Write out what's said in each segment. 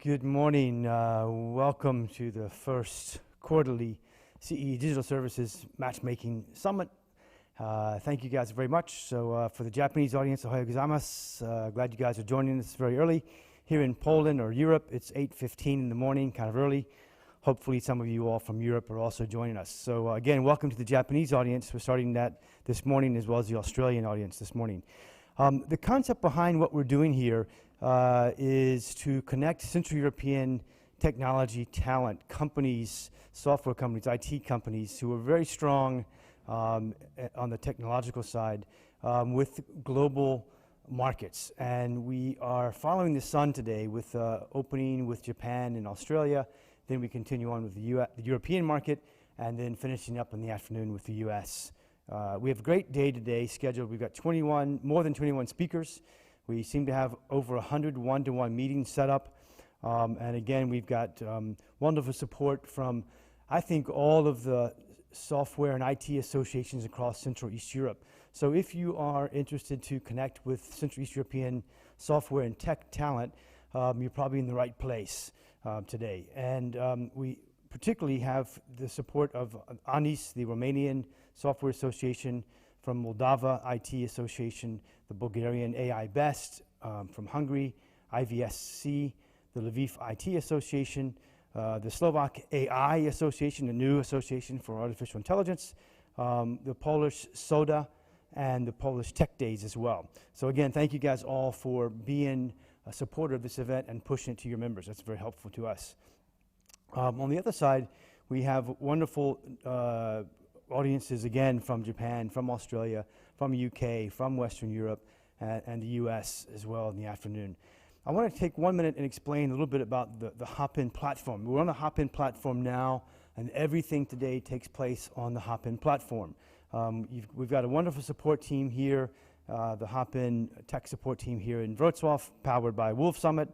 Good morning. Welcome to the first quarterly CEE Digital Services Matchmaking Summit. Thank you guys very much. So for the Japanese audience, ohayo gozaimasu. Glad you guys are joining us very early. Here in Poland or Europe, it's 8:15 in the morning, kind of early. Hopefully some of you all from Europe are also joining us. So again, welcome to the Japanese audience. We're starting that this morning as well as the Australian audience this morning. The concept behind what we're doing here is to connect Central European technology talent, companies, software companies, IT companies who are very strong on the technological side with global markets. And we are following the sun today with opening with Japan and Australia. Then we continue on with the European market and then finishing up in the afternoon with the US. We have a great day today scheduled. We've got more than 21 speakers. We seem to have over 100 one-to-one meetings set up. And again, we've got wonderful support from, I think, all of the software and IT associations across Central East Europe. So if you are interested to connect with Central East European software and tech talent, you're probably in the right place today. And we particularly have the support of ANIS, the Romanian Software Association, from Moldova IT Association, the Bulgarian AI Best from Hungary, IVSC, the Lviv IT Association, the Slovak AI Association, the new association for artificial intelligence, the Polish SODA, and the Polish Tech Days as well. So again, thank you guys all for being a supporter of this event and pushing it to your members. That's very helpful to us. On the other side, we have wonderful audiences again from Japan, from Australia, from UK, from Western Europe, and the US as well in the afternoon. I want to take 1 minute and explain a little bit about the Hopin platform. We're on the Hopin platform now, and everything today takes place on the Hopin platform. We've got a wonderful support team here, the Hopin tech support team here in Wrocław, powered by Wolf Summit,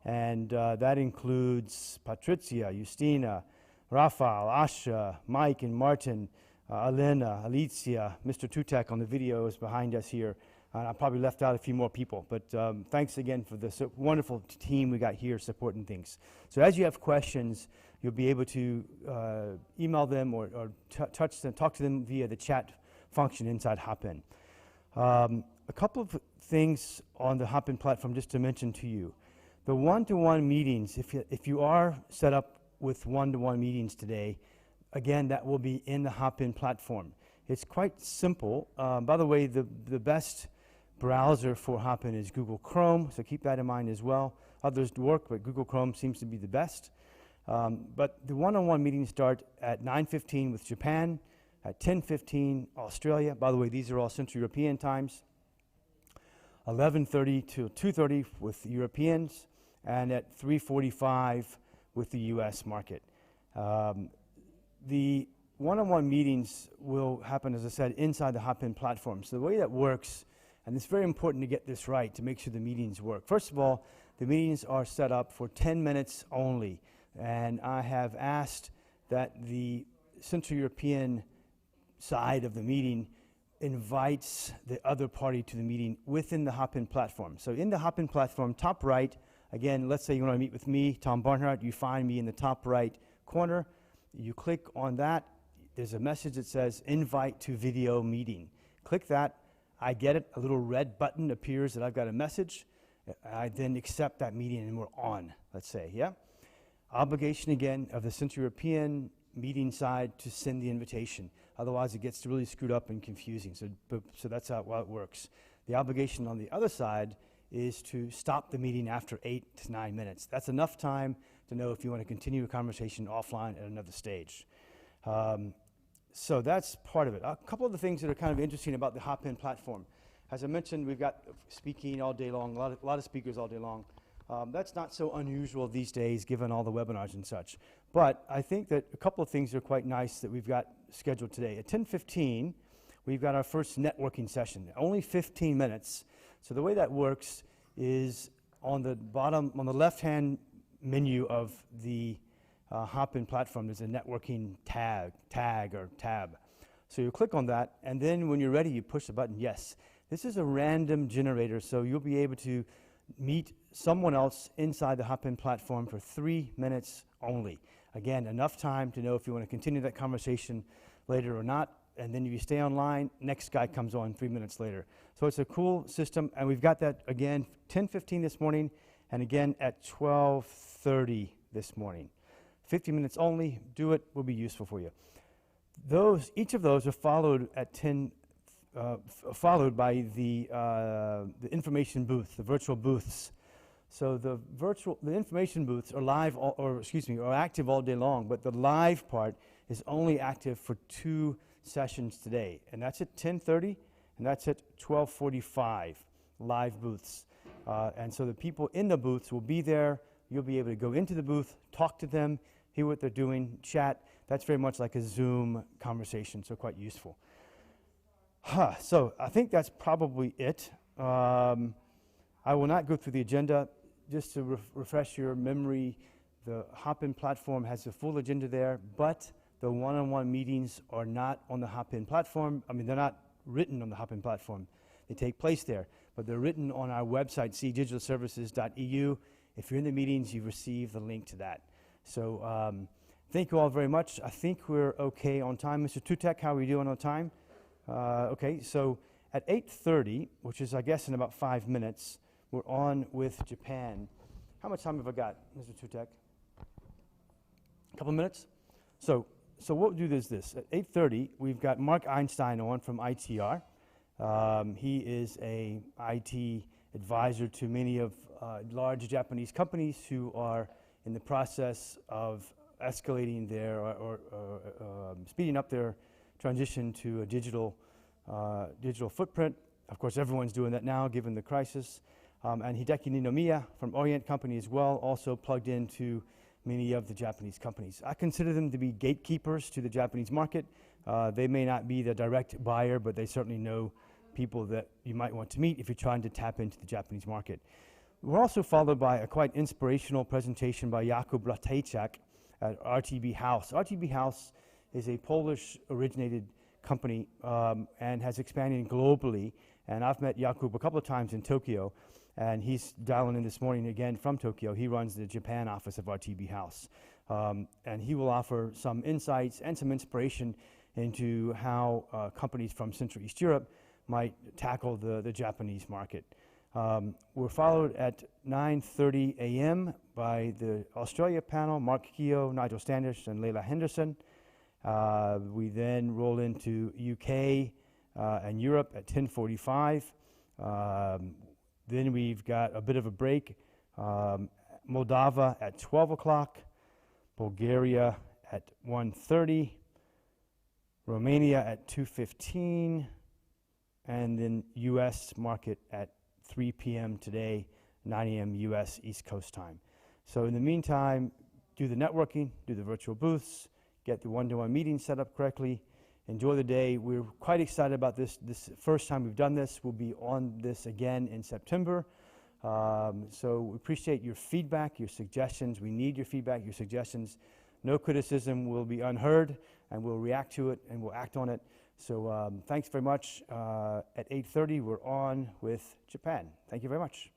and that includes Patricia, Justina, Rafael, Asha, Mike, and Martin, Elena, Alicia, Mr. Tutek on the video is behind us here. I probably left out a few more people, but thanks again for the wonderful team we got here supporting things. So as you have questions, you'll be able to email them or talk to them via the chat function inside Hopin. A couple of things on the Hopin platform just to mention to you. The one-to-one meetings, if you are set up with one-to-one meetings today, again, that will be in the Hopin platform. It's quite simple. By the way, the best browser for Hopin is Google Chrome, so keep that in mind as well. Others work, but Google Chrome seems to be the best. But the one-on-one meetings start at 9:15 with Japan, at 10:15 Australia. By the way, these are all Central European times. 11:30 to 2:30 with the Europeans, and at 3:45 with the US market. The one-on-one meetings will happen, as I said, inside the Hopin platform. So the way that works, and it's very important to get this right to make sure the meetings work. First of all, the meetings are set up for 10 minutes only. And I have asked that the Central European side of the meeting invites the other party to the meeting within the Hopin platform. So in the Hopin platform, top right, again, let's say you want to meet with me, Tom Barnhart, you find me in the top right corner. You click on that, there's a message that says invite to video meeting. Click that, I get it, a little red button appears that I've got a message. I then accept that meeting and we're on, let's say, yeah? Obligation again of the Central European meeting side to send the invitation. Otherwise it gets really screwed up and confusing, so that's how it works. The obligation on the other side is to stop the meeting after 8 to 9 minutes. That's enough time to know if you want to continue a conversation offline at another stage. So that's part of it. A couple of the things that are kind of interesting about the Hopin platform. As I mentioned, we've got speaking all day long, a lot of speakers all day long. That's not so unusual these days, given all the webinars and such. But I think that a couple of things are quite nice that we've got scheduled today. At 10:15, we've got our first networking session, only 15 minutes. So the way that works is on the bottom, on the left-hand menu of the Hopin platform, there's a networking tab. So you click on that, and then when you're ready, you push the button, yes. This is a random generator, so you'll be able to meet someone else inside the Hopin platform for 3 minutes only. Again, enough time to know if you want to continue that conversation later or not. And then if you stay online, next guy comes on 3 minutes later. So it's a cool system, and we've got that again 10:15 this morning, and again at 12:30 this morning. 50 minutes only. Do it. Will be useful for you. Each of those are followed at 10. Followed by the information booth, the virtual booths. So the information booths are live, are active all day long, but the live part is only active for 2 sessions today, and that's at 10:30, and that's at 12:45, live booths. And so the people in the booths will be there. You'll be able to go into the booth, talk to them, hear what they're doing, chat. That's very much like a Zoom conversation, so quite useful. So I think that's probably it. I will not go through the agenda. Just to refresh your memory, the Hopin platform has a full agenda there, but the one-on-one meetings are not on the Hopin platform. I mean, they're not written on the Hopin platform. They take place there, but they're written on our website, cedigitalservices.eu. If you're in the meetings, you receive the link to that. So thank you all very much. I think we're okay on time. Mr. Tutek, how are we doing on time? Okay, so at 8:30, which is, I guess, in about 5 minutes, we're on with Japan. How much time have I got, Mr. Tutek? A couple minutes? So what we'll do is this. At 8:30, we've got Mark Einstein on from ITR. He is a IT advisor to many of large Japanese companies who are in the process of escalating their or speeding up their transition to a digital footprint. Of course, everyone's doing that now, given the crisis. And Hideki Ninomiya from Orient Company as well, also plugged into many of the Japanese companies. I consider them to be gatekeepers to the Japanese market. They may not be the direct buyer, but they certainly know people that you might want to meet if you're trying to tap into the Japanese market. We're also followed by a quite inspirational presentation by Jakub Latejczak at RTB House. RTB House is a Polish-originated company and has expanded globally. And I've met Jakub a couple of times in Tokyo, and he's dialing in this morning again from Tokyo. He runs the Japan office of RTB House. And he will offer some insights and some inspiration into how companies from Central East Europe might tackle the Japanese market. We're followed at 9:30 a.m. by the Australia panel, Mark Keogh, Nigel Standish, and Leila Henderson. We then roll into UK and Europe at 10:45. Then we've got a bit of a break. Moldova at 12 o'clock, Bulgaria at 1:30, Romania at 2:15, and then US market at 3 p.m. today, 9 a.m. US East Coast time. So in the meantime, do the networking, do the virtual booths, get the one-to-one meeting set up correctly, enjoy the day. We're quite excited about this. This first time we've done this. We'll be on this again in September. So we appreciate your feedback, your suggestions. We need your feedback, your suggestions. No criticism will be unheard, and we'll react to it and we'll act on it. So thanks very much. At 8:30, we're on with Japan. Thank you very much.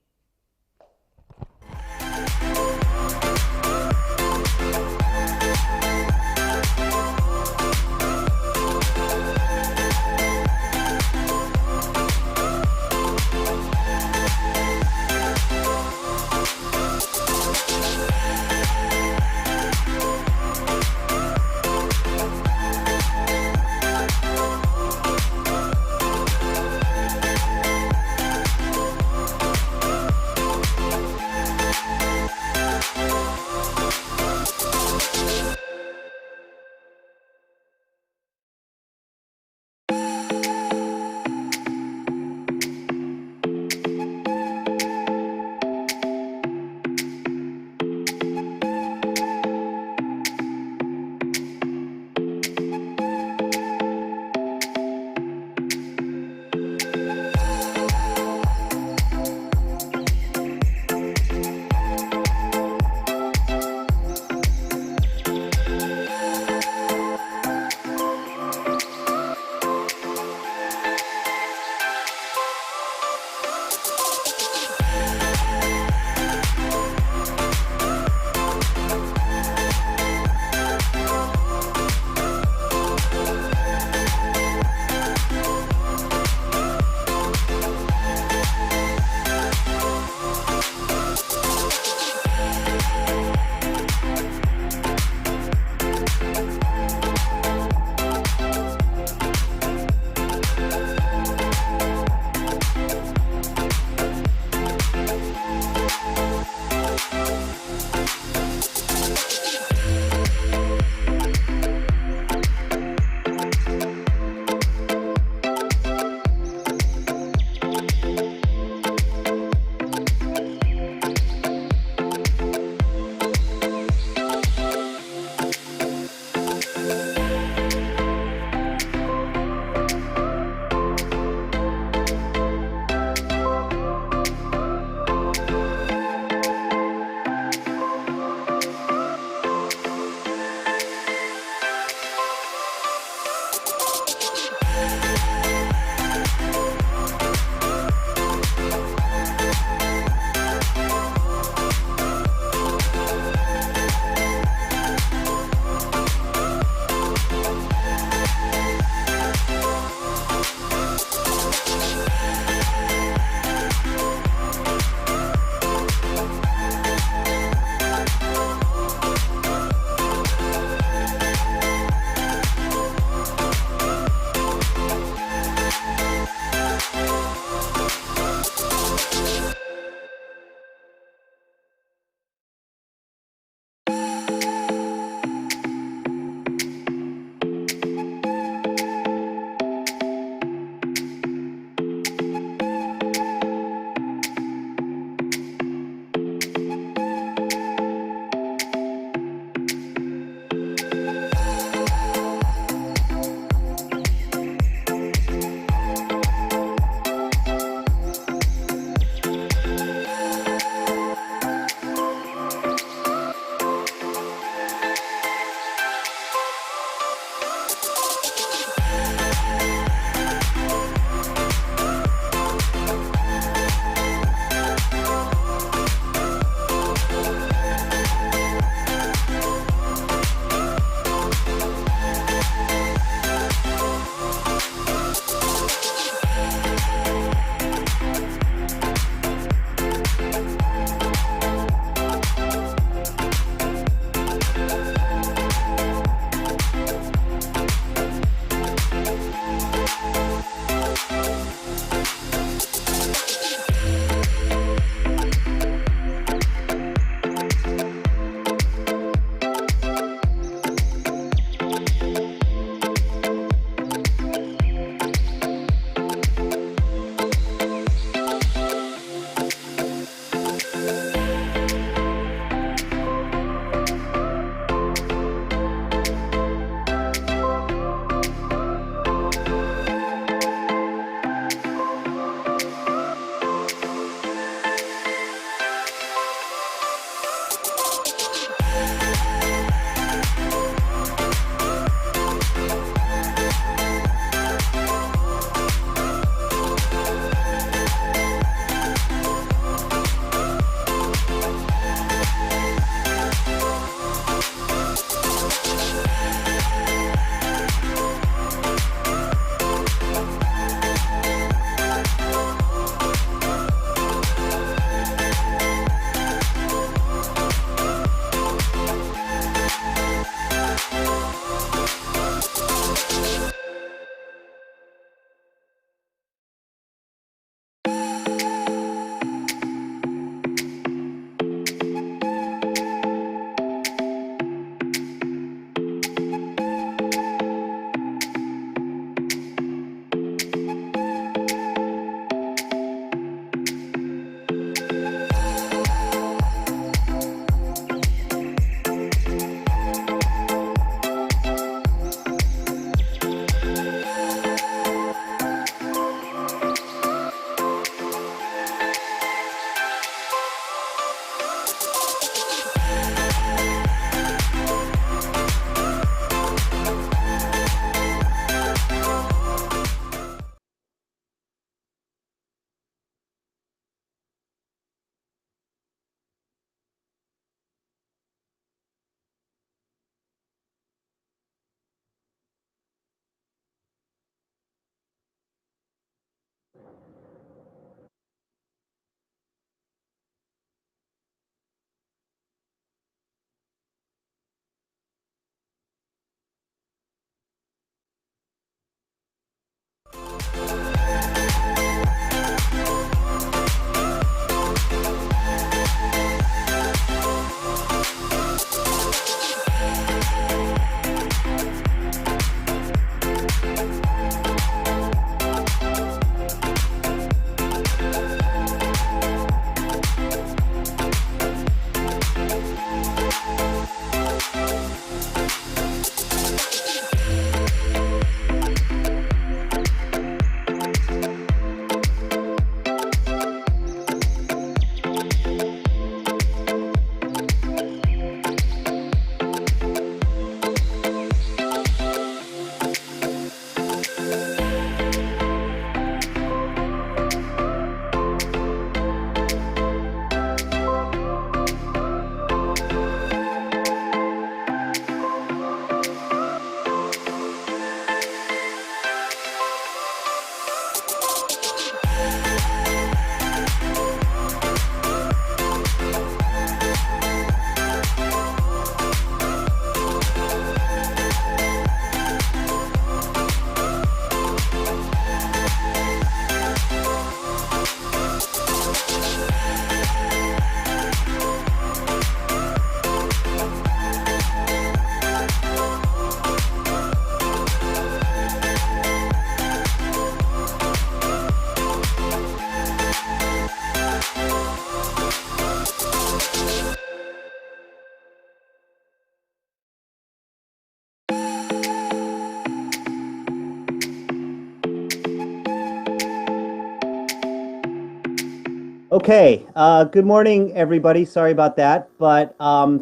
Okay, good morning, everybody. Sorry about that, but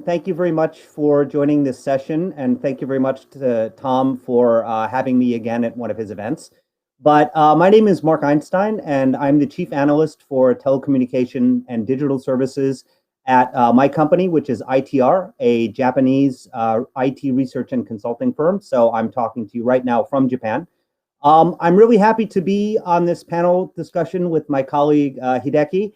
thank you very much for joining this session, and thank you very much to Tom for having me again at one of his events. But my name is Mark Einstein, and I'm the Chief Analyst for Telecommunication and Digital Services at my company, which is ITR, a Japanese IT research and consulting firm. So I'm talking to you right now from Japan. I'm really happy to be on this panel discussion with my colleague Hideki.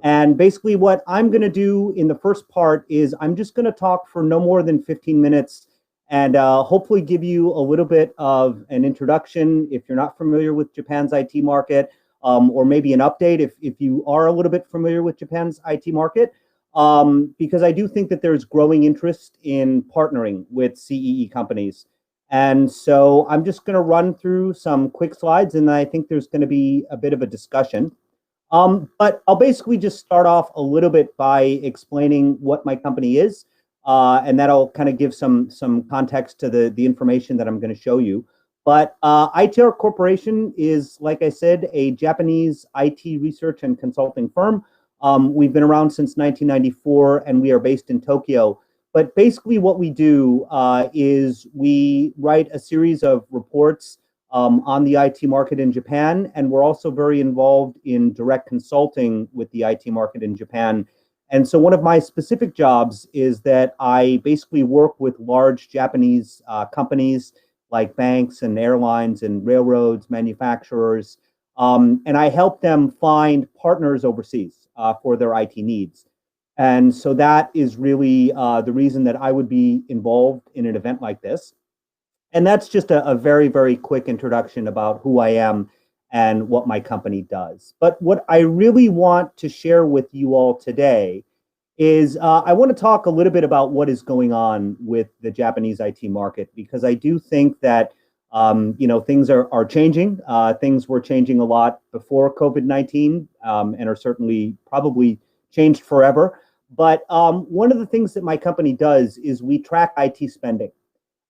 And basically what I'm going to do in the first part is I'm just going to talk for no more than 15 minutes and hopefully give you a little bit of an introduction if you're not familiar with Japan's IT market, or maybe an update if you are a little bit familiar with Japan's IT market, because I do think that there's growing interest in partnering with CEE companies. And so I'm just going to run through some quick slides, and I think there's going to be a bit of a discussion. But I'll basically just start off a little bit by explaining what my company is, and that'll kind of give some context to the information that I'm going to show you. But ITR Corporation is, like I said, a Japanese IT research and consulting firm. We've been around since 1994, and we are based in Tokyo. But basically what we do is we write a series of reports on the IT market in Japan, and we're also very involved in direct consulting with the IT market in Japan. And so one of my specific jobs is that I basically work with large Japanese companies like banks and airlines and railroads, manufacturers, and I help them find partners overseas for their IT needs. And so that is really the reason that I would be involved in an event like this. And that's just a very, very quick introduction about who I am and what my company does. But what I really want to share with you all today is I want to talk a little bit about what is going on with the Japanese IT market, because I do think that things are changing. Things were changing a lot before COVID-19 and are certainly probably changed forever. But one of the things that my company does is we track IT spending.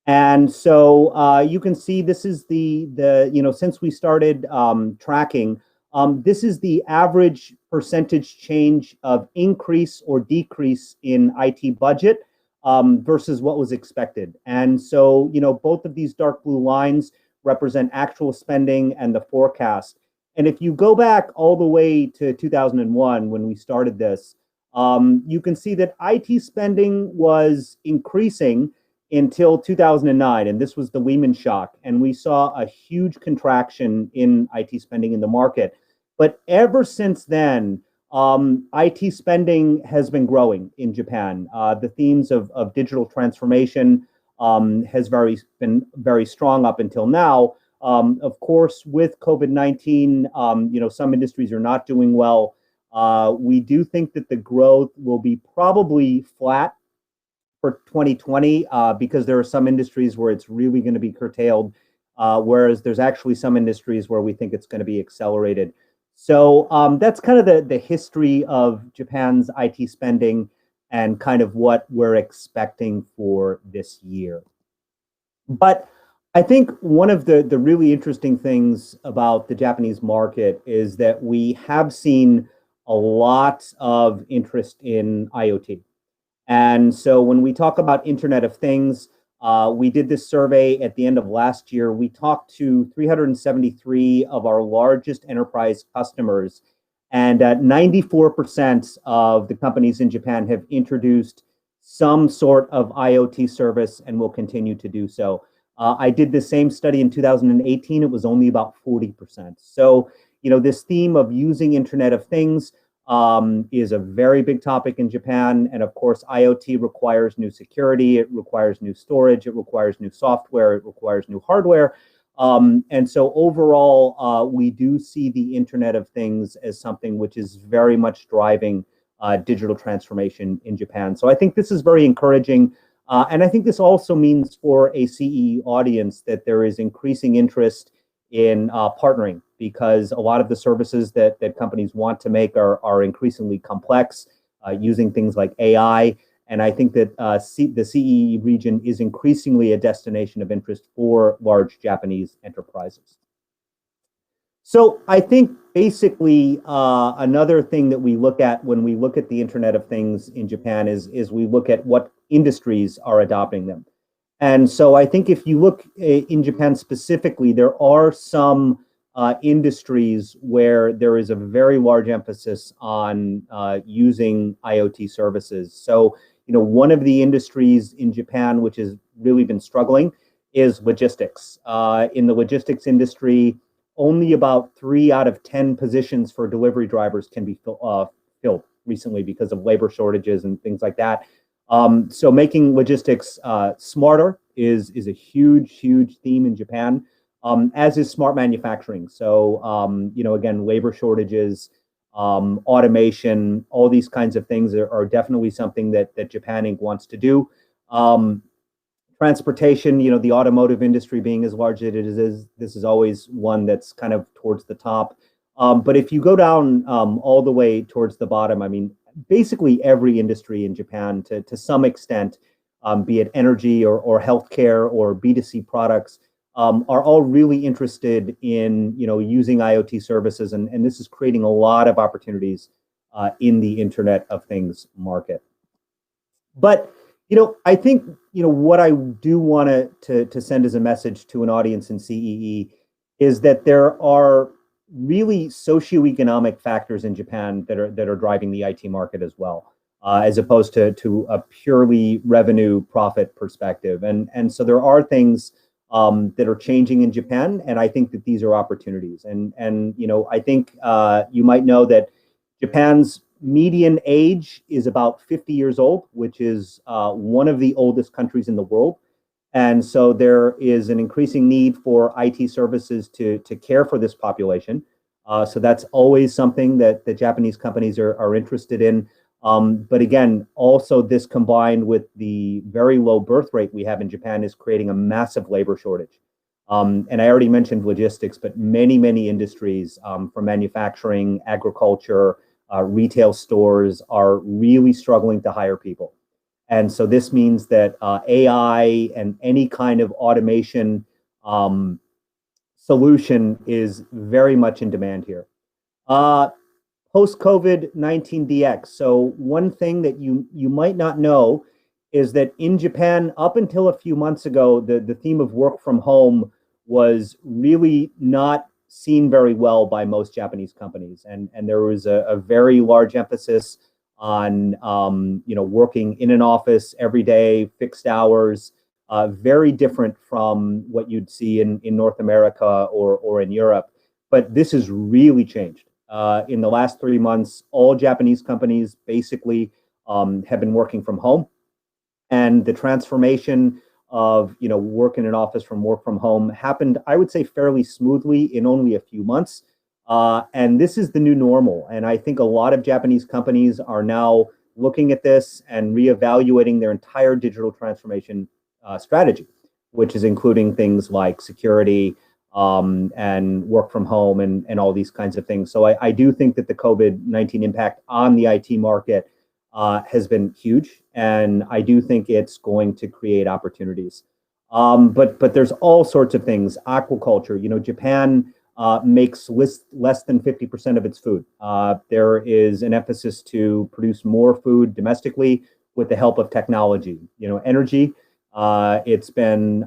And so you can see this is since we started tracking, this is the average percentage change of increase or decrease in IT budget versus what was expected. And so, both of these dark blue lines represent actual spending and the forecast. And if you go back all the way to 2001, when we started this, you can see that IT spending was increasing until 2009, and this was the Lehman shock, and we saw a huge contraction in IT spending in the market. But ever since then, IT spending has been growing in Japan. The themes of digital transformation has been very strong up until now. Of course, with COVID-19, some industries are not doing well. We do think that the growth will be probably flat for 2020 because there are some industries where it's really going to be curtailed, whereas there's actually some industries where we think it's going to be accelerated. So that's kind of the history of Japan's IT spending and kind of what we're expecting for this year. But I think one of the really interesting things about the Japanese market is that we have seen a lot of interest in IoT. And so when we talk about Internet of Things, we did this survey at the end of last year. We talked to 373 of our largest enterprise customers, and 94% of the companies in Japan have introduced some sort of IoT service and will continue to do so. I did the same study in 2018. It was only about 40%. So, this theme of using Internet of Things is a very big topic in Japan. And of course, IoT requires new security, it requires new storage, it requires new software, it requires new hardware. And so overall, we do see the Internet of Things as something which is very much driving digital transformation in Japan. So I think this is very encouraging. And I think this also means for a CE audience that there is increasing interest in partnering, because a lot of the services that companies want to make are increasingly complex, using things like AI. And I think that the CEE region is increasingly a destination of interest for large Japanese enterprises. So I think basically another thing that we look at when we look at the Internet of Things in Japan is we look at what industries are adopting them. And so I think if you look in Japan specifically, there are some industries where there is a very large emphasis on using IoT services. So, one of the industries in Japan which has really been struggling is logistics. In the logistics industry, only about 3 out of 10 positions for delivery drivers can be filled recently because of labor shortages and things like that. So making logistics smarter is a huge theme in Japan, as is smart manufacturing. So, again, labor shortages, automation, all these kinds of things are definitely something that Japan Inc. wants to do. Transportation, the automotive industry being as large as it is, this is always one that's kind of towards the top. But if you go down all the way towards the bottom, I mean, basically every industry in Japan to some extent, be it energy or healthcare or B2C products, are all really interested in using IoT services, and this is creating a lot of opportunities in the Internet of Things market. But I think what I do want to send as a message to an audience in CEE is that there are really socioeconomic factors in Japan that are driving the IT market as well, as opposed to a purely revenue profit perspective. And so there are things that are changing in Japan, and I think that these are opportunities. And I think you might know that Japan's median age is about 50 years old, which is one of the oldest countries in the world. And so there is an increasing need for IT services to care for this population. So that's always something that the Japanese companies are interested in. But again, also this combined with the very low birth rate we have in Japan is creating a massive labor shortage. And I already mentioned logistics, but many industries, from manufacturing, agriculture, retail stores are really struggling to hire people. And so this means that AI and any kind of automation solution is very much in demand here. Post-COVID-19 DX. So one thing that you might not know is that in Japan, up until a few months ago, the theme of work from home was really not seen very well by most Japanese companies, and there was a very large emphasis on working in an office every day, fixed hours, very different from what you'd see in North America or in Europe. But this has really changed. In the last 3 months, all Japanese companies basically have been working from home, and the transformation of work in an office from work from home happened, I would say, fairly smoothly in only a few months. And this is the new normal. And I think a lot of Japanese companies are now looking at this and reevaluating their entire digital transformation strategy, which is including things like security and work from home and all these kinds of things. So I do think that the COVID-19 impact on the IT market has been huge, and I do think it's going to create opportunities. But there's all sorts of things. Aquaculture, Japan makes less than 50% of its food. There is an emphasis to produce more food domestically with the help of technology. Energy. It's been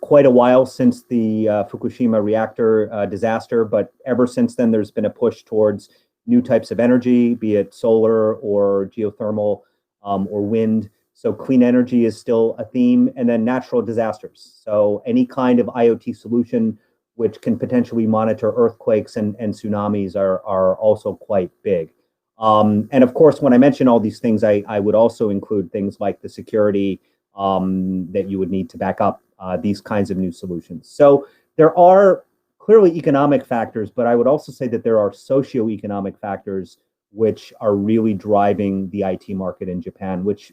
quite a while since the Fukushima reactor disaster, but ever since then, there's been a push towards new types of energy, be it solar or geothermal or wind. So clean energy is still a theme, and then natural disasters. So any kind of IoT solution which can potentially monitor earthquakes and tsunamis are also quite big. And of course, when I mention all these things, I would also include things like the security that you would need to back up these kinds of new solutions. So there are clearly economic factors, but I would also say that there are socioeconomic factors which are really driving the IT market in Japan, which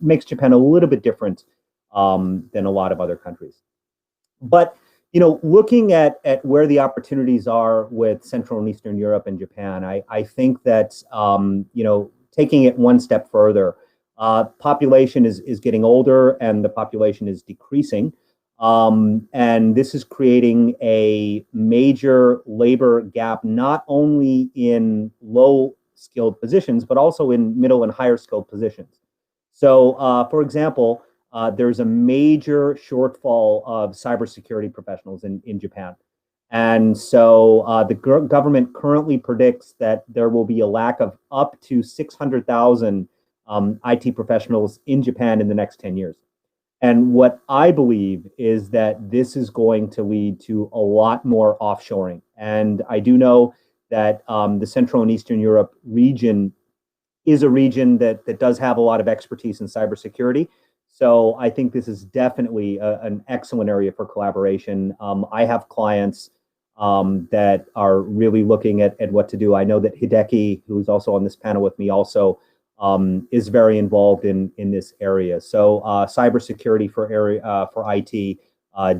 makes Japan a little bit different than a lot of other countries. But looking at where the opportunities are with Central and Eastern Europe and Japan, I think that taking it one step further, population is getting older and the population is decreasing. And this is creating a major labor gap, not only in low skilled positions, but also in middle and higher skilled positions. So, for example, there's a major shortfall of cybersecurity professionals in Japan. And so the government currently predicts that there will be a lack of up to 600,000 IT professionals in Japan in the next 10 years. And what I believe is that this is going to lead to a lot more offshoring. And I do know that the Central and Eastern Europe region is a region that does have a lot of expertise in cybersecurity. So I think this is definitely an excellent area for collaboration. I have clients that are really looking at what to do. I know that Hideki, who's also on this panel with me, also is very involved in this area. So cybersecurity for IT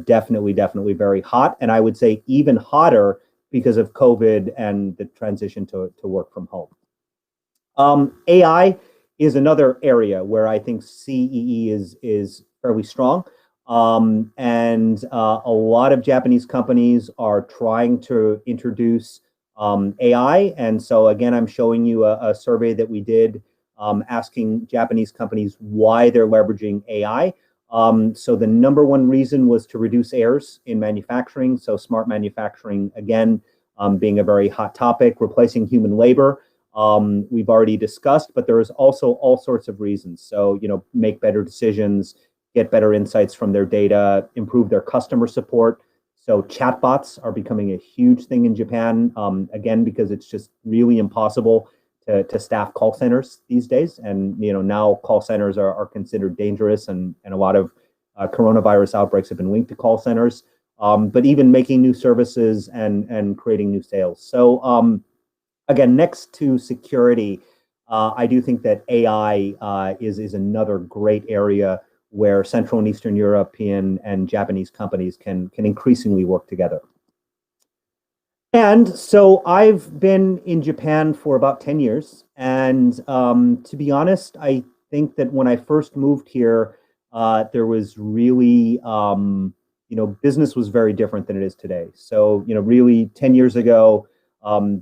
definitely very hot, and I would say even hotter because of COVID and the transition to work from home. AI is another area where I think CEE is fairly strong. And a lot of Japanese companies are trying to introduce AI. And so again, I'm showing you a survey that we did asking Japanese companies why they're leveraging AI. So the number one reason was to reduce errors in manufacturing. So smart manufacturing, again, being a very hot topic, replacing human labor. We've already discussed, but there is also all sorts of reasons. So, make better decisions, get better insights from their data, improve their customer support. So chatbots are becoming a huge thing in Japan, again, because it's just really impossible to staff call centers these days. And, now call centers are considered dangerous, and a lot of coronavirus outbreaks have been linked to call centers, but even making new services and creating new sales. So, again, next to security, I do think that AI is another great area where Central and Eastern European and Japanese companies can increasingly work together. And so I've been in Japan for about 10 years. And to be honest, I think that when I first moved here, there was really, business was very different than it is today. So, really 10 years ago,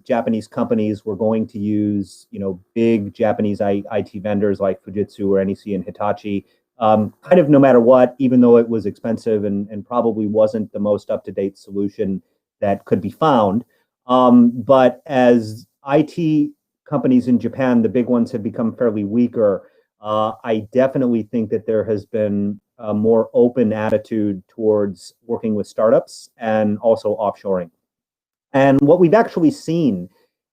Japanese companies were going to use, big Japanese IT vendors like Fujitsu or NEC and Hitachi, kind of no matter what, even though it was expensive and probably wasn't the most up-to-date solution that could be found. But as IT companies in Japan, the big ones have become fairly weaker, I definitely think that there has been a more open attitude towards working with startups and also offshoring. And what we've actually seen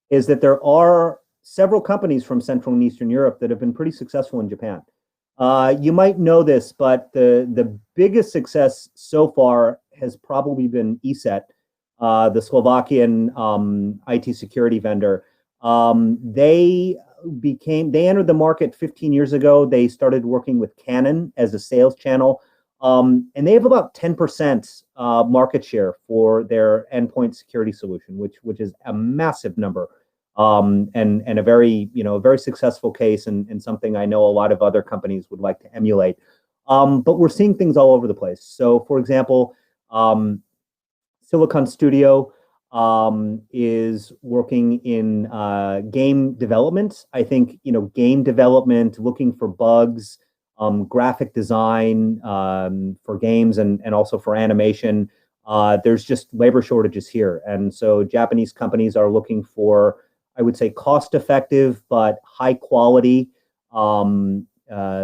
is that there are several companies from Central and Eastern Europe that have been pretty successful in Japan. You might know this, but the biggest success so far has probably been ESET, the Slovakian IT security vendor. They entered the market 15 years ago. They started working with Canon as a sales channel. And they have about 10% market share for their endpoint security solution, which is a massive number, and a very successful case, and something I know a lot of other companies would like to emulate. But we're seeing things all over the place. So, for example, Silicon Studio is working in game development. I think game development, looking for bugs. Graphic design for games and also for animation. There's just labor shortages here. And so Japanese companies are looking for, I would say, cost-effective but high-quality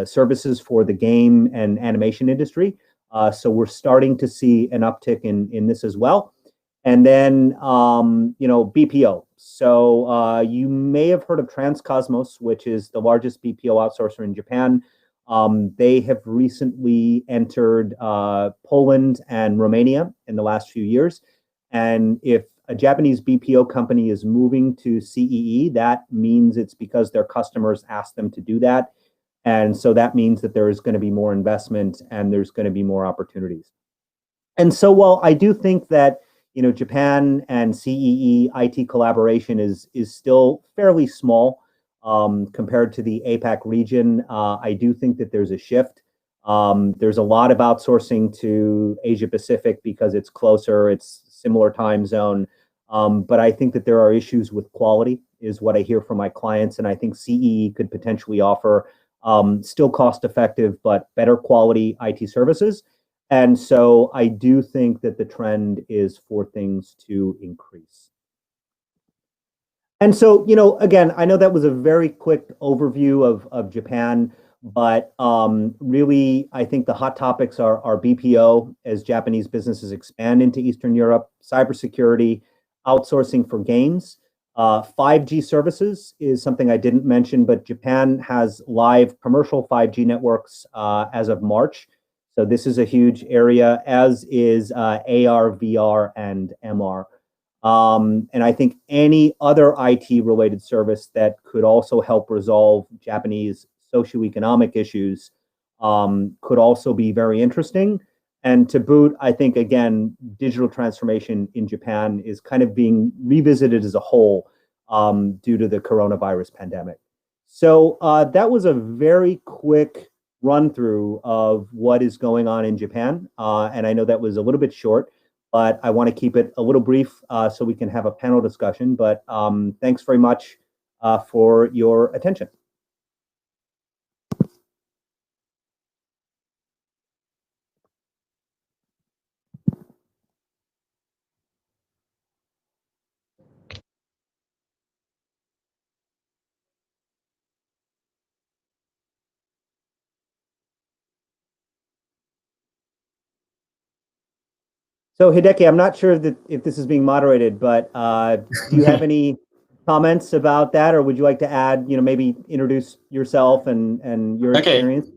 services for the game and animation industry. So we're starting to see an uptick in this as well. And then, BPO. So you may have heard of Transcosmos, which is the largest BPO outsourcer in Japan. They have recently entered Poland and Romania in the last few years. And if a Japanese BPO company is moving to CEE, that means it's because their customers ask them to do that. And so that means that there is going to be more investment and there's going to be more opportunities. And so while I do think that Japan and CEE IT collaboration is still fairly small, compared to the APAC region, I do think that there's a shift. There's a lot of outsourcing to Asia Pacific because it's closer, it's similar time zone. But I think that there are issues with quality, is what I hear from my clients. And I think CEE could potentially offer still cost effective, but better quality IT services. And so I do think that the trend is for things to increase. And so, again, I know that was a very quick overview of Japan, but really, I think the hot topics are BPO as Japanese businesses expand into Eastern Europe, cybersecurity, outsourcing for games. 5G services is something I didn't mention, but Japan has live commercial 5G networks as of March. So this is a huge area, as is AR, VR, and MR. And I think any other IT-related service that could also help resolve Japanese socioeconomic issues could also be very interesting. And to boot, I think, again, digital transformation in Japan is kind of being revisited as a whole due to the coronavirus pandemic. So that was a very quick run through of what is going on in Japan. And I know that was a little bit short, but I want to keep it a little brief so we can have a panel discussion. But thanks very much for your attention. So Hideki, I'm not sure if this is being moderated, but do you have any comments about that, or would you like to add, maybe introduce yourself and your experience?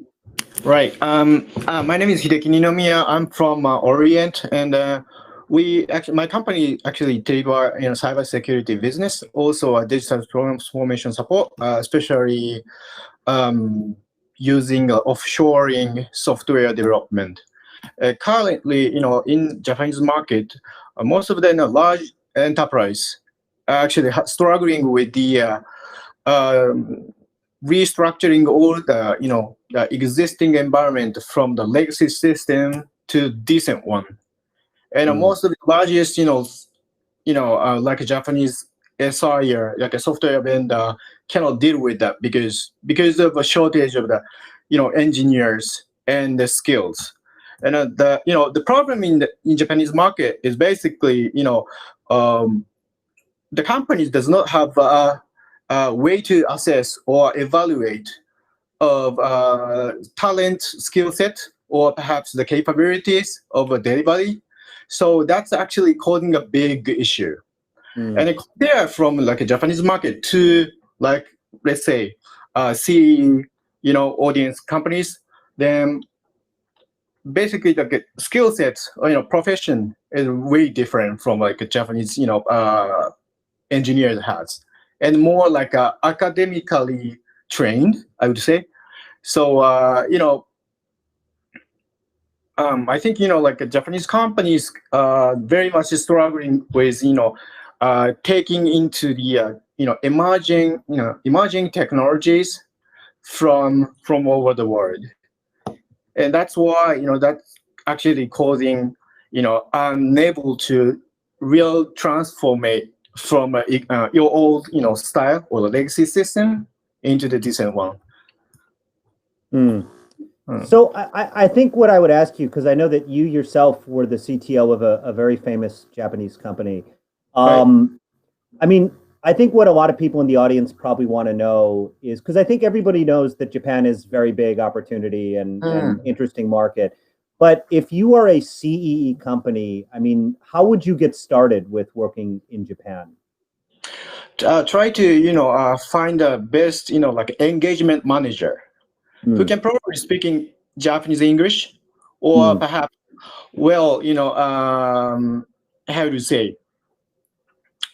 Right. My name is Hideki Ninomiya. I'm from Orient, and my company actually deliver cybersecurity business, also a digital transformation support, especially using offshoring software development. Currently, in Japanese market, most of the large enterprise are actually struggling with the restructuring all the the existing environment from the legacy system to decent one. And most of the largest like a Japanese SI, like a software vendor, cannot deal with that because of a shortage of the engineers and the skills. And the problem in Japanese market is basically the companies does not have a way to assess or evaluate of talent, skill set, or perhaps the capabilities of a delivery. So that's actually causing a big issue. And compare from like a Japanese market to like, let's say, CEE, audience companies, then basically the skill sets, profession is way different from like a Japanese, engineers has, and more like academically trained, I would say. So I think like Japanese companies very much struggling with taking into the emerging technologies from over the world, and that's why that's actually causing unable to real transform it from your old style or the legacy system into the decent one. So I think what I would ask you, because I know that you yourself were the CTO of a very famous Japanese company. Right. I mean, I think what a lot of people in the audience probably want to know is, because I think everybody knows that Japan is very big opportunity and interesting market. But if you are a CEE company, I mean, how would you get started with working in Japan? Try to find the best like engagement manager who can probably speaking Japanese English, or perhaps how to say,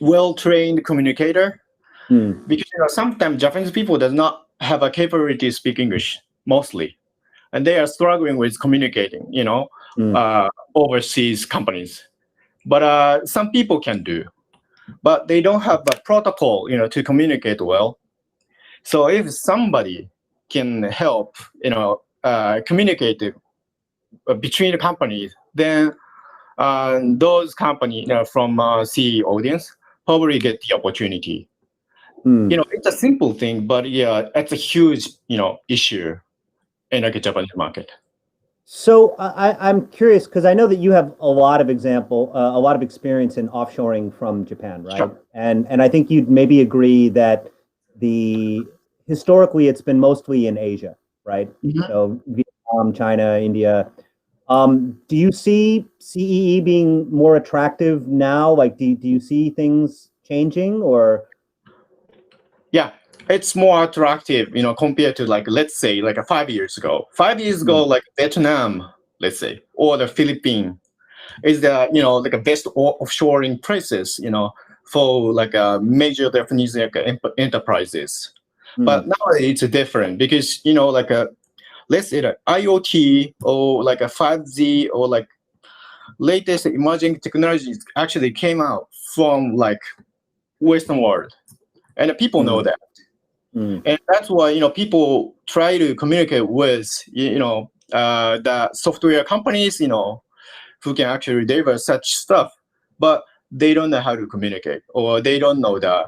well-trained communicator. Because sometimes Japanese people does not have a capability to speak English mostly, and they are struggling with communicating overseas companies. But some people can do, but they don't have a protocol to communicate well. So if somebody can help communicate between the companies, then those companies from CE audience probably get the opportunity. It's a simple thing, but yeah, it's a huge issue in like a Japanese market. So I'm curious because I know that you have a lot of experience in offshoring from Japan, right? Sure. And I think you'd maybe agree that historically it's been mostly in Asia, right? So Vietnam, China, India. Do you see CEE being more attractive now? Like, do you see things changing or? Yeah, it's more attractive, compared to like, let's say like 5 years ago. 5 years ago, like Vietnam, let's say, or the Philippines is the, like a best offshoring places, for like a major Japanese enterprises. But nowadays it's different because, like let's say that IoT or like a 5G or like latest emerging technologies actually came out from like Western world, and people know that. And that's why people try to communicate with the software companies who can actually deliver such stuff, but they don't know how to communicate, or they don't know the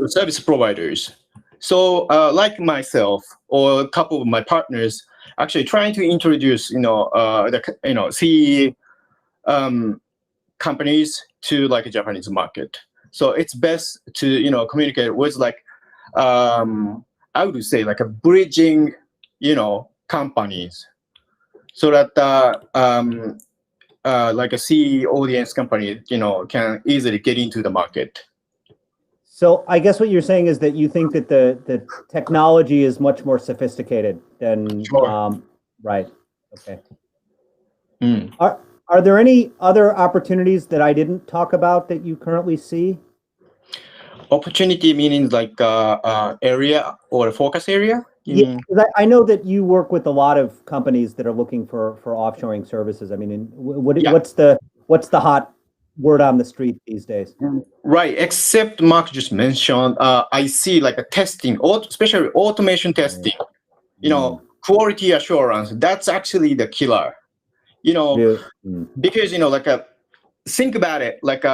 service providers. So like myself or a couple of my partners actually trying to introduce the CE companies to like a Japanese market. So it's best to communicate with like I would say like a bridging companies, so that like a CE audience company can easily get into the market. So I guess what you're saying is that you think that the technology is much more sophisticated than right. Okay. Are there any other opportunities that I didn't talk about that you currently see? Opportunity meaning like area or focus area? Yeah, I know that you work with a lot of companies that are looking for offshoring services. I mean, what's the hot word on the street these days? Right, except Mark just mentioned, I see like a testing, especially automation testing, quality assurance. That's actually the killer. Because like think about it, like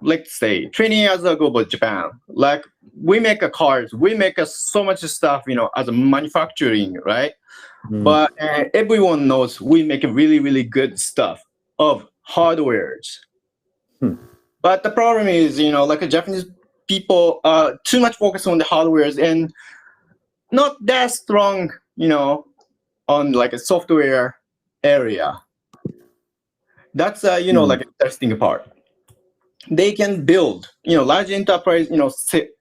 let's say 20 years ago about Japan, like we make cars, we make so much stuff as a manufacturing, right? But everyone knows we make really, really good stuff of hardwares. But the problem is like Japanese people too much focus on the hardwares and not that strong on like a software area. That's like a interesting part. They can build, large enterprise,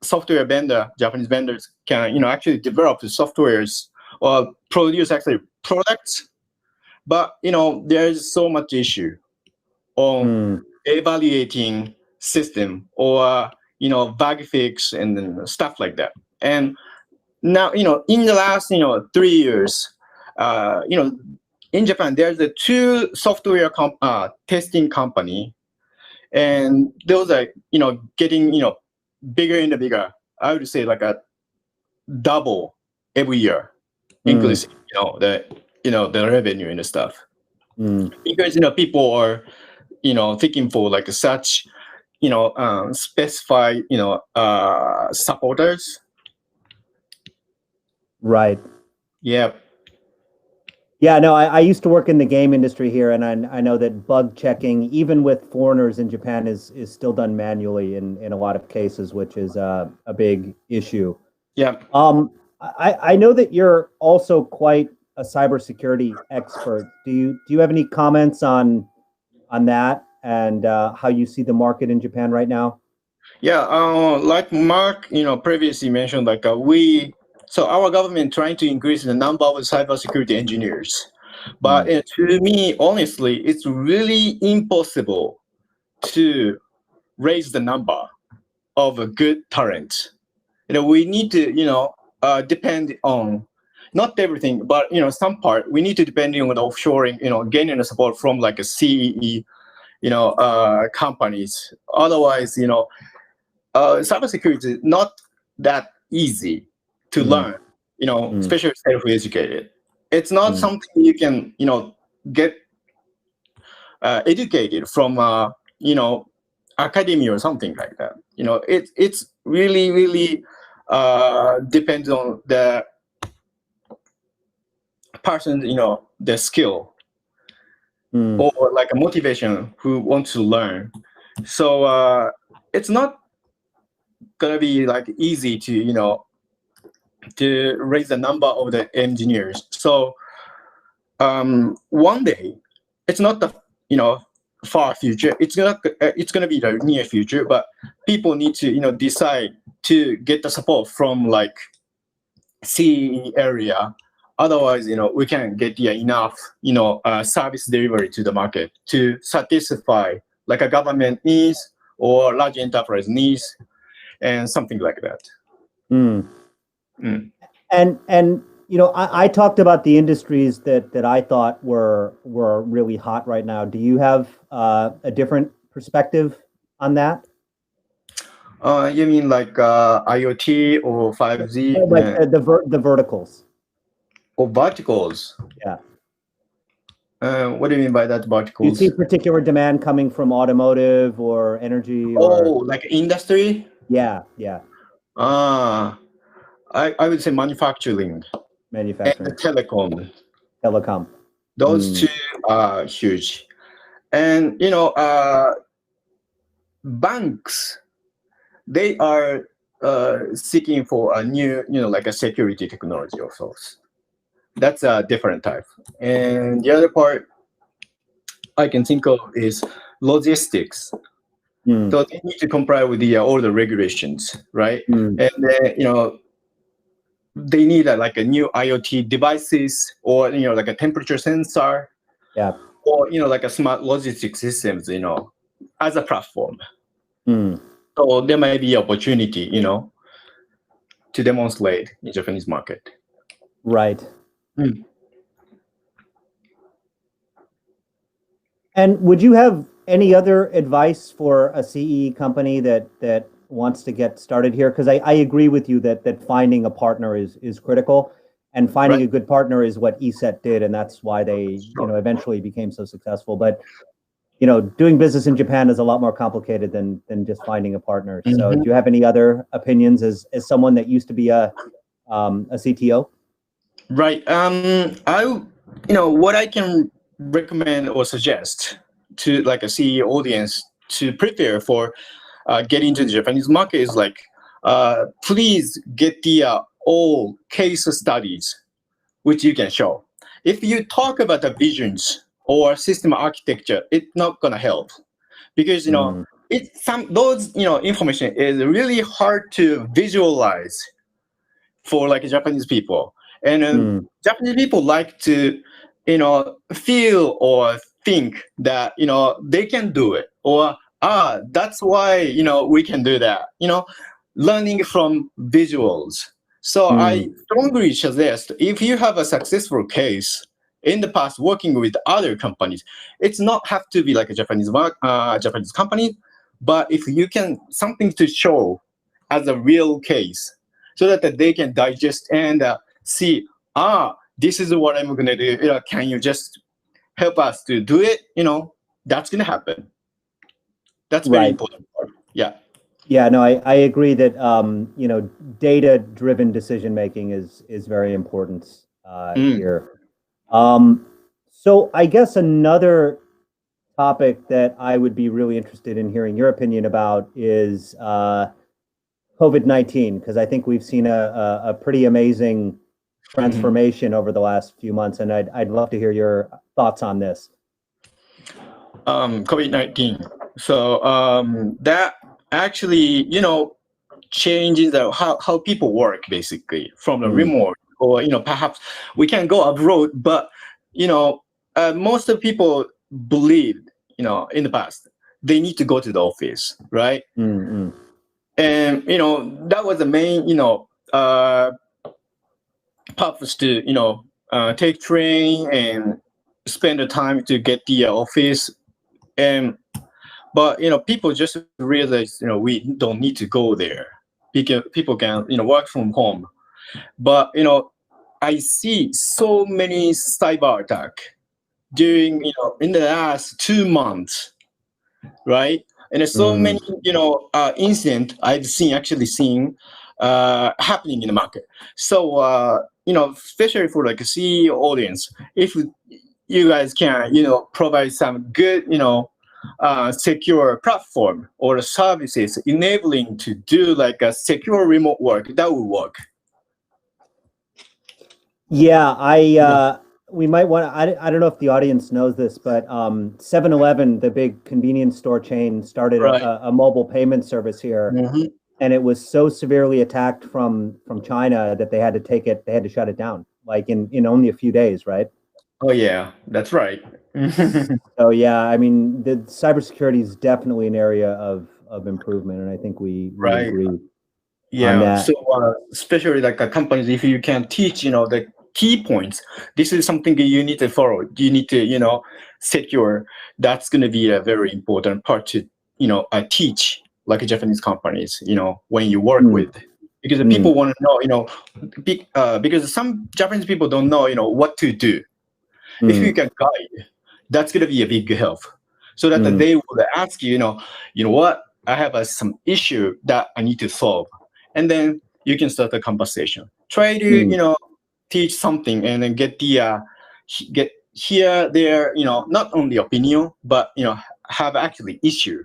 software vendor, Japanese vendors can, actually develop the softwares or produce actually products. But, there's so much issue on evaluating system or, bug fix and then stuff like that. And now, in the last, 3 years, in Japan, there's the 2 software testing company. And those are, getting, bigger and bigger. I would say like a double every year, increasing, the revenue and the stuff. Because, people are, thinking for like such, specified, supporters. Right. Yeah. Yeah, no, I used to work in the game industry here, and I know that bug checking, even with foreigners in Japan, is still done manually in a lot of cases, which is a big issue. Yeah. I know that you're also quite a cybersecurity expert. Do you have any comments on that and how you see the market in Japan right now? Yeah, like Mark, previously mentioned, like so our government trying to increase the number of cybersecurity engineers, but to me, honestly, it's really impossible to raise the number of a good talent. We need to, depend on not everything, but some part. We need to depend on the offshoring, gaining the support from like a CEE, companies. Otherwise, cybersecurity is not that easy to learn. especially self-educated. It's not something you can, get educated from, academy or something like that. It's really, really depends on the person, the skill or like a motivation who wants to learn. So it's not gonna be like easy to, to raise the number of the engineers. So one day, it's not the far future. It's gonna be the near future. But people need to decide to get the support from like CEE area. Otherwise, we can't get enough service delivery to the market to satisfy like a government needs or large enterprise needs and something like that. And I talked about the industries that I thought were really hot right now. Do you have a different perspective on that? You mean like IoT or 5G? Like the verticals. Or verticals? Yeah. What do you mean by that, verticals? Do you see particular demand coming from automotive or energy? Like industry? Yeah. I would say manufacturing. And telecom. Those two are huge. And banks, they are seeking for a new, like a security technology of sorts. That's a different type. And the other part I can think of is logistics. So they need to comply with all the regulations, right? And then, they need like a new IoT devices or like a temperature sensor, or like a smart logistics systems, as a platform. So there might be opportunity, to demonstrate in Japanese market. Right. And would you have any other advice for a CEE company that wants to get started here? Because I agree with you that finding a partner is critical, and finding a good partner is what ESET did, and that's why they eventually became so successful. But doing business in Japan is a lot more complicated than just finding a partner. So do you have any other opinions as someone that used to be a CTO? Right. What I can recommend or suggest to like a CEE audience to prepare for getting into the Japanese market is like, please get the all case studies which you can show. If you talk about the visions or system architecture, it's not gonna help, because those information is really hard to visualize for like Japanese people. And Japanese people like to, feel or think that, they can do it, or, that's why, we can do that, learning from visuals. So I strongly suggest, if you have a successful case in the past working with other companies, it's not have to be like a Japanese company, but if you can something to show as a real case, so that they can digest and see, this is what I'm gonna do. Can you just help us to do it? That's gonna happen. That's very important part. Yeah. Yeah, no, I agree that data-driven decision making is very important here. So I guess another topic that I would be really interested in hearing your opinion about is COVID-19, because I think we've seen a pretty amazing transformation over the last few months, and I'd love to hear your thoughts on this. COVID-19. So that actually, changes how people work, basically, from the remote, or perhaps we can go abroad, but most of people believe, in the past, they need to go to the office, right? And that was the main purpose to take train and spend the time to get the office. But people just realize we don't need to go there, because people can work from home. But I see so many cyber attack during in the last 2 months, right? And there's so many incident I've actually seen happening in the market. So especially for like a CE audience, if you guys can provide some good secure platform or services enabling to do like a secure remote work, that would work. Yeah, we might want to, I don't know if the audience knows this, but 7-Eleven, the big convenience store chain, started Right. a mobile payment service here, and it was so severely attacked from China that they had to shut it down, like in only a few days, right? Oh yeah, that's right. So yeah, I mean, the cybersecurity is definitely an area of improvement, and I think we Right. agree on Yeah, that. so especially like companies, if you can teach, the key points, this is something you need to follow. You need to, secure. That's going to be a very important part to, teach like Japanese companies, when you work with, because the people want to know, because some Japanese people don't know, what to do. If you can guide, that's going to be a big help, so that they will ask you, you know what, I have some issue that I need to solve. And then you can start a conversation. Try to, teach something and then get hear their, not only opinion, but have actually issue,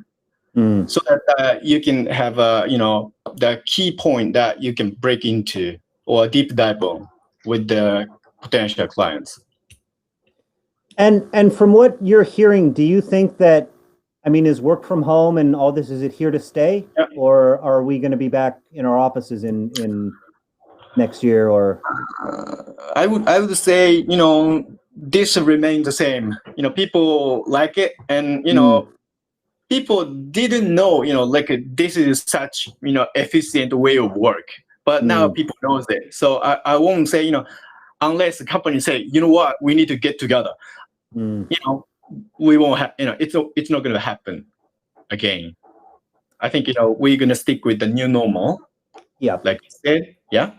so that you can have the key point that you can break into or deep dive on with the potential clients. And from what you're hearing, do you think that, I mean, is work from home and all this, is it here to stay? Yeah. Or are we going to be back in our offices in next year? Or I would say, this remains the same. People like it, and people didn't know, like this is such, efficient way of work. But now people knows it. So I won't say, unless the company say, you know what, we need to get together. We won't have, it's not going to happen again. I think, we're going to stick with the new normal. Yeah. Like you said, yeah.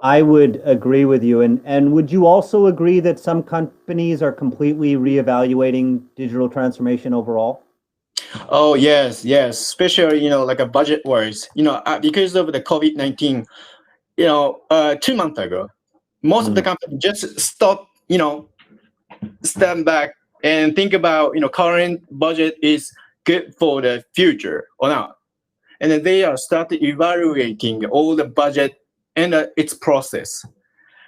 I would agree with you. And would you also agree that some companies are completely reevaluating digital transformation overall? Oh, yes. Especially, like a budget wise, because of the COVID-19, 2 months ago, most of the companies just stop, stand back and think about, current budget is good for the future or not. And then they are started evaluating all the budget and its process.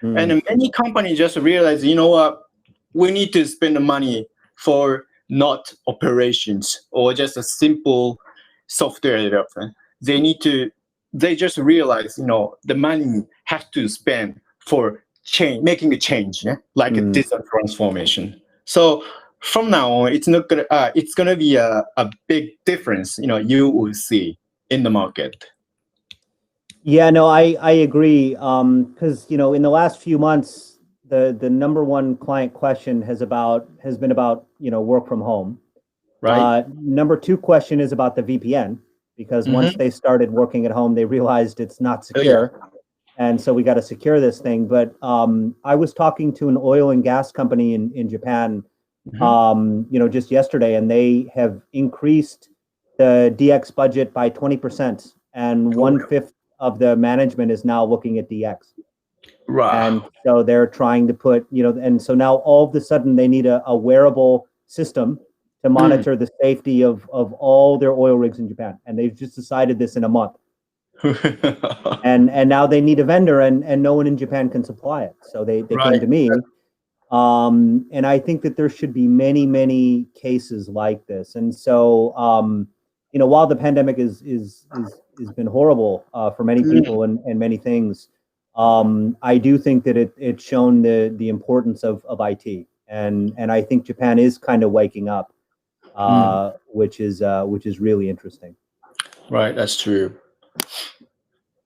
And many companies just realize, you know what, we need to spend the money for not operations or just a simple software development. They just realize, the money has to spend for making a change, like a digital transformation. So from now on, it's gonna be a big difference, you will see in the market. Yeah, no, I agree. Because in the last few months, the number one client question has been about work from home. Right. Number two question is about the VPN, because once they started working at home, they realized it's not secure, and so we got to secure this thing. But I was talking to an oil and gas company in Japan, just yesterday, and they have increased the DX budget by 20%, and 1/5 of the management is now looking at DX. Right. And so they're trying to put, and so now all of a sudden they need a wearable system to monitor the safety of all their oil rigs in Japan. And they've just decided this in a month. and now they need a vendor, and no one in Japan can supply it. So they came to me. And I think that there should be many, many cases like this. And so, while the pandemic has been horrible for many people and many things, I do think that it's shown the importance of IT, and I think Japan is kind of waking up, which is really interesting. Right, that's true.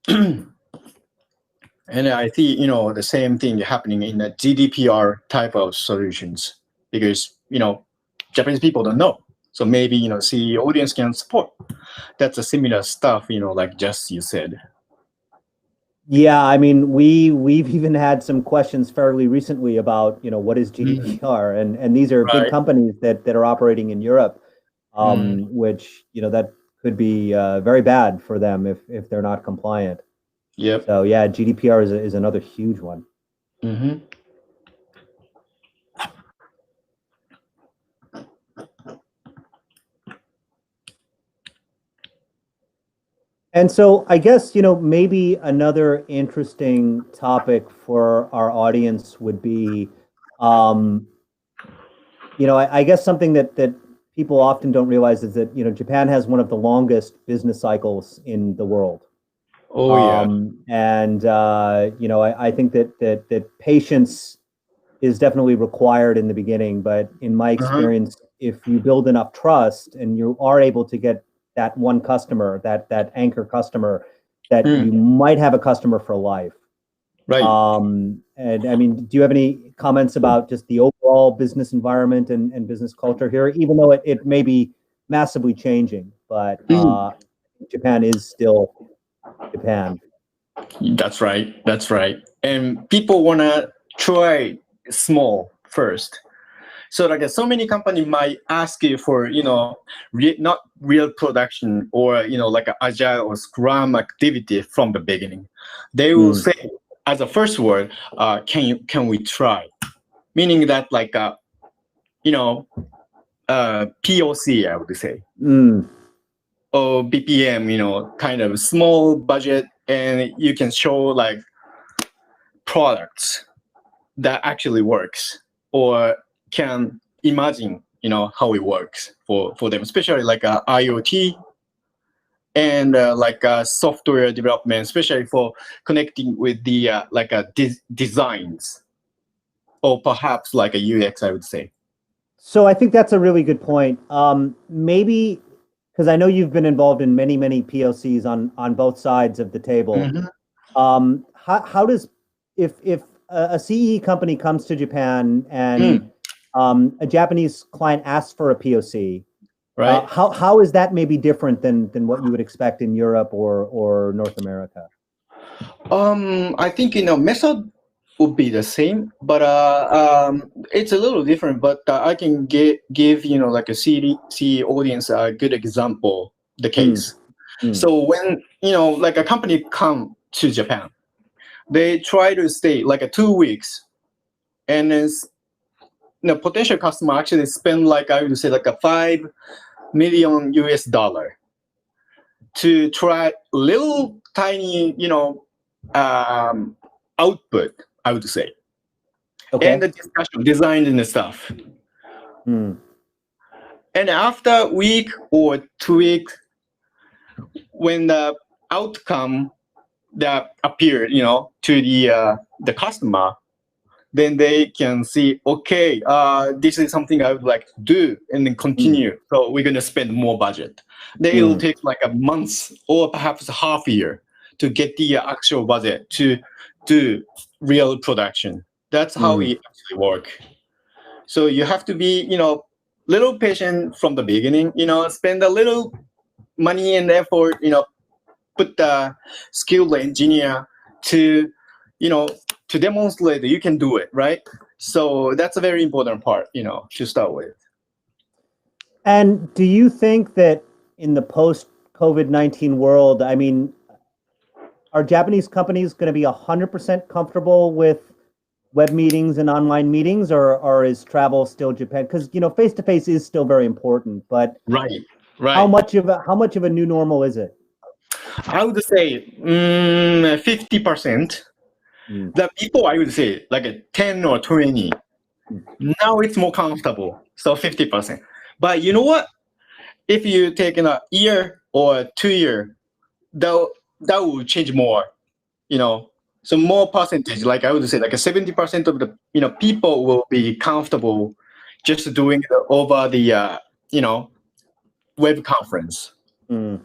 And I see, the same thing happening in the GDPR type of solutions, because, Japanese people don't know. So maybe, CE audience can support. That's a similar stuff, like just you said. Yeah, I mean, we've even had some questions fairly recently about, what is GDPR, and these are big Right. companies that are operating in Europe, which, that could be very bad for them if they're not compliant. Yep. So yeah, GDPR is another huge one. Mm-hmm. And so I guess, maybe another interesting topic for our audience would be, um, I guess something that people often don't realize is that, Japan has one of the longest business cycles in the world. Oh yeah. And I think that patience is definitely required in the beginning, but in my Uh-huh. experience, if you build enough trust and you are able to get that one customer, that anchor customer, that you might have a customer for life. Right. And I mean, do you have any comments about just the overall business environment and business culture here, even though it may be massively changing, but Japan is still Japan. That's right. That's right. And people wanna try small first. So like so many companies might ask you for, not real production or, like an agile or scrum activity from the beginning. They will say as a first word, can we try? Meaning that like, POC, I would say, or BPM, kind of small budget, and you can show like products that actually works or can imagine how it works for them, especially like IoT and like software development, especially for connecting with the like designs or perhaps like a UX, I would say. So I think that's a really good point. Maybe because I know you've been involved in many POCs on both sides of the table. How does if a CEE company comes to Japan and a Japanese client asks for a POC, Right. how is that maybe different than what you would expect in Europe or North America? I think method would be the same, but it's a little different. But I can give like a CE audience a good example. The case. So when like a company come to Japan, they try to stay like 2 weeks, and then potential customer actually spend like I would say like a $5 million to try little tiny output, I would say. Okay. And the discussion, design and stuff. And after a week or 2 weeks, when the outcome that appeared, to the customer, then they can see, okay, this is something I would like to do, and then continue. So we're going to spend more budget. Then it will take like a month or perhaps a half year to get the actual budget to do real production. That's how it actually works. So you have to be, little patient from the beginning, spend a little money and effort, put the skilled engineer to, to demonstrate that you can do it, right? So that's a very important part, to start with. And do you think that in the post-COVID-19 world, I mean, are Japanese companies going to be 100% comfortable with web meetings and online meetings, or is travel still Japan? Because face-to-face is still very important, but right. How much of a new normal is it? I would say 50%. The people, I would say like 10 or 20. Now it's more comfortable, so 50%. But you know what? If you take a year or 2 year, that will change more. So more percentage, like I would say, like 70% of the people will be comfortable just doing it over the web conference. That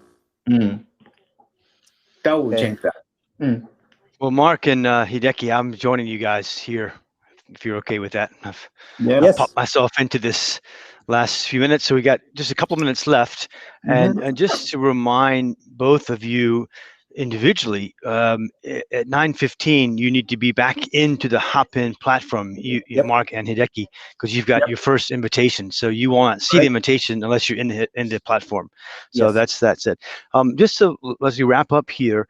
will change that. Well, Mark and Hideki, I'm joining you guys here, if you're okay with that. I've popped myself into this last few minutes, so we got just a couple minutes left. And just to remind both of you, individually, at 9:15, you need to be back into the Hopin platform, Mark and Hideki, because you've got your first invitation. So you won't see the invitation unless you're in the platform. So that's it. Just so as we wrap up here,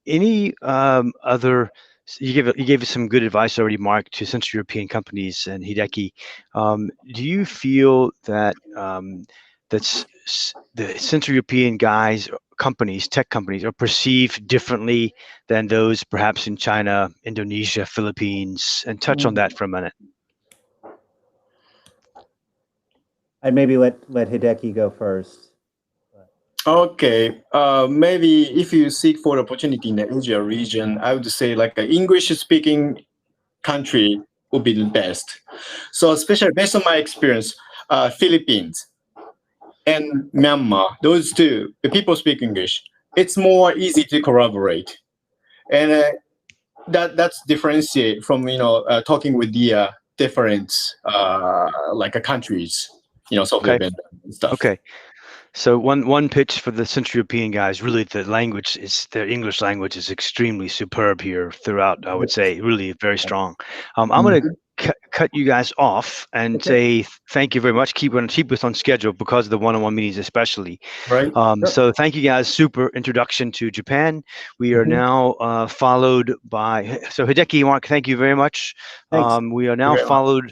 any other? You gave us some good advice already, Mark, to Central European companies, and Hideki. Do you feel that that's the Central European companies, tech companies, are perceived differently than those perhaps in China, Indonesia, Philippines? And touch on that for a minute. I'd maybe let Hideki go first. Okay, maybe if you seek for opportunity in the Asia region, I would say like an English-speaking country would be the best. So especially based on my experience, Philippines and Myanmar, those two, the people speak English. It's more easy to collaborate, and that's differentiate from talking with the different like countries, software vendor and stuff. Okay. So one pitch for the Central European guys, really their English language is extremely superb here throughout, I would say, really very strong. I'm going to cut you guys off and say thank you very much. Keep us on schedule because of the one-on-one meetings especially. Right. So thank you guys. Super introduction to Japan. We are now followed by, so Hideki, Mark, thank you very much. We are now followed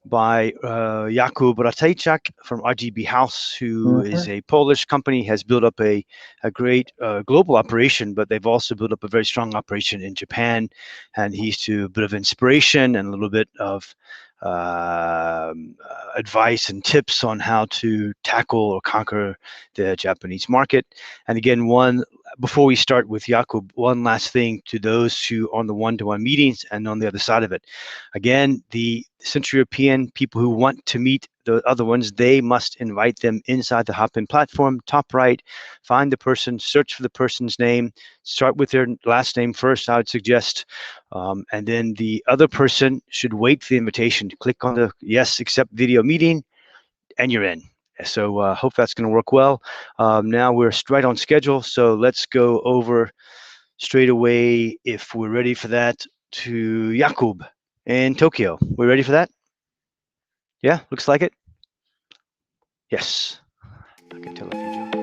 by Jakub Ratajczak from RGB House, who is a Polish company, has built up a great global operation, but they've also built up a very strong operation in Japan. And he's to a bit of inspiration and a little bit of advice and tips on how to tackle or conquer the Japanese market. And again, before we start with Jakub, one last thing to those who are on the one-to-one meetings and on the other side of it. Again, the Central European people who want to meet the other ones, they must invite them inside the Hopin platform, top right, find the person, search for the person's name, start with their last name first, I would suggest. And then the other person should wait for the invitation to click on the yes, accept video meeting, and you're in. So hope that's going to work well. Now we're right on schedule, so let's go over straight away, if we're ready for that, to Jakub in Tokyo. We're ready for that? Yeah, looks like it. Yes. I can tell if you do.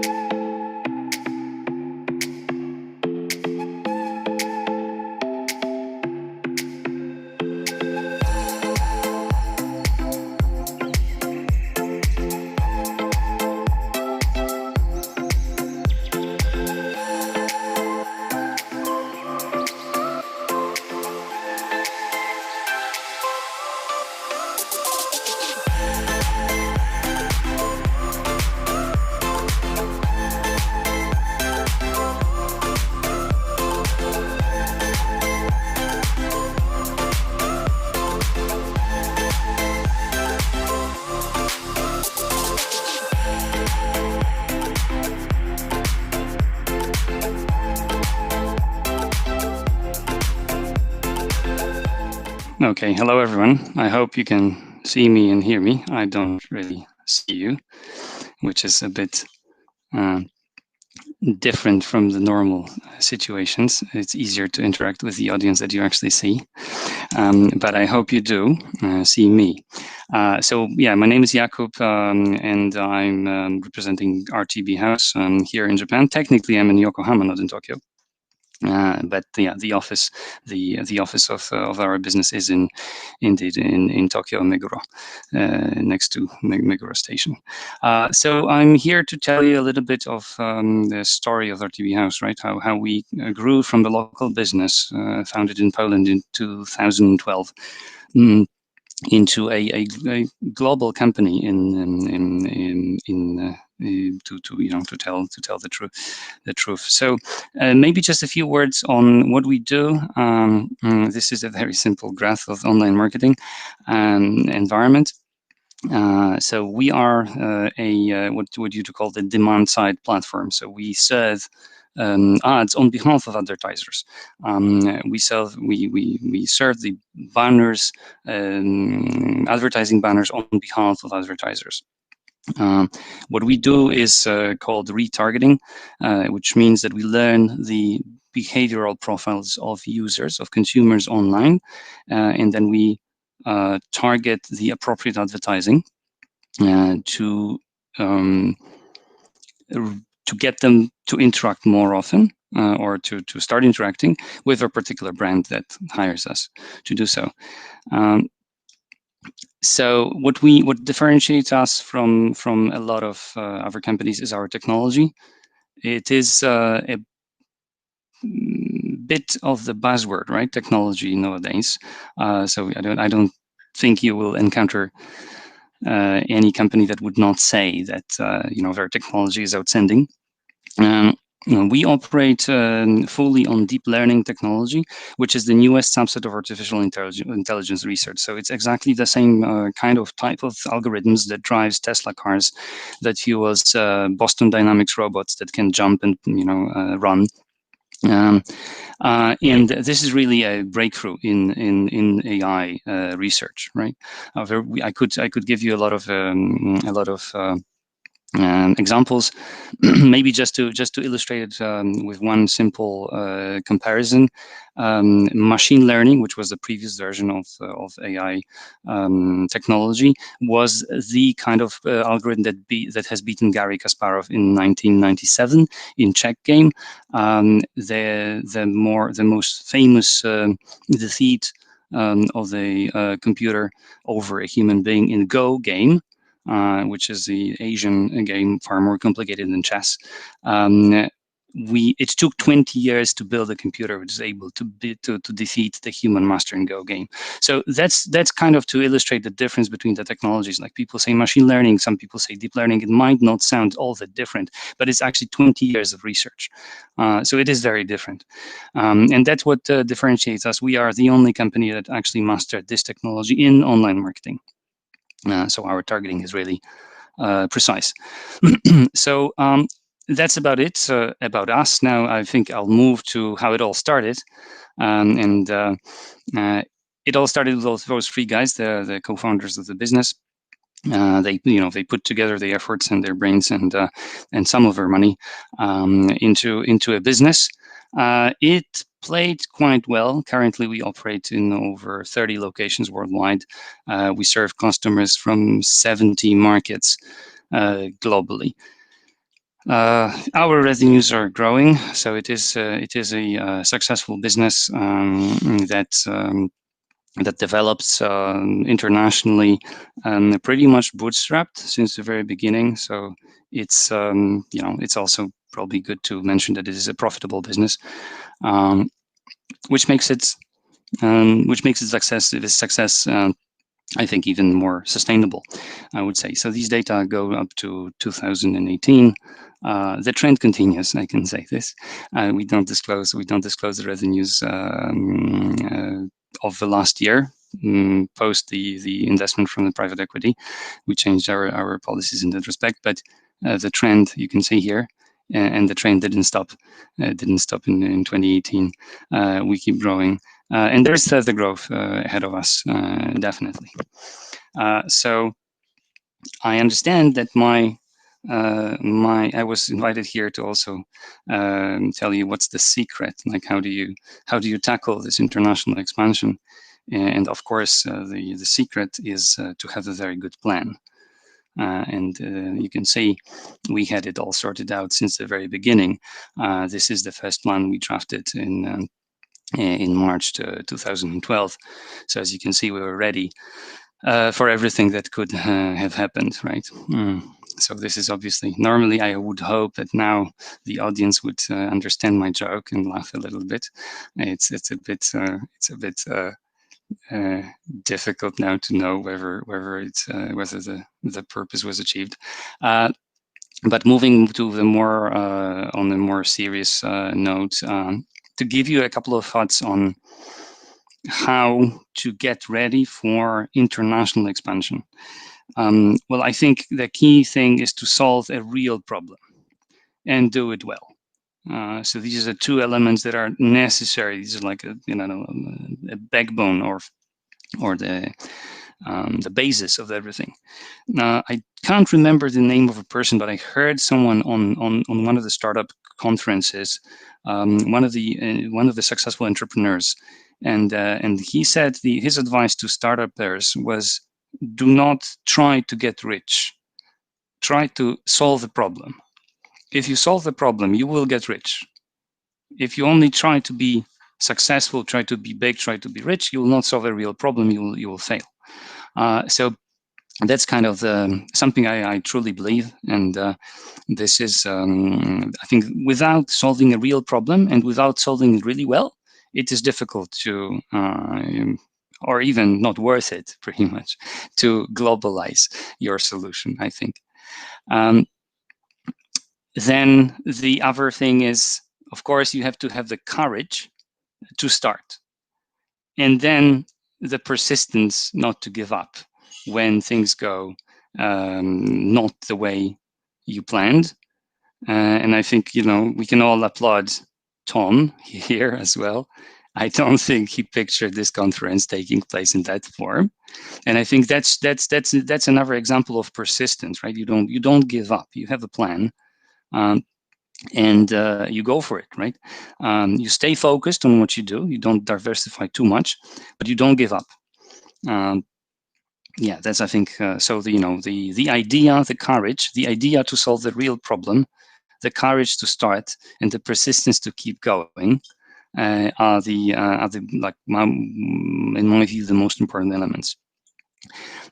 Okay, hello everyone. I hope you can see me and hear me. I don't really see you, which is a bit different from the normal situations. It's easier to interact with the audience that you actually see, but I hope you do see me. So yeah, my name is Jakub, and I'm representing RTB House here in Japan. Technically, I'm in Yokohama, not in Tokyo. But yeah, the office of our business is indeed in Tokyo, Meguro, next to Meguro Station. So I'm here to tell you a little bit of the story of RTB House, right? How we grew from the local business founded in Poland in 2012. Into a global company to tell the truth. So maybe just a few words on what we do. This is a very simple graph of online marketing environment. So we are what would you call the demand side platform. So we serve ads on behalf of advertisers. We serve the banners, advertising banners on behalf of advertisers. What we do is called retargeting, which means that we learn the behavioral profiles of users, of consumers online, and then we target the appropriate advertising to get them to interact more often, or to start interacting with a particular brand that hires us to do so. So what differentiates us from a lot of other companies is our technology. It is a bit of the buzzword, right? Technology nowadays. So I don't think you will encounter any company that would not say that their technology is outstanding. We operate fully on deep learning technology, which is the newest subset of artificial intelligence research. So it's exactly the same kind of type of algorithms that drives Tesla cars, that fuels Boston Dynamics robots that can jump and run. And this is really a breakthrough in AI research, right? I could give you a lot of examples, maybe just to illustrate it with one simple comparison. Machine learning, which was the previous version of AI technology, was the kind of algorithm that has beaten Garry Kasparov in 1997 in Czech game. The most famous defeat of the computer over a human being in Go game, which is the Asian game, far more complicated than chess. It took 20 years to build a computer which is able to defeat the human master in Go game. So that's kind of to illustrate the difference between the technologies. Like, people say machine learning, some people say deep learning. It might not sound all that different, but it's actually 20 years of research. So it is very different. And that's what differentiates us. We are the only company that actually mastered this technology in online marketing. So our targeting is really precise. So that's about it about us. Now I think I'll move to how it all started. It all started with those three guys, the co-founders of the business. They put together their efforts and their brains and some of their money into a business. It played quite well. Currently, we operate in over 30 locations worldwide. We serve customers from 70 markets globally. Our revenues are growing, so it is a successful business that develops internationally, pretty much bootstrapped since the very beginning. So it's it's also probably good to mention that it is a profitable business, which makes it success. I think even more sustainable, I would say. So these data go up to 2018. The trend continues. I can say this. We don't disclose the revenues of the last year, post the investment from the private equity. We changed our policies in that respect, but the trend you can see here, and the trend didn't stop. In 2018. We keep growing, and there's further growth ahead of us, definitely. So I understand that I was invited here to also tell you what's the secret, like how do you tackle this international expansion, and of course the secret is to have a very good plan. And you can see we had it all sorted out since the very beginning. This is the first plan we drafted in March 2012. So as you can see, we were ready for everything that could have happened, right? So this is obviously, normally I would hope that now the audience would understand my joke and laugh a little bit. It's a bit difficult now to know whether the purpose was achieved. But moving to the on a more serious note, to give you a couple of thoughts on how to get ready for international expansion. Well, I think the key thing is to solve a real problem and do it well. So these are the two elements that are necessary. These are like a backbone or the basis of everything. I can't remember the name of a person, but I heard someone on one of the startup conferences, one of the successful entrepreneurs, and he said his advice to startuppers was, do not try to get rich. Try to solve the problem. If you solve the problem, you will get rich. If you only try to be successful, try to be big, try to be rich, you will not solve a real problem. You will fail. So that's kind of something I truly believe, and this is I think without solving a real problem and without solving it really well, it is difficult to or even not worth it, pretty much, to globalize your solution, I think. Then the other thing is, of course, you have to have the courage to start, and then the persistence not to give up when things go not the way you planned. And I think, we can all applaud Tom here as well. I don't think he pictured this conference taking place in that form, and I think that's another example of persistence, right? You don't give up. You have a plan, and you go for it, right? You stay focused on what you do. You don't diversify too much, but you don't give up. Yeah, that's, I think, so the idea, the courage, the idea to solve the real problem, the courage to start, and the persistence to keep going are the like, in my view, the most important elements.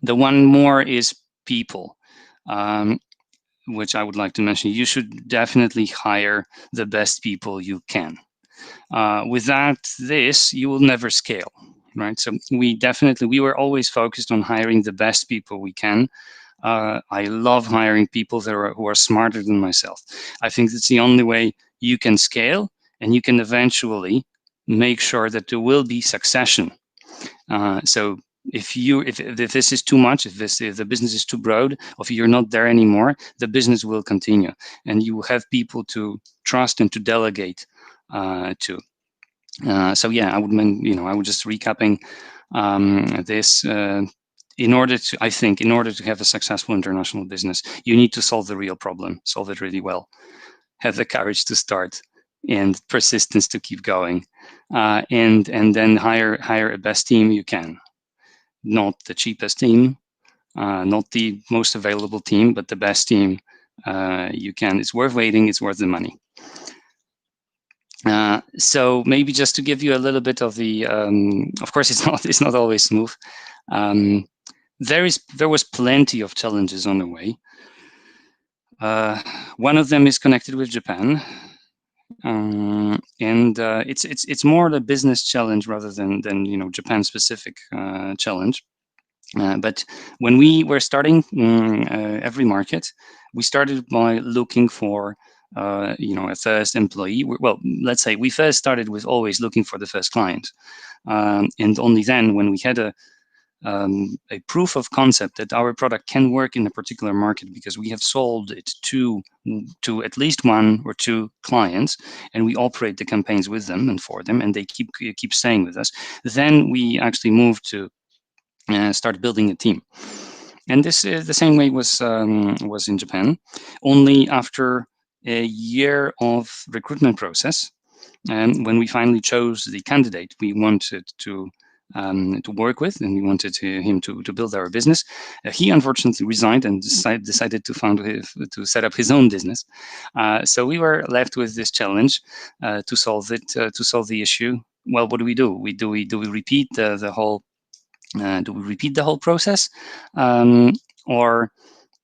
The one more is people, which I would like to mention. You should definitely hire the best people you can. Without this, you will never scale, right? So we were always focused on hiring the best people we can. I love hiring people who are smarter than myself. I think that's the only way you can scale, and you can eventually make sure that there will be succession. So if this is too much, if the business is too broad, or if you're not there anymore, the business will continue, and you will have people to trust and to delegate to. So yeah, I would just recapping this. In order to have a successful international business, you need to solve the real problem, solve it really well, have the courage to start, and persistence to keep going, and then hire a best team you can. Not the cheapest team, not the most available team, but the best team you can. It's worth waiting. It's worth the money. So maybe just to give you a little bit of the, of course, it's not always smooth. There was plenty of challenges on the way. One of them is connected with Japan, and it's more the business challenge rather than Japan specific challenge. But when we were starting every market, we started by looking for a first employee. Well, let's say we first started with always looking for the first client, and only then, when we had a proof of concept that our product can work in a particular market because we have sold it to at least one or two clients, and we operate the campaigns with them and for them, and they keep staying with us, then we actually moved to start building a team. And this the same way was in Japan. Only after a year of recruitment process, and when we finally chose the candidate we wanted to work with, and we wanted him to build our business, he unfortunately resigned and decided to set up his own business. So we were left with this challenge to solve the issue. Well, what do we do? Do we repeat the whole process,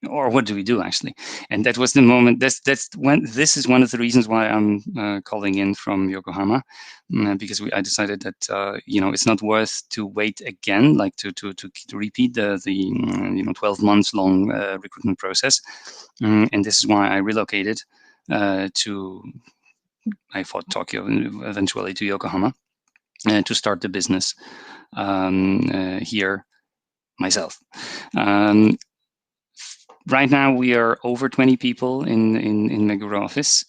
or what do we do actually? And that was the moment. This is one of the reasons why I'm calling in from Yokohama, because I decided that it's not worth to wait again, like to repeat the 12 months long recruitment process, and this is why I relocated to Tokyo and eventually to Yokohama to start the business here myself. Right now we are over 20 people in Meguro office,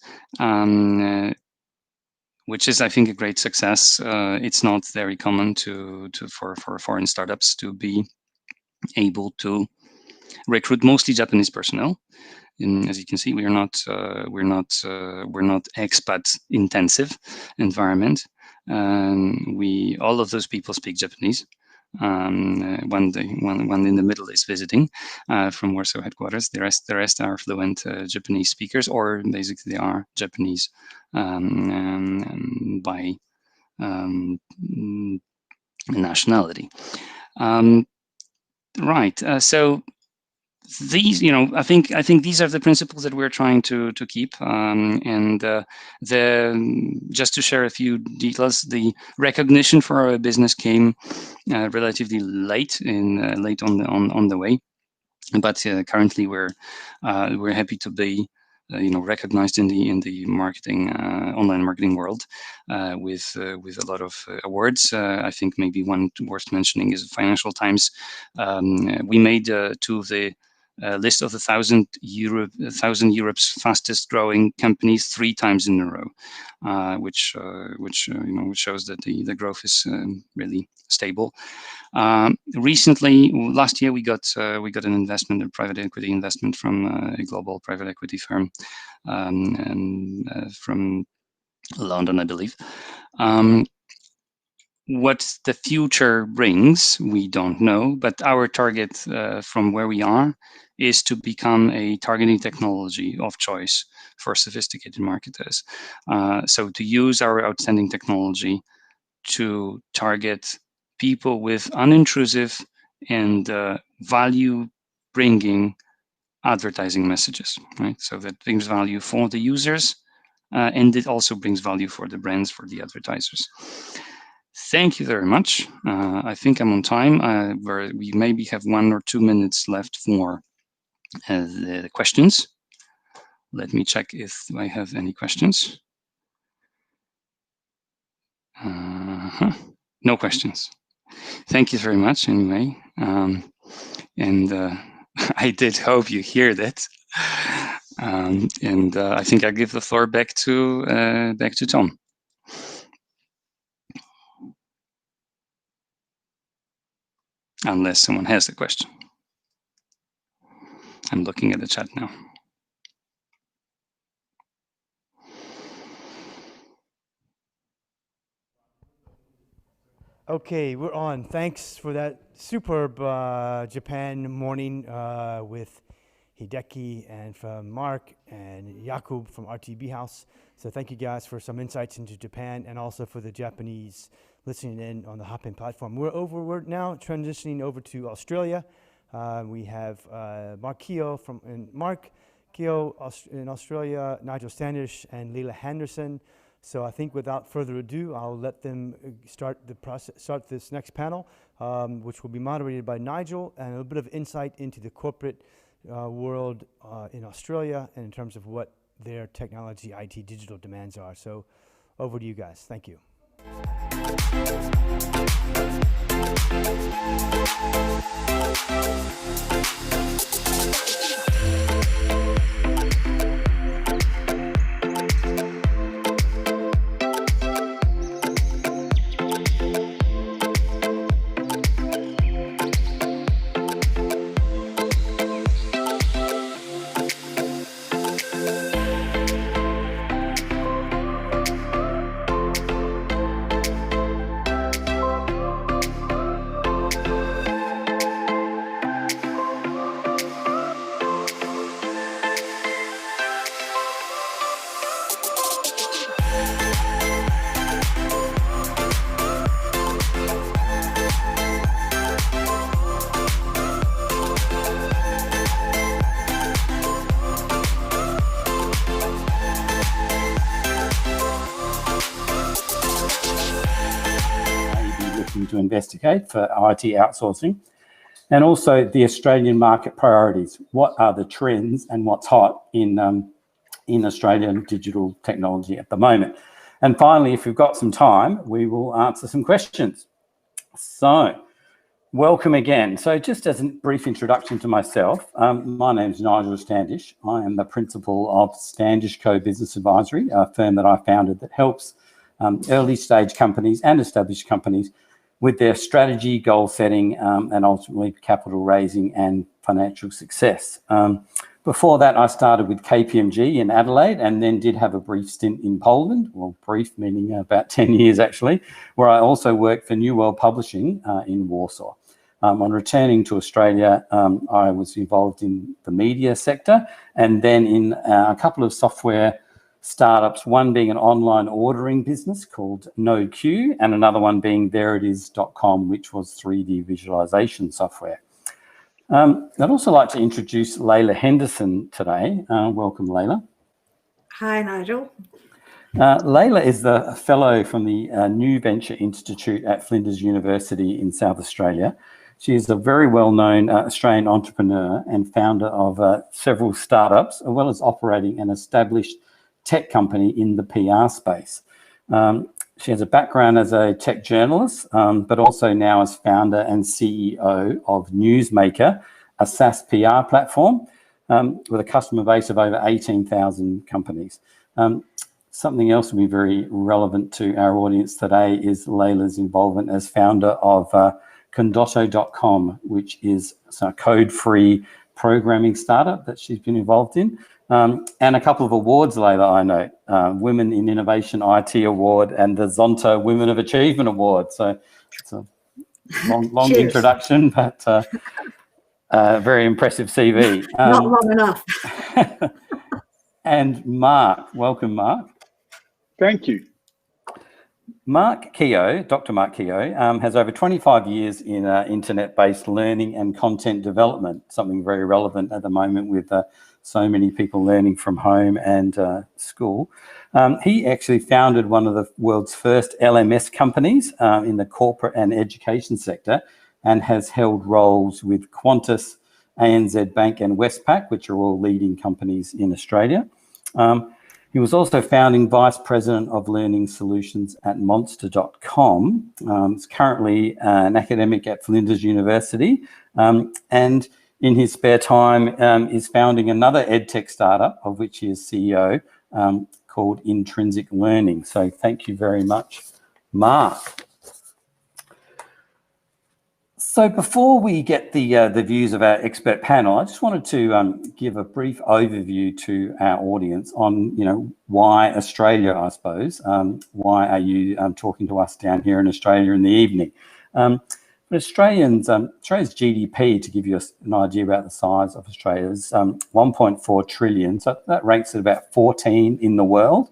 which is, I think, a great success. It's not very common for foreign startups to be able to recruit mostly Japanese personnel. And as you can see, we're not expat intensive environment. All of those people speak Japanese. One in the middle is visiting from Warsaw headquarters. The rest are fluent Japanese speakers, or basically they are Japanese by nationality. Right. So these, I think these are the principles that we're trying to keep. Just to share a few details, the recognition for our business came relatively late on the way, but currently we're happy to be recognized in the marketing online marketing world with a lot of awards. I think maybe one worth mentioning is Financial Times. We made two of the list of the 1,000 Europe's fastest growing companies 3 times in a row, which shows that the growth is really stable. Recently, last year, we got an investment, a private equity investment from a global private equity firm from London, I believe. What the future brings, we don't know, but our target from where we are is to become a targeting technology of choice for sophisticated marketers. So to use our outstanding technology to target people with unintrusive and value-bringing advertising messages, right? So that brings value for the users, and it also brings value for the brands, for the advertisers. Thank you very much. I think I'm on time. We maybe have 1 or 2 minutes left for the questions. Let me check if I have any questions. No questions. Thank you very much anyway. I did hope you hear that. I think I give the floor back to Tom. Unless someone has a question. I'm looking at the chat now. Okay, we're on. Thanks for that superb Japan morning with Hideki and from Mark and Jakub from RTB House. So thank you guys for some insights into Japan and also for the Japanese listening in on the Hopin platform. We're now transitioning over to Australia. We have Mark Keogh in Australia, Nigel Standish, and Leila Henderson. So I think without further ado, I'll let them start this next panel, which will be moderated by Nigel, and a little bit of insight into the corporate world in Australia and in terms of what their technology, IT, digital demands are. So over to you guys. Thank you. To investigate for IT outsourcing, and also the Australian market priorities. What are the trends and what's hot in Australian digital technology at the moment? And finally, if we've got some time, we will answer some questions. So welcome again. So just as a brief introduction to myself, my name is Nigel Standish. I am the principal of Standish Co Business Advisory, a firm that I founded that helps early stage companies and established companies with their strategy, goal setting, and ultimately capital raising and financial success. Before that, I started with KPMG in Adelaide and then did have a brief stint in Poland, well, brief meaning about 10 years actually, where I also worked for New World Publishing in Warsaw. On returning to Australia, I was involved in the media sector and then in a couple of software startups, one being an online ordering business called NodeQ and another one being ThereItis.com, which was 3D visualization software. I'd also like to introduce Layla Henderson today. Welcome, Layla. Hi, Nigel. Layla is the fellow from the New Venture Institute at Flinders University in South Australia. She is a very well-known Australian entrepreneur and founder of several startups, as well as operating an established tech company in the PR space. She has a background as a tech journalist, but also now as founder and CEO of Newsmaker, a SaaS PR platform with a customer base of over 18,000 companies. Something else will be very relevant to our audience today is Layla's involvement as founder of Condotto.com, which is a code-free programming startup that she's been involved in. And a couple of awards, Layla, I know, Women in Innovation IT Award and the Zonta Women of Achievement Award. So it's a long introduction, but very impressive CV. Not long enough. And Mark, welcome, Mark. Thank you. Mark Keogh, Dr. Mark Keogh, has over 25 years in internet-based learning and content development, something very relevant at the moment with so many people learning from home and school. He actually founded one of the world's first LMS companies in the corporate and education sector and has held roles with Qantas, ANZ Bank and Westpac, which are all leading companies in Australia. He was also founding vice president of learning solutions at monster.com. He's currently an academic at Flinders University and in his spare time is founding another edtech startup of which he is CEO called Intrinsic Learning. So thank you very much, Mark. So before we get the views of our expert panel, I just wanted to give a brief overview to our audience on, why Australia, I suppose. Why are you talking to us down here in Australia in the evening? Australia's GDP, to give you an idea about the size of Australia, is 1.4 trillion. So that ranks at about 14 in the world.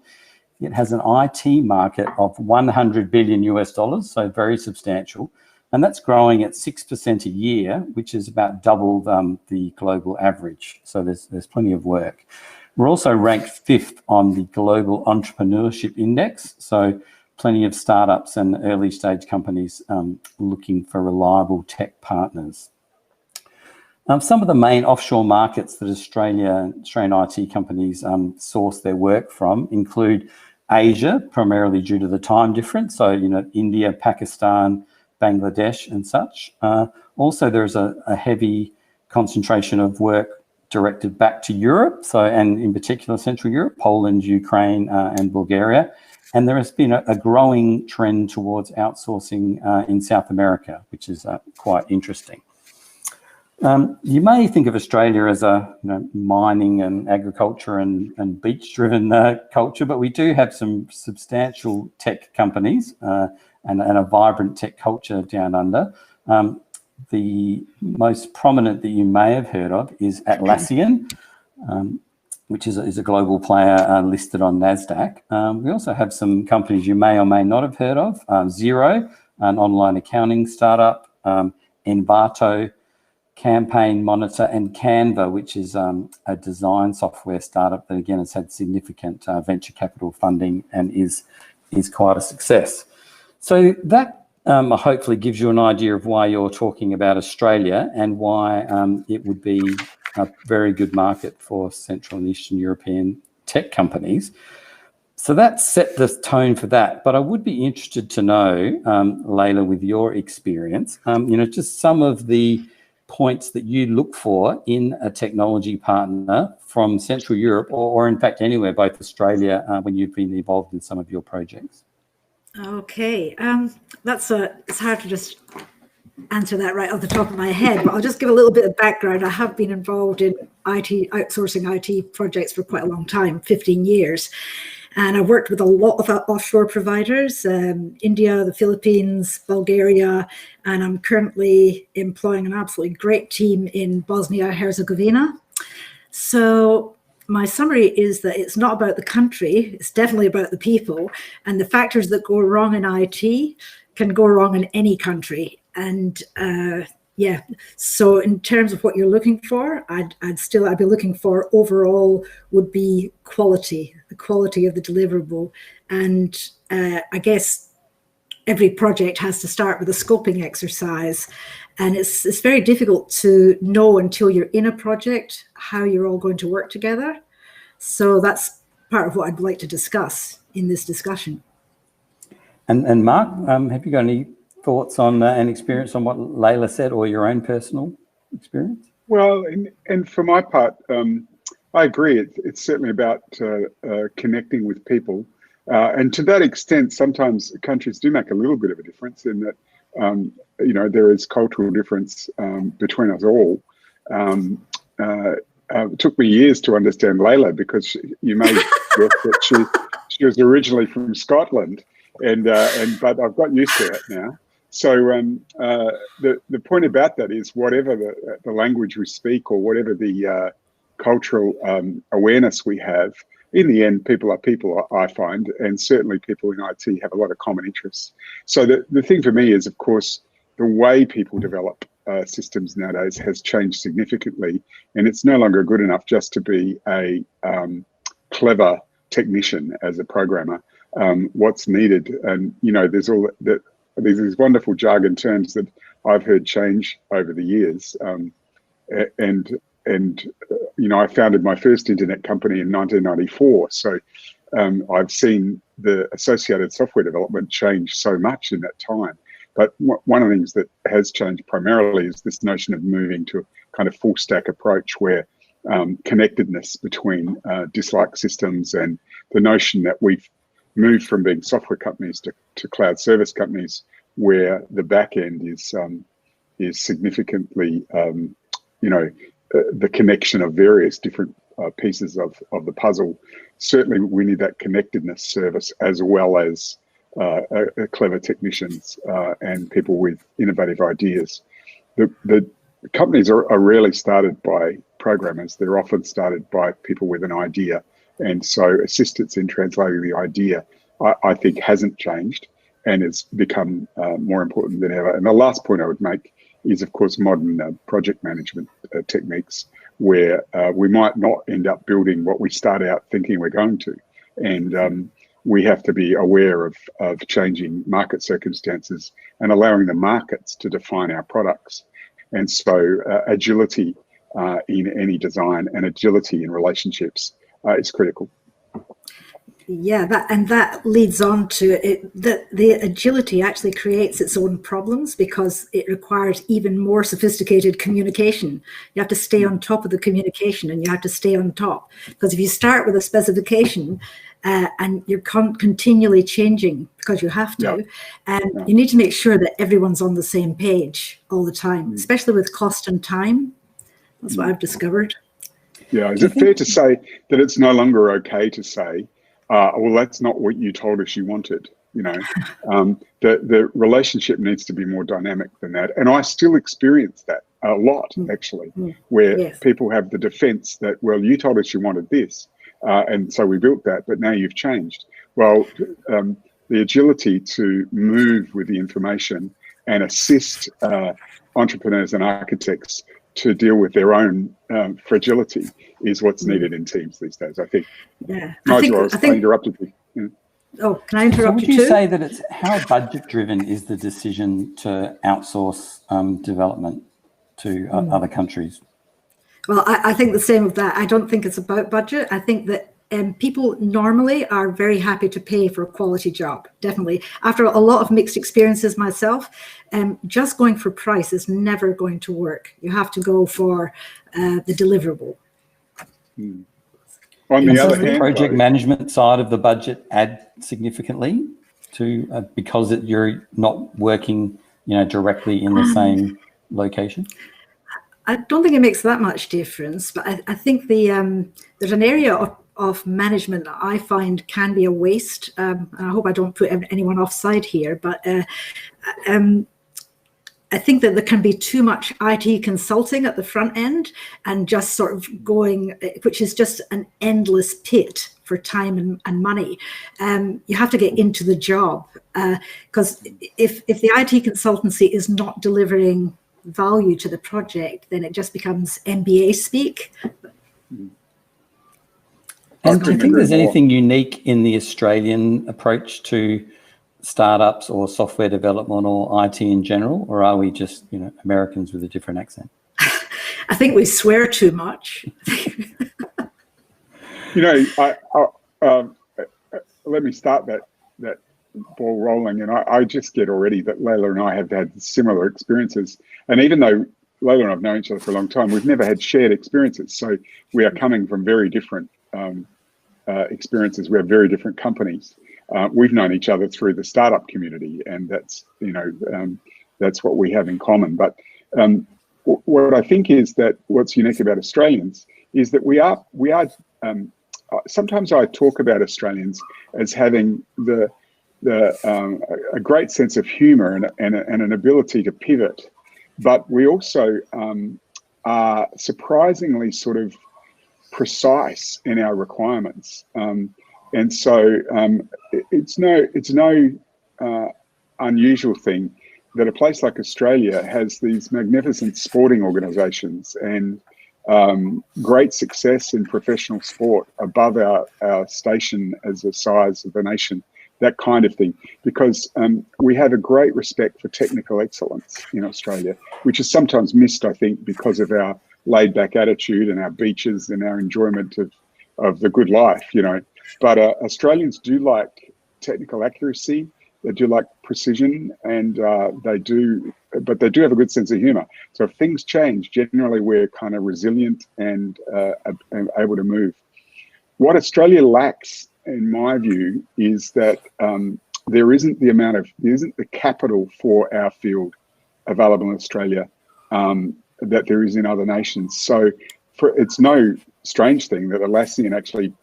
It has an IT market of $100 billion US, so very substantial. And that's growing at 6% a year, which is about double the global average. So there's plenty of work. We're also ranked 5th on the Global Entrepreneurship Index. So plenty of startups and early stage companies looking for reliable tech partners. Some of the main offshore markets that Australian IT companies source their work from include Asia, primarily due to the time difference. So, India, Pakistan, Bangladesh and such. Also, there's a heavy concentration of work directed back to Europe, and in particular Central Europe, Poland, Ukraine and Bulgaria. And there has been a growing trend towards outsourcing in South America, which is quite interesting. You may think of Australia as a mining and agriculture and beach-driven culture, but we do have some substantial tech companies and a vibrant tech culture down under. The most prominent that you may have heard of is Atlassian, which is a global player listed on NASDAQ. We also have some companies you may or may not have heard of. Xero, an online accounting startup, Envato, Campaign Monitor, and Canva, which is a design software startup that again has had significant venture capital funding and is quite a success. So that hopefully gives you an idea of why you're talking about Australia and why it would be a very good market for Central and Eastern European tech companies. So that set the tone for that. But I would be interested to know, Layla, with your experience, just some of the points that you look for in a technology partner from Central Europe or in fact anywhere, both Australia, when you've been involved in some of your projects. Okay, it's hard to just answer that right off the top of my head, but I'll just give a little bit of background. I have been involved in outsourcing IT projects for quite a long time, 15 years. And I've worked with a lot of offshore providers, India, the Philippines, Bulgaria, and I'm currently employing an absolutely great team in Bosnia-Herzegovina. So my summary is that it's not about the country, it's definitely about the people, and the factors that go wrong in IT can go wrong in any country. And yeah, so in terms of what you're looking for, I'd be looking for overall would be quality, the quality of the deliverable. And I guess every project has to start with a scoping exercise. And it's very difficult to know until you're in a project how you're all going to work together. So that's part of what I'd like to discuss in this discussion. And Mark, have you got any thoughts on and experience on what Layla said, or your own personal experience? Well, and for my part, I agree. It's certainly about connecting with people. And to that extent, sometimes countries do make a little bit of a difference in that, you know, there is cultural difference between us all. It took me years to understand Layla, because you may guess that she was originally from Scotland, but I've got used to it now. So the point about that is, whatever the language we speak, or whatever the cultural awareness we have, in the end, people are people, I find, and certainly people in IT have a lot of common interests. So the thing for me is, of course, the way people develop systems nowadays has changed significantly, and it's no longer good enough just to be a clever technician as a programmer. What's needed, and you know, there's these wonderful jargon terms that I've heard change over the years, and you know, I founded my first internet company in 1994, so I've seen the associated software development change so much in that time. But one of the things that has changed primarily is this notion of moving to a kind of full stack approach, where connectedness between dislike systems, and the notion that we've moved from being software companies to cloud service companies, where the back end is significantly, you know, the connection of various different pieces of the puzzle. Certainly, we need that connectedness service, as well as clever technicians and people with innovative ideas. The companies are rarely started by programmers. They're often started by people with an idea. And so assistance in translating the idea, I think, hasn't changed, and it's become more important than ever. And the last point I would make is, of course, modern project management techniques, where we might not end up building what we start out thinking we're going to. And we have to be aware of changing market circumstances and allowing the markets to define our products. And so agility in any design and agility in relationships is critical. Yeah, that leads on to it, that the agility actually creates its own problems, because it requires even more sophisticated communication. You have to stay on top of the communication, and you have to stay on top, because if you start with a specification and you're continually changing, because you have to, you need to make sure that everyone's on the same page all the time, especially with cost and time. That's what I've discovered. Yeah, is it fair to say that it's no longer okay to say, well, that's not what you told us you wanted? You know, the relationship needs to be more dynamic than that. And I still experience that a lot, actually, where people have the defense that, well, you told us you wanted this, and so we built that, but now you've changed. Well, the agility to move with the information and assist entrepreneurs and architects to deal with their own fragility is what's needed in teams these days, I think. Yeah, Nigel, I interrupted you. Yeah. Oh, can I interrupt you too? Would you say that it's how budget-driven is the decision to outsource development to other countries? Well, I think the same of that. I don't think it's about budget. I think that people normally are very happy to pay for a quality job, definitely. After a lot of mixed experiences myself, just going for price is never going to work. You have to go for the deliverable. On the other hand, project management side of the budget add significantly? to because you're not working, directly in the same location? I don't think it makes that much difference, but I think there's an area of management that I find can be a waste. And I hope I don't put anyone offside here, but I think that there can be too much IT consulting at the front end and just sort of going, which is just an endless pit for time and money. You have to get into the job, because if the IT consultancy is not delivering value to the project, then it just becomes MBA speak. And do you think there's anything unique in the Australian approach to startups or software development or IT in general, or are we just Americans with a different accent? I think we swear too much. Let me start that ball rolling, and I just get already that Layla and I have had similar experiences, and even though Layla and I've known each other for a long time, we've never had shared experiences. So we are coming from very different experiences. We have very different companies. We've known each other through the startup community, and that's what we have in common. But what I think is that what's unique about Australians is that we are. Sometimes I talk about Australians as having a great sense of humour and an ability to pivot, but we also are surprisingly sort of precise in our requirements. And so it's no unusual thing that a place like Australia has these magnificent sporting organisations and great success in professional sport above our station as the size of the nation, that kind of thing, because we have a great respect for technical excellence in Australia, which is sometimes missed, I think, because of our laid-back attitude and our beaches and our enjoyment of the good life, But Australians do like technical accuracy, they do like precision, and they do have a good sense of humour. So if things change, generally we're kind of resilient and able to move. What Australia lacks, in my view, is that there isn't the capital for our field available in Australia that there is in other nations. So it's no strange thing that Atlassian actually,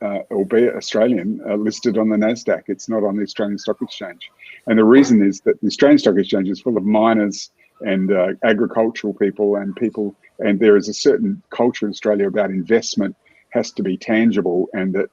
albeit Australian, listed on the NASDAQ. It's not on the Australian Stock Exchange. And the reason is that the Australian Stock Exchange is full of miners and agricultural people, and there is a certain culture in Australia about investment has to be tangible, and that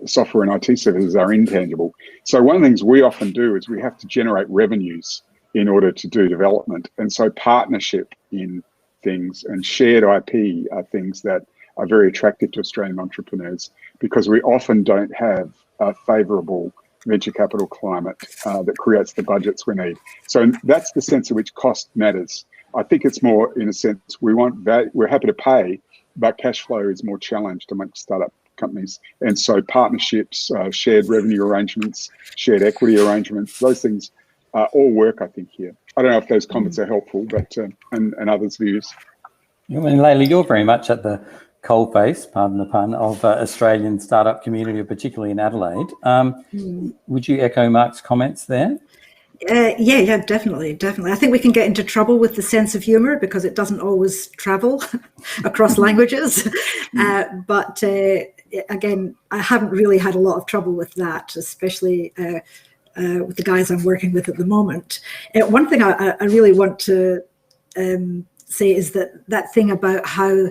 software and IT services are intangible. So one of the things we often do is we have to generate revenues in order to do development. And so partnership in things and shared IP are things that are very attractive to Australian entrepreneurs, because we often don't have a favourable venture capital climate that creates the budgets we need. So that's the sense in which cost matters. I think it's more, in a sense, we're happy to pay, but cash flow is more challenged amongst startup companies. And so partnerships, shared revenue arrangements, shared equity arrangements, those things all work, I think, here. I don't know if those comments are helpful, but and others' views. I mean, Layla, you're very much at the coalface, pardon the pun, of Australian startup community, particularly in Adelaide. Would you echo Mark's comments there? Yeah, definitely. I think we can get into trouble with the sense of humour because it doesn't always travel across languages. But again, I haven't really had a lot of trouble with that, especially with the guys I'm working with at the moment. One thing I really want to say is that thing about how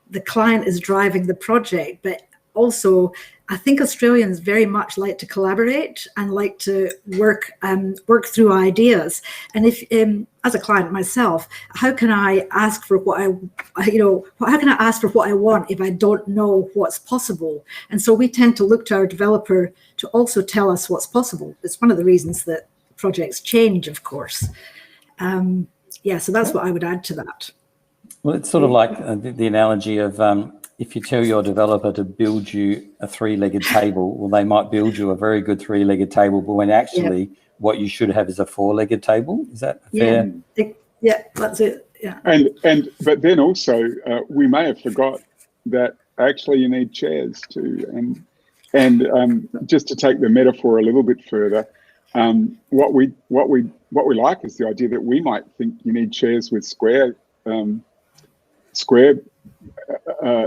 the client is driving the project, but also I think Australians very much like to collaborate and like to work through ideas. And if, as a client myself, how can I ask for what how can I ask for what I want if I don't know what's possible? And so we tend to look to our developer to also tell us what's possible. It's one of the reasons that projects change, of course. So that's what I would add to that. Well, it's sort of like the analogy of if you tell your developer to build you a three-legged table, well, they might build you a very good three-legged table, but when actually what you should have is a four-legged table. Is that fair? Yeah, that's it. Yeah. But then also we may have forgot that actually you need chairs too, And just to take the metaphor a little bit further, what we like is the idea that we might think you need chairs with square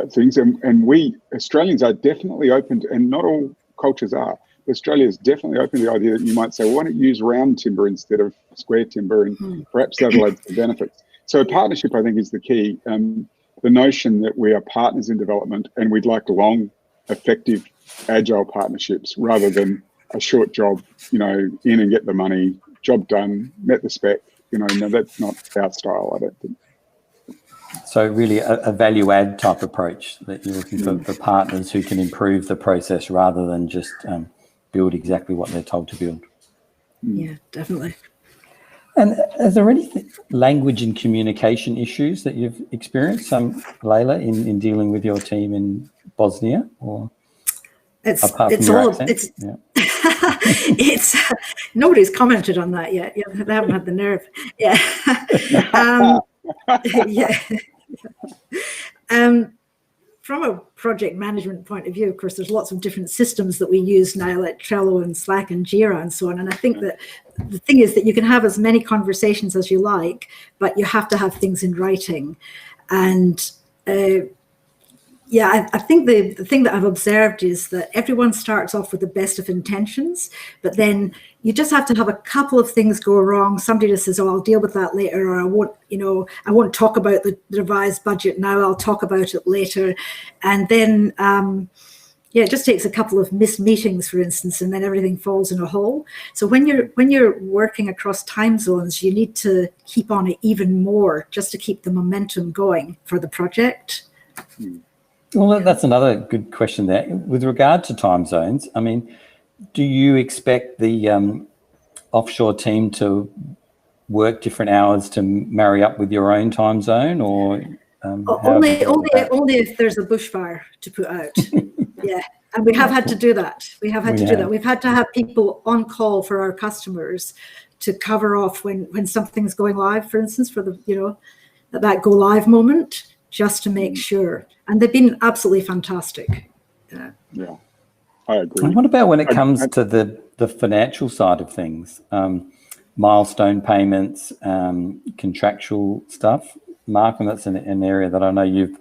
things, and we Australians are definitely open to, and not all cultures are. Australia is definitely open to the idea that you might say, well, why don't you use round timber instead of square timber, and perhaps that'll add some benefits. So partnership, I think, is the key. The notion that we are partners in development and we'd like long, effective, agile partnerships rather than a short job, in and get the money, job done, met the spec. No, that's not our style, I don't think. So really a value add type approach, that you're looking for partners who can improve the process rather than just build exactly what they're told to build. Yeah, definitely. And is there any language and communication issues that you've experienced, Leila, in dealing with your team in Bosnia, or apart from your accent? It's nobody's commented on that yet. Yeah, they haven't had the nerve. Yeah. From a project management point of view, of course, there's lots of different systems that we use now, like Trello and Slack and Jira and so on. And I think that the thing is that you can have as many conversations as you like, but you have to have things in writing. And I think the thing that I've observed is that everyone starts off with the best of intentions, but then you just have to have a couple of things go wrong. Somebody just says, "Oh, I'll deal with that later," or I won't talk about the revised budget now. I'll talk about it later, and then it just takes a couple of missed meetings, for instance, and then everything falls in a hole. So when you're working across time zones, you need to keep on it even more just to keep the momentum going for the project. Well, that's another good question there. With regard to time zones, I mean, do you expect the offshore team to work different hours to marry up with your own time zone, or only if there's a bushfire to put out? Yeah, and we have had to do that. We've had to have people on call for our customers to cover off when something's going live, for instance, for the that go live moment, just to make sure. And they've been absolutely fantastic. Yeah, I agree. And what about when it comes to the financial side of things? Milestone payments, contractual stuff? Mark, and that's an area that I know you've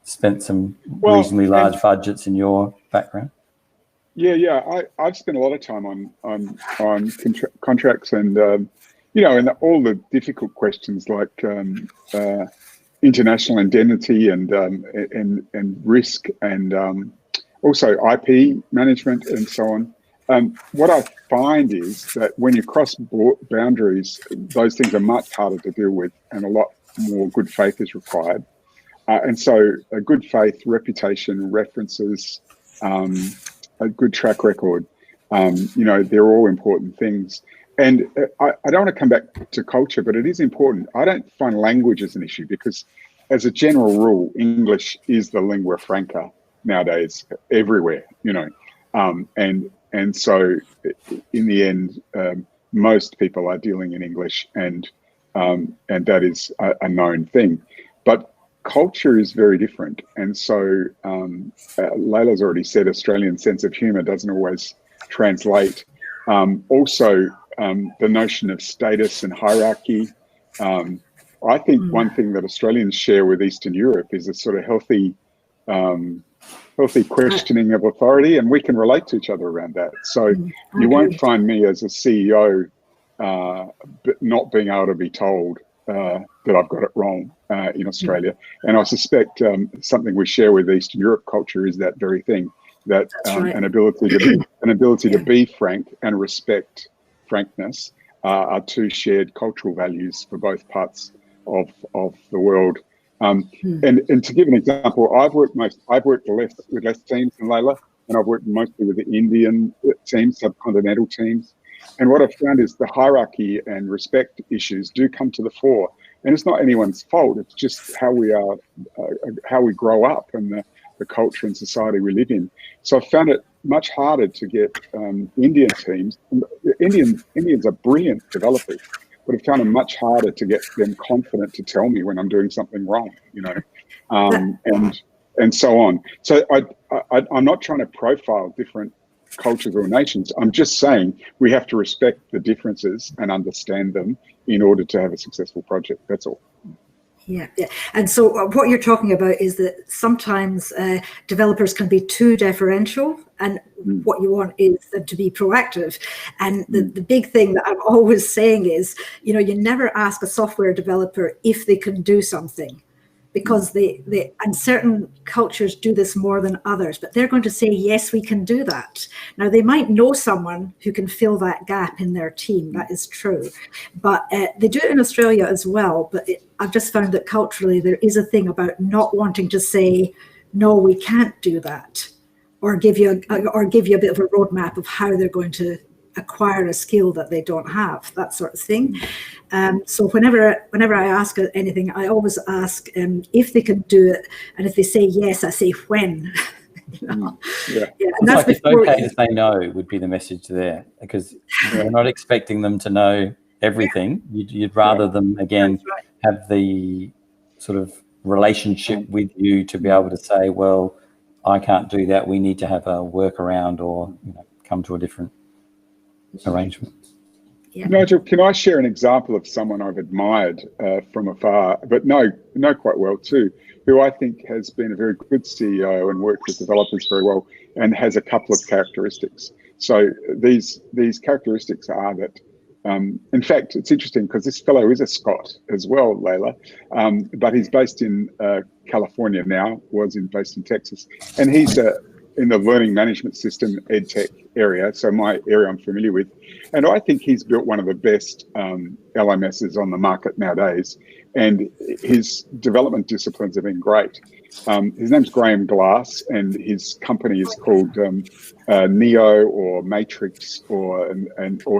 spent some reasonably large budgets in your background. Yeah. I've spent a lot of time on contracts and, and all the difficult questions like international indemnity and risk and also IP management and so on. What I find is that when you cross boundaries, those things are much harder to deal with, and a lot more good faith is required. And so a good faith, reputation, references, a good track record, they're all important things. And I don't want to come back to culture, but it is important. I don't find language as an issue because, as a general rule, English is the lingua franca nowadays everywhere, and so in the end, most people are dealing in English, and that is a known thing. But culture is very different, and so Leila's already said Australian sense of humour doesn't always translate. Also, the notion of status and hierarchy. I think one thing that Australians share with Eastern Europe is a sort of healthy questioning of authority, and we can relate to each other around that. So you won't find me as a CEO not being able to be told that I've got it wrong in Australia. And I suspect something we share with Eastern Europe culture is that very thing, that an ability to be frank and respect frankness are two shared cultural values for both parts of the world. And to give an example, I've worked with less teams than Leila, and I've worked mostly with the Indian teams, subcontinental teams. And what I've found is the hierarchy and respect issues do come to the fore. And it's not anyone's fault. It's just how we are, how we grow up, and the culture and society we live in. So I found it much harder to get Indian teams. Indians are brilliant developers, but I found it much harder to get them confident to tell me when I'm doing something wrong, and so on. So I'm not trying to profile different cultures or nations. I'm just saying we have to respect the differences and understand them in order to have a successful project. That's all. Yeah. And so what you're talking about is that sometimes developers can be too deferential, and what you want is them to be proactive. And the big thing that I'm always saying is, you never ask a software developer if they can do something, because and certain cultures do this more than others, but they're going to say, yes, we can do that. Now, they might know someone who can fill that gap in their team. That is true. But they do it in Australia as well. But I've just found that culturally, there is a thing about not wanting to say, no, we can't do that, or give you a bit of a roadmap of how they're going to acquire a skill that they don't have, that sort of thing. So whenever I ask anything, I always ask if they can do it, and if they say yes, I say when. And that's it's okay to say no would be the message there, because you're not expecting them to know everything. You'd rather them again have the sort of relationship with you to be able to say, well, I can't do that. We need to have a workaround, or come to a different arrangement. Nigel, can I share an example of someone I've admired from afar, but know quite well too, who I think has been a very good CEO and worked with developers very well, and has a couple of characteristics. So these characteristics are that, in fact, it's interesting because this fellow is a Scot as well, Layla, but he's based in California now, based in Texas, and he's in the learning management system, EdTech area, so my area I'm familiar with. And I think he's built one of the best LMSs on the market nowadays, and his development disciplines have been great. His name's Graham Glass, and his company is called Neo or Matrix or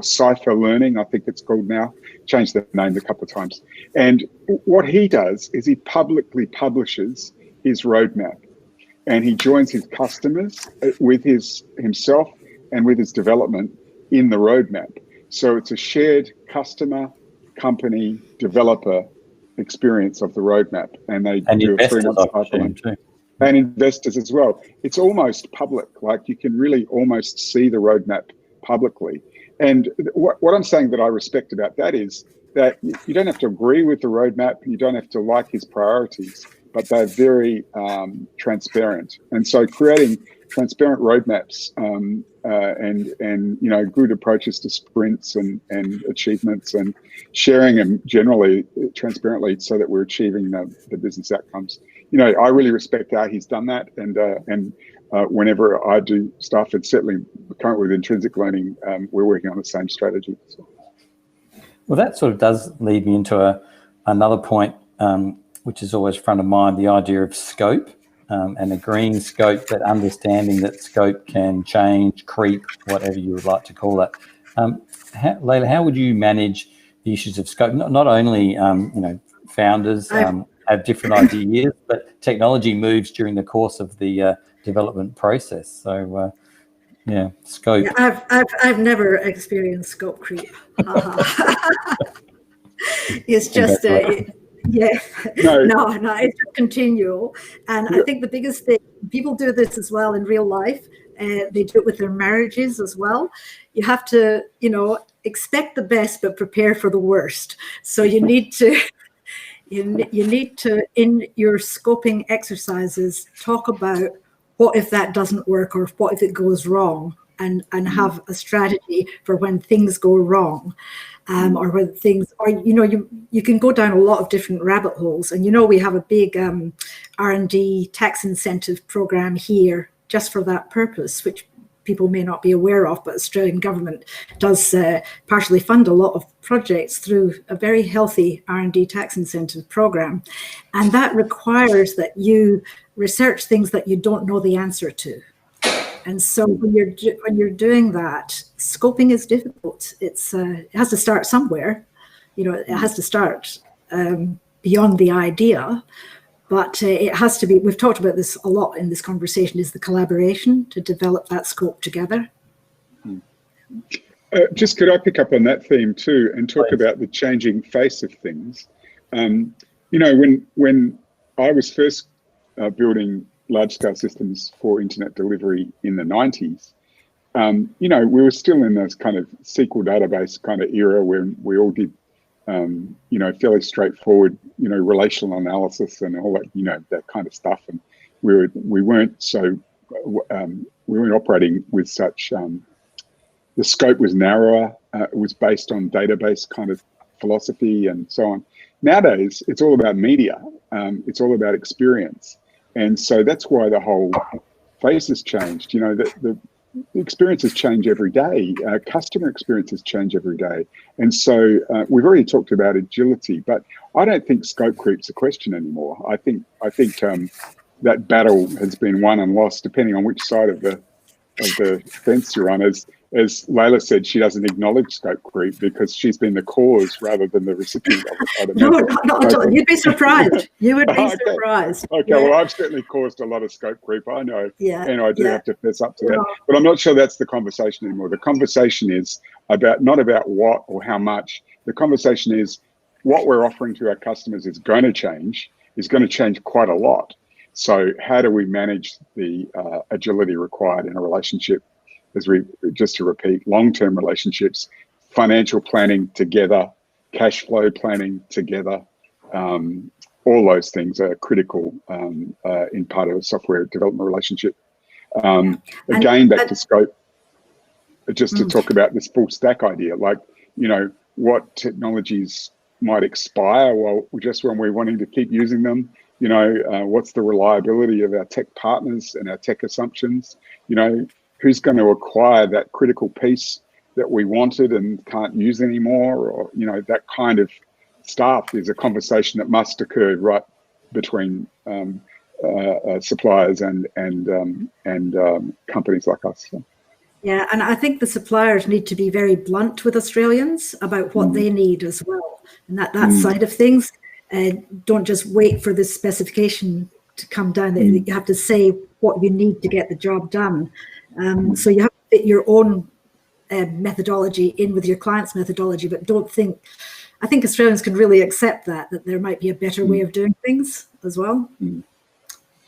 Cypher Learning, I think it's called now. Changed the name a couple of times. And what he does is he publicly publishes his roadmap, and he joins his customers with himself and with his development in the roadmap. So it's a shared customer, company, developer experience of the roadmap, and they do a 3-month cycle. And investors as well. It's almost public, like you can really almost see the roadmap publicly. And what I'm saying that I respect about that is that you don't have to agree with the roadmap, you don't have to like his priorities, but they're very transparent. And so creating transparent roadmaps and good approaches to sprints and achievements, and sharing them generally transparently so that we're achieving the business outcomes. I really respect how he's done that, and whenever I do stuff, and certainly currently with intrinsic learning, we're working on the same strategy. So. Well, that sort of does lead me into another point, which is always front of mind, the idea of scope, and agreeing scope, but understanding that scope can change, creep, whatever you would like to call it. Layla, how would you manage the issues of scope? Not only, founders have different ideas, but technology moves during the course of the development process. So, scope. Yeah, I've never experienced scope creep. It's just no, it's just continual. And I think the biggest thing, people do this as well in real life. They do it with their marriages as well. You have to, expect the best but prepare for the worst. So you need to. You need to, in your scoping exercises, talk about what if that doesn't work, or what if it goes wrong, and have a strategy for when things go wrong, or when things, or you can go down a lot of different rabbit holes. And we have a big R&D tax incentive program here just for that purpose, which people may not be aware of, but Australian government does partially fund a lot of projects through a very healthy R&D tax incentive program. And that requires that you research things that you don't know the answer to. And so when you're doing that, scoping is difficult. It has to start somewhere. It has to start beyond the idea. But it has to be, we've talked about this a lot in this conversation, is the collaboration to develop that scope together. Just could I pick up on that theme too and talk about the changing face of things? When I was first building large-scale systems for internet delivery in the 90s, you know, we were still in this kind of SQL database kind of era when we all did, you know, fairly straightforward, you know, relational analysis and all that, you know, that kind of stuff. And we weren't operating with such, the scope was narrower. It was based on database kind of philosophy and so on. Nowadays, it's all about media. It's all about experience. And so that's why the whole face has changed. You know, the experiences change every day. Customer experiences change every day. And so we've already talked about agility, but I don't think scope creep's a question anymore. I think that battle has been won and lost depending on which side of the fence you're on. As Layla said, she doesn't acknowledge scope creep because she's been the cause rather than the recipient of it. No, not at all. You'd be surprised. You would be surprised. Okay, yeah. Well, I've certainly caused a lot of scope creep, I know, and I do have to fess up to that. Yeah. But I'm not sure that's the conversation anymore. The conversation is not about what or how much. The conversation is what we're offering to our customers is going to change quite a lot. So how do we manage the agility required in a relationship? Just to repeat, long-term relationships, financial planning together, cash flow planning together, all those things are critical in part of a software development relationship. Again, back to scope, just to talk about this full stack idea, like, you know, what technologies might expire just when we're wanting to keep using them. You know, what's the reliability of our tech partners and our tech assumptions? You know, who's going to acquire that critical piece that we wanted and can't use anymore? Or, you know, that kind of stuff is a conversation that must occur right between suppliers and companies like us. So. Yeah, and I think the suppliers need to be very blunt with Australians about what they need as well. And that side of things, don't just wait for the specification to come down. You have to say what you need to get the job done. So you have to fit your own methodology in with your client's methodology, but I think Australians can really accept that there might be a better way of doing things as well.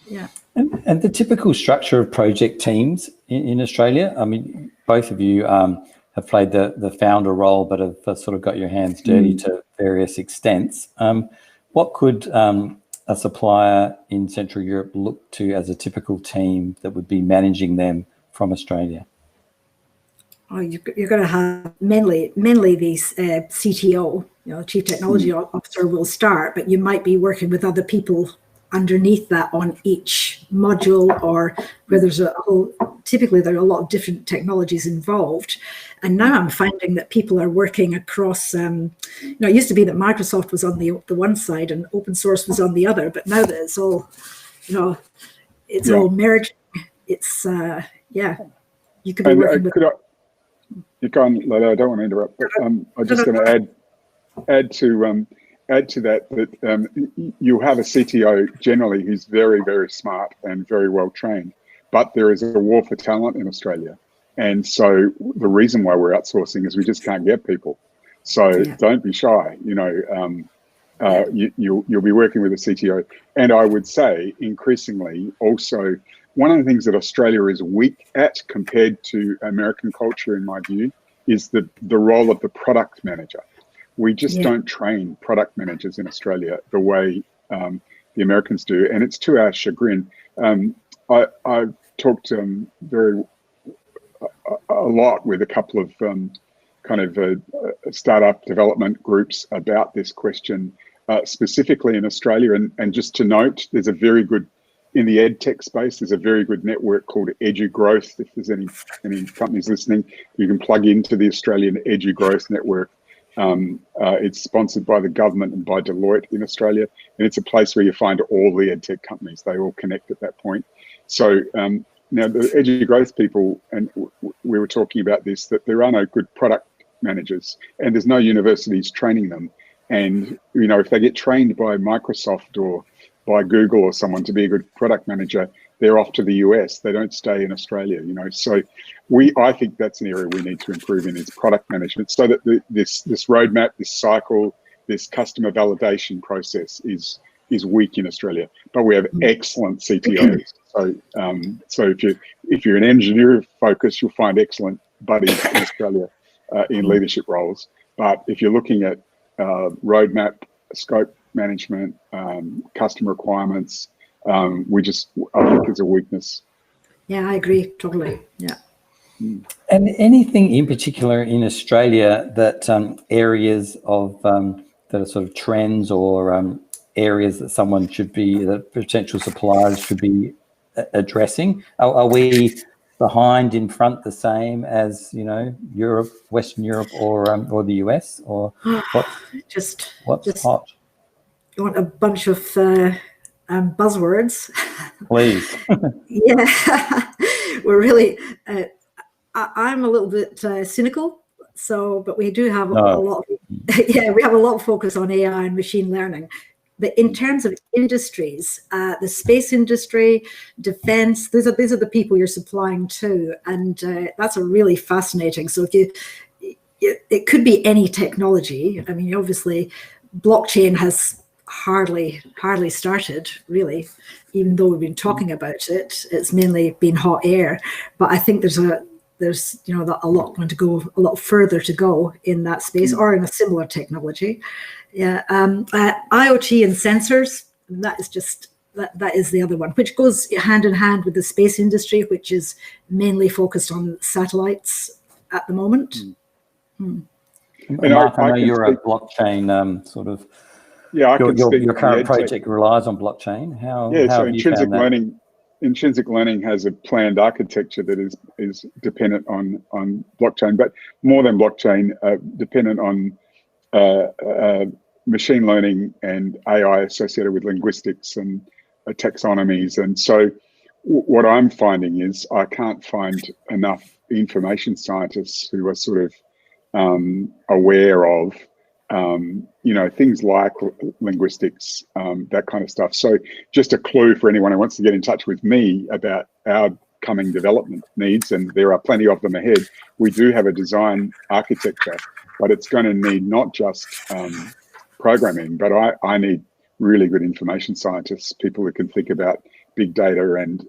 Yeah. And the typical structure of project teams in Australia, I mean, both of you have played the founder role, but have sort of got your hands dirty to various extents. What could a supplier in Central Europe look to as a typical team that would be managing them from Australia? Oh, you're going to have mainly these CTO, you know, Chief Technology Officer will start, but you might be working with other people underneath that on each module, or where there's typically there are a lot of different technologies involved. And now I'm finding that people are working across, you know, it used to be that Microsoft was on the one side and open source was on the other, but now that it's all, you know, it's all merged. It's, you could be working with... You can't, Lala, I don't want to interrupt, but I'm just going to add to that you have a CTO generally who's very, very smart and very well trained, but there is a war for talent in Australia. And so the reason why we're outsourcing is we just can't get people. So don't be shy, you know, you'll be working with a CTO. And I would say increasingly also, one of the things that Australia is weak at compared to American culture, in my view, is the role of the product manager. We just don't train product managers in Australia the way the Americans do, and it's to our chagrin. I've talked a lot with a couple of startup development groups about this question, specifically in Australia. And just to note, there's a very good, in the ed tech space, there's a very good network called EduGrowth. If there's any companies listening, you can plug into the Australian EduGrowth network. It's sponsored by the government and by Deloitte in Australia, and it's a place where you find all the ed tech companies. They all connect at that point. So now the EduGrowth people, and we were talking about this, that there are no good product managers, and there's no universities training them. And you know, if they get trained by Microsoft or by Google or someone to be a good product manager, they're off to the US. They don't stay in Australia, you know. So I think that's an area we need to improve in, is product management, so that this roadmap, this cycle, this customer validation process is is weak in Australia, but we have excellent CTOs. So if you're an engineer focus, you'll find excellent buddies in Australia in leadership roles. But if you're looking at roadmap, scope management, customer requirements, I think it's a weakness. Yeah, I agree totally. Yeah. And anything in particular in Australia that areas of that are sort of trends or areas that that potential suppliers should be addressing? Are we behind, in front, the same as Europe, Western Europe, or the US, or what's hot? You want a bunch of buzzwords? Please. Yeah, we're really. I'm a little bit cynical, but we do have a lot. We have a lot of focus on AI and machine learning. But in terms of industries, the space industry, defense, these are the people you're supplying to, and that's a really fascinating. So it could be any technology. I mean, obviously, blockchain has hardly started, really, even though we've been talking about it. It's mainly been hot air, but I think there's a lot further to go in that space or in a similar technology. Yeah, IoT and sensors, that is the other one, which goes hand in hand with the space industry, which is mainly focused on satellites at the moment. Mark, I know you're a blockchain sort of. Yeah, your current project relies on blockchain. How so have you found that? Intrinsic learning has a planned architecture that is dependent on blockchain, but more than blockchain, dependent on machine learning and AI associated with linguistics and taxonomies. And so what I'm finding is I can't find enough information scientists who are sort of aware of things like linguistics, that kind of stuff. So just a clue for anyone who wants to get in touch with me about our coming development needs, and there are plenty of them ahead. We do have a design architecture, but it's going to need not just programming, but I need really good information scientists, people who can think about big data and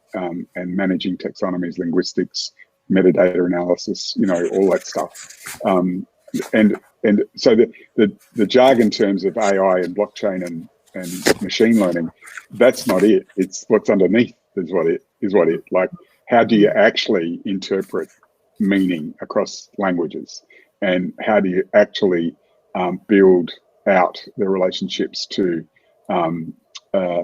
managing taxonomies, linguistics, metadata analysis, all that stuff. And so the jargon terms of AI and blockchain and machine learning, that's not it. It's what's underneath is what it like. How do you actually interpret meaning across languages, and how do you actually build out the relationships to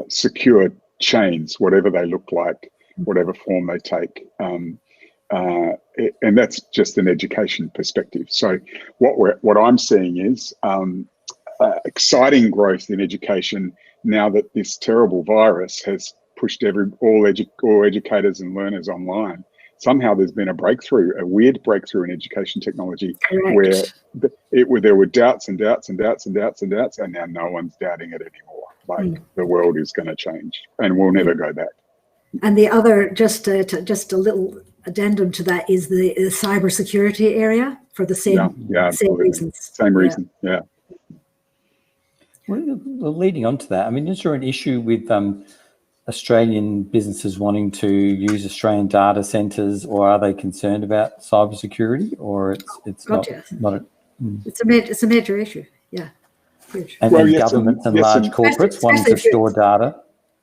secure chains, whatever they look like, whatever form they take. And that's just an education perspective. So what I'm seeing is exciting growth in education now that this terrible virus has pushed all educators and learners online. Somehow there's been a weird breakthrough in education technology. Correct. where there were doubts and doubts and doubts and doubts and doubts, and now no one's doubting it anymore. Like the world is going to change, and we'll never go back. And the other, just a little addendum to that, is the cybersecurity area for the same reasons. Same reason, yeah. Well, leading on to that, I mean, is there an issue with Australian businesses wanting to use Australian data centres, or are they concerned about cybersecurity, or it's not a... It's a major issue, yeah. Huge. And governments and large corporates wanting to store data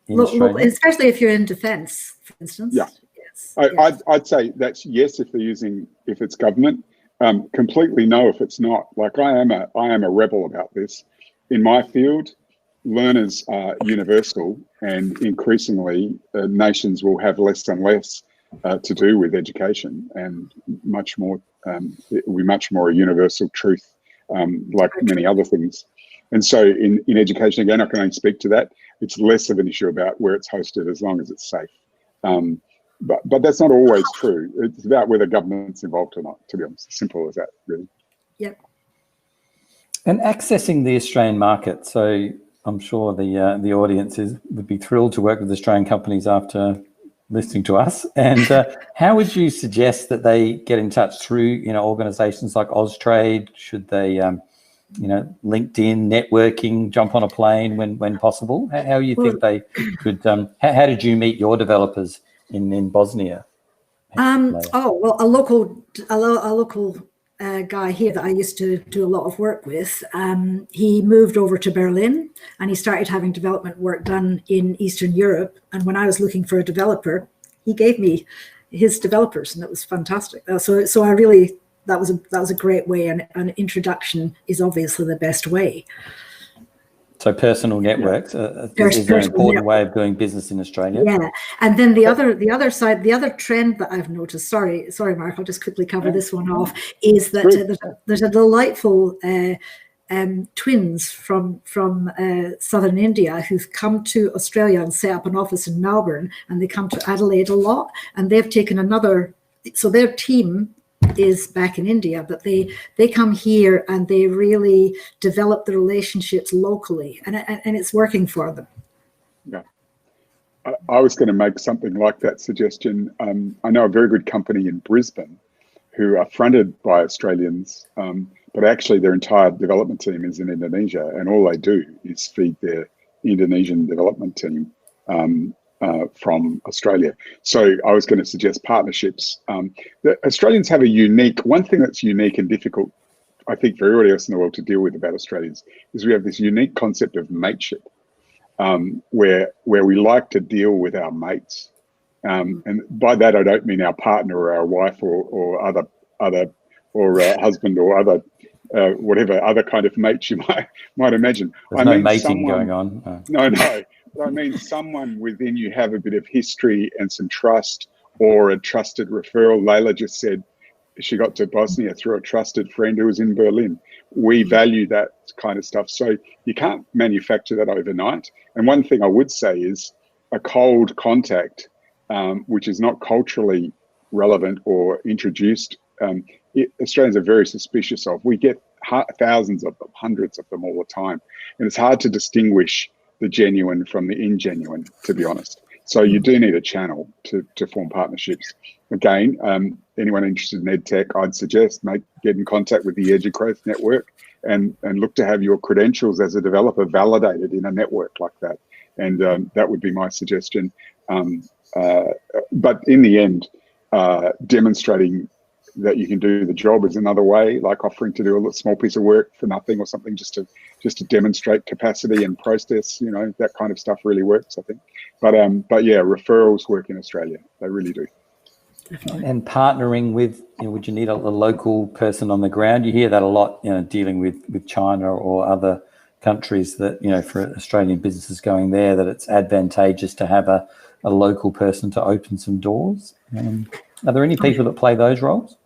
in Australia? Especially if you're in defence, for instance. Yeah. Yes. I'd say that's yes if it's government. Completely no if it's not. Like I am a rebel about this. In my field, learners are universal, and increasingly nations will have less and less to do with education, and much more it will be much more a universal truth, like many other things. And so in education, again, I can only speak to that. It's less of an issue about where it's hosted as long as it's safe. But that's not always true. It's about whether government's involved or not, to be honest. Simple as that, really. Yep. And accessing the Australian market. So I'm sure the audience would be thrilled to work with Australian companies after listening to us. And how would you suggest that they get in touch through organisations like Austrade? Should they LinkedIn, networking, jump on a plane when possible? How you think they could? How did you meet your developers in Bosnia? Well, a local guy here that I used to do a lot of work with, he moved over to Berlin and he started having development work done in Eastern Europe. And when I was looking for a developer, he gave me his developers, and that was fantastic. So I really, that was a great way, and an introduction is obviously the best way. So personal networks is an important way of doing business in Australia. Yeah, and then the other side, the other trend that I've noticed. Sorry, Mark. I'll just quickly cover this one off. Is that there's a delightful twins from southern India who've come to Australia and set up an office in Melbourne, and they come to Adelaide a lot, and they've taken so their team is back in India, but they come here and they really develop the relationships locally, and it's working for them. Yeah, I was going to make something like that suggestion. I know a very good company in Brisbane who are fronted by Australians, but actually their entire development team is in Indonesia, and all they do is feed their Indonesian development team from Australia. So I was going to suggest partnerships. The Australians have one thing that's unique and difficult, I think, for everybody else in the world to deal with about Australians, is we have this unique concept of mateship, where we like to deal with our mates. And by that, I don't mean our partner or our wife or other or husband or other whatever other kind of mates you might imagine. There's no mating going on. No. I mean, someone within you have a bit of history and some trust, or a trusted referral. Layla just said she got to Bosnia through a trusted friend who was in Berlin. We value that kind of stuff. So you can't manufacture that overnight. And one thing I would say is a cold contact, which is not culturally relevant or introduced, Australians are very suspicious of. We get thousands of them, hundreds of them all the time. And it's hard to distinguish the genuine from the ingenuine, to be honest. So you do need a channel to form partnerships. Again, anyone interested in EdTech, I'd suggest get in contact with the EduGrowth network and look to have your credentials as a developer validated in a network like that. And that would be my suggestion. But in the end, demonstrating that you can do the job is another way, like offering to do a small piece of work for nothing or something, just to demonstrate capacity and process. That kind of stuff really works, I think. But yeah, referrals work in Australia. They really do. And partnering with, would you need a local person on the ground? You hear that a lot, dealing with China or other countries, that, for Australian businesses going there, that it's advantageous to have a local person to open some doors. Are there any people that play those roles?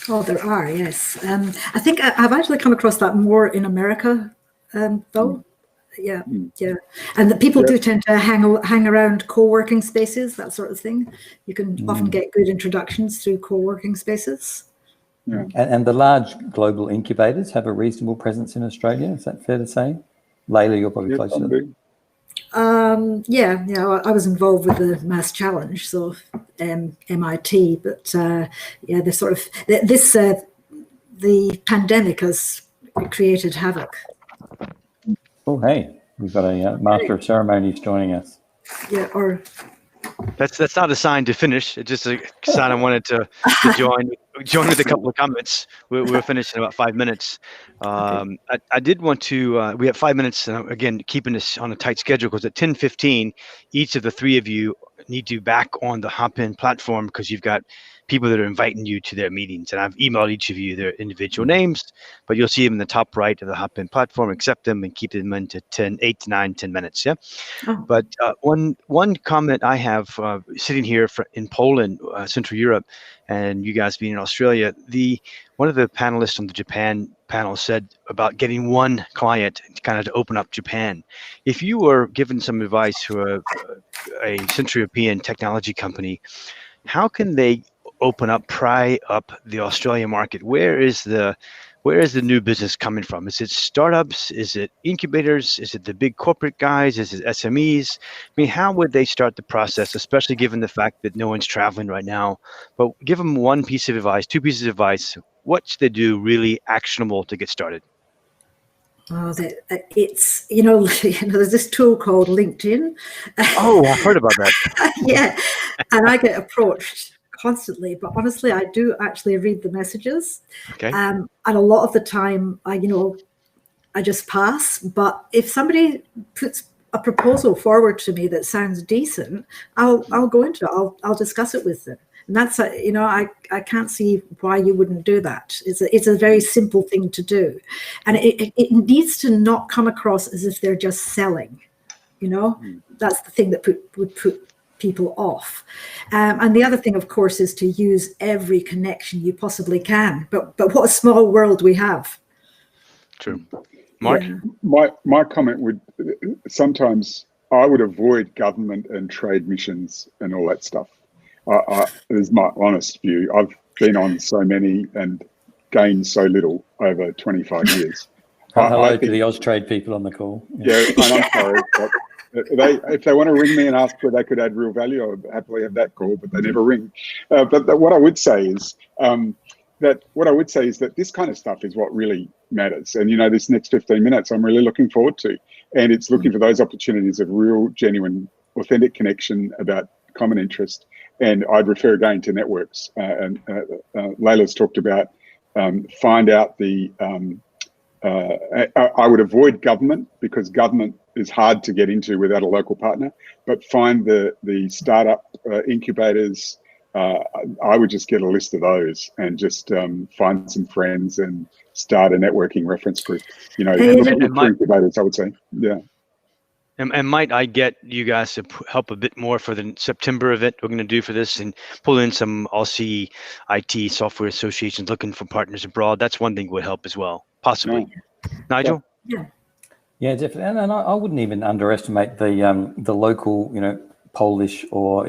Oh, there are, yes. I think I've actually come across that more in America, though. Yeah. And the people do tend to hang around co-working spaces, that sort of thing. You can often get good introductions through co-working spaces. Yeah. And the large global incubators have a reasonable presence in Australia. Is that fair to say? Layla, you're probably closer to that. I was involved with the Mass Challenge, so MIT, but the sort of the pandemic has created havoc. Oh, hey, we've got a Master of Ceremonies joining us. Yeah, or that's not a sign to finish. It's just a sign I wanted to join with a couple of comments. We're finished in about 5 minutes. I did want to. We have 5 minutes, and again, keeping this on a tight schedule, because at 10:15, each of the three of you need to be back on the Hopin platform, because you've got people that are inviting you to their meetings, and I've emailed each of you their individual names, but you'll see them in the top right of the Hopin platform. Accept them and keep them into 8 to 9, 10 minutes. Yeah. Oh. But one comment I have sitting here in Poland, Central Europe, and you guys being in Australia, one of the panelists on the Japan panel said about getting one client kind of to open up Japan. If you were given some advice to a Central European technology company, how can they pry up the Australian market? Where is the new business coming from? Is it startups? Is it incubators? Is it the big corporate guys? Is it SMEs? I mean, how would they start the process, especially given the fact that no one's traveling right now? But give them one piece of advice, two pieces of advice. What should they do really actionable to get started? Oh, it's there's this tool called LinkedIn. Oh, I've heard about that. Yeah, and I get approached constantly, but honestly, I do actually read the messages. Okay. And a lot of the time, I just pass. But if somebody puts a proposal forward to me that sounds decent, I'll go into it. I'll discuss it with them. And that's I can't see why you wouldn't do that. It's a very simple thing to do, and it needs to not come across as if they're just selling. That's the thing that would put people off. And the other thing, of course, is to use every connection you possibly can. But what a small world we have. True. Mark? Yeah. My comment would, sometimes I would avoid government and trade missions and all that stuff. Is my honest view. I've been on so many and gained so little over 25 years. Hello to the Austrade people on the call. Yeah, and I'm sorry. But if they want to ring me and ask where they could add real value, I would happily have that call, but they never ring. But what I would say is that this kind of stuff is what really matters. And, this next 15 minutes, I'm really looking forward to. And it's looking for those opportunities of real, genuine, authentic connection about common interest. And I'd refer again to networks. And Layla's talked about find out the, I would avoid government, because government is hard to get into without a local partner, but find the startup incubators. I would just get a list of those and just find some friends and start a networking reference group. Look for incubators, I would say. Yeah. And might I get you guys to help a bit more for the September event we're going to do for this, and pull in some Aussie IT software associations looking for partners abroad? That's one thing would help as well, possibly. Yeah. Nigel? Yeah, definitely. And I wouldn't even underestimate the local, Polish or,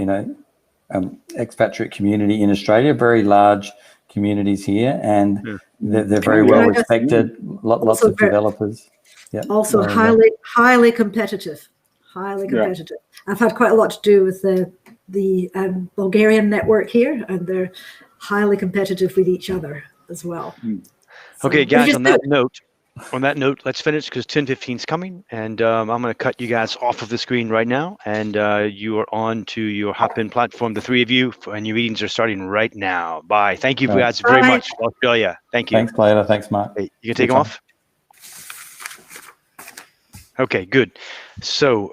expatriate community in Australia. Very large communities here, and they're very well respected. Lots of developers. Yeah. Also highly competitive. Yeah. I've had quite a lot to do with the Bulgarian network here, and they're highly competitive with each other as well. So, okay, guys, on that note, let's finish, because 10:15 is coming, and I'm going to cut you guys off of the screen right now, and you are on to your hop-in platform, the three of you, and your meetings are starting right now. Bye. Thank you guys very much, Australia. Thank you. Thanks, Layla. Thanks, Mark. Hey, you can take them off? Okay, good. So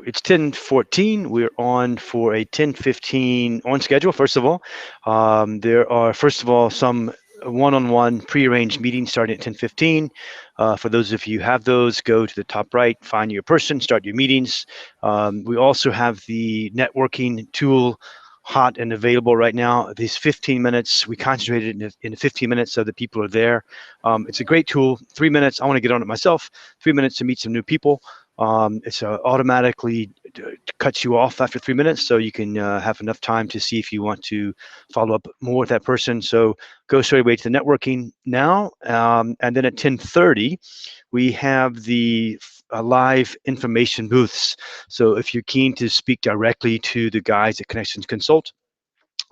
it's 10:14. We're on for a 10:15 on schedule. First of all, there are some one-on-one pre-arranged meetings starting at 10:15. For those of you who have those, go to the top right, find your person, start your meetings. We also have the networking tool hot and available right now. These 15 minutes, we concentrated in 15 minutes so that people are there. It's a great tool. 3 minutes, I want to get on it myself. 3 minutes to meet some new people. It's automatically cuts you off after 3 minutes, so you can have enough time to see if you want to follow up more with that person. So go straight away to the networking now. And then at 10:30, we have the live information booths. So if you're keen to speak directly to the guys at Connections Consult,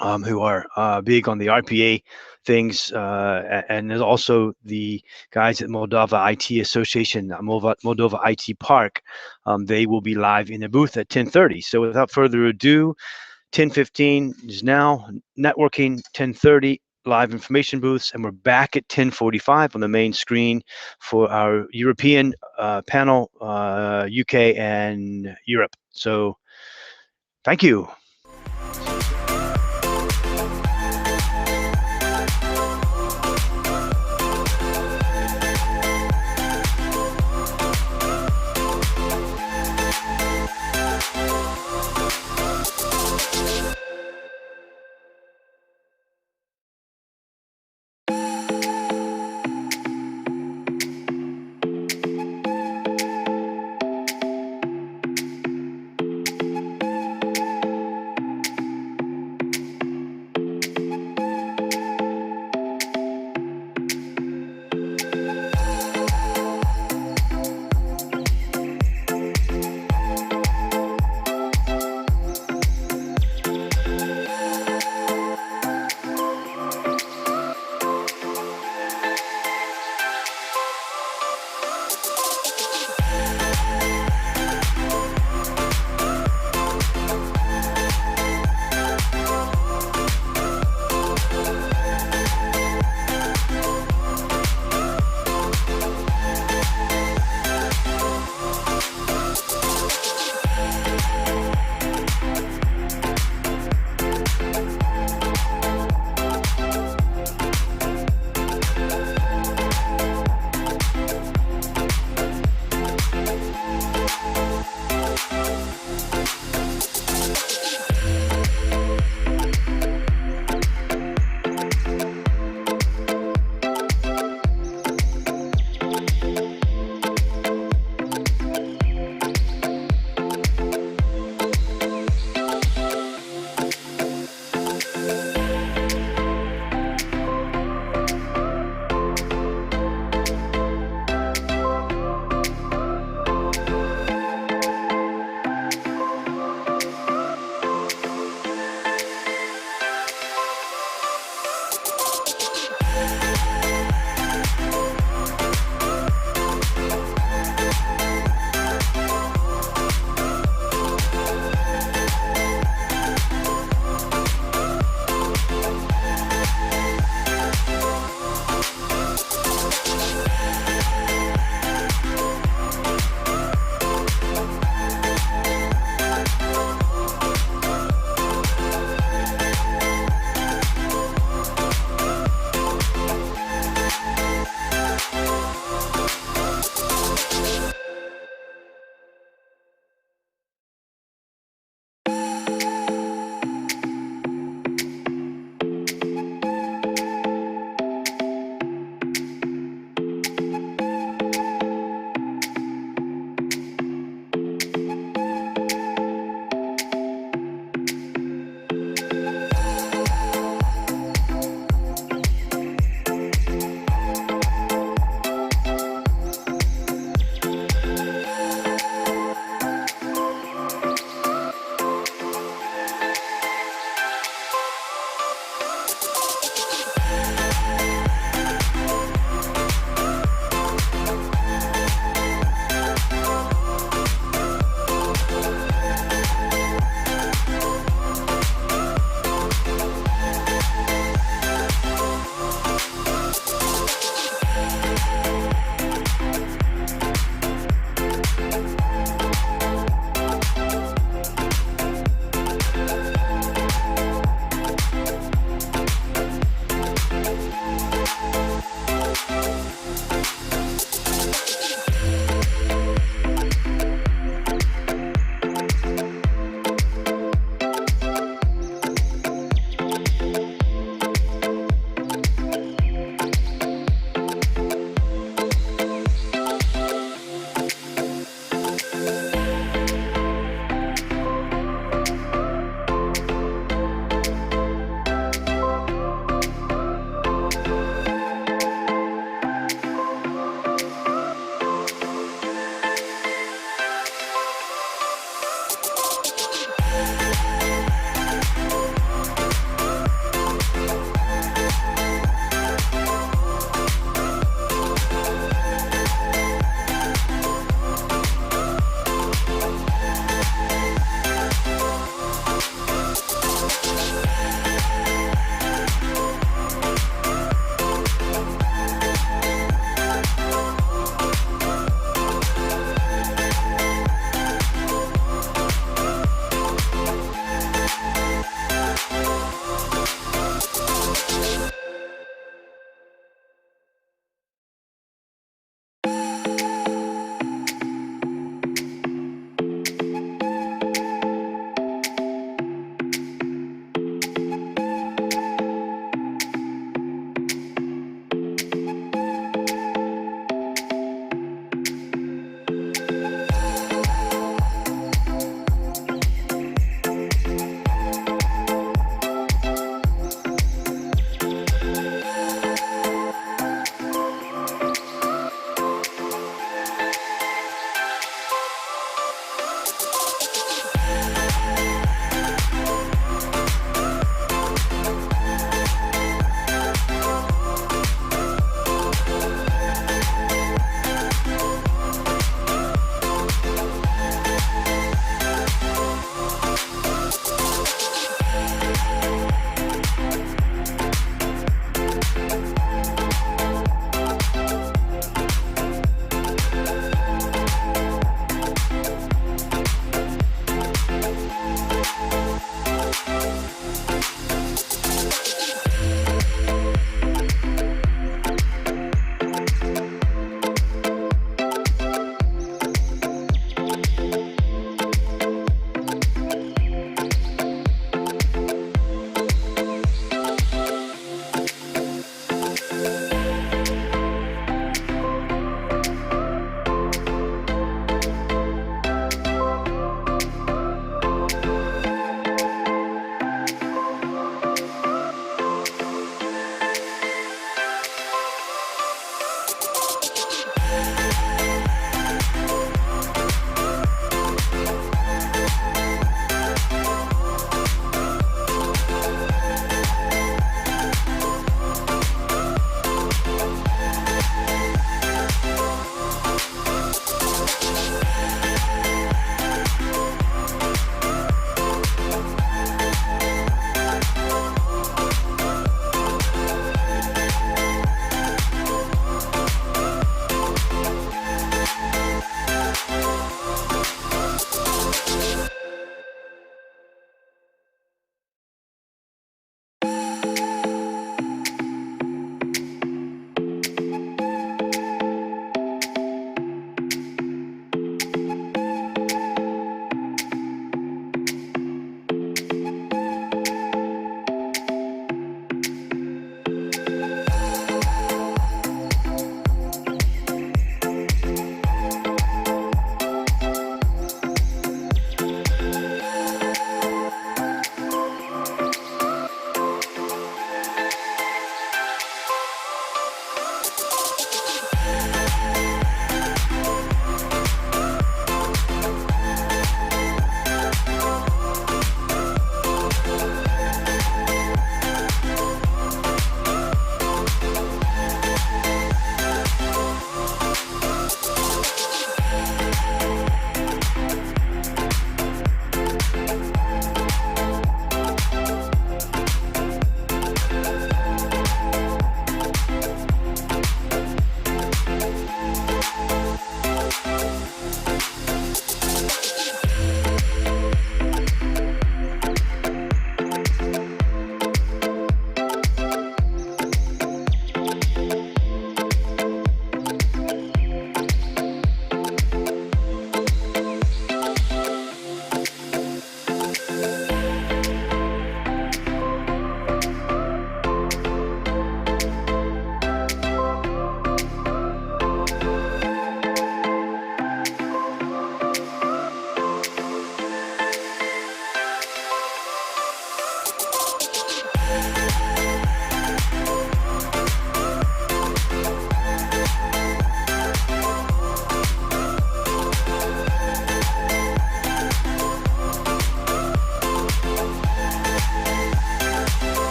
who are big on the RPA things, and there's also the guys at Moldova IT Association, Moldova IT Park. They will be live in the booth at 10:30. So without further ado, 10:15 is now networking, 10:30 live information booths, and we're back at 10:45 on the main screen for our European panel, UK and Europe. So thank you.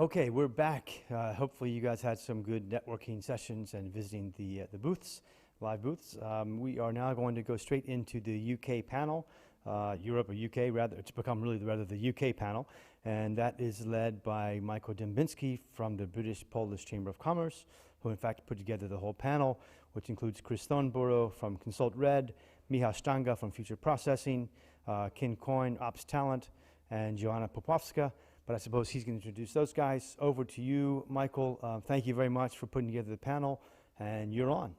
Okay, we're back. Hopefully you guys had some good networking sessions and visiting the booths, live booths. We are now going to go straight into the UK panel, Europe or UK rather. It's become really the UK panel, and that is led by Michael Dębinski from the British-Polish Chamber of Commerce, who in fact put together the whole panel, which includes Chris Thornborough from Consult Red, Michał Stanga from Future Processing, Ken Coyne, Ops Talent, and Joanna Popowska. But I suppose he's going to introduce those guys. Over to you, Michael. Thank you very much for putting together the panel, and you're on.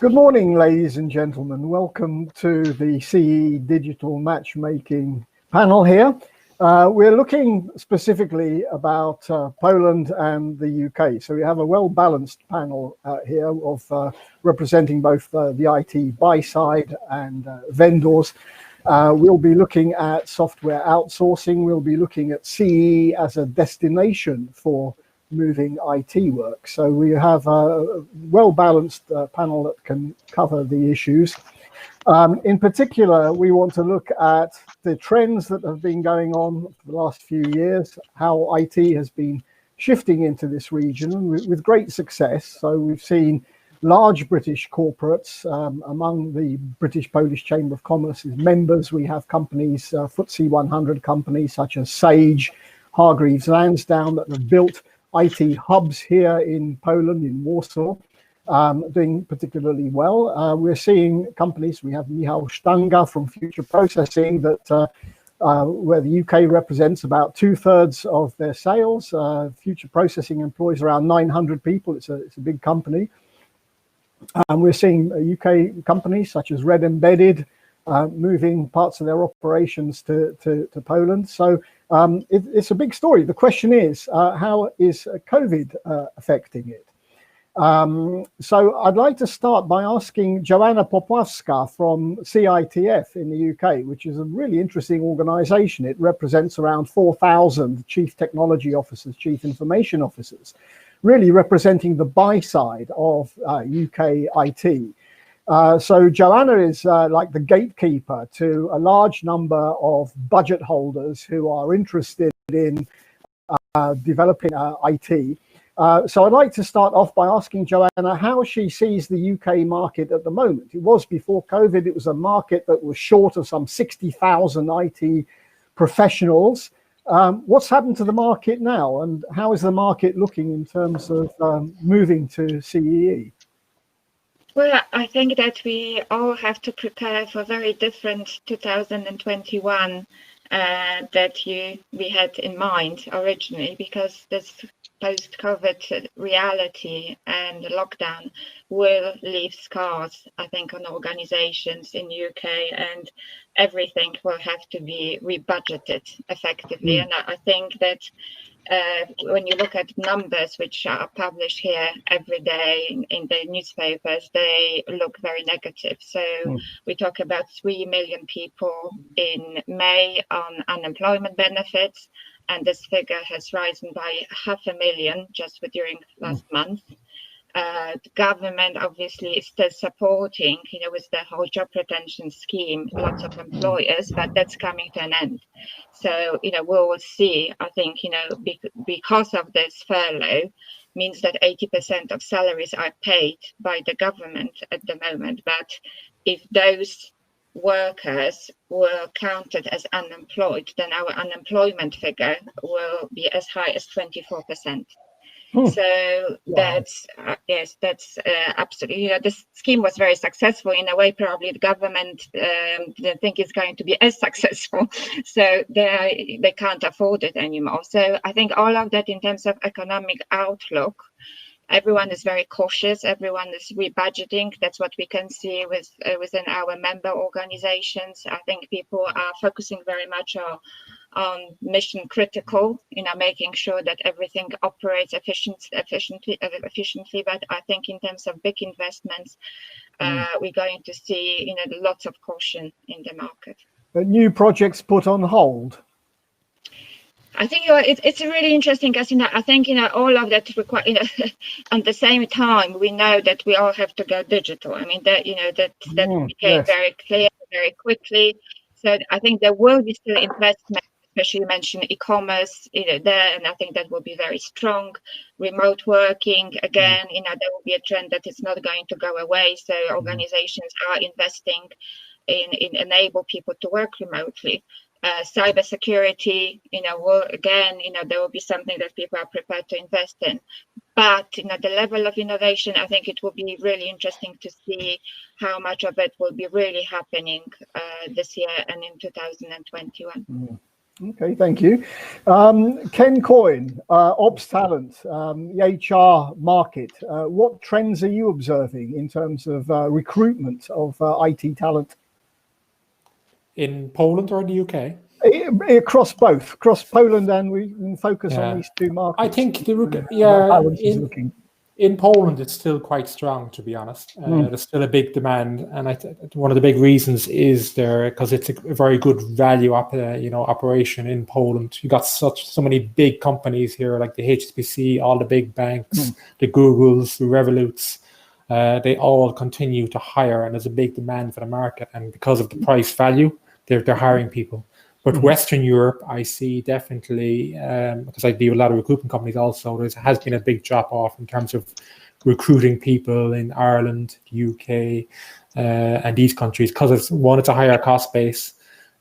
Good morning, ladies and gentlemen. Welcome to the CEE Digital Matchmaking panel here. We're looking specifically about Poland and the UK. So we have a well-balanced panel here of representing both the IT buy side and vendors. We'll be looking at software outsourcing. We'll be looking at CEE as a destination for moving IT work. So we have a well-balanced panel that can cover the issues. In particular, we want to look at the trends that have been going on for the last few years, how IT has been shifting into this region with great success. So we've seen large British corporates among the British-Polish Chamber of Commerce's members. We have companies, FTSE 100 companies such as Sage, Hargreaves Lansdown, that have built IT hubs here in Poland, in Warsaw, doing particularly well. We're seeing companies, we have Michał Stanga from Future Processing, that where the UK represents about 2/3 of their sales. Future Processing employs around 900 people. It's a big company. And we're seeing UK companies such as Red Embedded moving parts of their operations to Poland. So it's a big story. The question is, how is COVID affecting it? So I'd like to start by asking Joanna Popowska from CITF in the UK, which is a really interesting organization. It represents around 4,000 chief technology officers, chief information officers, really representing the buy side of UK IT. So Joanna is like the gatekeeper to a large number of budget holders who are interested in developing IT. So I'd like to start off by asking Joanna how she sees the UK market at the moment. It was before COVID, it was a market that was short of some 60,000 IT professionals. What's happened to the market now, and how is the market looking in terms of moving to CEE? Well, I think that we all have to prepare for very different 2021 that we had in mind originally, because this post-COVID reality and lockdown will leave scars, I think, on organizations in UK, and everything will have to be rebudgeted effectively. And I think that when you look at numbers which are published here every day in the newspapers, they look very negative. So we talk about 3 million people in May on unemployment benefits, and this figure has risen by 500,000 just during last month. The government obviously is still supporting, with the whole job retention scheme, lots of employers, but that's coming to an end. So, we will see, I think, because of this furlough, means that 80% of salaries are paid by the government at the moment. But if those workers were counted as unemployed, then our unemployment figure will be as high as 24%. So that's that's absolutely, this scheme was very successful in a way. Probably the government didn't think it's going to be as successful, so they can't afford it anymore. So I think all of that in terms of economic outlook, everyone is very cautious. Everyone is rebudgeting. That's what we can see within our member organizations. I think people are focusing very much on mission critical, making sure that everything operates efficiently. But I think in terms of big investments, we're going to see, lots of caution in the market. New projects put on hold. I think it's really interesting, because I think all of that require at the same time we know that we all have to go digital. I mean that became very clear very quickly. So I think there will be still investment, especially you mentioned e-commerce there, and I think that will be very strong. Remote working again, there will be a trend that is not going to go away. So organizations are investing in enable people to work remotely. Cybersecurity, will again, there will be something that people are prepared to invest in. But the level of innovation, I think it will be really interesting to see how much of it will be really happening this year and in 2021. Okay, thank you. Ken Coyne, Ops Talent, the HR market. What trends are you observing in terms of recruitment of IT talent? In Poland or in the UK? Across both, across Poland, and we can focus on these two markets. I think in Poland it's still quite strong, to be honest. There's still a big demand, and one of the big reasons is there because it's a very good value operation in Poland. You got so many big companies here, like the HSBC, all the big banks, the Googles, the Revoluts. They all continue to hire, and there's a big demand for the market, and because of the price value, they're hiring people. But Western Europe, I see definitely, because I deal with a lot of recruitment companies also, there has been a big drop off in terms of recruiting people in Ireland, UK, and these countries, because it's a higher cost base.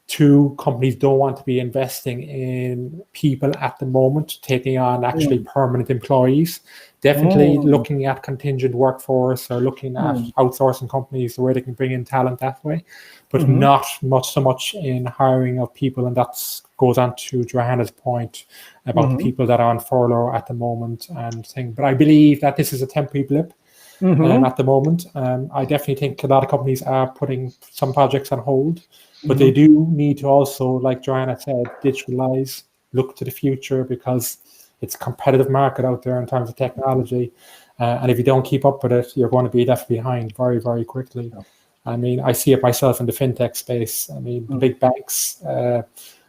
Two, companies don't want to be investing in people at the moment, taking on actually permanent employees. Definitely looking at contingent workforce or looking at outsourcing companies where they can bring in talent that way, but not so much in hiring of people. And that goes on to Johanna's point about the people that are on furlough at the moment and thing. But I believe that this is a temporary blip at the moment. I definitely think a lot of companies are putting some projects on hold, but they do need to also, like Johanna said, digitalize, look to the future, because it's a competitive market out there in terms of technology. And if you don't keep up with it, you're going to be left behind very, very quickly. I mean, I see it myself in the fintech space. I mean, the big banks,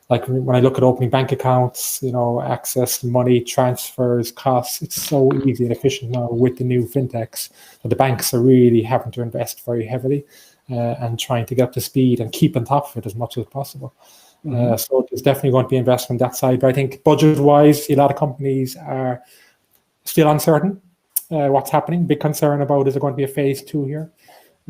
like when I look at opening bank accounts, access to money, transfers, costs, it's so easy and efficient now with the new fintechs. But the banks are really having to invest very heavily and trying to get up to speed and keep on top of it as much as possible. So there's definitely going to be investment that side. But I think budget-wise, a lot of companies are still uncertain what's happening. Big concern about, is there going to be a phase 2 here?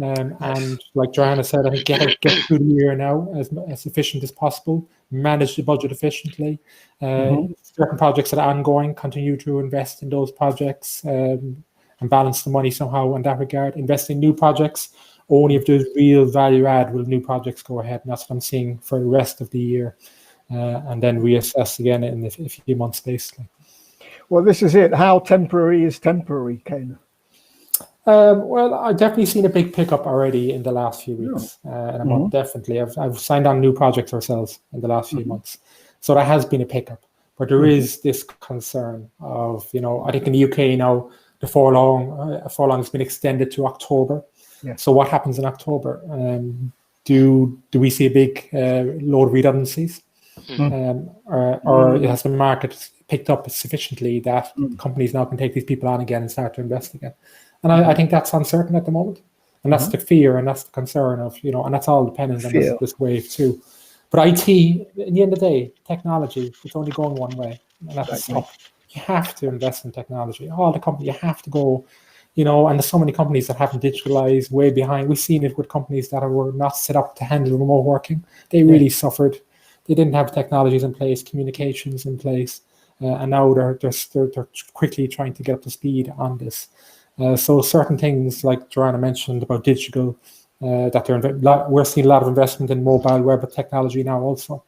And like Johanna said, I think get through the year now as efficient as possible, manage the budget efficiently. Certain projects that are ongoing, continue to invest in those projects and balance the money somehow in that regard. Invest in new projects. Only if there's real value add will new projects go ahead. And that's what I'm seeing for the rest of the year. And then reassess again in a few months, basically. Well, this is it. How temporary is temporary, Ken? Well, I've definitely seen a big pickup already in the last few weeks. And definitely, I've signed on new projects ourselves in the last few months. So there has been a pickup. But there is this concern of, I think in the UK now, the furlong has been extended to October. So what happens in October? Do we see a big load of redundancies? Or has the market picked up sufficiently that companies now can take these people on again and start to invest again? And I think that's uncertain at the moment. And that's the fear and that's the concern of, and that's all dependent on this wave too. But IT, in the end of the day, technology, it's only going one way. And that's up. You have to invest in technology. All the companies, you have to go, and there's so many companies that haven't digitalized, way behind. We've seen it with companies that were not set up to handle remote working. They really suffered. They didn't have technologies in place, communications in place. And now they're quickly trying to get up to speed on this. So certain things like Joanna mentioned about digital, that we're seeing a lot of investment in mobile web technology now also,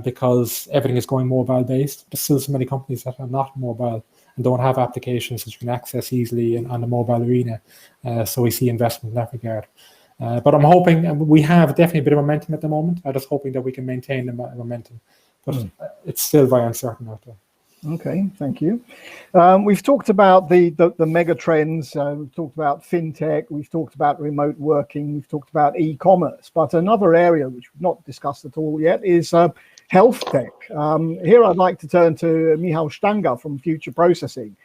because everything is going mobile based. There's still so many companies that are not mobile and don't have applications that you can access easily on the mobile arena. So we see investment in that regard. But I'm hoping, and we have definitely a bit of momentum at the moment. I'm just hoping that we can maintain the momentum. but it's still very uncertain out there. Okay, thank you. We've talked about the mega trends. We've talked about fintech. We've talked about remote working. We've talked about e-commerce. But another area which we've not discussed at all yet is health tech. Here I'd like to turn to Michał Stanga from Future Processing,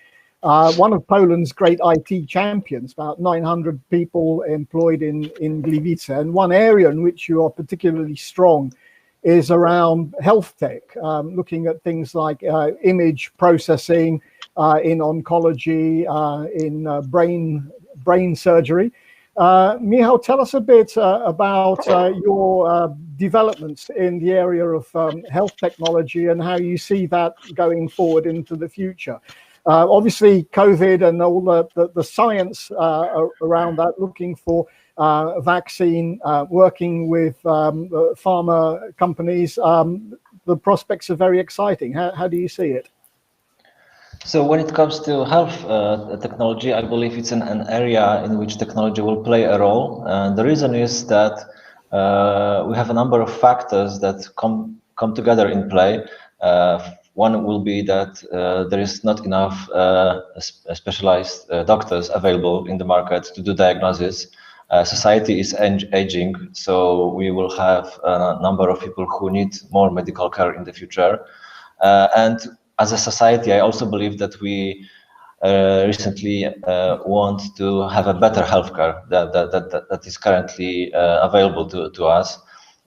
one of Poland's great IT champions, about 900 people employed in Gliwice. And one area in which you are particularly strong is around health tech, looking at things like image processing in oncology, in brain surgery. Michał, tell us a bit about your developments in the area of health technology and how you see that going forward into the future. Obviously, COVID and all the science around that, looking for vaccine, working with pharma companies, the prospects are very exciting. How do you see it? So when it comes to health technology, I believe it's an area in which technology will play a role. The reason is that we have a number of factors that come together in play. One will be that there is not enough specialized doctors available in the market to do diagnosis. Society is aging, so we will have a number of people who need more medical care in the future. And as a society, I also believe that we recently want to have a better healthcare that is currently available to us.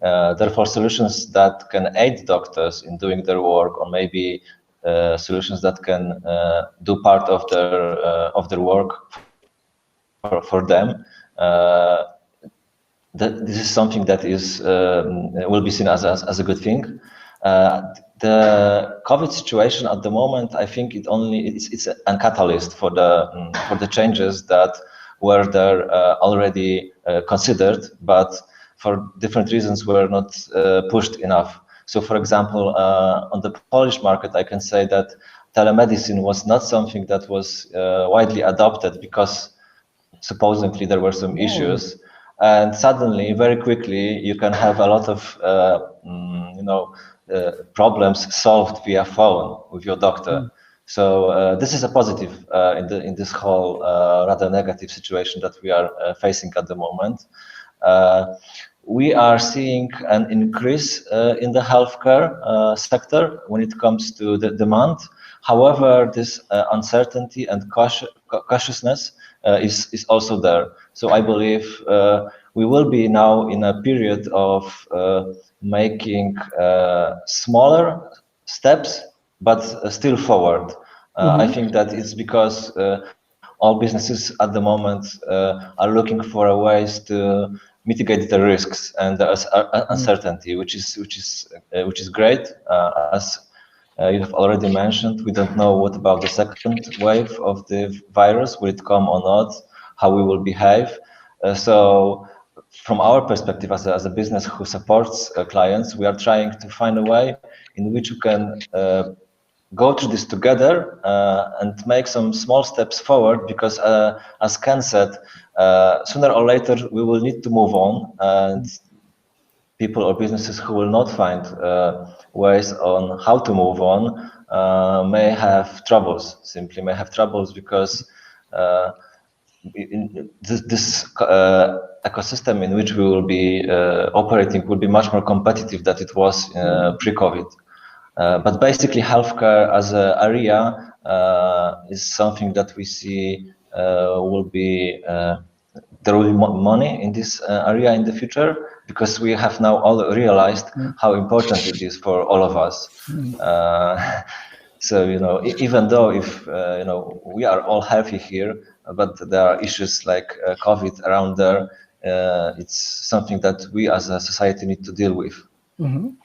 Therefore, solutions that can aid doctors in doing their work, or maybe solutions that can do part of their work for them. This is something that is will be seen as a good thing. The COVID situation at the moment, I think it's a catalyst for the changes that were there already considered, but for different reasons were not pushed enough. So, for example, on the Polish market, I can say that telemedicine was not something that was widely adopted because supposedly there were some issues, and suddenly, very quickly, you can have a lot of problems solved via phone with your doctor. So this is a positive in this whole rather negative situation that we are facing at the moment. We are seeing an increase in the healthcare sector when it comes to the demand. However, this uncertainty and cautiousness is also there. So I believe we will be now in a period of making smaller steps, but still forward. I think that it's because all businesses at the moment are looking for ways to mitigate the risks and the uncertainty, which is great. As you have already mentioned, we don't know what about the second wave of the virus, will it come or not, how we will behave. So from our perspective as a business who supports clients, we are trying to find a way in which we can go through this together and make some small steps forward, because as Ken said, sooner or later we will need to move on, and people or businesses who will not find ways on how to move on may have troubles because this ecosystem in which we will be operating will be much more competitive than it was pre-COVID. But basically, healthcare as an area is something that we see will be there will be money in this area in the future, because we have now all realized how important it is for all of us. So even though if we are all healthy here, but there are issues like COVID around there, it's something that we as a society need to deal with. And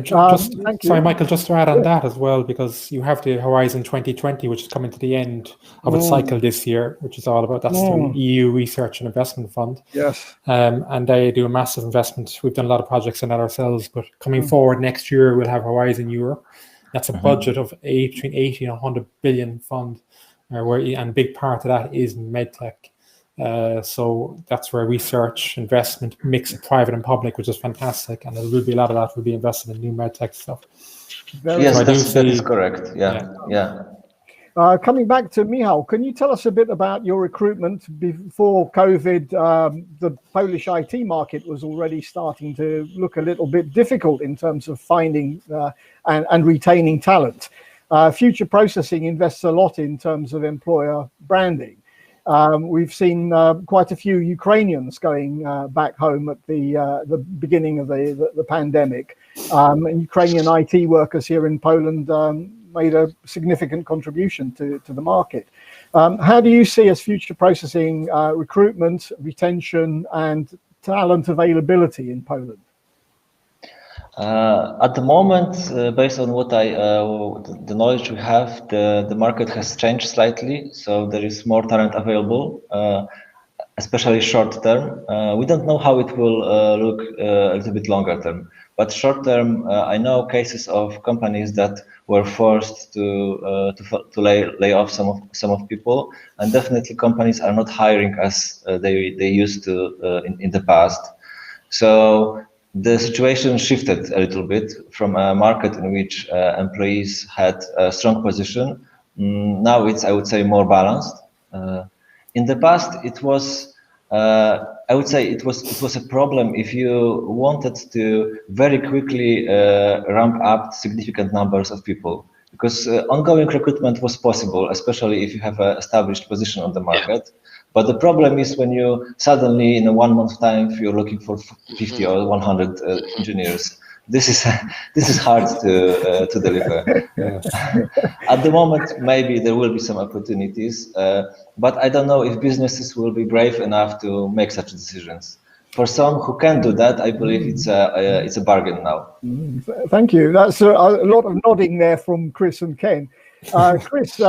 sorry, Michael, just to add on that as well, because you have the Horizon 2020, which is coming to the end of its cycle this year, which is all about, that's the EU Research and Investment Fund. Yes. And they do a massive investment. We've done a lot of projects in that ourselves, but coming forward next year, we'll have Horizon Europe. That's a budget of between 80 and 100 billion fund, and a big part of that is medtech. So that's where research, investment, mix of private and public, which is fantastic. And there will be a lot of that will be invested in new medtech stuff. Yes, that is correct. Yeah. Coming back to Michał, can you tell us a bit about your recruitment before COVID? The Polish IT market was already starting to look a little bit difficult in terms of finding and retaining talent. Future Processing invests a lot in terms of employer branding. We've seen quite a few Ukrainians going back home at the beginning of the pandemic. And Ukrainian IT workers here in Poland made a significant contribution to the market. How do you see as Future Processing recruitment, retention, and talent availability in Poland? At the moment, based on what the knowledge we have, the market has changed slightly, so there is more talent available, especially short term. We don't know how it will look a little bit longer term, but short term, I know cases of companies that were forced to lay off some of people, and definitely companies are not hiring as they used to in the past. So the situation shifted a little bit from a market in which employees had a strong position. Now it's, I would say, more balanced. In the past, it was, I would say, it was a problem if you wanted to very quickly ramp up significant numbers of people, because ongoing recruitment was possible, especially if you have an established position on the market. Yeah. But the problem is when you suddenly, in a 1 month time, you're looking for 50 or 100 engineers. This is hard to deliver. Yeah. At the moment, maybe there will be some opportunities, but I don't know if businesses will be brave enough to make such decisions. For some who can do that, I believe it's a bargain now. Thank you. That's a lot of nodding there from Chris and Ken. Chris,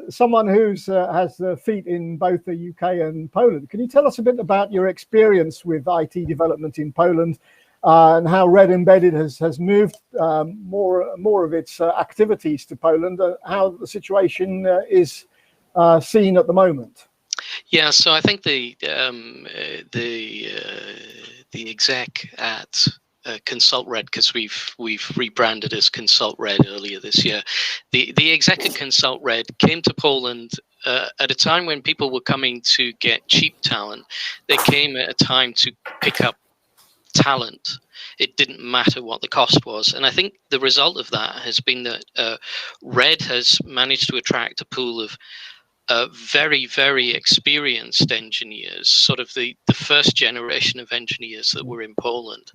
someone who's has feet in both the UK and Poland, can you tell us a bit about your experience with IT development in Poland and how Red Embedded has moved more of its activities to Poland, how the situation is seen at the moment? Yeah, so I think the exec at Consult Red, because we've rebranded as Consult Red earlier this year. The exec at Consult Red came to Poland at a time when people were coming to get cheap talent. They came at a time to pick up talent. It didn't matter what the cost was, and I think the result of that has been that Red has managed to attract a pool of very, very experienced engineers, sort of the first generation of engineers that were in Poland.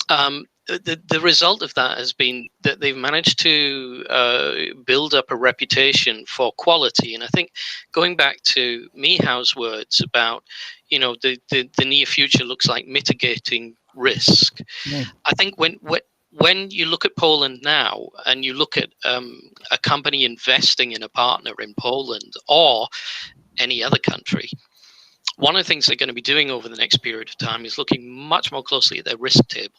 The result of that has been that they've managed to build up a reputation for quality. And I think going back to Michał's words about, you know, the near future looks like mitigating risk. Yeah. I think when you look at Poland now and you look at a company investing in a partner in Poland or any other country, one of the things they're going to be doing over the next period of time is looking much more closely at their risk table.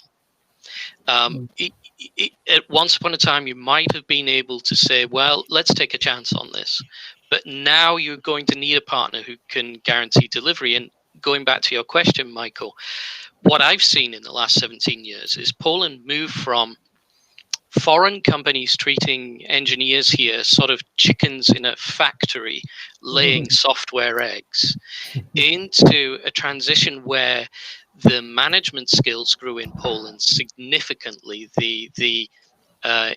Once upon a time, you might have been able to say, well, let's take a chance on this. But now you're going to need a partner who can guarantee delivery. And going back to your question, Michael, what I've seen in the last 17 years is Poland moved from foreign companies treating engineers here sort of chickens in a factory laying software eggs into a transition where the management skills grew in Poland significantly. The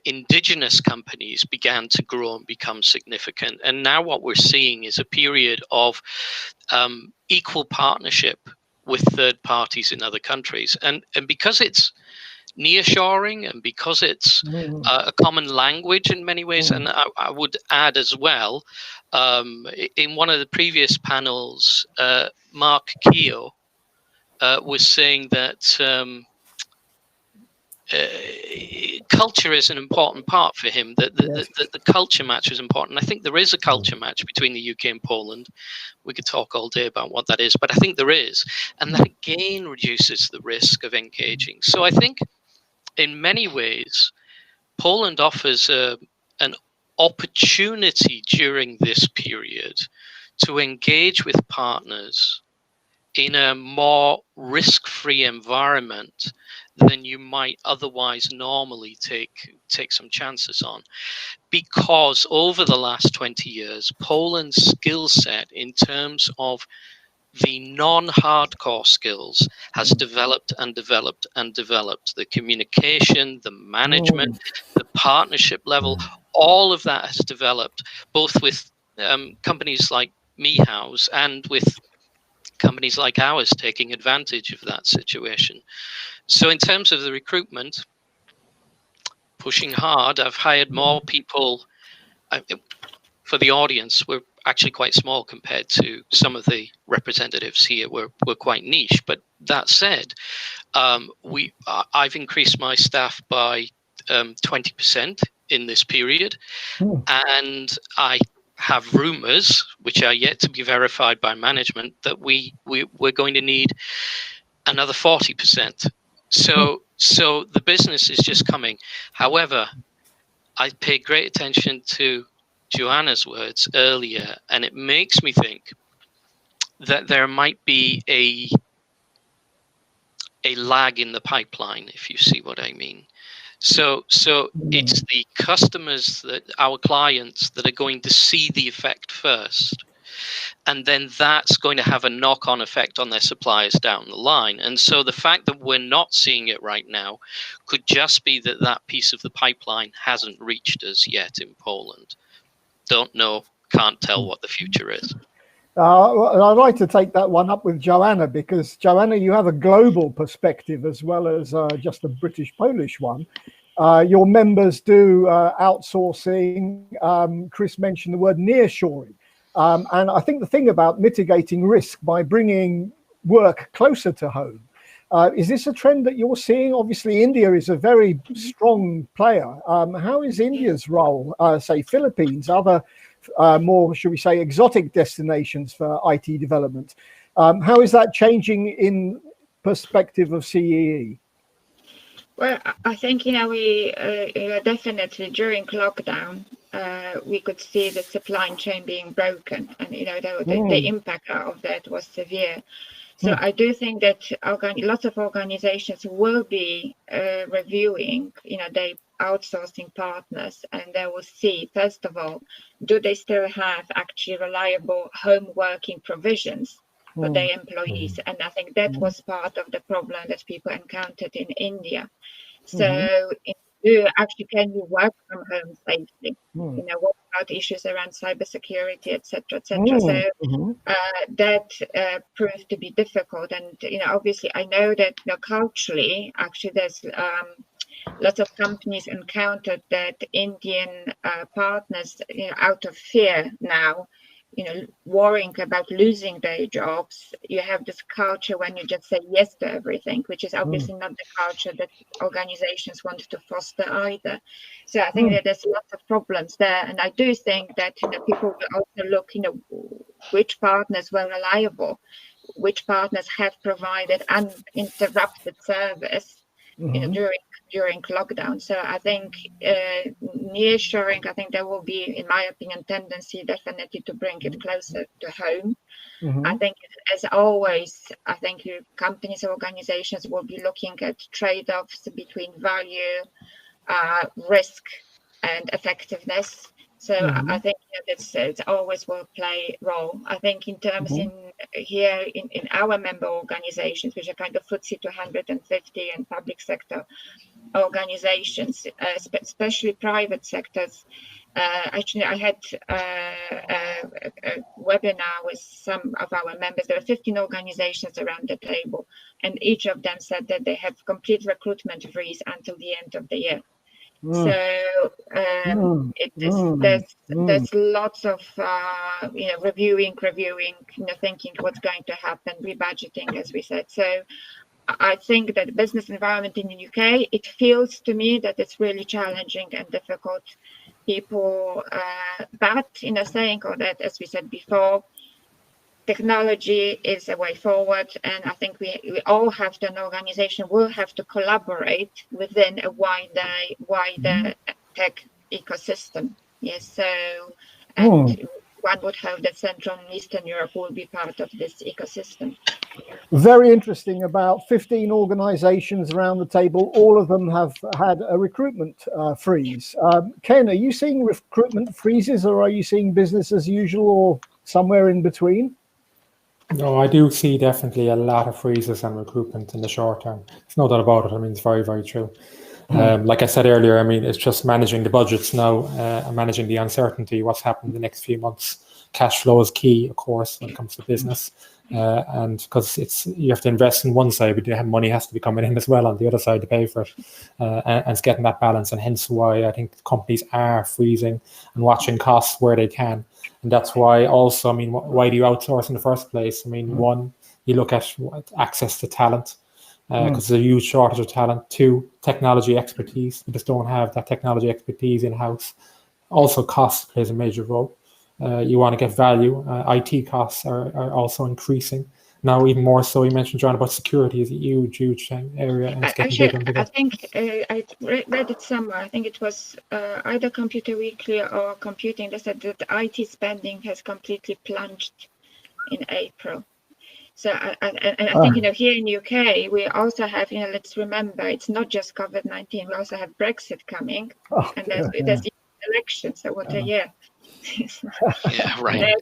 indigenous companies began to grow and become significant. And now what we're seeing is a period of equal partnership with third parties in other countries. And because it's nearshoring and because it's a common language in many ways, and I would add as well, in one of the previous panels, Mark Keogh was saying that culture is an important part for him, that the culture match is important. I think there is a culture match between the UK and Poland. We could talk all day about what that is, but I think there is. And that again reduces the risk of engaging. So I think in many ways, Poland offers an opportunity during this period to engage with partners in a more risk-free environment than you might otherwise normally take some chances on, because over the last 20 years, Poland's skill set in terms of the non-hardcore skills has developed and developed and developed. The communication, the management, the partnership level, all of that has developed, both with companies like Michał's and with companies like ours taking advantage of that situation. So in terms of the recruitment, pushing hard. I've hired more people. For the audience, we're actually quite small compared to some of the representatives here. We're quite niche. But that said, I've increased my staff by 20% in this period, and I have rumors, which are yet to be verified by management, that we're going to need another 40%. So the business is just coming. However, I pay great attention to Joanna's words earlier, and it makes me think that there might be a lag in the pipeline, if you see what I mean. So it's the customers, that our clients, that are going to see the effect first, and then that's going to have a knock-on effect on their suppliers down the line. And so the fact that we're not seeing it right now could just be that piece of the pipeline hasn't reached us yet in Poland. Don't know, can't tell what the future is. I'd like to take that one up with Joanna, because Joanna, you have a global perspective as well as just a British-Polish one. Your members do outsourcing. Chris mentioned the word nearshoring. And I think the thing about mitigating risk by bringing work closer to home, is this a trend that you're seeing? Obviously, India is a very strong player. How is India's role, say Philippines, other more, should we say, exotic destinations for IT development? How is that changing in perspective of CEE? Well, I think, we definitely during lockdown, we could see the supply chain being broken, and, the impact of that was severe. So I do think that lots of organizations will be reviewing, their outsourcing partners, and they will see, first of all, do they still have actually reliable home working provisions for their employees? And I think that was part of the problem that people encountered in India. So can you work from home safely? What about issues around cybersecurity, etc., etc. So that proved to be difficult. And obviously, I know that culturally, actually, there's lots of companies encountered that Indian partners, out of fear now, worrying about losing their jobs, you have this culture when you just say yes to everything, which is obviously not the culture that organizations want to foster either. So I think that there's lots of problems there, and I do think that people will also look, which partners were reliable, which partners have provided uninterrupted service during lockdown. So I think nearshoring, I think there will be, in my opinion, tendency definitely to bring it closer to home. I think, as always, I think companies, organizations will be looking at trade-offs between value, risk, and effectiveness. So I think it always will play a role. I think in terms in our member organizations, which are kind of FTSE 250 and public sector organizations, especially private sectors. Actually, I had a webinar with some of our members. There were 15 organizations around the table, and each of them said that they have complete recruitment freeze until the end of the year. So there's lots of reviewing, thinking what's going to happen, rebudgeting, as we said. So I think that the business environment in the UK, it feels to me that it's really challenging and difficult. People, but saying all that, as we said before, technology is a way forward, and I think we all have to, an organization will have to collaborate within a wider tech ecosystem. Yes, so and one would hope that Central and Eastern Europe will be part of this ecosystem. very interesting. About 15 organizations around the table, all of them have had a recruitment freeze. Ken, are you seeing recruitment freezes, or are you seeing business as usual, or somewhere in between? No, I do see definitely a lot of freezes and recruitment in the short term. There's no doubt about it. I mean, it's very, very true. Like I said earlier, I mean, it's just managing the budgets now and managing the uncertainty, what's happening in the next few months. Cash flow is key, of course, when it comes to business. And because you have to invest in one side, but the money has to be coming in as well on the other side to pay for it. And it's getting that balance. And hence why I think companies are freezing and watching costs where they can. And that's why also, I mean, why do you outsource in the first place? I mean, one, you look at access to talent, because there's a huge shortage of talent. Two, technology expertise. You just don't have that technology expertise in-house. Also, cost plays a major role. You want to get value. IT costs are also increasing. Now, even more so, you mentioned, John, about security is a huge, huge area. And it's getting bigger and bigger. I think I read it somewhere. I think it was either Computer Weekly or Computing that said that IT spending has completely plunged in April. So I think, here in UK, we also have, let's remember, it's not just COVID-19. We also have Brexit coming, and there's elections. So what a year. Yeah, right.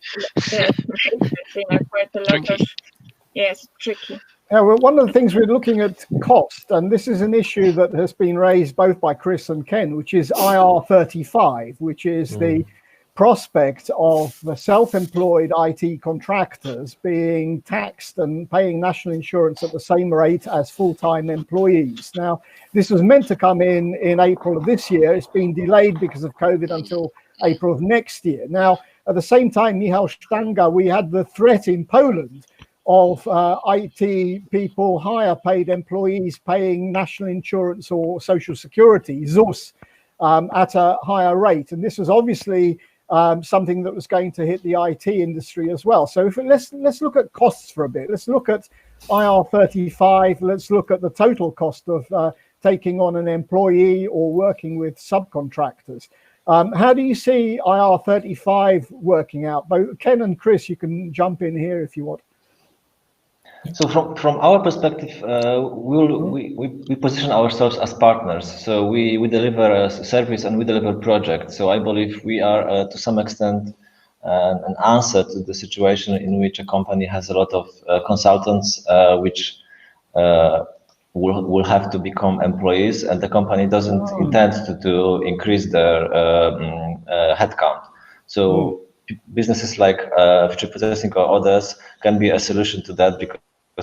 Quite a lot of, yes, tricky. Yeah, well, one of the things we're looking at cost, and this is an issue that has been raised both by Chris and Ken, which is IR35, which is the prospect of the self-employed IT contractors being taxed and paying national insurance at the same rate as full-time employees. Now, this was meant to come in April of this year. It's been delayed because of COVID until April of next year. Now, at the same time, Michał Stanga, we had the threat in Poland of IT people, higher paid employees paying national insurance or social security, ZUS, at a higher rate. And this was obviously something that was going to hit the IT industry as well. So let's look at costs for a bit. Let's look at IR35. Let's look at the total cost of taking on an employee or working with subcontractors. How do you see IR35 working out? Both Ken and Chris, you can jump in here if you want. So from our perspective, we position ourselves as partners. So we deliver a service and we deliver projects. So I believe we are to some extent an answer to the situation in which a company has a lot of consultants which will have to become employees, and the company doesn't intend to increase their headcount. So businesses like Future Processing or others can be a solution to that because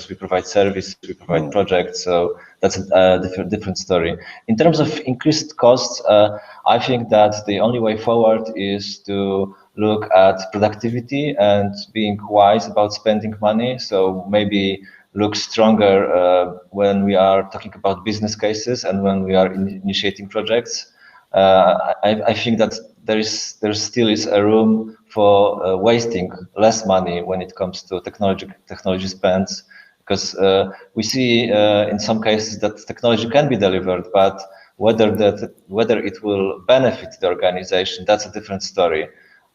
we provide service, we provide projects, so that's a different story. In terms of increased costs, I think that the only way forward is to look at productivity and being wise about spending money. So maybe look stronger when we are talking about business cases and when we are initiating projects. I think that there still is a room for wasting less money when it comes to technology spends, because we see in some cases that technology can be delivered, but whether it will benefit the organization, that's a different story.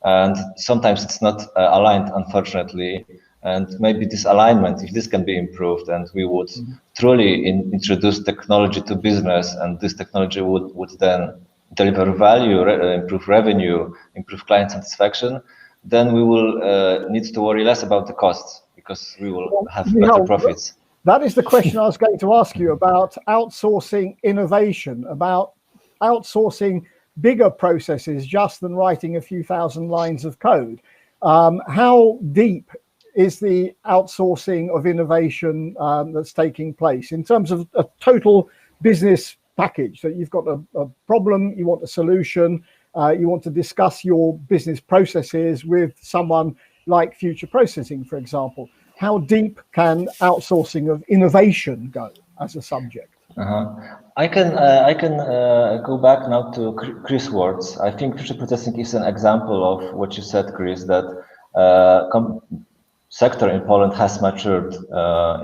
And sometimes it's not aligned, unfortunately. And maybe this alignment, if this can be improved, and we would truly introduce technology to business, and this technology would then deliver value, improve revenue, improve client satisfaction, then we will need to worry less about the costs because we will have better profits. That is the question I was going to ask you about outsourcing innovation, about outsourcing bigger processes just than writing a few thousand lines of code. How deep is the outsourcing of innovation that's taking place in terms of a total business package? That you've got a problem, you want a solution, you want to discuss your business processes with someone like Future Processing, for example. How deep can outsourcing of innovation go as a subject? I can go back now to Chris' words. I think Future Processing is an example of what you said, Chris, that sector in Poland has matured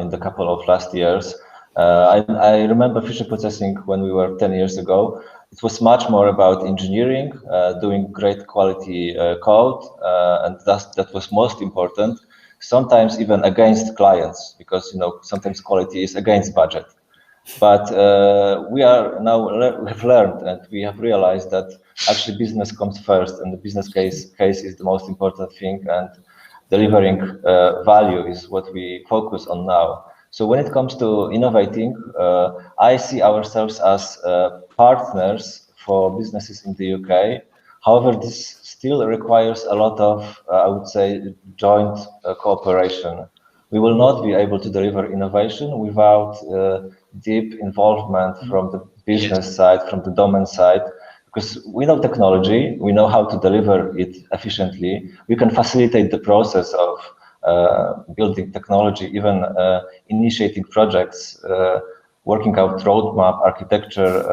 in the couple of last years. I remember Future Processing when we were 10 years ago. It was much more about engineering, doing great quality code, and that was most important. sometimes even against clients, because sometimes quality is against budget. But we have learned and we have realized that actually business comes first, and the business case is the most important thing, and delivering value is what we focus on now. So when it comes to innovating, I see ourselves as partners for businesses in the UK. However, this still requires a lot of, I would say, joint cooperation. We will not be able to deliver innovation without deep involvement from the business side, from the domain side, because we know technology, we know how to deliver it efficiently. We can facilitate the process of building technology, even initiating projects, working out roadmap, architecture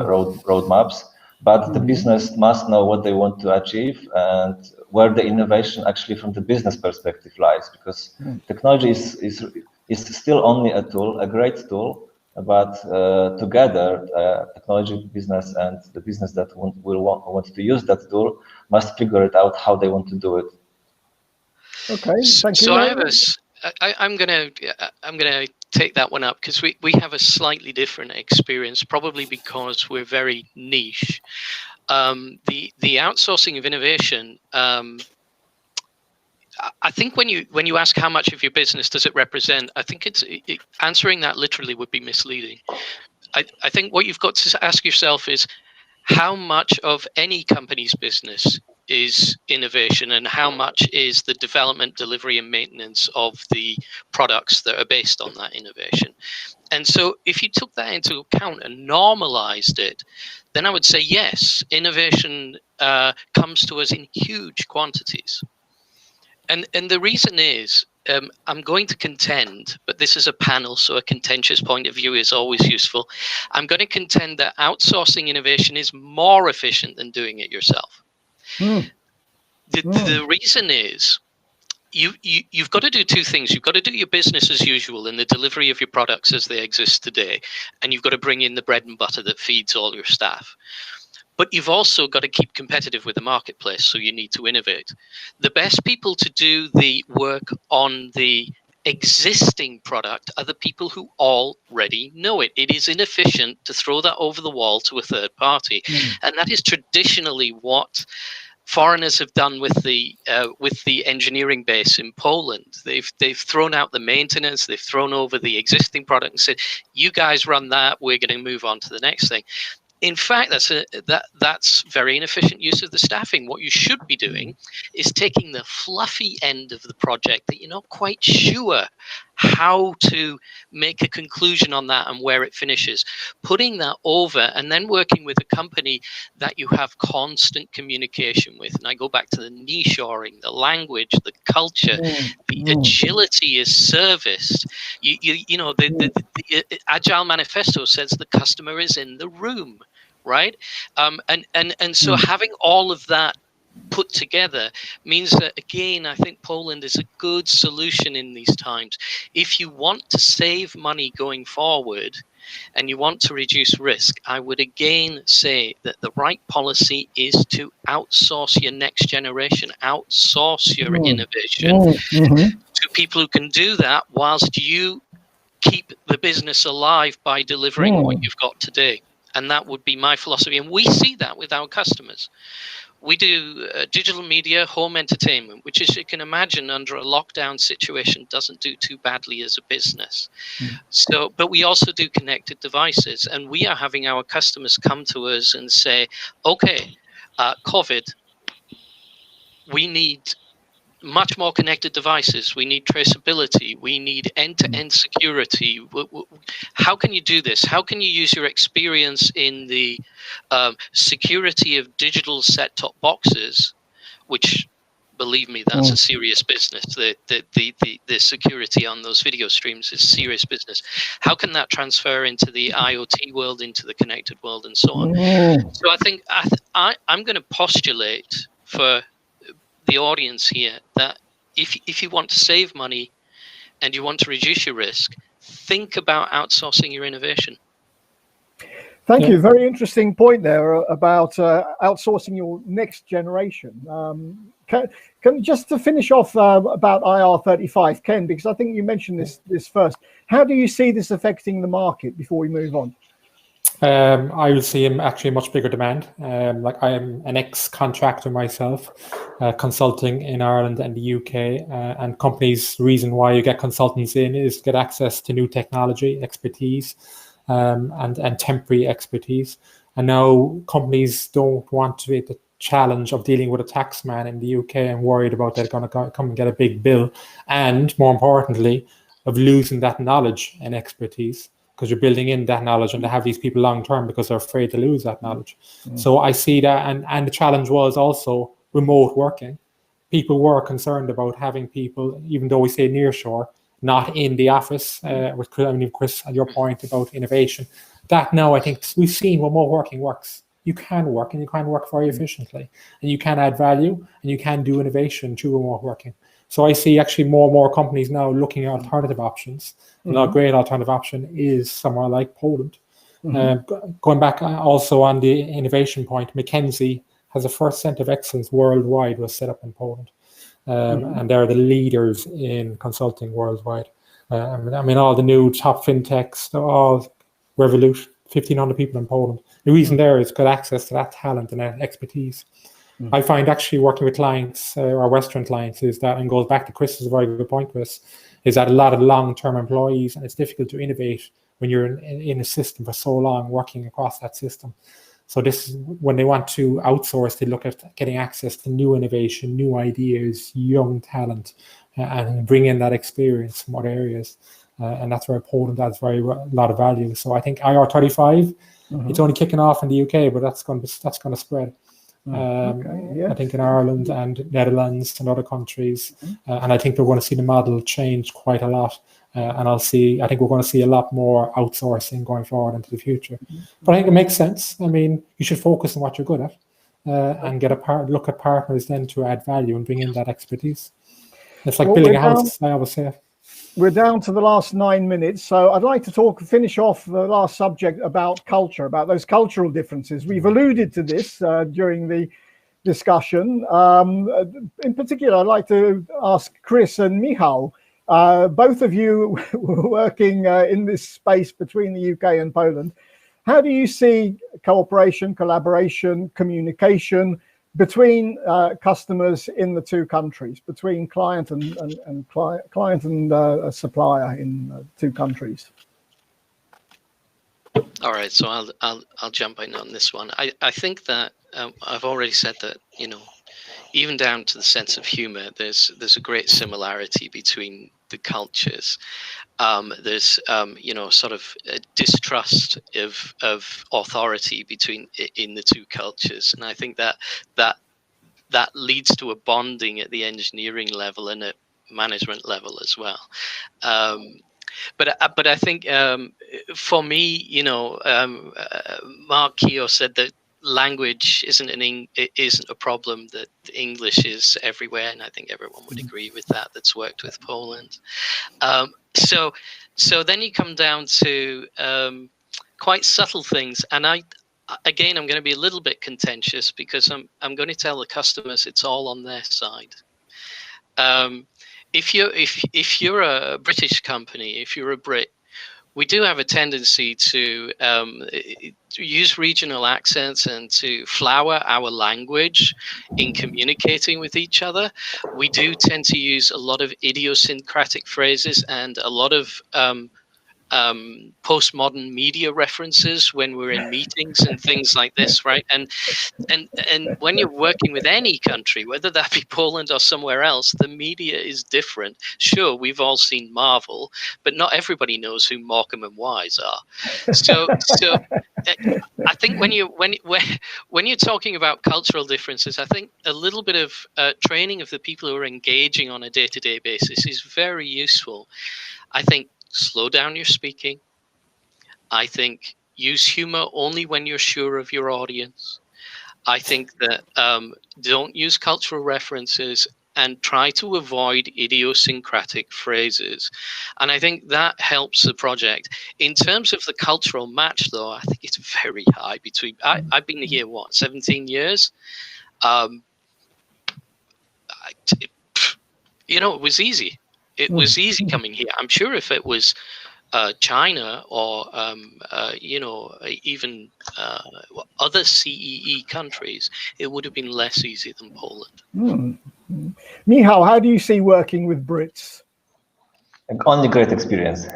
roadmaps. But the business must know what they want to achieve and where the innovation actually from the business perspective lies, because technology is still only a tool, a great tool, but together, technology business and the business that will want to use that tool must figure it out how they want to do it. Okay, thank you. So I'm gonna take that one up, because we have a slightly different experience, probably because we're very niche. The outsourcing of innovation. I think when you ask how much of your business does it represent, I think answering that literally would be misleading. I think what you've got to ask yourself is how much of any company's business is innovation, and how much is the development, delivery, and maintenance of the products that are based on that innovation. And so if you took that into account and normalized it, then I would say, yes, innovation comes to us in huge quantities. And the reason is, I'm going to contend, but this is a panel, so a contentious point of view is always useful. I'm going to contend that outsourcing innovation is more efficient than doing it yourself. The reason is, you've got to do two things. You've got to do your business as usual in the delivery of your products as they exist today, and you've got to bring in the bread and butter that feeds all your staff. But you've also got to keep competitive with the marketplace, so you need to innovate. The best people to do the work on the existing product are the people who already know it. It is inefficient to throw that over the wall to a third party. And that is traditionally what foreigners have done with the engineering base in Poland. They've thrown out the maintenance, they've thrown over the existing product and said, you guys run that, we're going to move on to the next thing. In fact, that's very inefficient use of the staffing. What you should be doing is taking the fluffy end of the project that you're not quite sure how to make a conclusion on that and where it finishes, putting that over and then working with a company that you have constant communication with. And I go back to the nearshoring, the language, the culture, the agility is serviced. The Agile Manifesto says the customer is in the room, right? And so having all of that put together means that, again, I think Poland is a good solution in these times. If you want to save money going forward and you want to reduce risk, I would again say that the right policy is to outsource your next generation, outsource your innovation to people who can do that whilst you keep the business alive by delivering what you've got today. And that would be my philosophy. And we see that with our customers. We do digital media, home entertainment, which, as you can imagine, under a lockdown situation, doesn't do too badly as a business. So, but we also do connected devices, and we are having our customers come to us and say, okay, COVID, we need much more connected devices. We need traceability. We need end-to-end security. How can you do this? How can you use your experience in the security of digital set-top boxes, which, believe me, that's a serious business. The security on those video streams is serious business. How can that transfer into the IoT world, into the connected world, and so on? So I think I'm going to postulate for the audience here that if you want to save money and you want to reduce your risk, think about outsourcing your innovation. Thank you. Very interesting point there about outsourcing your next generation. Can just to finish off about IR35, Ken, because I think you mentioned this first. How do you see this affecting the market before we move on? I will see actually a much bigger demand. Like I am an ex-contractor myself, consulting in Ireland and the UK, and companies, the reason why you get consultants in is to get access to new technology, expertise, and temporary expertise. And now companies don't want to be the challenge of dealing with a tax man in the UK and worried about they're going to come and get a big bill, and more importantly, of losing that knowledge and expertise, because you're building in that knowledge and to have these people long term because they're afraid to lose that knowledge. So I see that, and the challenge was also remote working. People were concerned about having people, even though we say nearshore, not in the office. With Chris, on your point about innovation, that now I think we've seen remote working works. You can work, and you can work very efficiently, and you can add value, and you can do innovation through remote working. So I see actually more and more companies now looking at alternative options. A great alternative option is somewhere like Poland. Going back also on the innovation point, McKinsey has a first centre of excellence worldwide was set up in Poland. And they're the leaders in consulting worldwide. I mean, all the new top fintechs, they're all Revolut, 1,500 people in Poland. The reason there is good access to that talent and that expertise. I find actually working with clients, our Western clients, is that, and goes back to Chris's very good point, Chris, is that a lot of long-term employees, and it's difficult to innovate when you're in a system for so long, working across that system. So this is when they want to outsource, they look at getting access to new innovation, new ideas, young talent, and bring in that experience from other areas. And that's where Poland adds a lot of value. So I think IR35, it's only kicking off in the UK, but that's going to spread. I think in Ireland and Netherlands and other countries, and I think we're going to see the model change quite a lot. And I think we're going to see a lot more outsourcing going forward into the future. But I think it makes sense. I mean, you should focus on what you're good at, and look at partners then to add value and bring in that expertise. It's like building a house, I always say. We're down to the last 9 minutes, so I'd like to finish off the last subject about culture, about those cultural differences. We've alluded to this during the discussion. In particular, I'd like to ask Chris and Michał, both of you were working in this space between the UK and Poland. How do you see cooperation, collaboration, communication between customers in the two countries, between client and supplier in two countries? All right, so I'll jump in on this one. I think that I've already said that, even down to the sense of humor, there's a great similarity between the cultures. There's sort of a distrust of authority in the two cultures, and I think that leads to a bonding at the engineering level and at management level as well. But I think for me, Mark Keogh said that language isn't a problem, that English is everywhere, and I think everyone would agree with that that's worked with Poland. So then you come down to quite subtle things, and I'm going to be a little bit contentious because I'm going to tell the customers it's all on their side. If you're a British company, if you're a Brit, we do have a tendency to use regional accents and to flower our language in communicating with each other. We do tend to use a lot of idiosyncratic phrases and a lot of postmodern media references when we're in meetings and things like this, right? And when you're working with any country, whether that be Poland or somewhere else, the media is different. Sure, we've all seen Marvel, but not everybody knows who Morecambe and Wise are. So I think when you're talking about cultural differences, I think a little bit of training of the people who are engaging on a day-to-day basis is very useful. I think slow down your speaking. I think use humor only when you're sure of your audience. I think that don't use cultural references and try to avoid idiosyncratic phrases. And I think that helps the project. In terms of the cultural match, though, I think it's very high between, I've been here, 17 years? It was easy. It was easy coming here. I'm sure if it was China or even other CEE countries, it would have been less easy than Poland. Michał, how do you see working with Brits? Only great experience.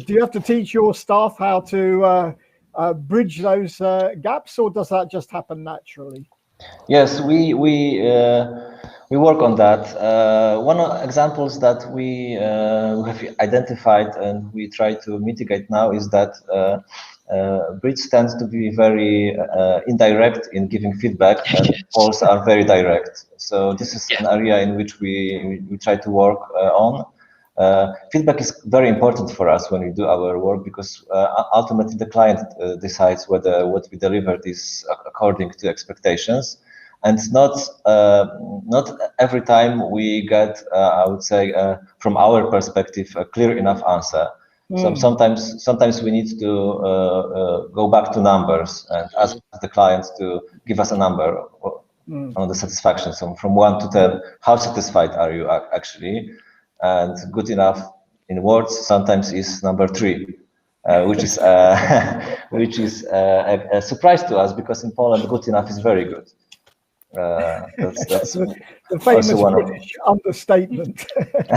Do you have to teach your staff how to bridge those gaps, or does that just happen naturally? Yes, we work on that. One of the examples that we have identified and we try to mitigate now is that Brits tend to be very indirect in giving feedback, and Poles are very direct. So this is an area in which we try to work on. Feedback is very important for us when we do our work, because ultimately the client decides whether what we delivered is according to expectations, and not every time we get, I would say, from our perspective, a clear enough answer. So sometimes we need to go back to numbers and ask the clients to give us a number on the satisfaction. So from 1 to 10, how satisfied are you actually? And good enough in words sometimes is number 3, which is a surprise to us, because in Poland good enough is very good. That's the famous British understatement.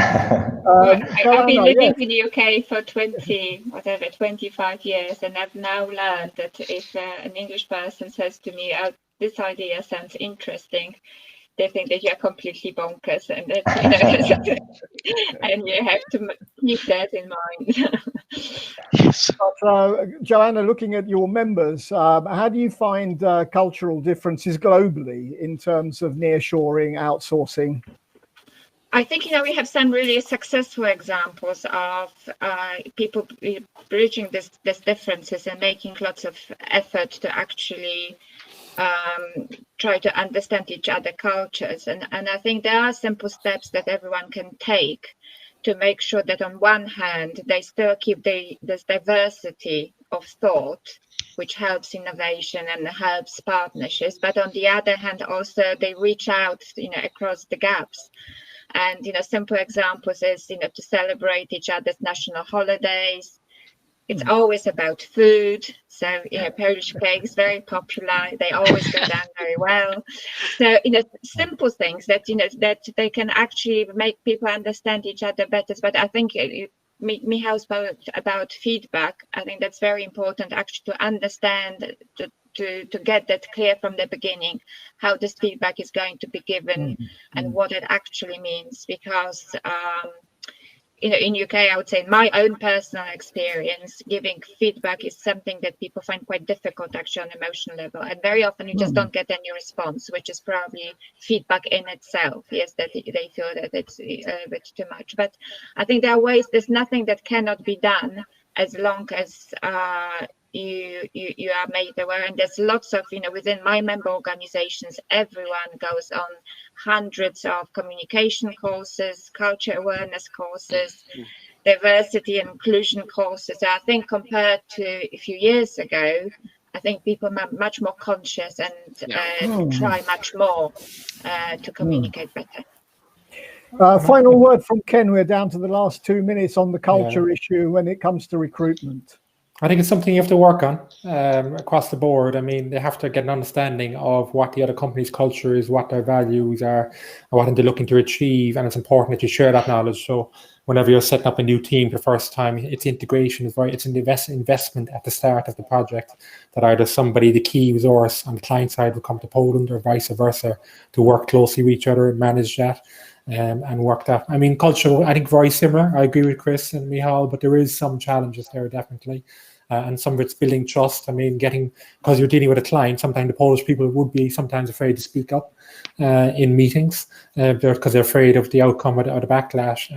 I've been living in the UK for 25 years, and I've now learned that if an English person says to me, "Oh, this idea sounds interesting," they think that you're completely bonkers, and that, and you have to keep that in mind. But, Joanna, looking at your members, how do you find cultural differences globally in terms of nearshoring, outsourcing? I think we have some really successful examples of people bridging these differences and making lots of effort to actually try to understand each other cultures, and I think there are simple steps that everyone can take to make sure that on one hand they still keep this diversity of thought, which helps innovation and helps partnerships, but on the other hand also they reach out across the gaps. And simple examples is to celebrate each other's national holidays. It's always about food. So, Polish cake is very popular. They always go down very well. So, simple things that, that they can actually make people understand each other better. But I think Michał spoke about feedback. I think that's very important actually to understand, to get that clear from the beginning, how this feedback is going to be given and what it actually means. Because, in UK, I would say in my own personal experience, giving feedback is something that people find quite difficult actually on an emotional level. And very often you just don't get any response, which is probably feedback in itself. Yes, that they feel that it's a bit too much. But I think there are ways, there's nothing that cannot be done as long as you are made aware. And there's lots of, within my member organizations, everyone goes on hundreds of communication courses, culture awareness courses, diversity and inclusion courses. So I think compared to a few years ago, I think people are much more conscious and try much more to communicate better. Final word from Ken. We're down to the last 2 minutes on the culture issue when it comes to recruitment. I think it's something you have to work on across the board. I mean, they have to get an understanding of what the other company's culture is, what their values are, and what they're looking to achieve. And it's important that you share that knowledge. So whenever you're setting up a new team for the first time, its integration is it's an investment at the start of the project, that either somebody, the key resource on the client side, will come to Poland or vice versa to work closely with each other and manage that. And work that. I mean, cultural, I think very similar. I agree with Chris and Michał, but there is some challenges there, definitely. And some of it's building trust. I mean, because you're dealing with a client, sometimes the Polish people would be sometimes afraid to speak up in meetings because they're afraid of the outcome or the backlash.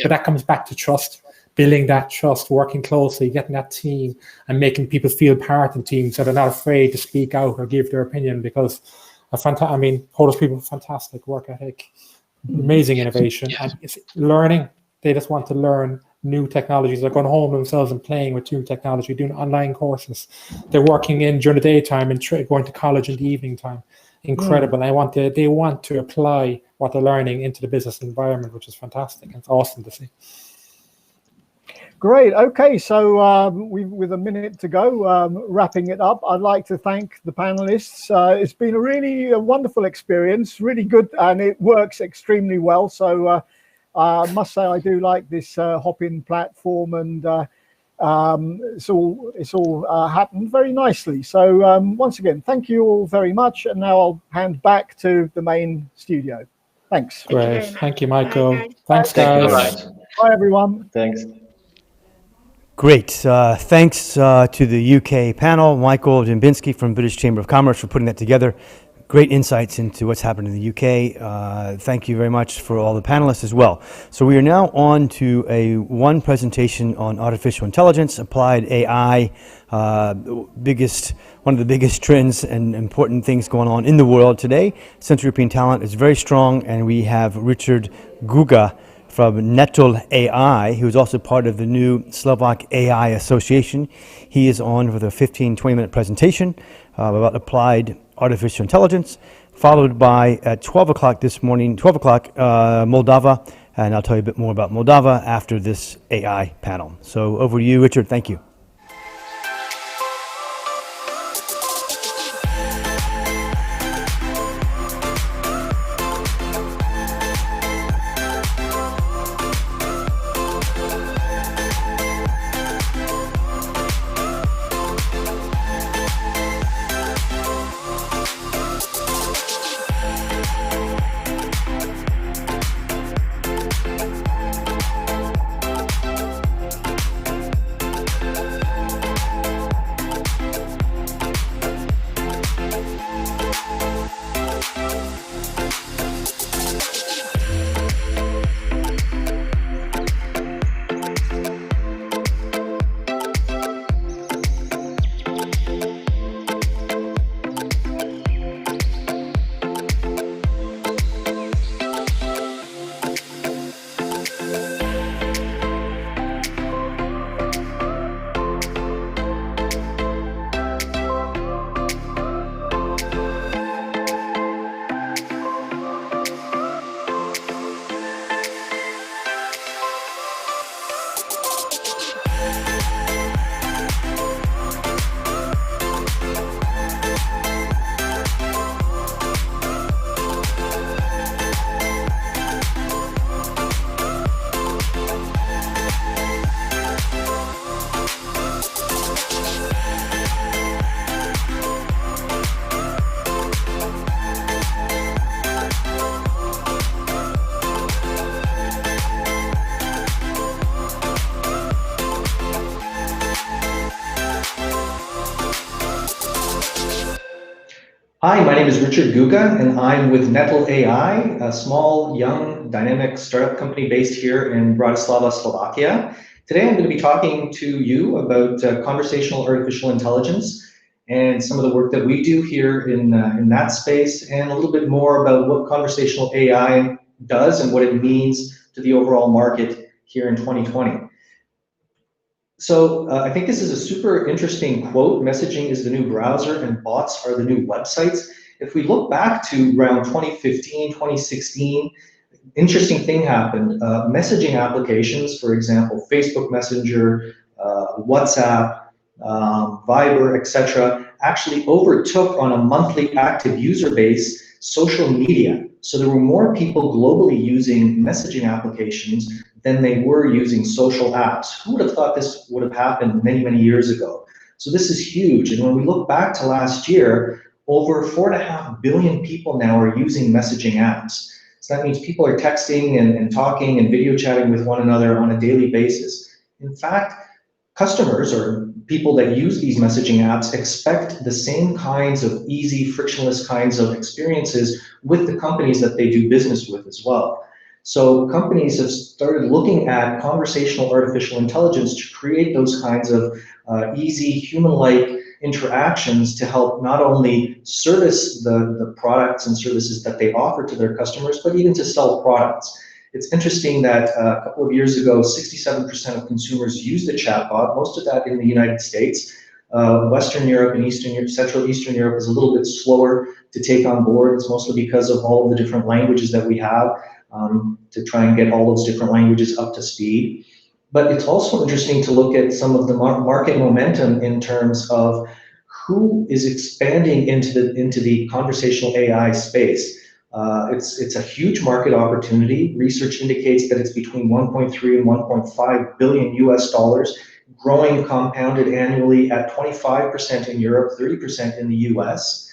But that comes back to trust, building that trust, working closely, getting that team and making people feel part of the team so they're not afraid to speak out or give their opinion, because I mean, Polish people, fantastic work ethic, amazing innovation, and it's learning. They just want to learn new technologies. They're going home themselves and playing with new technology, doing online courses. They're working in during the daytime and going to college in the evening time. Incredible. And they want to apply what they're learning into the business environment, which is fantastic. It's awesome to see. Great. Okay, so with a minute to go, wrapping it up, I'd like to thank the panelists. It's been a really wonderful experience, really good, and it works extremely well. So I must say I do like this hop-in platform, and it's all happened very nicely. So once again, thank you all very much. And now I'll hand back to the main studio. Thanks. Great. Thank you, Michael. Bye, Thanks, guys. Bye, everyone. Thanks. Great. Thanks to the UK panel, Michael Dębinski from British Chamber of Commerce for putting that together. Great insights into what's happened in the UK. Thank you very much for all the panelists as well. So we are now on to one presentation on artificial intelligence, applied AI, one of the biggest trends and important things going on in the world today. Central European talent is very strong, and we have Richard Guga from Netl AI, who is also part of the new Slovak AI Association. He is on with a 15-20-minute presentation about applied artificial intelligence, followed by at 12 o'clock this morning, Moldova, and I'll tell you a bit more about Moldova after this AI panel. So over to you, Richard. Thank you. Hi, my name is Richard Guga, and I'm with Netl AI, a small, young, dynamic startup company based here in Bratislava, Slovakia. Today, I'm going to be talking to you about conversational artificial intelligence and some of the work that we do here in that space, and a little bit more about what conversational AI does and what it means to the overall market here in 2020. So I think this is a super interesting quote. Messaging is the new browser and bots are the new websites. If we look back to around 2015, 2016, interesting thing happened. Messaging applications, for example, Facebook Messenger, WhatsApp, Viber, etc., actually overtook on a monthly active user base social media. So there were more people globally using messaging applications than they were using social apps. Who would have thought this would have happened many, many years ago? So this is huge. And when we look back to last year, over 4.5 billion people now are using messaging apps. So that means people are texting and talking and video chatting with one another on a daily basis. In fact, customers or people that use these messaging apps expect the same kinds of easy, frictionless kinds of experiences with the companies that they do business with as well. So companies have started looking at conversational artificial intelligence to create those kinds of easy, human-like interactions to help not only service the products and services that they offer to their customers, but even to sell products. It's interesting that a couple of years ago, 67% of consumers used a chatbot, most of that in the United States. Western Europe and Eastern Europe, Central Eastern Europe is a little bit slower to take on board. It's mostly because of all of the different languages that we have to try and get all those different languages up to speed. But it's also interesting to look at some of the market momentum in terms of who is expanding into the conversational AI space. It's a huge market opportunity. Research indicates that it's between 1.3 and 1.5 billion US dollars, growing compounded annually at 25% in Europe, 30% in the US.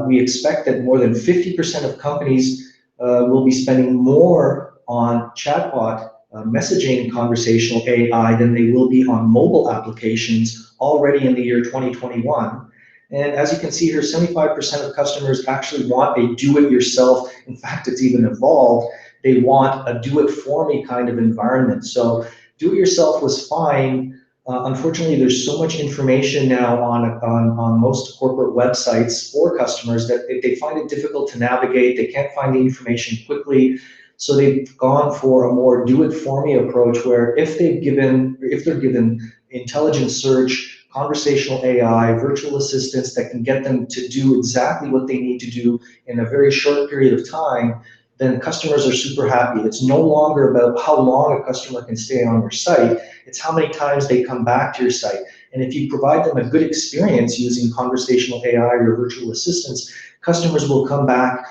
We expect that more than 50% of companies will be spending more on chatbot messaging conversational AI than they will be on mobile applications already in the year 2021. And as you can see here, 75% of customers actually want a do-it-yourself. In fact, it's even evolved. They want a do-it-for-me kind of environment. So do-it-yourself was fine. Unfortunately, there's so much information now on most corporate websites for customers that they find it difficult to navigate. They can't find the information quickly. So they've gone for a more do-it-for-me approach where if they're given intelligent search, conversational AI, virtual assistants that can get them to do exactly what they need to do in a very short period of time, then customers are super happy. It's no longer about how long a customer can stay on your site, it's how many times they come back to your site. And if you provide them a good experience using conversational AI or virtual assistants, customers will come back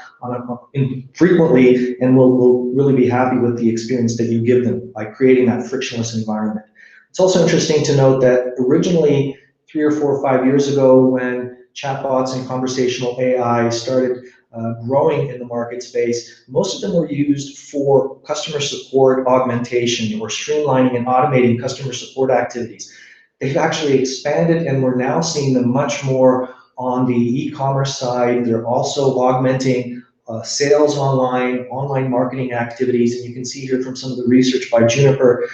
frequently and will really be happy with the experience that you give them by creating that frictionless environment. It's also interesting to note that originally 3 or 4 or 5 years ago, when chatbots and conversational AI started growing in the market space, most of them were used for customer support augmentation or streamlining and automating customer support activities. They've actually expanded, and we're now seeing them much more on the e-commerce side. They're also augmenting sales online marketing activities, and you can see here from some of the research by Juniper,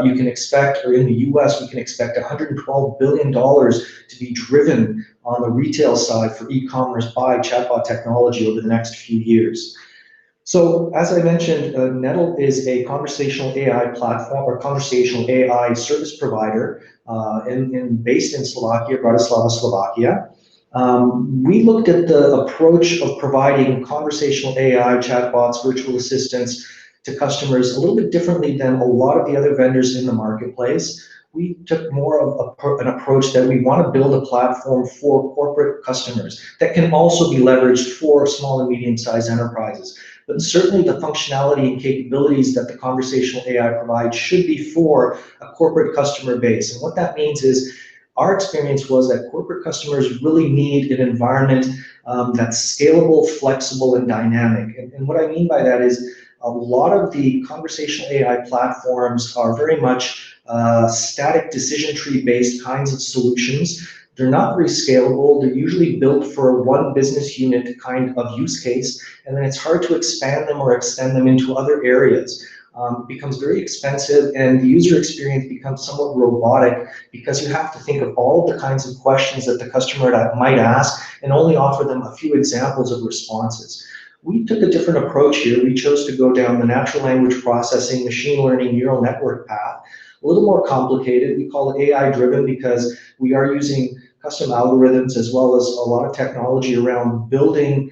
you can expect, or in the US, we can expect $112 billion to be driven on the retail side for e-commerce by chatbot technology over the next few years. So as I mentioned, Nettle is a conversational AI platform or conversational AI service provider based in Slovakia, Bratislava, Slovakia. We looked at the approach of providing conversational AI, chatbots, virtual assistants to customers a little bit differently than a lot of the other vendors in the marketplace. We took more of an approach that we want to build a platform for corporate customers that can also be leveraged for small and medium-sized enterprises. But certainly the functionality and capabilities that the conversational AI provides should be for a corporate customer base. And what that means is, our experience was that corporate customers really need an environment that's scalable, flexible, and dynamic. And what I mean by that is a lot of the conversational AI platforms are very much static decision tree based kinds of solutions. They're not very scalable. They're usually built for one business unit kind of use case, and then it's hard to expand them or extend them into other areas. It becomes very expensive, and the user experience becomes somewhat robotic because you have to think of all of the kinds of questions that the customer might ask and only offer them a few examples of responses. We took a different approach here. We chose to go down the natural language processing, machine learning, neural network path. A little more complicated. We call it AI driven because we are using custom algorithms as well as a lot of technology around building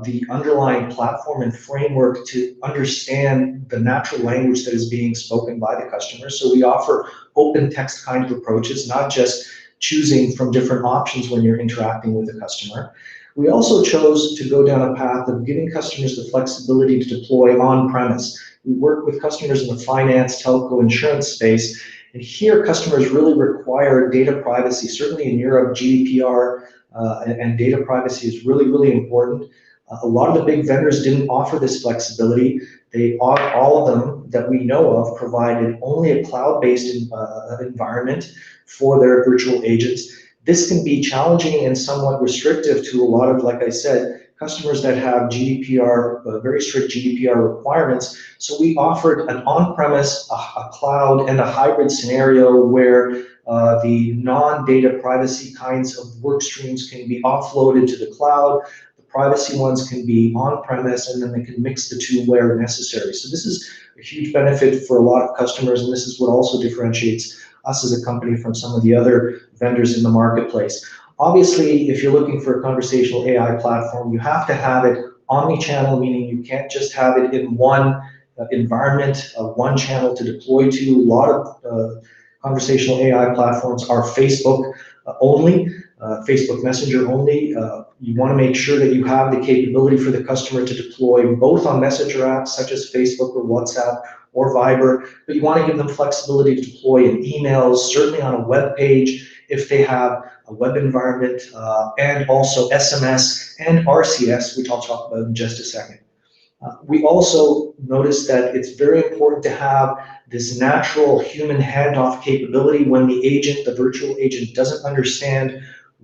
the underlying platform and framework to understand the natural language that is being spoken by the customer. So we offer open text kind of approaches, not just choosing from different options when you're interacting with the customer. We also chose to go down a path of giving customers the flexibility to deploy on-premise. We work with customers in the finance, telco, insurance space, and here customers really require data privacy. Certainly in Europe, GDPR and data privacy is really, really important. A lot of the big vendors didn't offer this flexibility. All of them that we know of provided only a cloud-based environment for their virtual agents. This can be challenging and somewhat restrictive to a lot of, like I said, customers that have GDPR, very strict GDPR requirements. So we offered an on-premise, a cloud, and a hybrid scenario where the non-data privacy kinds of work streams can be offloaded to the cloud. The privacy ones can be on-premise, and then they can mix the two where necessary. So this is a huge benefit for a lot of customers, and this is what also differentiates us as a company from some of the other vendors in the marketplace. Obviously, if you're looking for a conversational AI platform, you have to have it omni-channel, meaning you can't just have it in one environment, one channel to deploy to. A lot of conversational AI platforms are Facebook only, Facebook Messenger only. You want to make sure that you have the capability for the customer to deploy both on messenger apps such as Facebook or WhatsApp or Viber, but you want to give them flexibility to deploy in emails, certainly on a web page if they have a web environment, and also SMS and RCS, which I'll talk about in just a second. We also noticed that it's very important to have this natural human handoff capability when the agent, the virtual agent, doesn't understand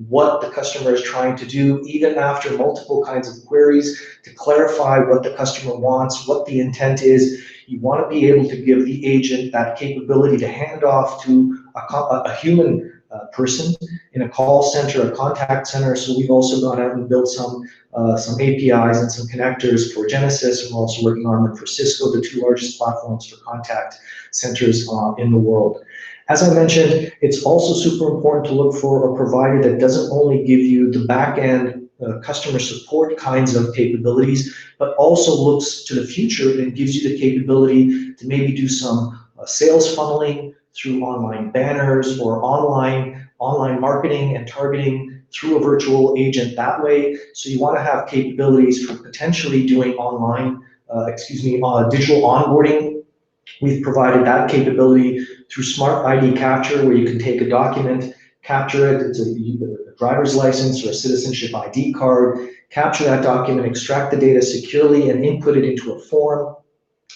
what the customer is trying to do, even after multiple kinds of queries to clarify what the customer wants, what the intent is. You want to be able to give the agent that capability to hand off to a human person in a call center, a contact center. So we've also gone out and built some APIs and some connectors for Genesys, and we're also working on them for Cisco, the two largest platforms for contact centers in the world. As I mentioned, it's also super important to look for a provider that doesn't only give you the back-end customer support kinds of capabilities, but also looks to the future and gives you the capability to maybe do some sales funneling through online banners or online marketing and targeting through a virtual agent that way. So you want to have capabilities for potentially doing digital onboarding. We've provided that capability through smart ID capture, where you can take a document, capture it, it's a driver's license or a citizenship ID card, capture that document, extract the data securely, and input it into a form.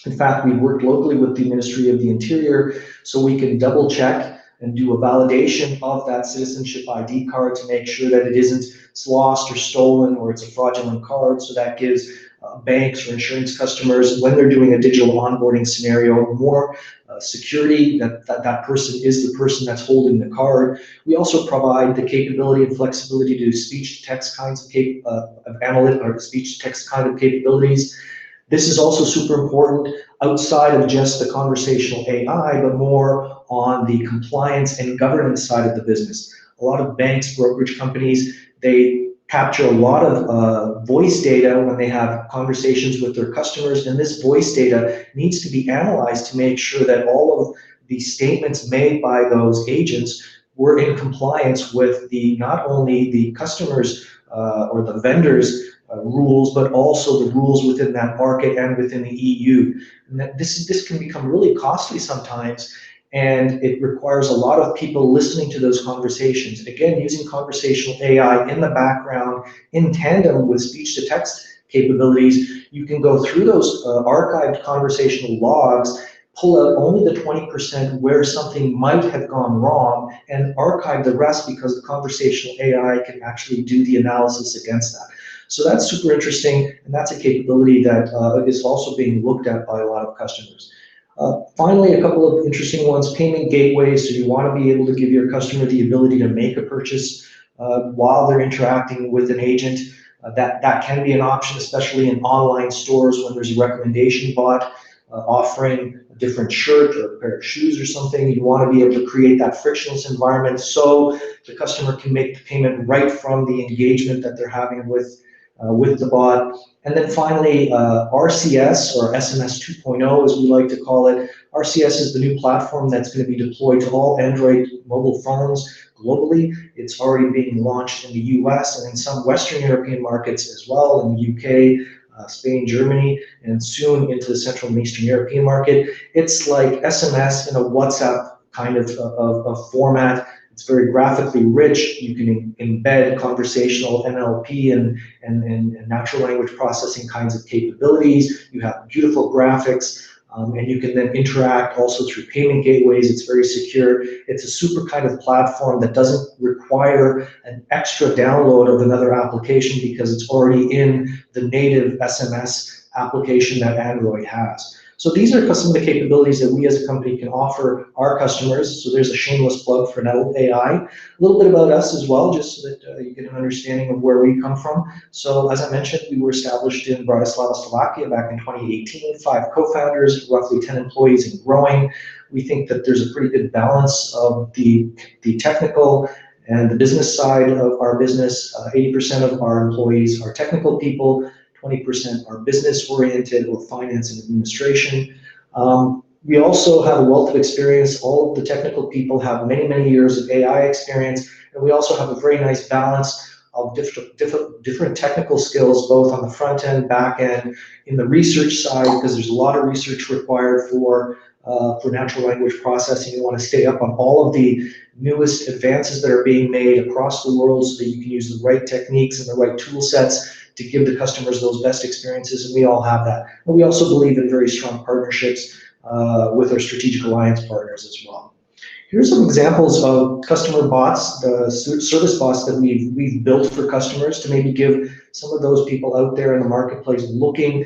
In fact, we worked locally with the Ministry of the Interior so we can double check and do a validation of that citizenship ID card to make sure that it isn't lost or stolen or it's a fraudulent card. So that gives banks or insurance customers, when they're doing a digital onboarding scenario, more security that person is the person that's holding the card. We also provide the capability and flexibility to do speech-to-text kinds of analytic or speech-to-text kind of capabilities. This is also super important outside of just the conversational AI, but more on the compliance and governance side of the business. A lot of banks, brokerage companies, they capture a lot of voice data when they have conversations with their customers, and this voice data needs to be analyzed to make sure that all of the statements made by those agents were in compliance with not only the customers or the vendors' rules, but also the rules within that market and within the EU. And this can become really costly sometimes, and it requires a lot of people listening to those conversations. Again, using conversational AI in the background in tandem with speech-to-text capabilities, you can go through those archived conversational logs, pull out only the 20% where something might have gone wrong, and archive the rest because the conversational AI can actually do the analysis against that. So that's super interesting, and that's a capability that is also being looked at by a lot of customers. Finally, a couple of interesting ones, payment gateways. So you want to be able to give your customer the ability to make a purchase while they're interacting with an agent. That can be an option, especially in online stores when there's a recommendation bot offering a different shirt or a pair of shoes or something. You want to be able to create that frictionless environment so the customer can make the payment right from the engagement that they're having with the bot. And then finally, RCS, or SMS 2.0 as we like to call it. RCS is the new platform that's going to be deployed to all Android mobile phones globally. It's already being launched in the US and in some Western European markets as well, in the UK, Spain, Germany, and soon into the Central and Eastern European market. It's like SMS in a WhatsApp kind of format. It's very graphically rich. You can embed conversational NLP and natural language processing kinds of capabilities. You have beautiful graphics. and you can then interact also through payment gateways. It's very secure. It's a super kind of platform that doesn't require an extra download of another application because it's already in the native SMS application that Android has. So these are some of the capabilities that we as a company can offer our customers. So there's a shameless plug for Nettle AI. A little bit about us as well, just so that you get an understanding of where we come from. So as I mentioned, we were established in Bratislava, Slovakia back in 2018, 5 co-founders, roughly 10 employees and growing. We think that there's a pretty good balance of the technical and the business side of our business. 80% of our employees are technical people, 20% are business-oriented or finance and administration. We also have a wealth of experience. All of the technical people have many, many years of AI experience, and we also have a very nice balance of different technical skills, both on the front end, back end, in the research side, because there's a lot of research required for natural language processing. You want to stay up on all of the newest advances that are being made across the world so that you can use the right techniques and the right tool sets to give the customers those best experiences, and we all have that. And we also believe in very strong partnerships with our strategic alliance partners as well. Here's some examples of customer bots, the service bots that we've built for customers to maybe give some of those people out there in the marketplace looking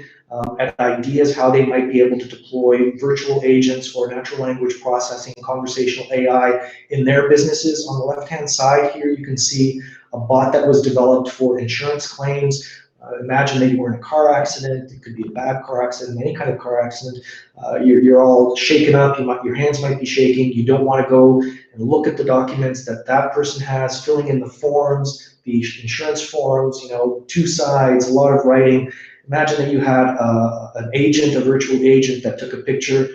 at ideas how they might be able to deploy virtual agents or natural language processing, conversational AI in their businesses. On the left-hand side here, you can see a bot that was developed for insurance claims. Imagine that you were in a car accident. It could be a bad car accident, any kind of car accident. You're all shaken up. Your hands might be shaking. You don't want to go and look at the documents that that person has, filling in the forms, the insurance forms, 2 sides, a lot of writing. Imagine that you had an agent, a virtual agent that took a picture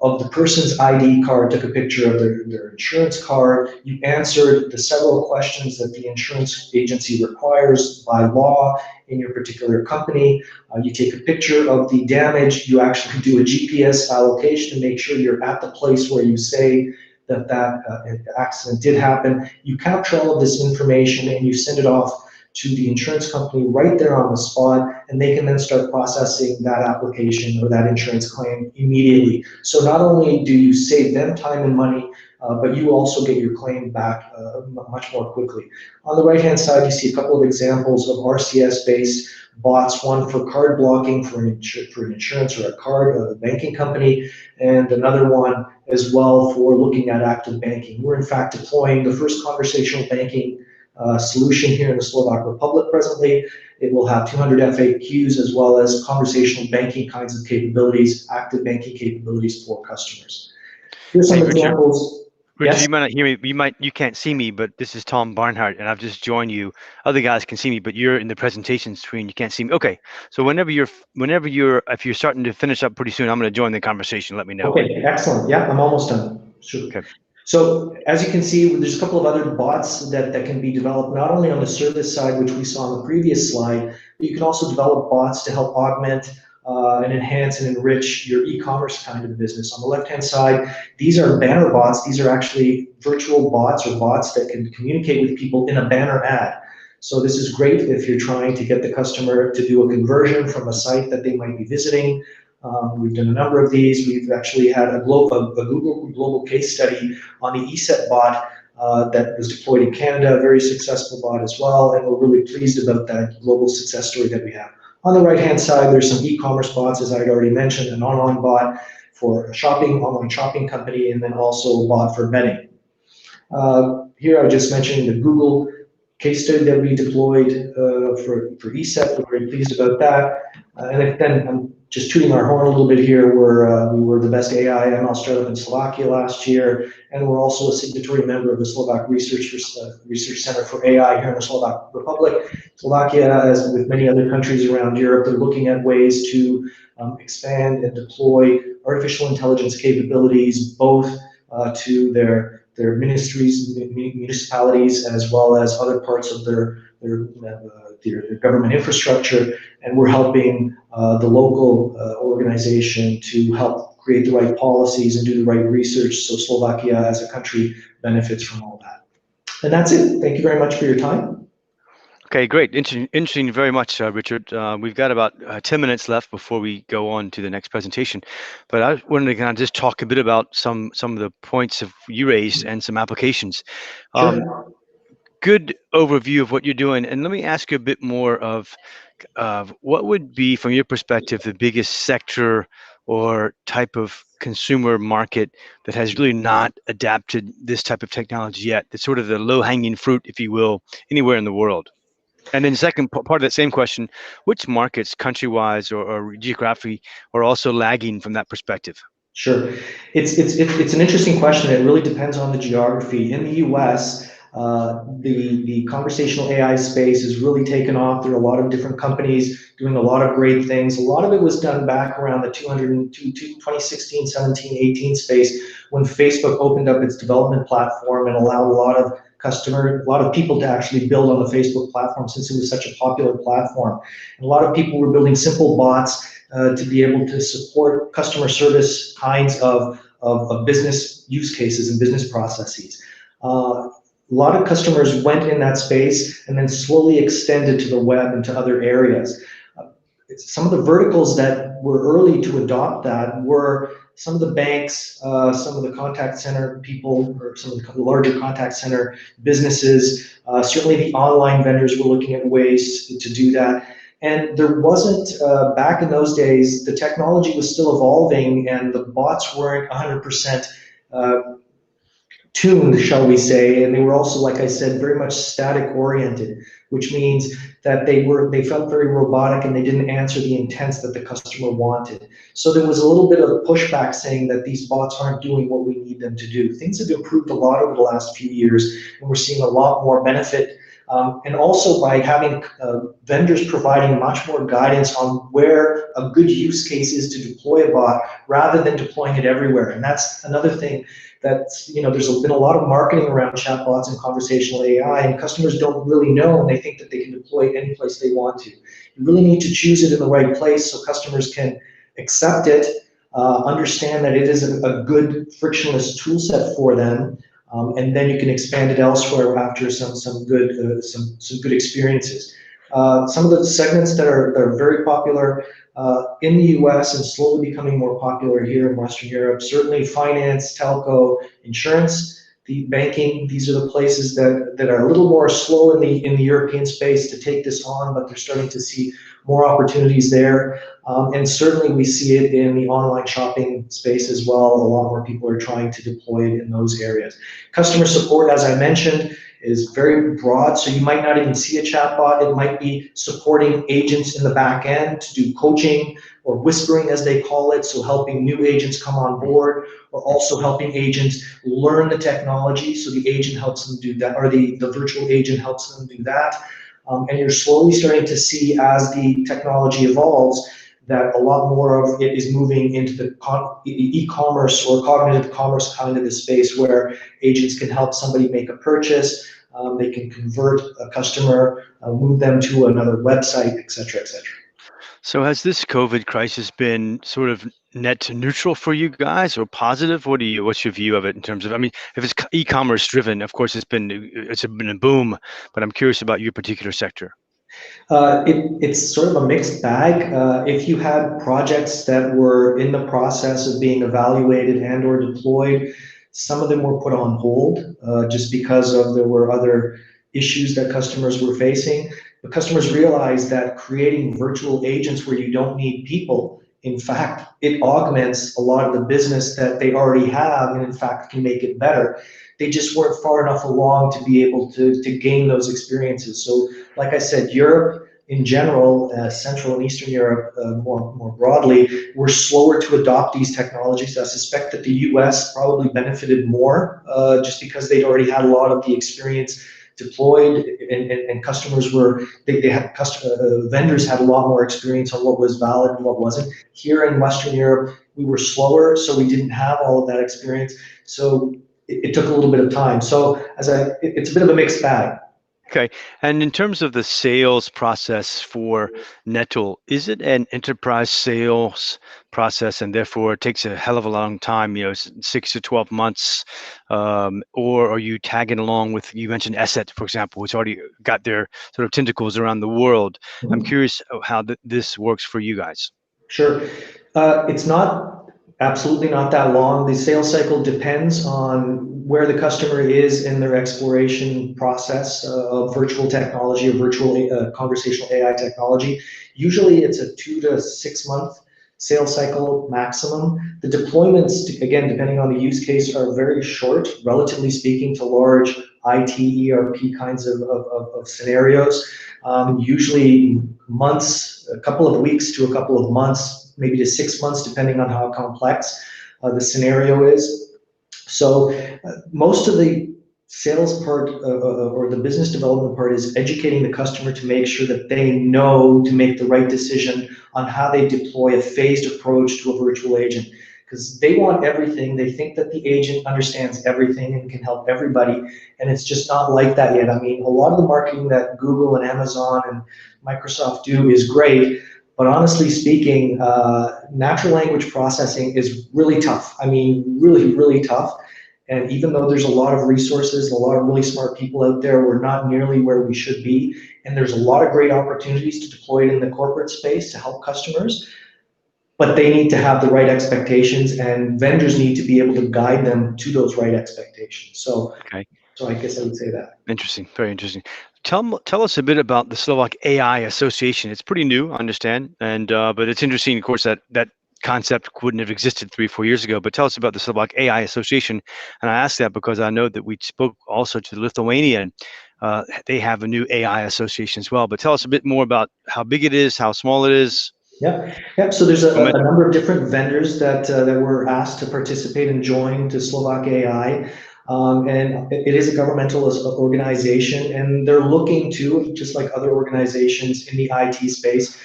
of the person's ID card, took a picture of their insurance card. You answered the several questions that the insurance agency requires by law in your particular company. You take a picture of the damage. You actually do a GPS allocation to make sure you're at the place where you say that accident did happen. You capture all of this information and you send it off to the insurance company right there on the spot, and they can then start processing that application or that insurance claim immediately. So not only do you save them time and money, but you also get your claim back much more quickly. On the right-hand side, you see a couple of examples of RCS-based bots, one for card blocking for an insurance or a banking company, and another one as well for looking at active banking. We're in fact deploying the first conversational banking solution here in the Slovak Republic presently. It will have 200 FAQs as well as conversational banking kinds of capabilities, active banking capabilities for customers. Here's some examples. Richard, yes? you might not hear me. You can't see me, but this is Tom Barnhart, and I've just joined you. Other guys can see me, but you're in the presentation screen. You can't see me. Okay, so if you're starting to finish up pretty soon, I'm going to join the conversation. Let me know. Okay, excellent. Yeah, I'm almost done. Sure. Okay. So as you can see, there's a couple of other bots that can be developed, not only on the service side, which we saw on the previous slide, but you can also develop bots to help augment and enhance and enrich your e-commerce kind of business. On the left-hand side, these are banner bots. These are actually virtual bots or bots that can communicate with people in a banner ad. So this is great if you're trying to get the customer to do a conversion from a site that they might be visiting. We've done a number of these. We've actually had a Google global case study on the ESET bot that was deployed in Canada, a very successful bot as well, and we're really pleased about that global success story that we have. On the right-hand side, there's some e-commerce bots, as I had already mentioned, an online bot for online shopping company, and then also a bot for betting. Here I just mentioned the Google case study that we deployed for ESET. We're very pleased about that. And then I'm just tooting our horn a little bit here. We were the best AI ML startup in Slovakia last year, and we're also a signatory member of the Slovak Research Center for AI here in the Slovak Republic. Slovakia, as with many other countries around Europe, they're looking at ways to expand and deploy artificial intelligence capabilities both to their ministries, municipalities, as well as other parts of their government infrastructure, and we're helping the local organization to help create the right policies and do the right research so Slovakia as a country benefits from all that. And that's it. Thank you very much for your time. Okay, great. Interesting very much, Richard. We've got about 10 minutes left before we go on to the next presentation. But I wanted to kind of just talk a bit about some of the points you raised and some applications. Sure. Good overview of what you're doing. And let me ask you a bit more of what would be, from your perspective, the biggest sector or type of consumer market that has really not adapted this type of technology yet? That's sort of the low-hanging fruit, if you will, anywhere in the world. And then second part of that same question, which markets, country-wise or geographically, are also lagging from that perspective? Sure. It's an interesting question. It really depends on the geography. In the US, the conversational AI space has really taken off. There are a lot of different companies doing a lot of great things. A lot of it was done back around the 2016, 17, 18 space when Facebook opened up its development platform and allowed a lot of people to actually build on the Facebook platform since it was such a popular platform. And a lot of people were building simple bots to be able to support customer service kinds of business use cases and business processes. A lot of customers went in that space and then slowly extended to the web and to other areas. Some of the verticals that were early to adopt that were some of the banks, some of the contact center people, or some of the larger contact center businesses. Certainly the online vendors were looking at ways to do that. And there wasn't, back in those days, the technology was still evolving and the bots weren't 100% tuned, shall we say, and they were also, like I said, very much static oriented, which means that they felt very robotic and they didn't answer the intents that the customer wanted. So there was a little bit of pushback saying that these bots aren't doing what we need them to do. Things have improved a lot over the last few years, and we're seeing a lot more benefit. And also by having vendors providing much more guidance on where a good use case is to deploy a bot rather than deploying it everywhere. And that's another thing that's, there's been a lot of marketing around chatbots and conversational AI, and customers don't really know, and they think that they can deploy it any place they want to. You really need to choose it in the right place so customers can accept it, understand that it is a good frictionless tool set for them, and then you can expand it elsewhere after some good experiences. Some of the segments that are very popular in the US and slowly becoming more popular here in Western Europe, certainly finance, telco, insurance, the banking. These are the places that are a little more slow in the European space to take this on, but they're starting to see more opportunities there. And certainly we see it in the online shopping space as well. A lot more people are trying to deploy it in those areas. Customer support, as I mentioned, is very broad, so you might not even see a chatbot. It might be supporting agents in the back end to do coaching or whispering, as they call it, so helping new agents come on board, or also helping agents learn the technology, so the agent helps them do that, or the virtual agent helps them do that. And you're slowly starting to see, as the technology evolves, that a lot more of it is moving into the e-commerce or cognitive commerce kind of the space where agents can help somebody make a purchase, they can convert a customer, move them to another website, et cetera, et cetera. So has this COVID crisis been sort of net neutral for you guys, or positive? What's your view of it in terms of, if it's e-commerce driven, of course it's been a boom, but I'm curious about your particular sector. It's sort of a mixed bag. If you had projects that were in the process of being evaluated and or deployed, some of them were put on hold just because there were other issues that customers were facing. But customers realized that creating virtual agents where you don't need people, in fact, it augments a lot of the business that they already have, and in fact can make it better. They just weren't far enough along to be able to gain those experiences. So like I said, Europe in general, Central and Eastern Europe more broadly, were slower to adopt these technologies. I suspect that the US probably benefited more just because they'd already had a lot of the experience deployed, and customers vendors had a lot more experience on what was valid and what wasn't. Here in Western Europe, we were slower, so we didn't have all of that experience. So it took a little bit of time. So it's a bit of a mixed bag. Okay. And in terms of the sales process for Nettle, is it an enterprise sales process and therefore it takes a hell of a long time, 6 to 12 months? Or are you tagging along with, you mentioned Asset, for example, which already got their sort of tentacles around the world. I'm curious how this works for you guys. Sure. It's not absolutely not that long. The sales cycle depends on where the customer is in their exploration process of virtual technology or virtual conversational AI technology. Usually it's a 2 to 6 month sales cycle maximum. The deployments, again, depending on the use case, are very short, relatively speaking, to large IT, ERP kinds of scenarios. Usually months, a couple of weeks to a couple of months, maybe to 6 months, depending on how complex the scenario is. So most of the sales part or the business development part is educating the customer to make sure that they know to make the right decision on how they deploy a phased approach to a virtual agent. Because they want everything. They think that the agent understands everything and can help everybody. And it's just not like that yet. I mean, a lot of the marketing that Google and Amazon and Microsoft do is great. But honestly speaking, natural language processing is really tough. I mean, really, really tough. And even though there's a lot of resources, a lot of really smart people out there, we're not nearly where we should be. And there's a lot of great opportunities to deploy it in the corporate space to help customers. But they need to have the right expectations, and vendors need to be able to guide them to those right expectations. So, so I guess I would say that. Interesting, very interesting. Tell us a bit about the Slovak AI Association. It's pretty new, I understand, and but it's interesting, of course, that concept wouldn't have existed 3 or 4 years ago. But tell us about the Slovak AI Association, and I ask that because I know that we spoke also to Lithuania, and they have a new AI association as well. But tell us a bit more about how big it is, how small it is. Yeah. So there's a number of different vendors that were asked to participate and join to Slovak AI. And it is a governmental organization, and they're looking to, just like other organizations in the IT space,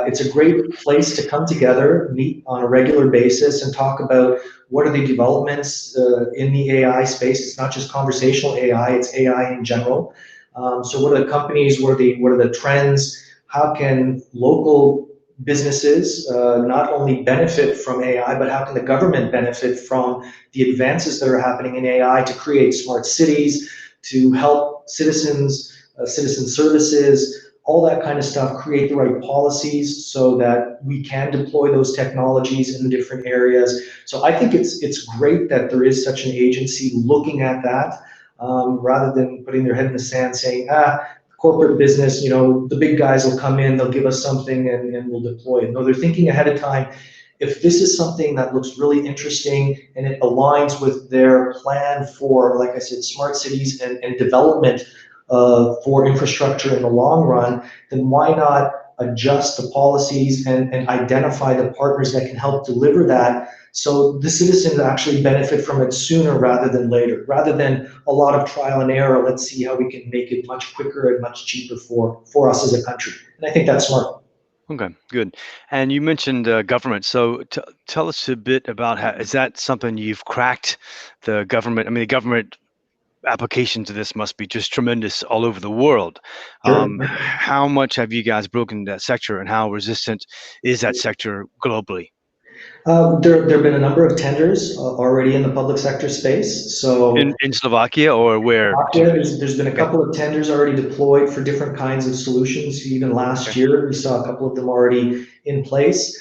it's a great place to come together, meet on a regular basis, and talk about what are the developments in the AI space. It's not just conversational AI, it's AI in general. So what are the companies, what are the trends? How can local businesses not only benefit from AI, but how can the government benefit from the advances that are happening in AI to create smart cities, to help citizens, citizen services, all that kind of stuff, create the right policies so that we can deploy those technologies in different areas. So I think it's great that there is such an agency looking at that, rather than putting their head in the sand saying, corporate business, the big guys will come in, they'll give us something and we'll deploy it. No, they're thinking ahead of time. If this is something that looks really interesting and it aligns with their plan for, like I said, smart cities and development for infrastructure in the long run, then why not adjust the policies and identify the partners that can help deliver that, so the citizens actually benefit from it sooner rather than later, rather than a lot of trial and error. Let's see how we can make it much quicker and much cheaper for us as a country. And I think that's smart. Okay, good. And you mentioned government. So tell us a bit about how, is that something you've cracked the government? I mean, the government application to this must be just tremendous all over the world. Sure. How much have you guys broken that sector, and how resistant is that sector globally? There have been a number of tenders already in the public sector space. So in Slovakia, or where? There's been a couple of tenders already deployed for different kinds of solutions. Even last year, we saw a couple of them already in place.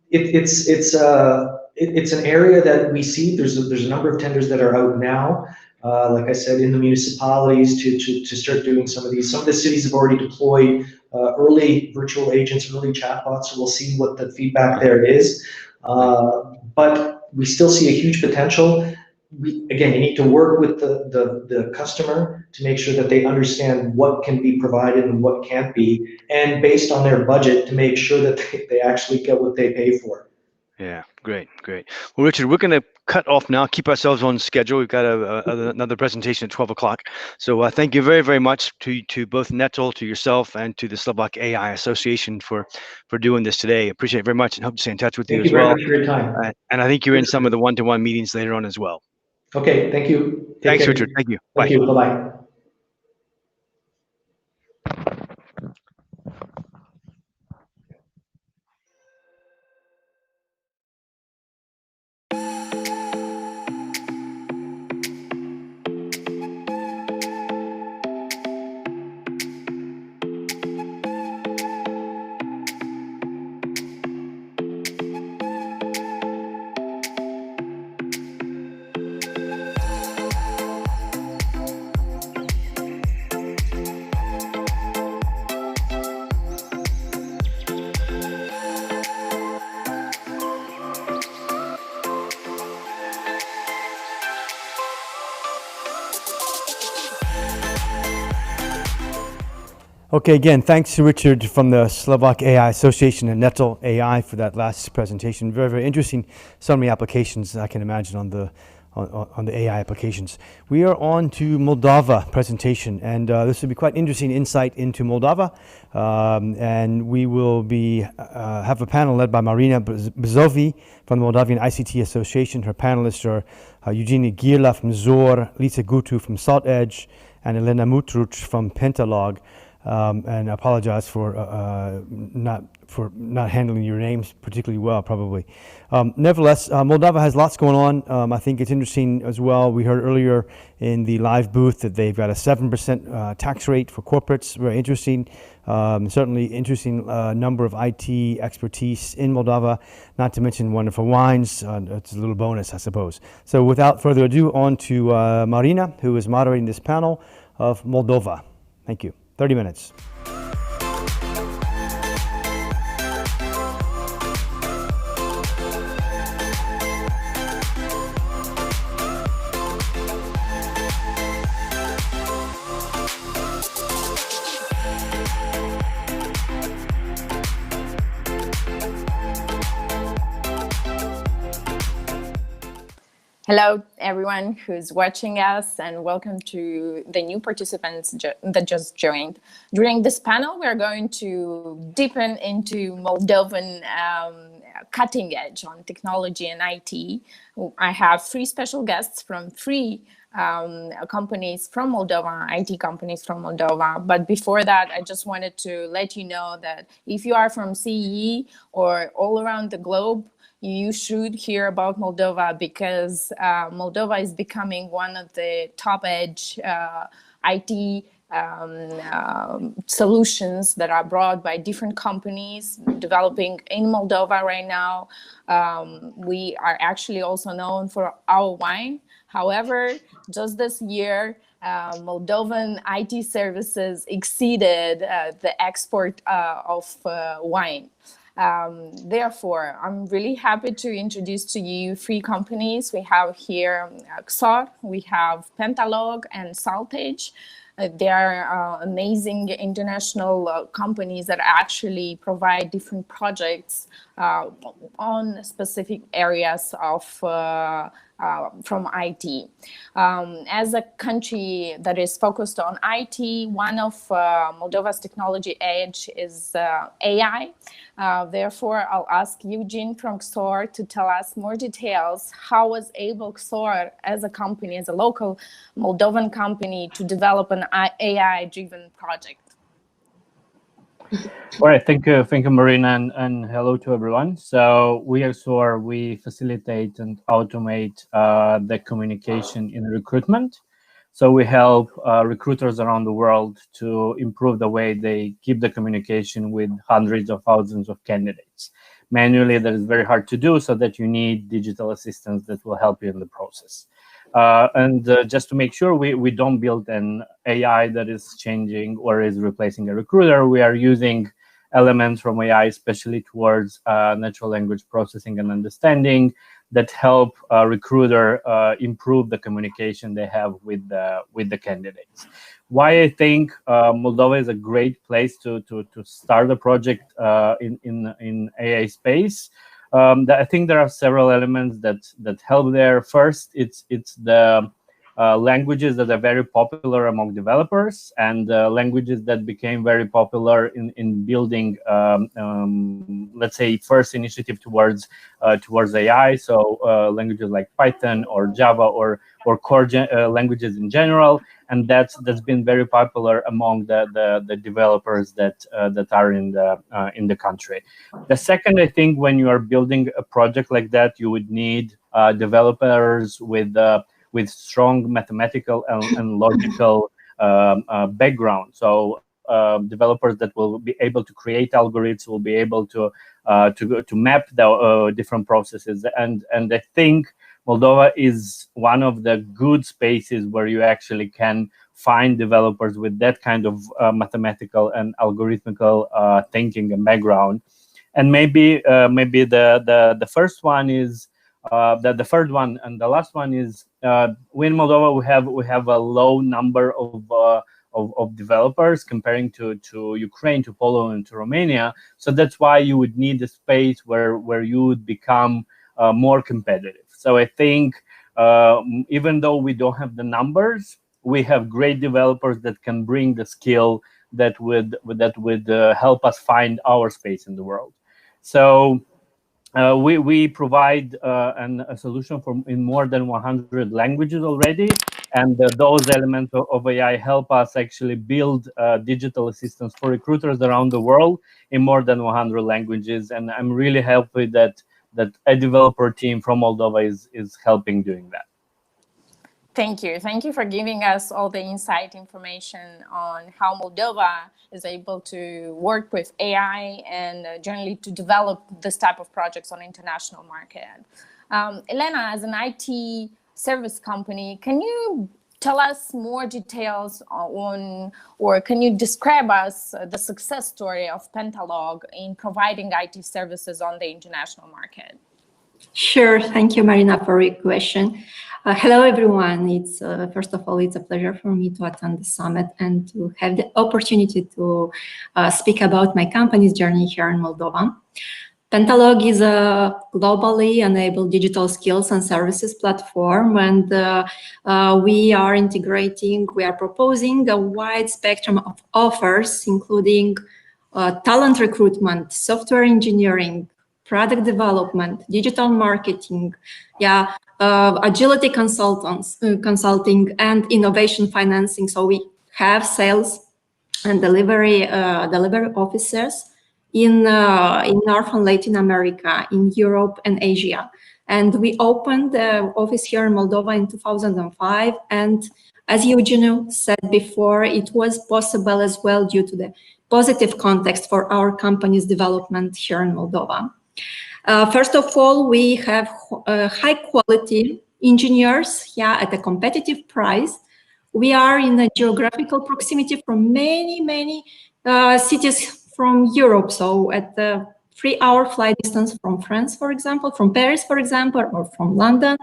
It's an area that we see. There's a number of tenders that are out now. Like I said, in the municipalities to start doing some of these. Some of the cities have already deployed early virtual agents, early chatbots, so we'll see what the feedback there is. But we still see a huge potential. Again, you need to work with the customer to make sure that they understand what can be provided and what can't be, and based on their budget to make sure that they actually get what they pay for. Yeah, great. Well, Richard, we're going to cut off now, keep ourselves on schedule. We've got another presentation at 12 o'clock. So thank you very, very much to both Nettle, to yourself, and to the Slovak AI Association for doing this today. Appreciate it very much, and hope to stay in touch with you as well. Thank you very much for your time. And I think you're in some of the one-to-one meetings later on as well. Okay, thank you. Thanks, Richard. Thank you. Thank you. Bye-bye. Okay, again, thanks to Richard from the Slovak AI Association and Nettle AI for that last presentation. Very, very interesting. So many applications I can imagine on the AI applications. We are on to Moldova presentation, and this will be quite interesting insight into Moldova. And we will be have a panel led by Marina Bezovi from the Moldavian ICT Association. Her panelists are Eugenia Girla from ZOR, Lisa Gutu from Salt Edge, and Elena Mutruc from Pentalog. And I apologize for not handling your names particularly well, probably. Nevertheless, Moldova has lots going on. I think it's interesting as well. We heard earlier in the live booth that they've got a 7% tax rate for corporates. Very interesting. Certainly interesting number of IT expertise in Moldova, not to mention wonderful wines. It's a little bonus, I suppose. So without further ado, on to Marina, who is moderating this panel of Moldova. Thank you. 30 minutes. Hello, everyone who's watching us, and welcome to the new participants that just joined. During this panel, we're going to deepen into Moldovan cutting edge on technology and IT. I have 3 special guests from 3 companies from Moldova, IT companies from Moldova. But before that, I just wanted to let you know that if you are from CEE or all around the globe, you should hear about Moldova, because Moldova is becoming one of the top edge IT solutions that are brought by different companies developing in Moldova right now. We are actually also known for our wine. However, just this year, Moldovan IT services exceeded the export of wine. Therefore, I'm really happy to introduce to you 3 companies. We have here XOR, we have Pentalog, and Saltage. They are amazing international companies that actually provide different projects on specific areas of from IT. As a country that is focused on IT, one of Moldova's technology edge is AI. Therefore, I'll ask Eugene from XOR to tell us more details. How was able XOR as a company, as a local Moldovan company, to develop an AI-driven project? All right, thank you, Marina, and hello to everyone. So we at XOR, we facilitate and automate the communication in recruitment. So we help recruiters around the world to improve the way they keep the communication with hundreds of thousands of candidates. Manually, that is very hard to do, so that you need digital assistants that will help you in the process. And just to make sure we don't build an AI that is changing or is replacing a recruiter, we are using elements from AI, especially towards natural language processing and understanding, that help a recruiter improve the communication they have with the candidates. Why I think Moldova is a great place to start a project in AI space. I think there are several elements that help there. First, it's the languages that are very popular among developers, and languages that became very popular in building, let's say, first initiative towards AI. So languages like Python or Java or core languages in general, and that's been very popular among the developers that are in the country. The second, I think, when you are building a project like that, you would need developers with strong mathematical and logical background. So developers that will be able to create algorithms, will be able to map the different processes. And I think Moldova is one of the good spaces where you actually can find developers with that kind of mathematical and algorithmical thinking and background. And maybe the first one is the third one, and the last one is we in Moldova we have a low number of of developers comparing to Ukraine, to Poland, and to Romania. So that's why you would need a space where you would become more competitive. So I think even though we don't have the numbers, we have great developers that can bring the skill that would help us find our space in the world. So we provide a solution in more than 100 languages already, and those elements of AI help us actually build digital assistants for recruiters around the world in more than 100 languages. And I'm really happy that a developer team from Moldova is helping doing that. Thank you. Thank you for giving us all the insight information on how Moldova is able to work with AI and generally to develop this type of projects on international market. Elena, as an IT service company, can you tell us more details on, or can you describe us the success story of Pentalog in providing IT services on the international market? Sure. Thank you, Marina, for your question. Hello, everyone. It's first of all, it's a pleasure for me to attend the summit and to have the opportunity to speak about my company's journey here in Moldova. Pentalog is a globally enabled digital skills and services platform, and we are proposing a wide spectrum of offers, including talent recruitment, software engineering, product development, digital marketing, agility consulting, and innovation financing. So we have sales and delivery officers in North and Latin America, in Europe and Asia. And we opened the office here in Moldova in 2005. And as Eugenio said before, it was possible as well due to the positive context for our company's development here in Moldova. First of all, we have high quality engineers at a competitive price. We are in a geographical proximity from many cities from Europe. So at the 3-hour flight distance from France, for example, from Paris, for example, or from London.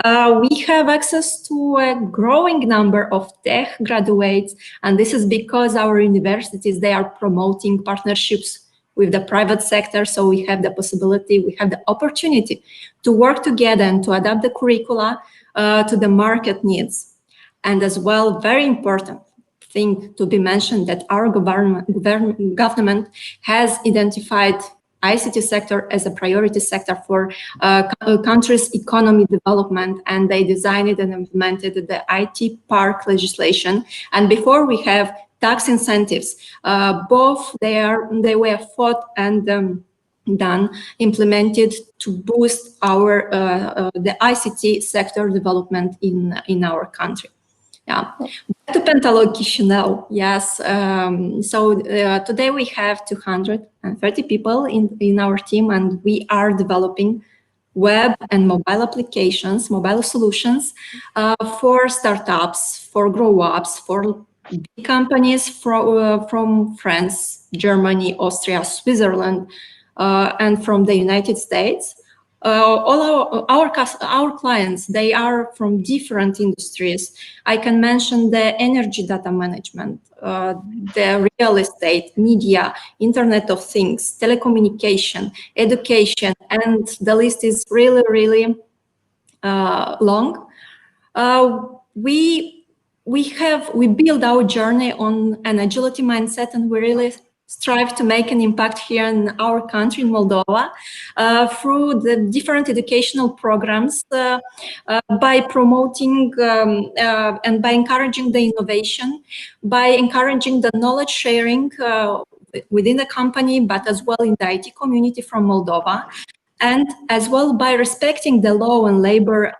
We have access to a growing number of tech graduates. And this is because our universities, they are promoting partnerships with the private sector. So we have the possibility, we have the opportunity to work together and to adapt the curricula to the market needs. And as well, very important thing to be mentioned, that our government has identified ICT sector as a priority sector for country's economy development, and they designed and implemented the IT park legislation. And before we have tax incentives, both they were thought and implemented to boost our the ICT sector development in our country. Back to Pentalog Chișinău. Yes. Today we have 230 people in our team, and we are developing web and mobile applications, mobile solutions for startups, for grow-ups, for big companies from France, Germany, Austria, Switzerland, and from the United States. All our clients, they are from different industries. I can mention the energy data management, the real estate, media, Internet of Things, telecommunication, education, and the list is really, really long. We build our journey on an agility mindset, and we really strive to make an impact here in our country, in Moldova, through the different educational programs, by promoting and by encouraging the innovation, by encouraging the knowledge sharing within the company, but as well in the IT community from Moldova, and as well by respecting the law and labor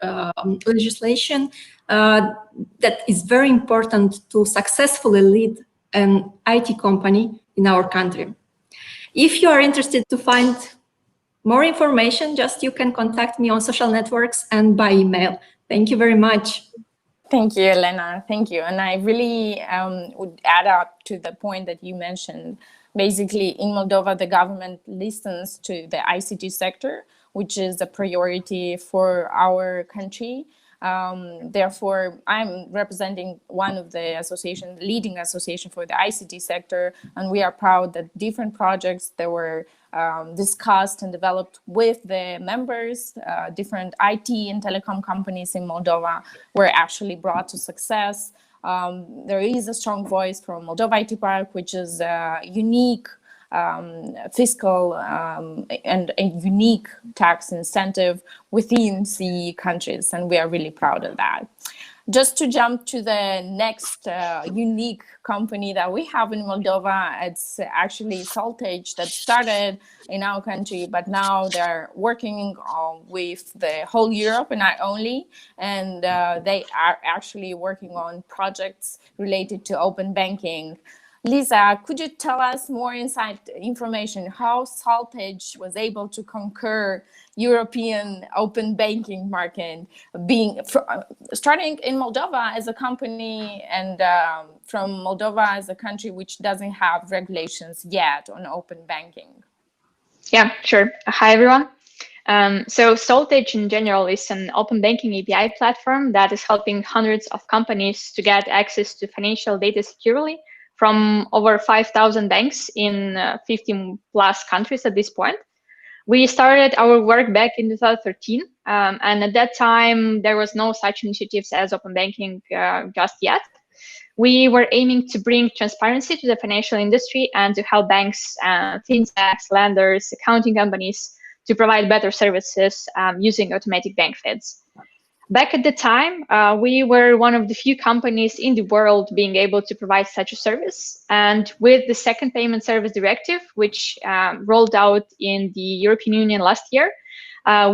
legislation that is very important to successfully lead an IT company in our country. If you are interested to find more information, you can contact me on social networks and by email. Thank you very much. Thank you, Elena. Thank you. And I really would add up to the point that you mentioned. Basically, in Moldova, the government listens to the ICT sector, which is a priority for our country. Therefore, I'm representing one of the leading association for the ICT sector, and we are proud that different projects that were discussed and developed with the members, different IT and telecom companies in Moldova were actually brought to success. There is a strong voice from Moldova IT Park, which is a unique fiscal and a unique tax incentive within CEE countries, and we are really proud of that. Just to jump to the next unique company that we have in Moldova, it's actually Saltage that started in our country, but now they're working with the whole Europe and not only, and they are actually working on projects related to open banking. Lisa, could you tell us more information how Saltage was able to conquer European open banking market, starting in Moldova as a company and from Moldova as a country which doesn't have regulations yet on open banking? Yeah, sure. Hi, everyone. So Saltage in general is an open banking API platform that is helping hundreds of companies to get access to financial data securely from over 5,000 banks in 15 plus countries at this point. We started our work back in 2013, and at that time, there was no such initiatives as open banking just yet. We were aiming to bring transparency to the financial industry and to help banks, fintechs, lenders, accounting companies to provide better services using automatic bank feeds. Back at the time, we were one of the few companies in the world being able to provide such a service. And with the second payment service directive, which rolled out in the European Union last year,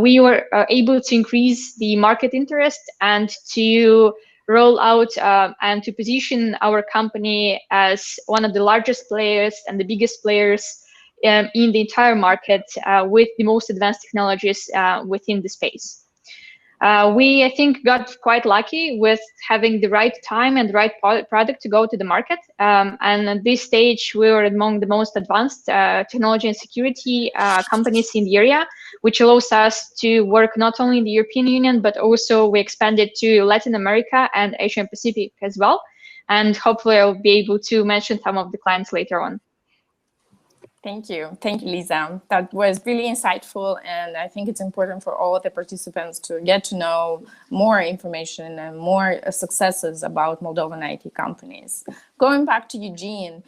we were able to increase the market interest and to roll out and to position our company as one of the largest players and the biggest players in the entire market with the most advanced technologies within the space. We, I think, got quite lucky with having the right time and the right product to go to the market. And at this stage, we were among the most advanced technology and security companies in the area, which allows us to work not only in the European Union, but also we expanded to Latin America and Asia Pacific as well. And hopefully I'll be able to mention some of the clients later on. Thank you, Lisa. That was really insightful, and I think it's important for all the participants to get to know more information and more successes about Moldovan IT companies. Going back to Eugene,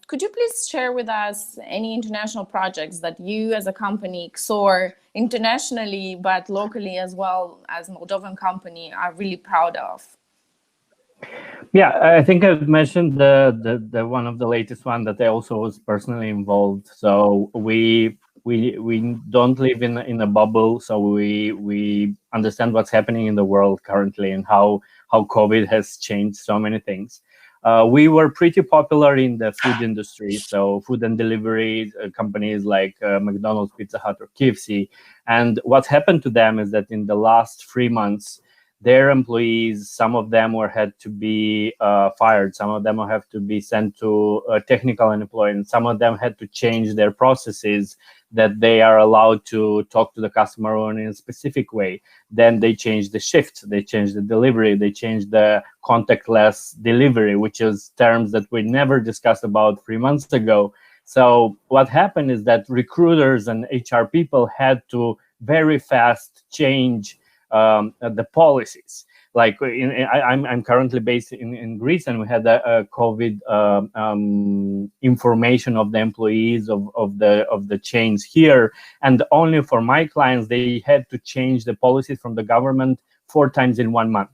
could you please share with us any international projects that you as a company, XOR, internationally but locally as well as Moldovan company are really proud of? Yeah, I think I've mentioned the one of the latest one that I also was personally involved. So we don't live in a bubble. So we understand what's happening in the world currently and how COVID has changed so many things. We were pretty popular in the food industry, so food and delivery companies like McDonald's, Pizza Hut, or KFC. And what happened to them is that in the last 3 months, their employees, some of them had to be fired, some of them have to be sent to technical unemployment, some of them had to change their processes that they are allowed to talk to the customer in a specific way. Then they changed the shift, they changed the delivery, they changed the contactless delivery, which is terms that we never discussed about 3 months ago. So what happened is that recruiters and HR people had to very fast change the policies. Like I'm currently based in Greece, and we had a COVID information of the employees of the chains here, and only for my clients they had to change the policies from the government 4 times in 1 month.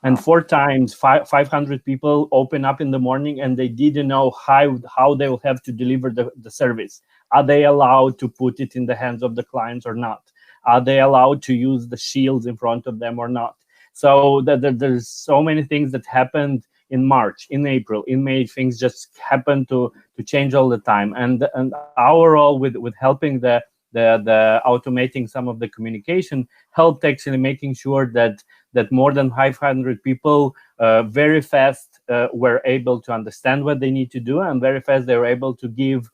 And 4 times 500 people open up in the morning and they didn't know how they will have to deliver the service. Are they allowed to put it in the hands of the clients or not? Are they allowed to use the shields in front of them or not? So there's so many things that happened in March, in April, in May. Things just happen to change all the time. And our role with helping the automating some of the communication helped actually making sure that more than 500 people very fast were able to understand what they need to do, and very fast they were able to give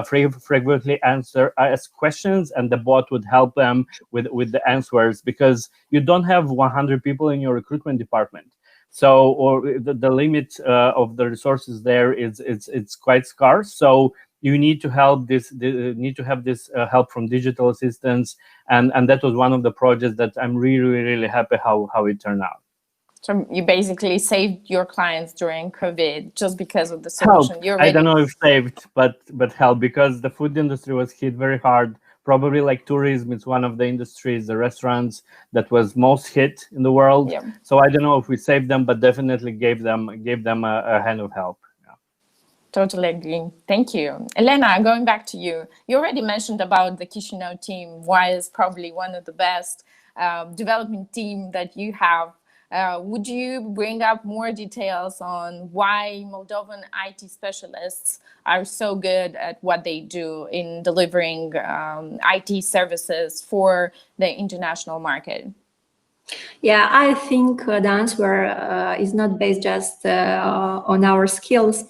frequently ask questions, and the bot would help them with the answers, because you don't have 100 people in your recruitment department. So, or the limit of the resources there it's quite scarce. So you need to have this help from digital assistants, and that was one of the projects that I'm really happy how it turned out. So you basically saved your clients during COVID just because of the solution. Help. I don't know if saved, but help, because the food industry was hit very hard. Probably like tourism is one of the industries, the restaurants, that was most hit in the world. Yeah. So I don't know if we saved them, but definitely gave them a hand of help. Yeah. Totally agree. Thank you. Elena, going back to you. You already mentioned about the Chisinau team, why it's probably one of the best development team that you have. Would you bring up more details on why Moldovan IT specialists are so good at what they do in delivering IT services for the international market? Yeah, I think the answer is not based just on our skills.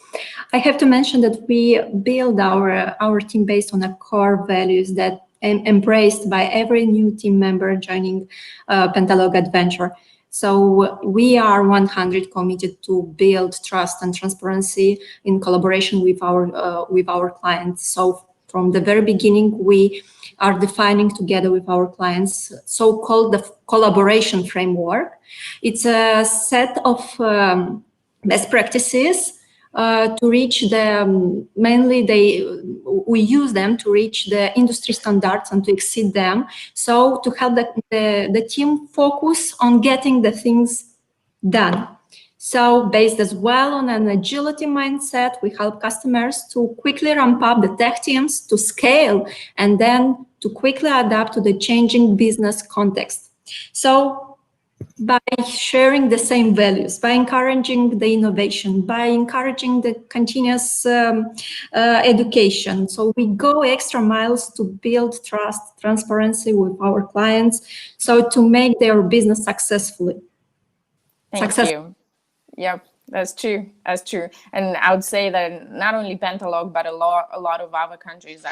I have to mention that we build our team based on a core values that embraced by every new team member joining Pentalog Adventure. So we are 100% committed to build trust and transparency in collaboration with our clients. So from the very beginning, we are defining together with our clients so-called the collaboration framework. It's a set of best practices to reach we use them to reach the industry standards and to exceed them. So to help the team focus on getting the things done. So based as well on an agility mindset, we help customers to quickly ramp up the tech teams to scale and then to quickly adapt to the changing business context. So by sharing the same values, by encouraging the innovation, by encouraging the continuous education. So we go extra miles to build trust, transparency with our clients, so to make their business successfully. Thank you. Yep, that's true. That's true. And I would say that not only Pentalog, but a lot of other countries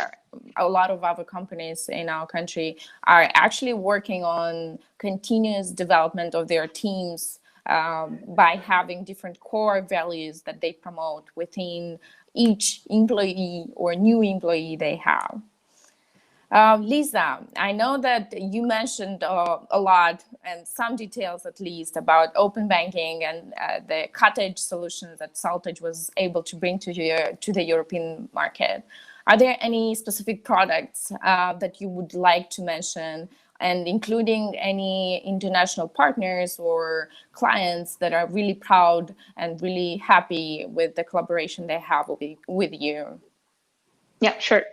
a lot of other companies in our country are actually working on continuous development of their teams by having different core values that they promote within each employee or new employee they have. Lisa, I know that you mentioned a lot and some details at least about open banking and the cottage solutions that Saltage was able to bring to the European market. Are there any specific products that you would like to mention, and including any international partners or clients that are really proud and really happy with the collaboration they have with you? Yeah, sure.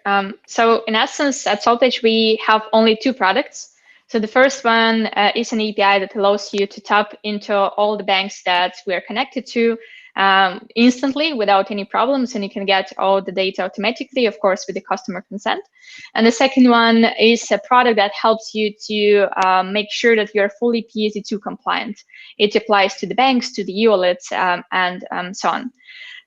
So in essence, at Saltage, we have only two products. So the first one is an API that allows you to tap into all the banks that we are connected to instantly without any problems, and you can get all the data automatically, of course, with the customer consent. And the second one is a product that helps you to make sure that you're fully PSD2 compliant. It applies to the banks, to the e-wallets, and so on.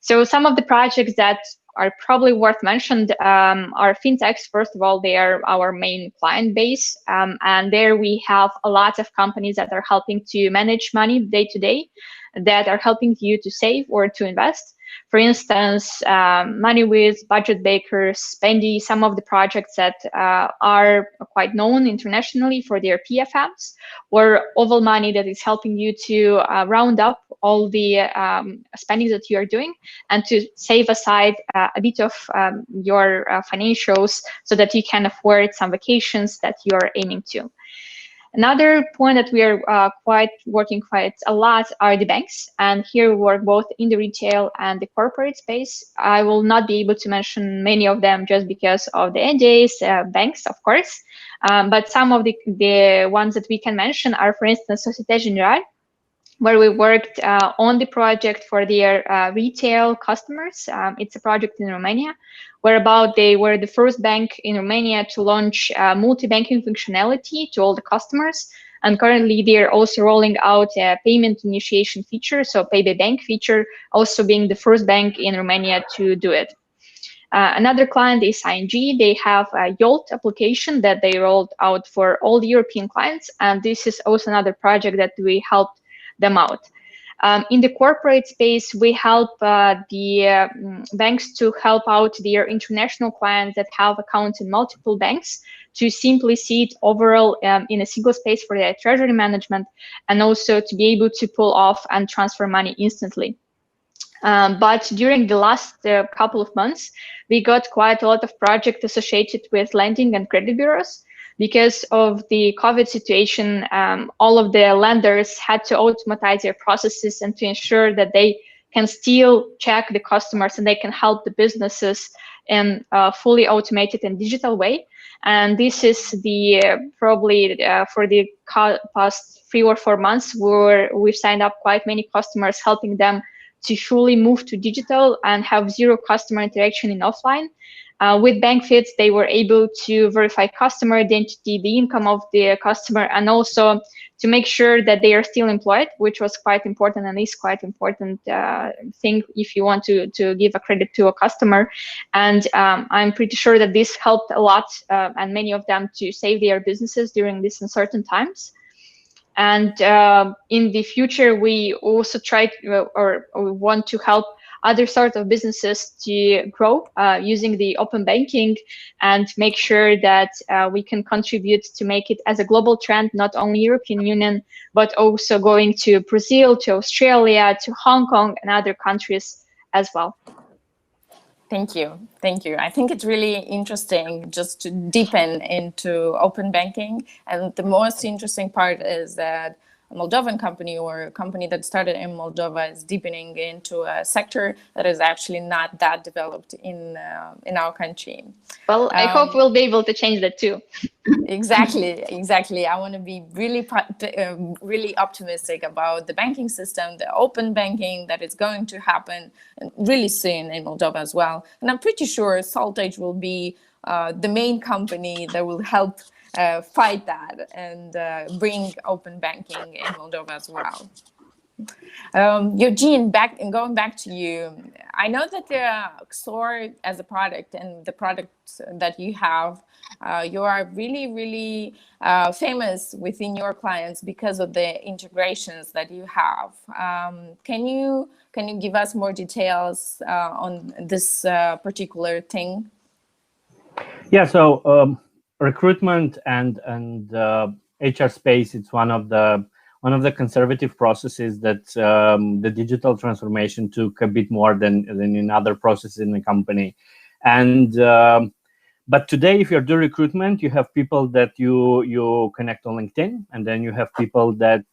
So some of the projects that are probably worth mentioned are fintechs. First of all, they are our main client base. And there we have a lot of companies that are helping to manage money day to day, that are helping you to save or to invest. For instance, MoneyWiz, Budget Bakers, Spendy, some of the projects that are quite known internationally for their PFMs, or Oval Money that is helping you to round up all the spending that you are doing and to save aside a bit of your financials so that you can afford some vacations that you are aiming to. Another point that we are working quite a lot are the banks, and here we work both in the retail and the corporate space. I will not be able to mention many of them just because of the NDAs, banks, of course, but some of the ones that we can mention are, for instance, Société Générale, where we worked on the project for their retail customers. It's a project in Romania, whereabout they were the first bank in Romania to launch multi-banking functionality to all the customers. And currently they're also rolling out a payment initiation feature, so pay by bank feature, also being the first bank in Romania to do it. Another client is ING. They have a Yolt application that they rolled out for all the European clients, and this is also another project that we helped them out. In the corporate space, we help the banks to help out their international clients that have accounts in multiple banks to simply see it overall in a single space for their treasury management, and also to be able to pull off and transfer money instantly. But during the last couple of months, we got quite a lot of projects associated with lending and credit bureaus. Because of the COVID situation, all of the lenders had to automatize their processes and to ensure that they can still check the customers and they can help the businesses in a fully automated and digital way. And this is the probably for the past 3 or 4 months where we've signed up quite many customers, helping them to fully move to digital and have zero customer interaction in offline. With BankFit, they were able to verify customer identity, the income of the customer, and also to make sure that they are still employed, which was quite important and is quite important thing if you want to give a credit to a customer. And I'm pretty sure that this helped a lot and many of them to save their businesses during these uncertain times. And in the future, we also try to, or we want to help other sort of businesses to grow using the open banking and make sure that we can contribute to make it as a global trend, not only European Union, but also going to Brazil, to Australia, to Hong Kong and other countries as well. Thank you. Thank you. I think it's really interesting just to deepen into open banking. And the most interesting part is that a Moldovan company or a company that started in Moldova is deepening into a sector that is actually not that developed in our country. Well, I hope we'll be able to change that too. Exactly. I want to be really optimistic about the banking system, the open banking that is going to happen really soon in Moldova as well. And I'm pretty sure Saltage will be the main company that will help fight that and bring open banking in Moldova as well. Eugene, going back to you, I know that XOR as a product and the products that you have, you are really famous within your clients because of the integrations that you have. Can you give us more details on this particular thing? Yeah, so recruitment and HR space, it's one of the conservative processes that the digital transformation took a bit more than in other processes in the company. And but today, if you're doing recruitment, you have people that you connect on LinkedIn, and then you have people that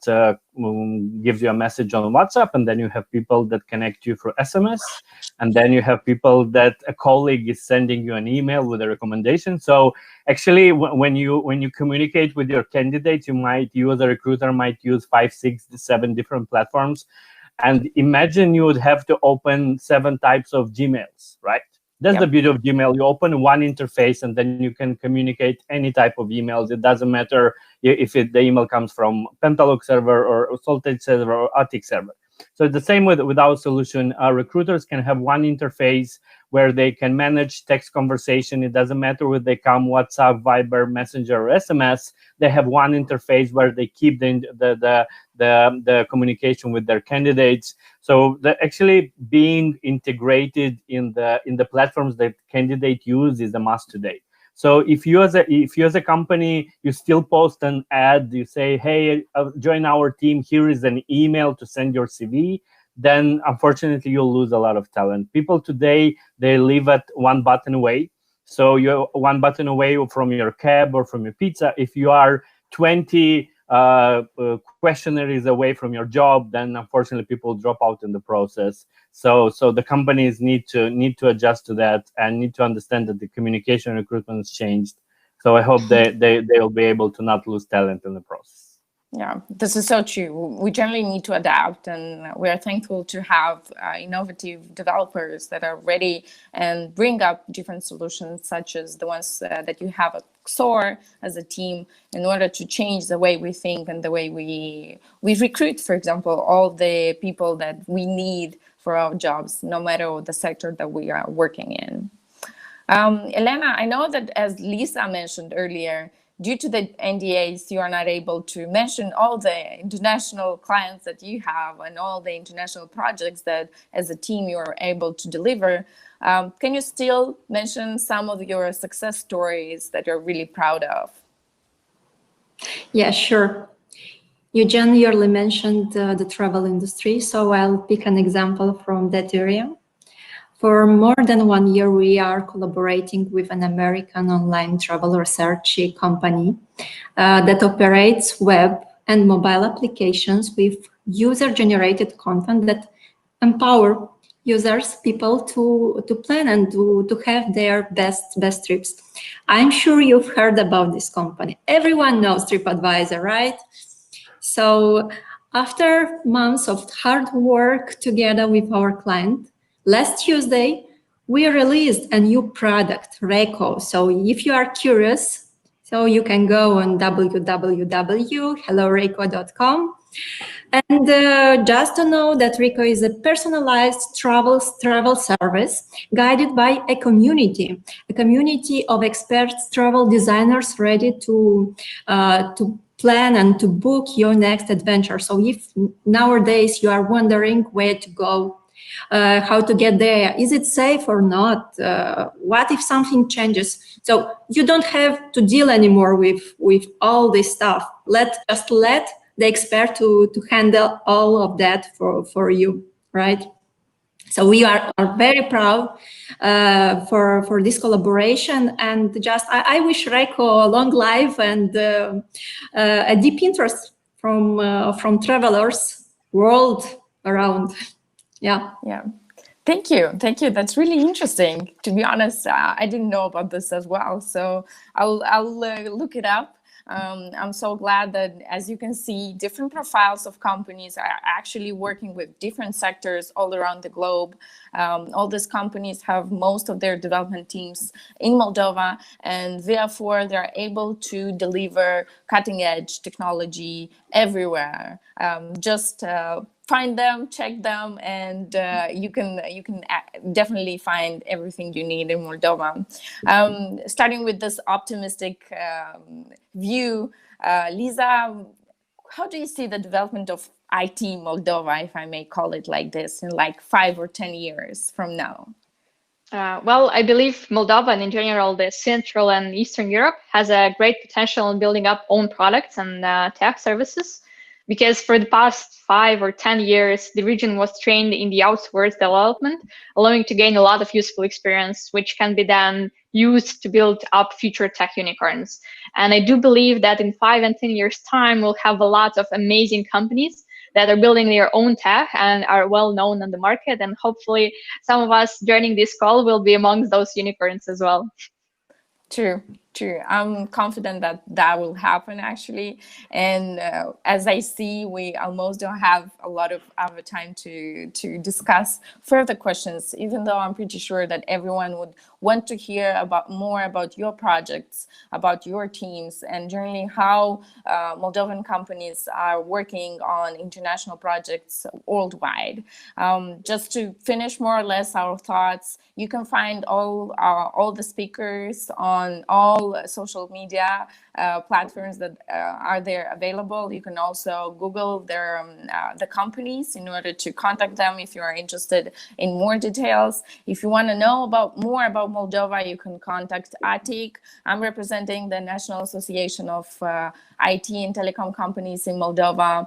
gives you a message on WhatsApp, and then you have people that connect you through SMS, and then you have people that a colleague is sending you an email with a recommendation. So actually, when you communicate with your candidates, you might use a recruiter might use 5, 6, 7 different platforms, and imagine you would have to open 7 types of Gmails, right? That's the beauty of Gmail. You open one interface and then you can communicate any type of emails. It doesn't matter if the email comes from Pentalog server or Saltage server or Attic server. So the same with our solution, our recruiters can have one interface where they can manage text conversation. It doesn't matter whether they come WhatsApp, Viber, Messenger, or SMS. They have one interface where they keep the communication with their candidates. So actually being integrated in the platforms that candidate use is a must today. So if you as a company, you still post an ad, you say, hey, join our team, here is an email to send your CV, then unfortunately you'll lose a lot of talent. People today, they live at one button away. So you're one button away from your cab or from your pizza. If you are 20 questionnaires away from your job, then unfortunately people drop out in the process. So the companies need to adjust to that and need to understand that the communication recruitment has changed. So I hope they'll be able to not lose talent in the process. Yeah, this is so true. We generally need to adapt, and we are thankful to have innovative developers that are ready and bring up different solutions, such as the ones that you have at XOR as a team, in order to change the way we think and the way we recruit, for example, all the people that we need for our jobs, no matter the sector that we are working in. Elena, I know that as Lisa mentioned earlier, due to the NDAs, you are not able to mention all the international clients that you have and all the international projects that as a team you are able to deliver. Can you still mention some of your success stories that you're really proud of? Yeah, sure. Eugen earlier mentioned the travel industry, so I'll pick an example from that area. For more than 1 year, we are collaborating with an American online travel research company that operates web and mobile applications with user-generated content that empower users, people to plan and to have their best trips. I'm sure you've heard about this company. Everyone knows TripAdvisor, right? So after months of hard work together with our client, last Tuesday, we released a new product, Reco. So if you are curious, so you can go on www.helloreco.com. And just to know that Reco is a personalized travel service guided by a community of experts, travel designers ready to plan and to book your next adventure. So if nowadays you are wondering where to go, how to get there, is it safe or not? What if something changes? So you don't have to deal anymore with all this stuff. Just let the expert to handle all of that for you, right? So we are very proud for this collaboration, and just I wish Reco a long life and a deep interest from travelers world around. Yeah. Thank you. That's really interesting. To be honest, I didn't know about this as well, so I'll look it up. I'm so glad that, as you can see, different profiles of companies are actually working with different sectors all around the globe. All these companies have most of their development teams in Moldova, and therefore they're able to deliver cutting-edge technology everywhere. Just find them, check them, and you can definitely find everything you need in Moldova. Starting with this optimistic view, Lisa, how do you see the development of IT Moldova, if I may call it like this, in like 5 or 10 years from now? Well, I believe Moldova and in general, the Central and Eastern Europe has a great potential in building up own products and tech services. Because for the past 5 or 10 years, the region was trained in the outsourced development, allowing to gain a lot of useful experience, which can be then used to build up future tech unicorns. And I do believe that in 5 and 10 years' time, we'll have a lot of amazing companies that are building their own tech and are well known on the market. And hopefully some of us joining this call will be amongst those unicorns as well. True. I'm confident that will happen, actually. And as I see, we almost don't have a lot of our time to discuss further questions, even though I'm pretty sure that everyone would want to hear more about your projects, about your teams, and generally how Moldovan companies are working on international projects worldwide. Just to finish more or less our thoughts, you can find all the speakers on all social media platforms that are there available. You can also Google the companies in order to contact them if you are interested in more details. If you want to know more about Moldova, you can contact ATIC. I'm representing the National Association of IT and Telecom Companies in Moldova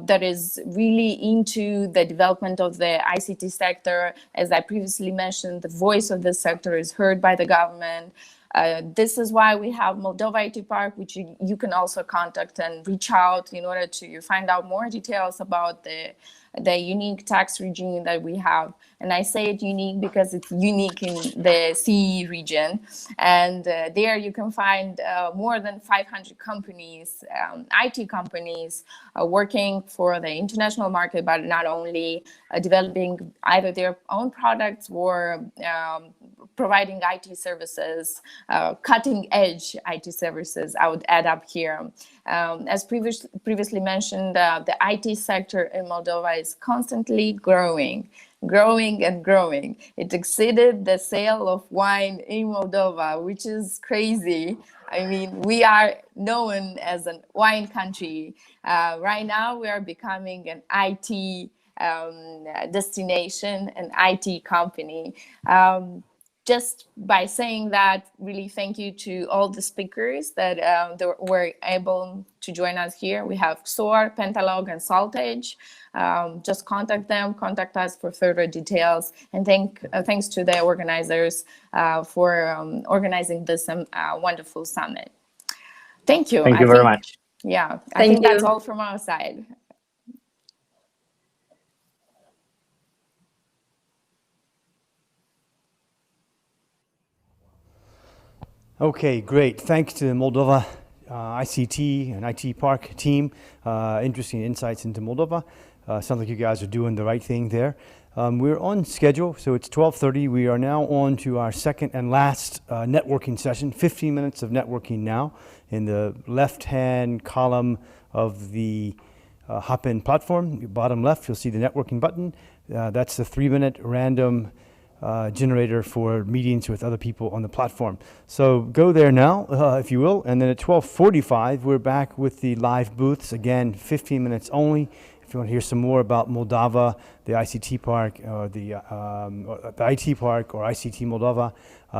that is really into the development of the ICT sector. As I previously mentioned, the voice of this sector is heard by the government. This is why we have Moldova IT Park, which you can also contact and reach out in order to find out more details about the unique tax regime that we have. And I say it unique because it's unique in the CEE region. And there you can find more than 500 companies, IT companies, working for the international market, but not only developing either their own products or providing IT services, cutting edge IT services, I would add up here. As previously mentioned, the IT sector in Moldova is constantly growing and growing. It exceeded the sale of wine in Moldova, which is crazy. I mean, we are known as a wine country. Right now, we are becoming an IT destination, an IT company. Just by saying that, really thank you to all the speakers that were able to join us here. We have SOAR, Pentalog, and Saltage. Just contact us for further details. And thanks to the organizers for organizing this wonderful summit. Thank you. Thank you very much. Yeah, I think that's all from our side. Okay, great. Thanks to the Moldova ICT and IT Park team. Interesting insights into Moldova. Sounds like you guys are doing the right thing there. We're on schedule, so it's 12:30. We are now on to our second and last networking session. 15 minutes of networking now. In the left-hand column of the Hopin platform, bottom left, you'll see the networking button. That's the 3-minute random generator for meetings with other people on the platform. So go there now, if you will, and then at 12:45 we're back with the live booths. Again, 15 minutes only. If you want to hear some more about Moldova, the ICT Park, or the IT Park or ICT Moldova,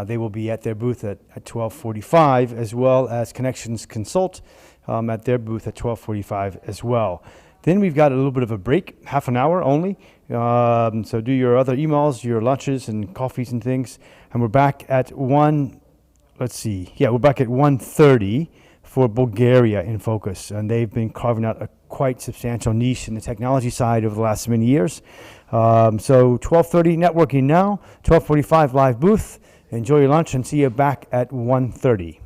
they will be at their booth at 12:45, as well as Connections Consult at their booth at 12:45 as well. Then we've got a little bit of a break, half an hour only. So do your other emails, your lunches and coffees and things. And we're back at we're back at 1:30 for Bulgaria in focus. And they've been carving out a quite substantial niche in the technology side over the last many years. So 12:30 networking now, 12:45 live booth. Enjoy your lunch and see you back at 1:30.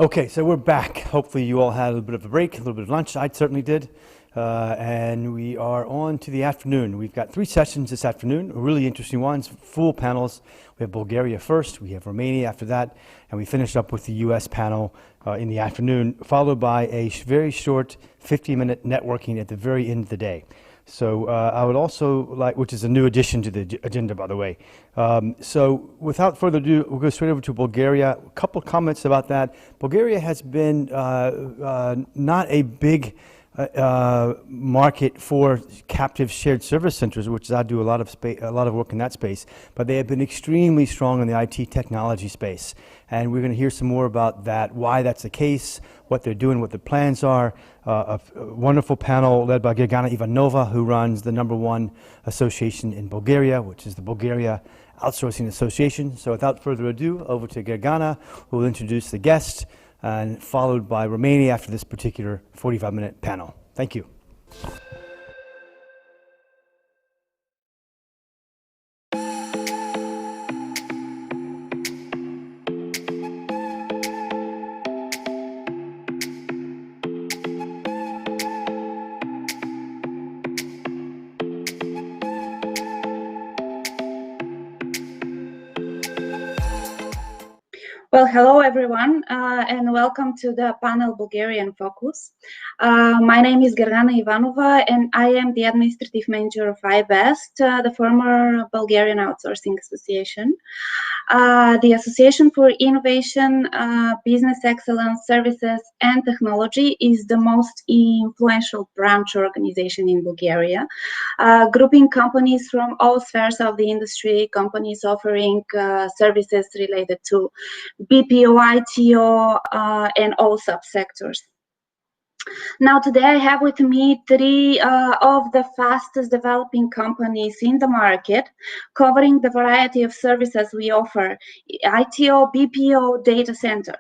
Okay, so we're back. Hopefully you all had a little bit of a break, a little bit of lunch. I certainly did. And we are on to the afternoon. We've got 3 sessions this afternoon, really interesting ones, full panels. We have Bulgaria first, we have Romania after that, and we finish up with the US panel in the afternoon, followed by a very short 15-minute networking at the very end of the day. So I would also like, which is a new addition to the agenda, by the way. So without further ado, we'll go straight over to Bulgaria. A couple comments about that. Bulgaria has been not a big market for captive shared service centers, which I do a lot of work in that space, but they have been extremely strong in the IT technology space. And we're going to hear some more about that, why that's the case, what they're doing, what the plans are. A wonderful panel led by Gergana Ivanova, who runs the #1 association in Bulgaria, which is the Bulgaria Outsourcing Association. So without further ado, over to Gergana, who will introduce the guest, and followed by Romania after this particular 45-minute panel. Thank you. Well, hello everyone, and welcome to the panel Bulgarian Focus. My name is Gergana Ivanova, and I am the Administrative Manager of iBest, the former Bulgarian Outsourcing Association. The Association for Innovation, Business Excellence, Services and Technology is the most influential branch organization in Bulgaria, grouping companies from all spheres of the industry, companies offering services related to BPO, ITO, and all subsectors. Now, today I have with me 3 of the fastest developing companies in the market, covering the variety of services we offer, ITO, BPO, data center.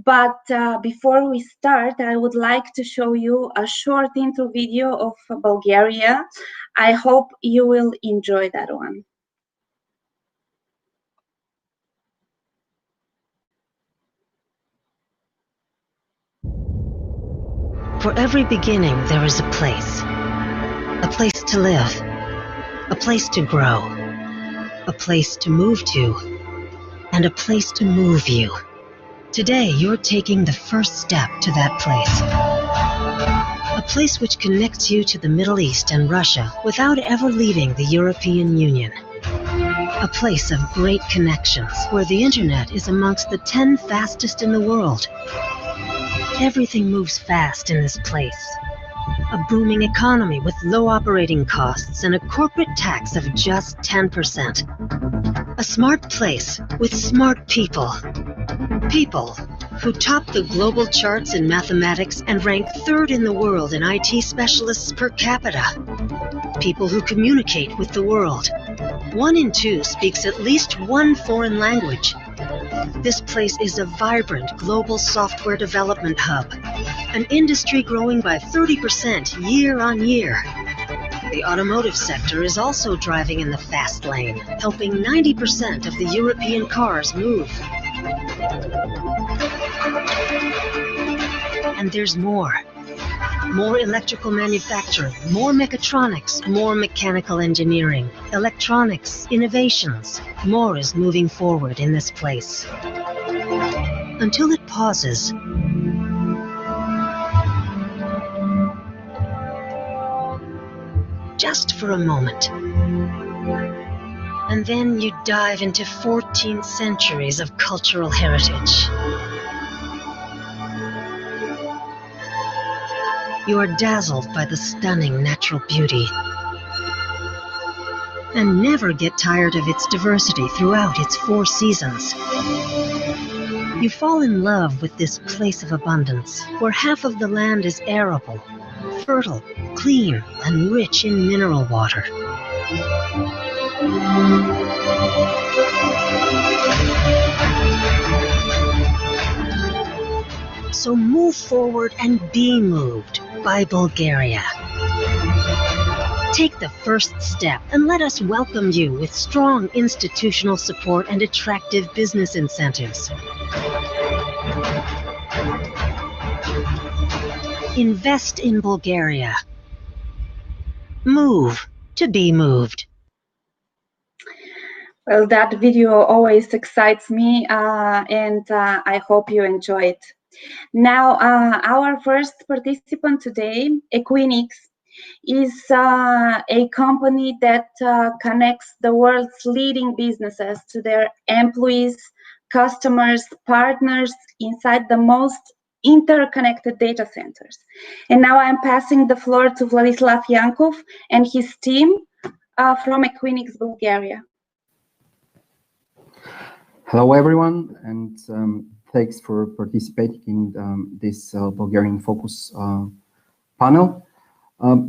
But before we start, I would like to show you a short intro video of Bulgaria. I hope you will enjoy that one. For every beginning, there is a place to live, a place to grow, a place to move to, and a place to move you. Today, you're taking the first step to that place. A place which connects you to the Middle East and Russia without ever leaving the European Union. A place of great connections where the internet is amongst the 10 fastest in the world. Everything moves fast in this place. A booming economy with low operating costs and a corporate tax of just 10%. A smart place with smart people. People who top the global charts in mathematics and rank 3rd in the world in IT specialists per capita. People who communicate with the world. 1 in 2 speaks at least 1 foreign language. This place is a vibrant global software development hub, an industry growing by 30% year on year. The automotive sector is also driving in the fast lane, helping 90% of the European cars move. And there's more. More electrical manufacturing, more mechatronics, more mechanical engineering, electronics, innovations. More is moving forward in this place. Until it pauses. Just for a moment. And then you dive into 14 centuries of cultural heritage. You are dazzled by the stunning natural beauty and never get tired of its diversity throughout its 4 seasons. You fall in love with this place of abundance, where half of the land is arable, fertile, clean, and rich in mineral water. So move forward and be moved by Bulgaria. Take the first step and let us welcome you with strong institutional support and attractive business incentives. Invest in Bulgaria. Move to be moved. Well, that video always excites me, and I hope you enjoy it. Now, our first participant today, Equinix, is a company that connects the world's leading businesses to their employees, customers, partners inside the most interconnected data centers. And now I'm passing the floor to Vladislav Yankov and his team from Equinix, Bulgaria. Hello, everyone, and thanks for participating in this Bulgarian Focus panel.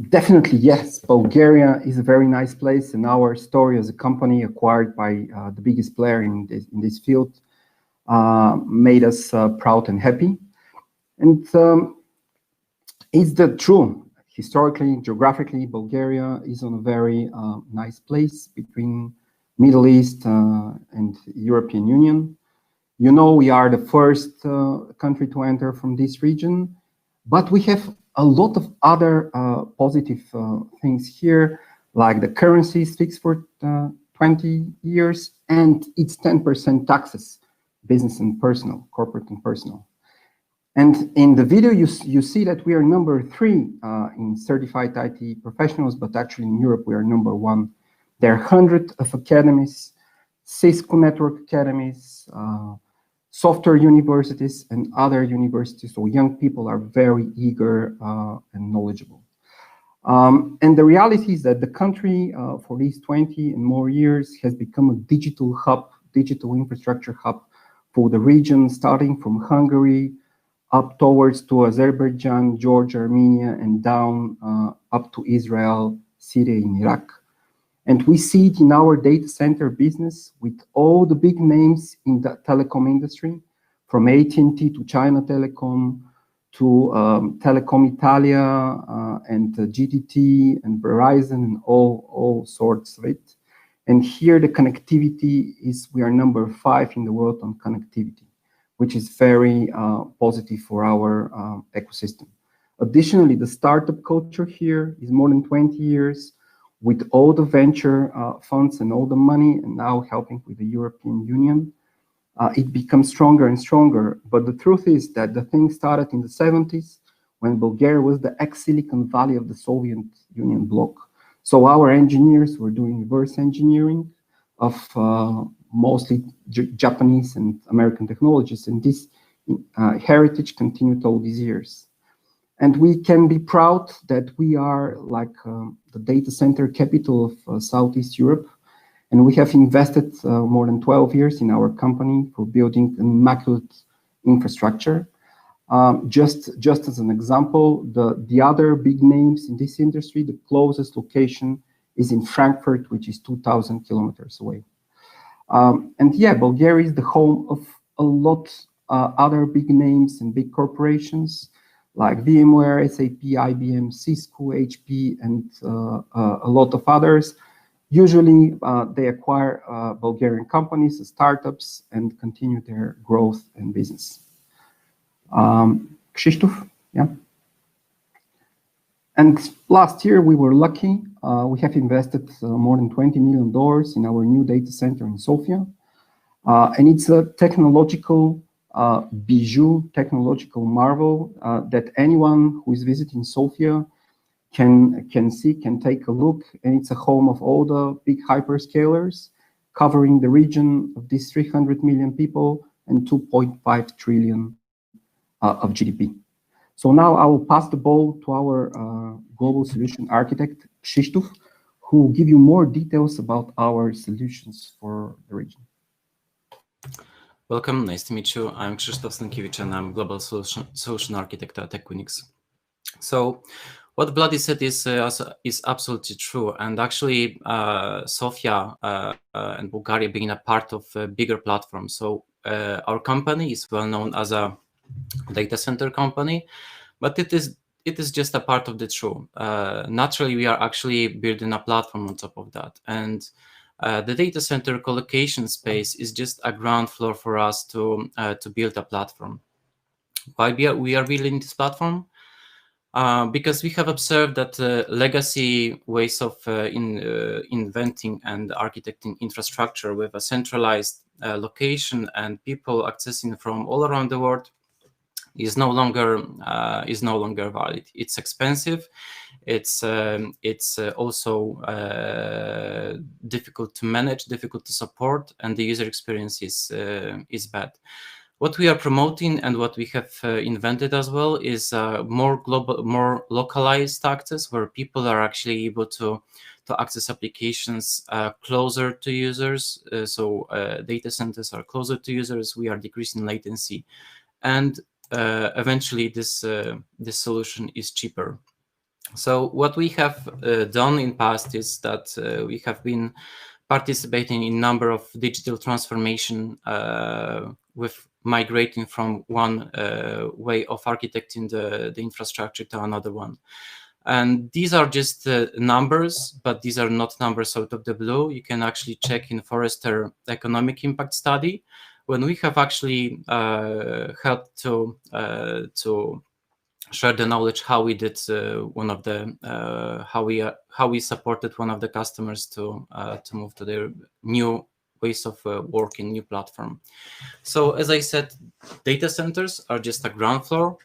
Definitely, yes, Bulgaria is a very nice place, and our story as a company acquired by the biggest player in this field made us proud and happy. And it's the true. Historically, geographically, Bulgaria is on a very nice place between Middle East and European Union. You know, we are the first country to enter from this region, but we have a lot of other positive things here, like the currency is fixed for 20 years, and it's 10% taxes, business and personal, corporate and personal. And in the video, you see that we are number 3 in certified IT professionals, but actually in Europe, we are number 1. There are hundreds of academies, Cisco network academies, software universities, and other universities. So young people are very eager and knowledgeable. And the reality is that the country, for these 20 and more years, has become a digital hub, digital infrastructure hub for the region, starting from Hungary, up towards to Azerbaijan, Georgia, Armenia, and down up to Israel, Syria, and Iraq. And we see it in our data center business with all the big names in the telecom industry, from AT&T to China Telecom, to Telecom Italia and GTT and Verizon and all sorts of it. And here the connectivity is, we are number 5 in the world on connectivity, which is very positive for our ecosystem. Additionally, the startup culture here is more than 20 years with all the venture funds and all the money, and now helping with the European Union. It becomes stronger and stronger. But the truth is that the thing started in the 70s when Bulgaria was the ex-Silicon Valley of the Soviet Union bloc. So our engineers were doing reverse engineering of mostly Japanese and American technologies, and this heritage continued all these years. And we can be proud that we are like the data center capital of Southeast Europe, and we have invested more than 12 years in our company for building an immaculate infrastructure. Just as an example, the other big names in this industry, the closest location is in Frankfurt, which is 2,000 kilometers away. And yeah, Bulgaria is the home of a lot other big names and big corporations like VMware, SAP, IBM, Cisco, HP, and a lot of others. Usually they acquire Bulgarian companies, startups, and continue their growth and business. Krzysztof, yeah. And last year we were lucky. We have invested more than $20 million in our new data center in Sofia. And it's a technological bijou, technological marvel that anyone who is visiting Sofia can see, can take a look. And it's a home of all the big hyperscalers, covering the region of these 300 million people and 2.5 trillion of GDP. So now I will pass the ball to our global solution architect, Krzysztof, who will give you more details about our solutions for the region. Welcome, nice to meet you. I'm Krzysztof Stankiewicz and I'm Global Solution Architect at Equinix. So what Vladi said is absolutely true. And actually, Sofia and Bulgaria being a part of a bigger platform. So our company is well known as a data center company, but it is just a part of the true. Naturally, we are actually building a platform on top of that. And the data center colocation space is just a ground floor for us to build a platform. Why we are building this platform? Because we have observed that legacy ways of inventing and architecting infrastructure with a centralized location and people accessing from all around the world is no longer valid. It's expensive. It's also difficult to manage, difficult to support, and the user experience is bad. What we are promoting and what we have invented as well is more global, more localized access, where people are actually able to access applications closer to users. So data centers are closer to users. We are decreasing latency, and eventually this solution is cheaper. So what we have done in past is that we have been participating in a number of digital transformation with migrating from one way of architecting the infrastructure to another one. And these are just numbers, but these are not numbers out of the blue. You can actually check in Forrester economic impact study, when we have actually helped to share the knowledge how we did how we supported one of the customers to move to their new ways of working, new platform. So as I said, data centers are just a ground floor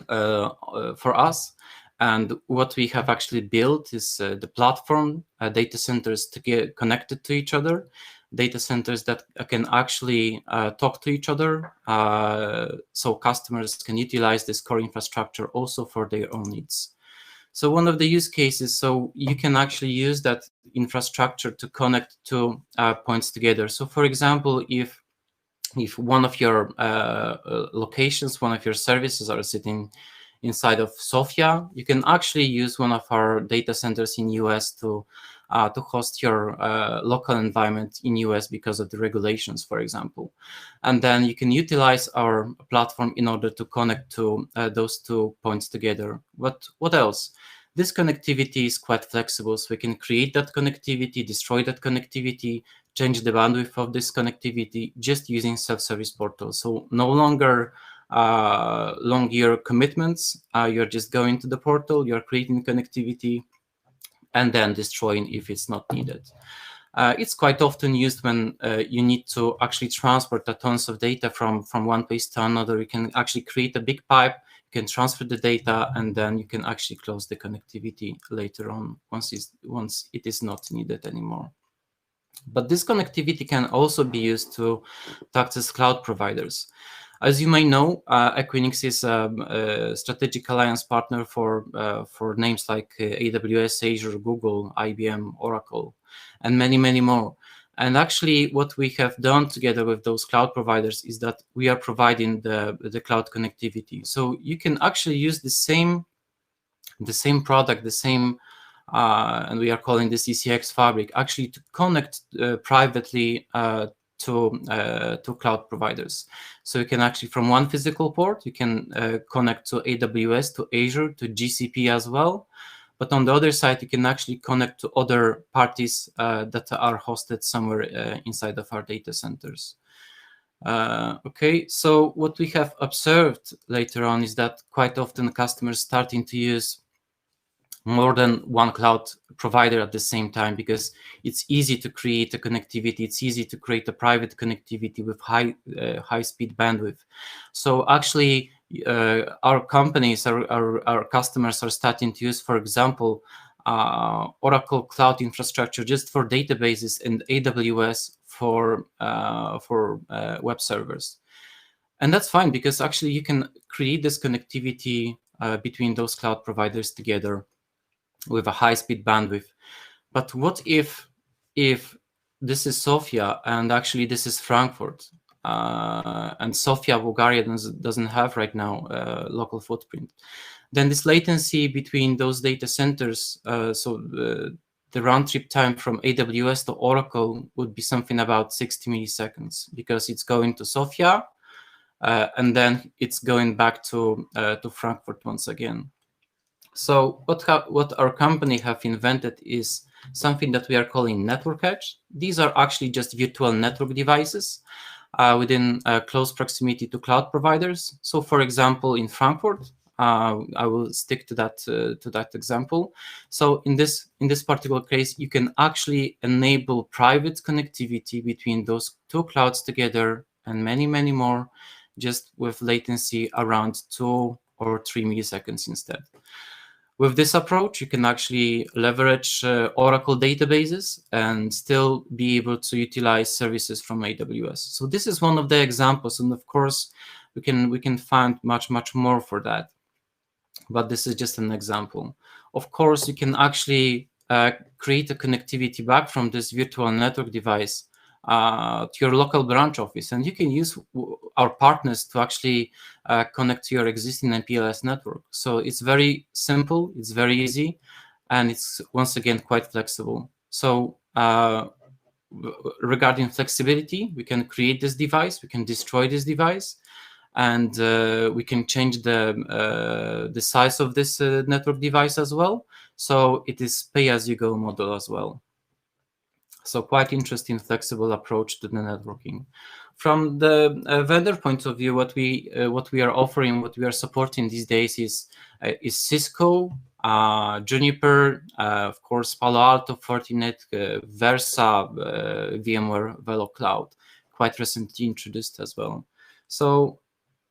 for us. And what we have actually built is the platform, data centers to get connected to each other, data centers that can actually talk to each other, so customers can utilize this core infrastructure also for their own needs. So one of the use cases, so you can actually use that infrastructure to connect two points together. So for example, if one of your locations, one of your services are sitting inside of Sofia, you can actually use one of our data centers in US to host your local environment in US because of the regulations, for example. And then you can utilize our platform in order to connect to those 2 points together. What else? This connectivity is quite flexible, so we can create that connectivity, destroy that connectivity, change the bandwidth of this connectivity just using self-service portal. So no longer long year commitments. You're just going to the portal, you're creating connectivity, and then destroying if it's not needed. It's quite often used when you need to actually transport the tons of data from one place to another. You can actually create a big pipe, you can transfer the data, and then you can actually close the connectivity later on once it is not needed anymore. But this connectivity can also be used to access cloud providers. As you may know, Equinix is a strategic alliance partner for names like AWS, Azure, Google, IBM, Oracle, and many, many more. And actually, what we have done together with those cloud providers is that we are providing the cloud connectivity. So you can actually use the same product, the same, and we are calling this ECX Fabric, actually to connect privately to cloud providers. So you can actually, from one physical port, you can connect to AWS, to Azure, to GCP as well. But on the other side, you can actually connect to other parties that are hosted somewhere inside of our data centers. Okay, so what we have observed later on is that quite often customers starting to use more than one cloud provider at the same time, because it's easy to create a connectivity. It's easy to create a private connectivity with high speed bandwidth. So actually, our companies, our customers are starting to use, for example, Oracle Cloud Infrastructure just for databases and AWS for web servers. And that's fine, because actually you can create this connectivity between those cloud providers together with a high-speed bandwidth. But what if this is Sofia and actually this is Frankfurt, and Sofia, Bulgaria doesn't have right now local footprint? Then this latency between those data centers, so the round-trip time from AWS to Oracle would be something about 60 milliseconds, because it's going to Sofia and then it's going back to Frankfurt once again. So what our company have invented is something that we are calling network edge. These are actually just virtual network devices within close proximity to cloud providers. So, for example, in Frankfurt, I will stick to that example. So in this particular case, you can actually enable private connectivity between those two clouds together and many, many more, just with latency around 2 or 3 milliseconds instead. With this approach, you can actually leverage Oracle databases and still be able to utilize services from AWS. So this is one of the examples, and of course, we can find much more for that. But this is just an example. Of course, you can actually create a connectivity back from this virtual network device to your local branch office, and you can use our partners to actually connect to your existing MPLS network. So it's very simple, it's very easy, and it's once again quite flexible. So regarding flexibility, we can create this device, we can destroy this device, and we can change the size of this network device as well. So it is pay-as-you-go model as well. So quite interesting, flexible approach to the networking. From the vendor point of view, what we are offering, what we are supporting these days is Cisco, Juniper, of course, Palo Alto, Fortinet, Versa, VMware, Velo Cloud, quite recently introduced as well. So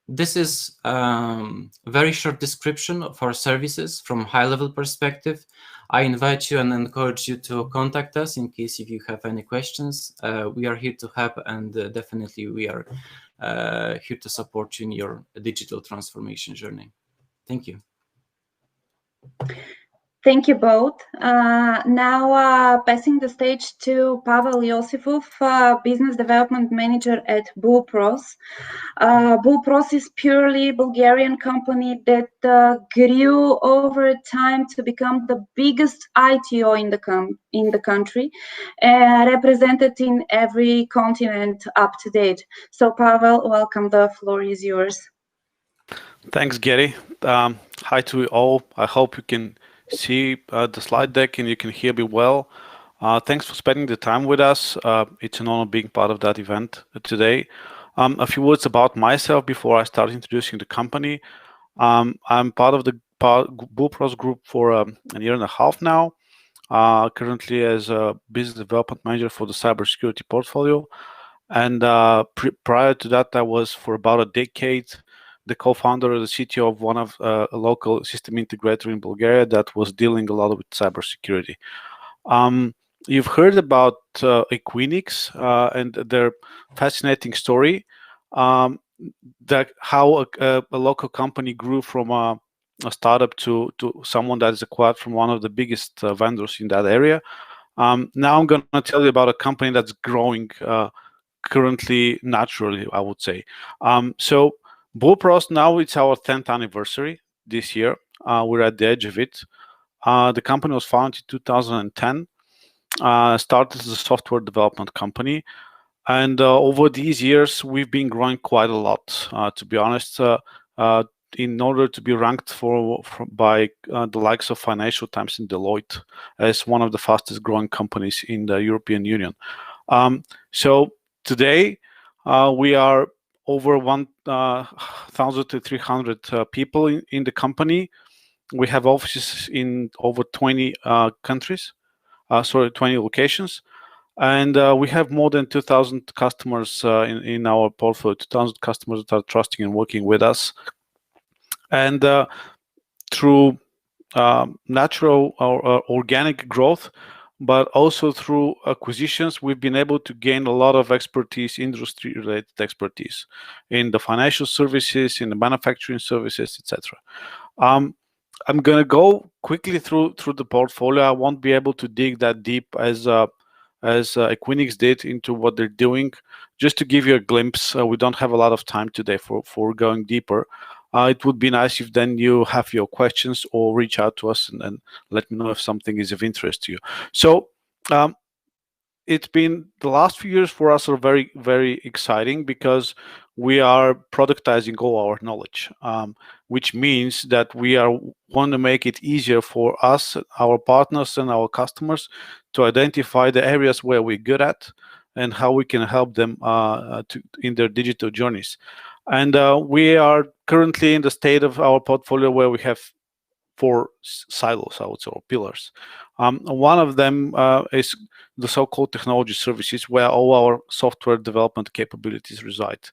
this is a very short description of our services from high-level perspective. I invite you and encourage you to contact us in case if you have any questions. We are here to help, and definitely we are here to support you in your digital transformation journey. Thank you. Thank you both. Now passing the stage to Pavel Josifov, Business Development Manager at Bullpros. Bullpros is purely Bulgarian company that grew over time to become the biggest ITO in the country, represented in every continent up to date. So Pavel, welcome. The floor is yours. Thanks, Gary. Hi to you all. I hope you can see the slide deck and you can hear me well. Thanks for spending the time with us. It's an honor being part of that event today. A few words about myself before I start introducing the company. I'm part of the Bullpros group for a year and a half now, currently as a business development manager for the cybersecurity portfolio. And prior to that, I was for about a decade the co-founder, the CTO of one of a local system integrator in Bulgaria that was dealing a lot with cybersecurity. You've heard about Equinix and their fascinating story, that how a local company grew from a startup to someone that is acquired from one of the biggest vendors in that area. Now I'm going to tell you about a company that's growing currently naturally, I would say. So Bullpros, now it's our 10th anniversary this year. We're at the edge of it. The company was founded in 2010, started as a software development company. And over these years, we've been growing quite a lot, to be honest, in order to be ranked by the likes of Financial Times and Deloitte as one of the fastest growing companies in the European Union. So today, we are over 1,300 people in the company. We have offices in over 20 countries, 20 locations. And we have more than 2,000 customers in our portfolio, 2,000 customers that are trusting and working with us. And through natural or organic growth, but also through acquisitions, we've been able to gain a lot of expertise, industry-related expertise in the financial services, in the manufacturing services, etc. I'm going to go quickly through the portfolio. I won't be able to dig that deep as Equinix did into what they're doing. Just to give you a glimpse, we don't have a lot of time today for going deeper. It would be nice if then you have your questions or reach out to us and let me know if something is of interest to you. So it's been the last few years for us are very, very exciting because we are productizing all our knowledge, which means that we want to make it easier for us, our partners and our customers to identify the areas where we're good at and how we can help them in their digital journeys. And we are currently in the state of our portfolio where we have 4 silos, I would say, or pillars. One of them is the so-called technology services, where all our software development capabilities reside,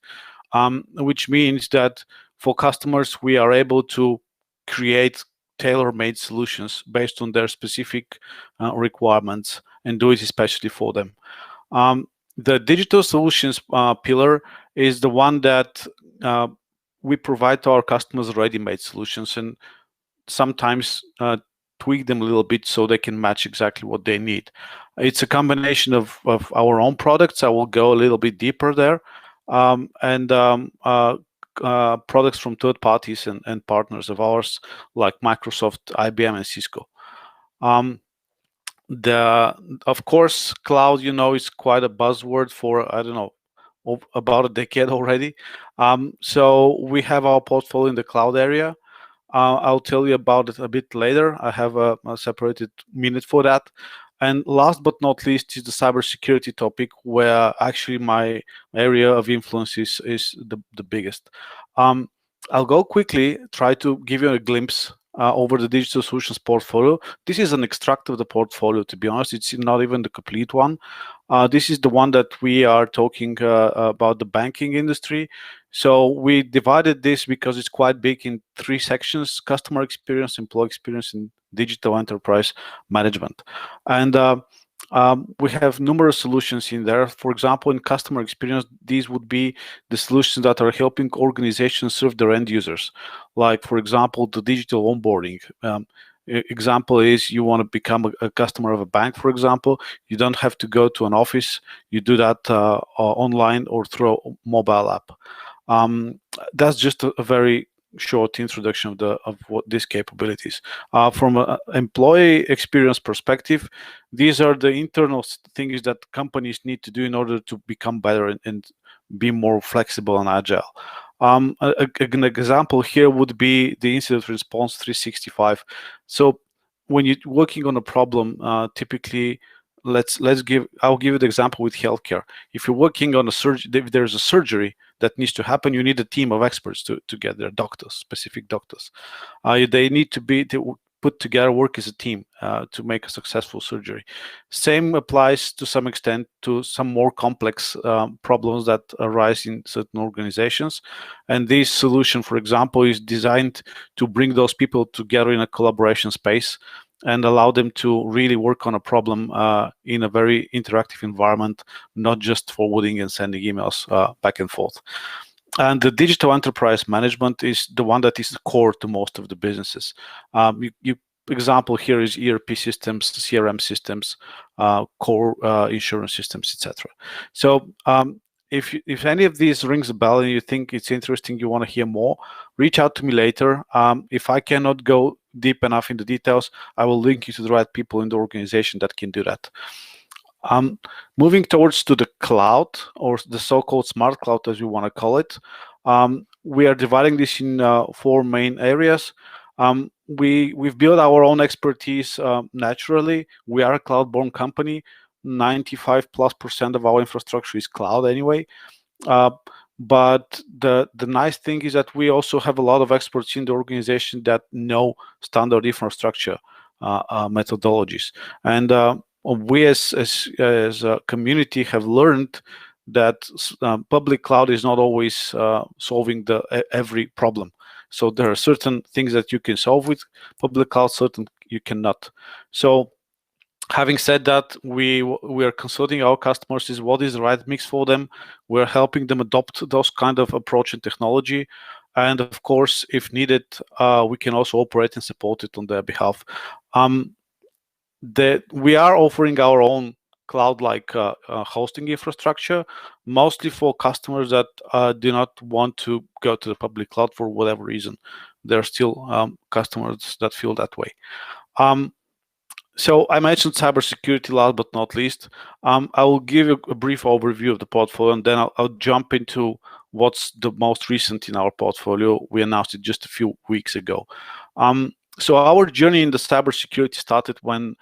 which means that for customers, we are able to create tailor-made solutions based on their specific requirements and do it especially for them. The digital solutions pillar is the one that we provide to our customers ready-made solutions, and sometimes tweak them a little bit so they can match exactly what they need. It's a combination of our own products. I will go a little bit deeper there, and products from third parties and partners of ours like Microsoft, IBM, and Cisco. Of course, cloud, is quite a buzzword for, I don't know, about a decade already. So we have our portfolio in the cloud area. I'll tell you about it a bit later. I have a separated minute for that. And last but not least is the cybersecurity topic, where actually my area of influence is the biggest. I'll go quickly, try to give you a glimpse over the digital solutions portfolio. This is an extract of the portfolio, to be honest. It's not even the complete one. This is the one that we are talking about the banking industry. So we divided this because it's quite big in 3 sections: customer experience, employee experience, and digital enterprise management. And we have numerous solutions in there. For example, in customer experience, these would be the solutions that are helping organizations serve their end users. Like, for example, the digital onboarding. Example is you want to become a customer of a bank, for example. You don't have to go to an office. You do that online or through a mobile app. That's just a very short introduction of what these capabilities. From an employee experience perspective, these are the internal things that companies need to do in order to become better and be more flexible and agile. An example here would be the incident response 365. So when you're working on a problem, typically, I'll give you the example with healthcare. If you're working on if there's a surgery that needs to happen, you need a team of experts to get there, doctors, specific doctors. They need to put together, work as a team to make a successful surgery. Same applies to some extent to some more complex problems that arise in certain organizations. And this solution, for example, is designed to bring those people together in a collaboration space and allow them to really work on a problem in a very interactive environment, not just forwarding and sending emails back and forth. And the digital enterprise management is the one that is core to most of the businesses. Example here is ERP systems, CRM systems, core insurance systems, etc. So if any of these rings a bell and you think it's interesting, you want to hear more, reach out to me later. If I cannot go deep enough in the details, I will link you to the right people in the organization that can do that. Moving towards to the cloud, or the so-called smart cloud, as we want to call it, we are dividing this in 4 main areas. We've built our own expertise naturally. We are a cloud-born company. 95+% of our infrastructure is cloud anyway. But the nice thing is that we also have a lot of experts in the organization that know standard infrastructure methodologies. And we as a community have learned that public cloud is not always solving every problem. So there are certain things that you can solve with public cloud, certain you cannot. So having said that, we are consulting our customers is what is the right mix for them. We're helping them adopt those kind of approach and technology. And of course, if needed, we can also operate and support it on their behalf. We are offering our own cloud-like hosting infrastructure, mostly for customers that do not want to go to the public cloud for whatever reason. There are still customers that feel that way. So I mentioned cybersecurity last but not least. I will give you a brief overview of the portfolio, and then I'll jump into what's the most recent in our portfolio. We announced it just a few weeks ago. So our journey in the cybersecurity started when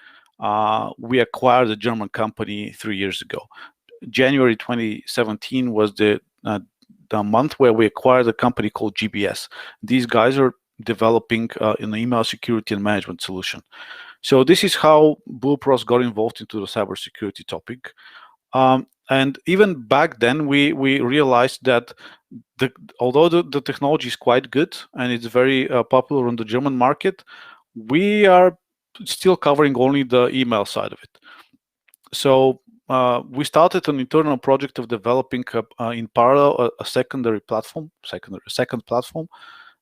we acquired a German company 3 years ago. January 2017 was the month where we acquired a company called GBS. These guys are developing an email security and management solution. So this is how BluePros got involved into the cybersecurity topic. And even back then, we realized that although the technology is quite good and it's very popular on the German market, we are still covering only the email side of it. So we started an internal project of developing in parallel a second platform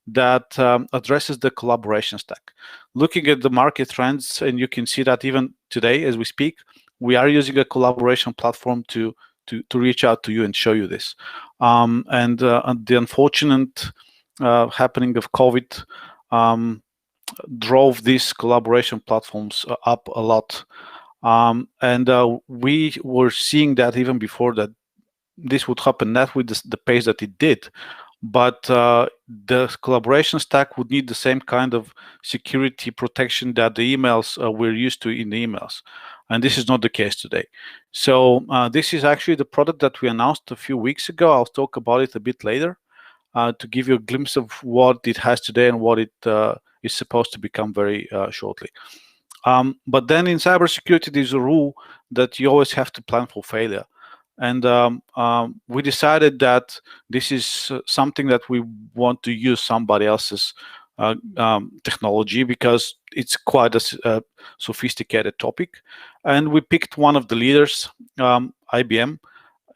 that addresses the collaboration stack. Looking at the market trends, and you can see that even today as we speak, we are using a collaboration platform to reach out to you and show you this. And the unfortunate happening of COVID drove these collaboration platforms up a lot. And we were seeing that even before that this would happen, not with the pace that it did, but the collaboration stack would need the same kind of security protection that the emails we're used to in the emails. And this is not the case today. So this is actually the product that we announced a few weeks ago. I'll talk about it a bit later to give you a glimpse of what it has today and what it is supposed to become very shortly. But then in cybersecurity, there's a rule that you always have to plan for failure. And we decided that this is something that we want to use somebody else's technology because it's quite a sophisticated topic. And we picked one of the leaders, IBM.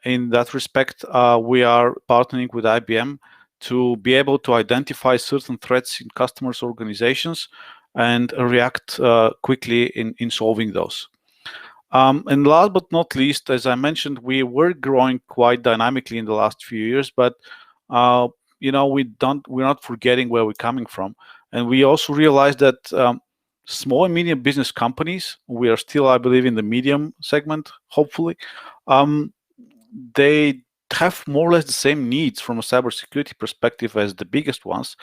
In that respect, we are partnering with IBM to be able to identify certain threats in customers' organizations and react quickly in solving those. And last but not least, as I mentioned, we were growing quite dynamically in the last few years, but you know, we're not forgetting where we're coming from. And we also realized that small and medium business companies, we are still, I believe, in the medium segment, hopefully, they have more or less the same needs from a cybersecurity perspective as the biggest ones,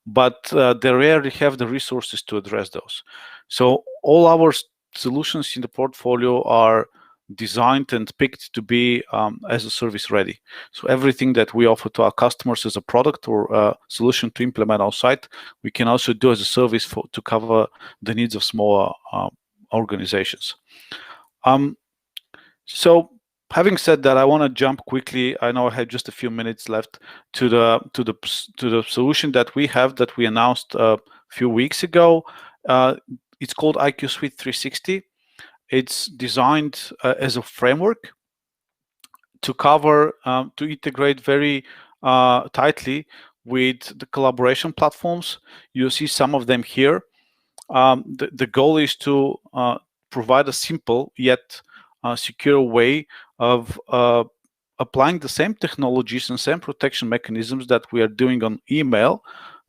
but they rarely have the resources to address those. So all our solutions in the portfolio are designed and picked to be as a service ready. So everything that we offer to our customers as a product or a solution to implement on site, we can also do as a service to cover the needs of smaller organizations. So having said that, I want to jump quickly. I know I have just a few minutes left to the solution that we have that we announced a few weeks ago. It's called IQ Suite 360. It's designed as a framework to cover, to integrate very tightly with the collaboration platforms. You see some of them here. The goal is to provide a simple yet secure way of applying the same technologies and same protection mechanisms that we are doing on email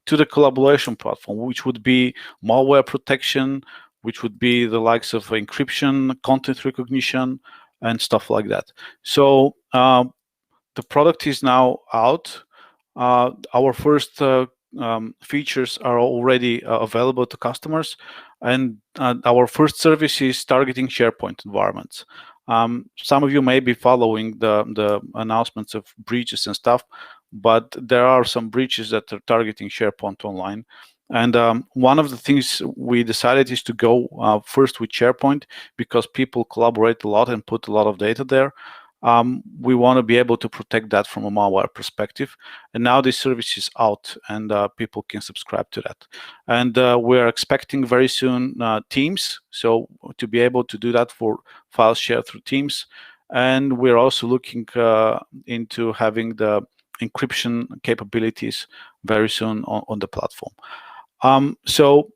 to the collaboration platform, which would be malware protection, which would be the likes of encryption, content recognition, and stuff like that. So the product is now out. Our first features are already available to customers, and our first service is targeting SharePoint environments. Some of you may be following the announcements of breaches and stuff, but there are some breaches that are targeting SharePoint online. And one of the things we decided is to go first with SharePoint because people collaborate a lot and put a lot of data there. We want to be able to protect that from a malware perspective. And now this service is out and people can subscribe to that. And we're expecting very soon Teams, so to be able to do that for file share through Teams. And we're also looking into having the encryption capabilities very soon on the platform. So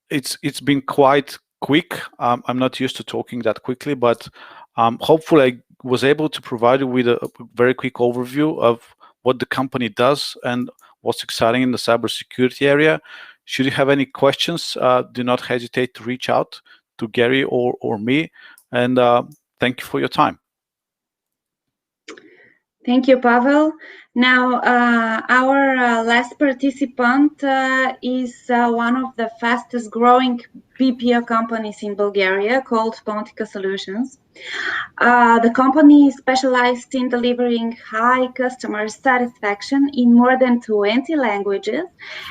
it's been quite quick. I'm not used to talking that quickly, but hopefully I was able to provide you with a very quick overview of what the company does and what's exciting in the cybersecurity area. Should you have any questions, do not hesitate to reach out to Gary or me. And thank you for your time. Thank you, Pavel. Now, our last participant is one of the fastest growing BPO companies in Bulgaria called Pontica Solutions. The company is specialized in delivering high customer satisfaction in more than 20 languages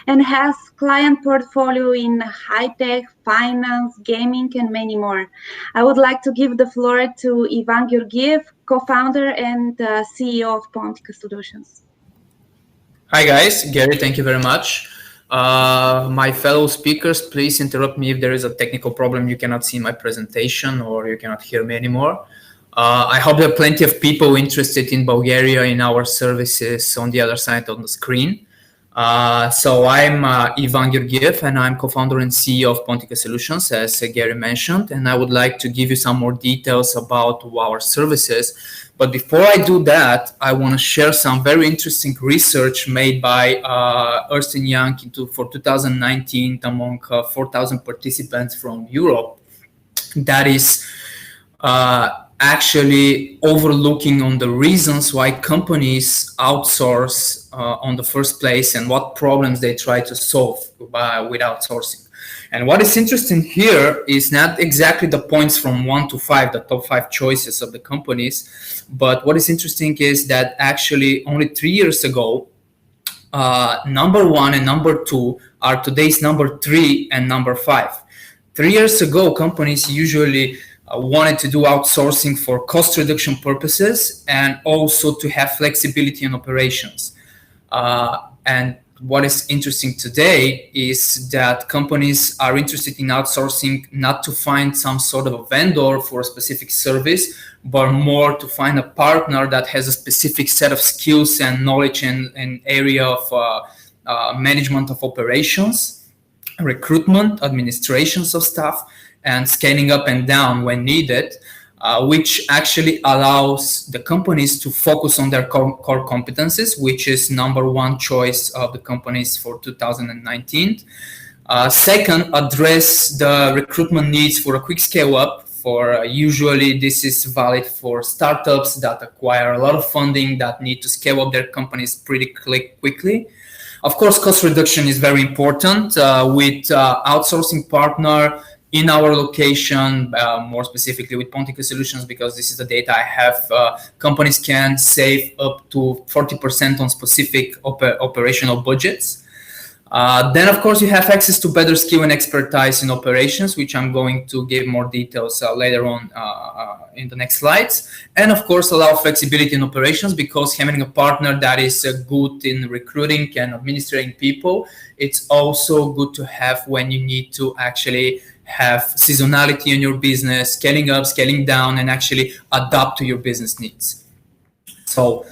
and has client portfolio in high-tech, finance, gaming, and many more. I would like to give the floor to Ivan Georgiev, co-founder and CEO of Pontica Solutions. Hi guys, Gary, thank you very much. My fellow speakers, please interrupt me if there is a technical problem, you cannot see my presentation or you cannot hear me anymore. I hope there are plenty of people interested in Bulgaria in our services on the other side of the screen. So I'm Ivan Georgiev and I'm co-founder and CEO of Pontica Solutions, as Gary mentioned, and I would like to give you some more details about our services. But before I do that, I want to share some very interesting research made by Ernst & Young for 2019 among 4,000 participants from Europe. That is actually overlooking on the reasons why companies outsource on the first place and what problems they try to solve with outsourcing. And what is interesting here is not exactly the points from 1 to 5, the top 5 choices of the companies, but what is interesting is that actually only 3 years ago, number 1 and number 2 are today's number 3 and number 5. 3 years ago, companies usually wanted to do outsourcing for cost reduction purposes and also to have flexibility in operations. And what is interesting today is that companies are interested in outsourcing not to find some sort of a vendor for a specific service, but more to find a partner that has a specific set of skills and knowledge in area of management of operations, recruitment, administrations of staff, and scaling up and down when needed, which actually allows the companies to focus on their core competencies, which is number 1 choice of the companies for 2019. Second, address the recruitment needs for a quick scale up. For usually this is valid for startups that acquire a lot of funding that need to scale up their companies pretty quickly. Of course, cost reduction is very important with outsourcing partner in our location, more specifically with Pontica Solutions, because this is the data I have, companies can save up to 40% on specific operational budgets. Then, of course, you have access to better skill and expertise in operations, which I'm going to give more details later on in the next slides. And, of course, allow flexibility in operations, because having a partner that is good in recruiting and administrating people, it's also good to have when you need to actually have seasonality in your business, scaling up, scaling down, and actually adapt to your business needs. So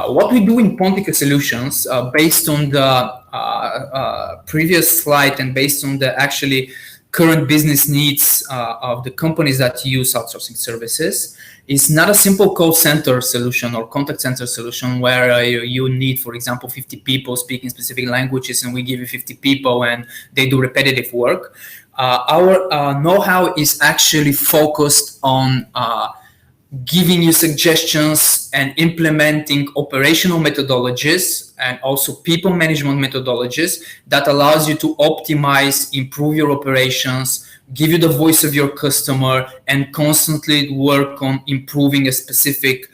what we do in Pontica Solutions, based on the previous slide and based on the actually current business needs of the companies that use outsourcing services, is not a simple call center solution or contact center solution where you need, for example, 50 people speaking specific languages and we give you 50 people and they do repetitive work. Our know-how is actually focused on giving you suggestions and implementing operational methodologies and also people management methodologies that allows you to optimize, improve your operations, give you the voice of your customer, and constantly work on improving a specific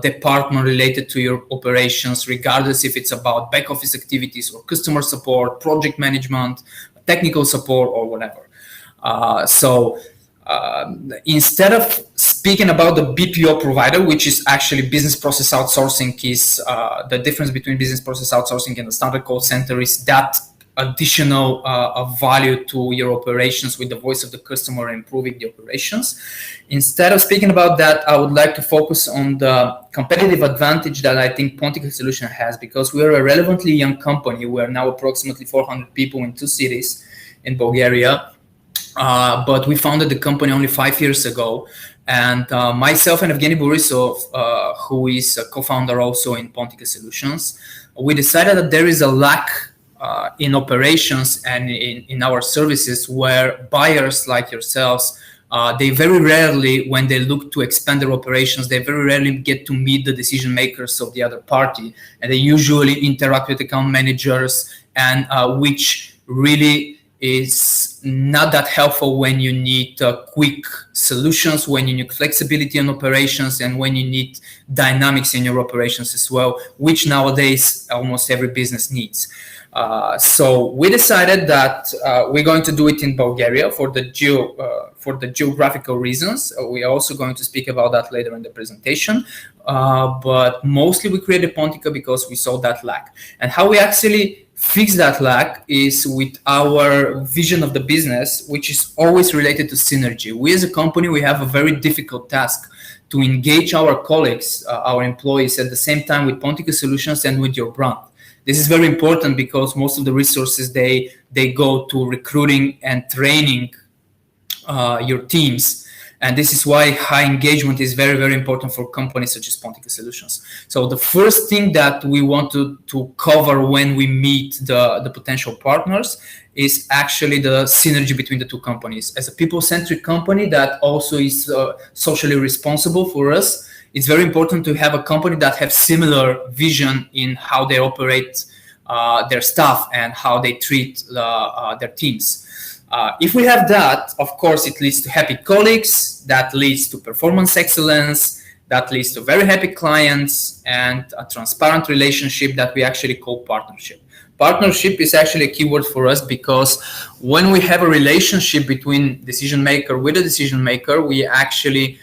department related to your operations, regardless if it's about back office activities or customer support, project management, technical support, or whatever. Instead of speaking about the BPO provider, which is actually business process outsourcing, is the difference between business process outsourcing and the standard call center is that additional value to your operations with the voice of the customer, improving the operations. Instead of speaking about that, I would like to focus on the competitive advantage that I think Pontica Solution has, because we are a relevantly young company. We are now approximately 400 people in 2 cities in Bulgaria. But we founded the company only 5 years ago. And myself and Evgeny Borisov, who is a co-founder also in Pontica Solutions, we decided that there is a lack in operations and in our services where buyers like yourselves They very rarely, when they look to expand their operations, they very rarely get to meet the decision makers of the other party, and they usually interact with account managers, and which really is not that helpful when you need quick solutions, when you need flexibility in operations, and when you need dynamics in your operations as well, which nowadays almost every business needs. So we decided that we're going to do it in Bulgaria for the geographical reasons. We're also going to speak about that later in the presentation. But mostly we created Pontica because we saw that lack. And how we actually fix that lack is with our vision of the business, which is always related to synergy. We as a company, we have a very difficult task to engage our colleagues, our employees at the same time with Pontica solutions and with your brand. This is very important because most of the resources, they go to recruiting and training your teams. And this is why high engagement is very, very important for companies such as Pontica Solutions. So the first thing that we want to cover when we meet the potential partners is actually the synergy between the two companies. As a people-centric company that also is socially responsible for us, it's very important to have a company that has similar vision in how they operate their staff and how they treat their teams. If we have that, of course, it leads to happy colleagues, that leads to performance excellence, that leads to very happy clients, and a transparent relationship that we actually call partnership. Partnership is actually a keyword for us because when we have a relationship between decision maker with a decision maker, we actually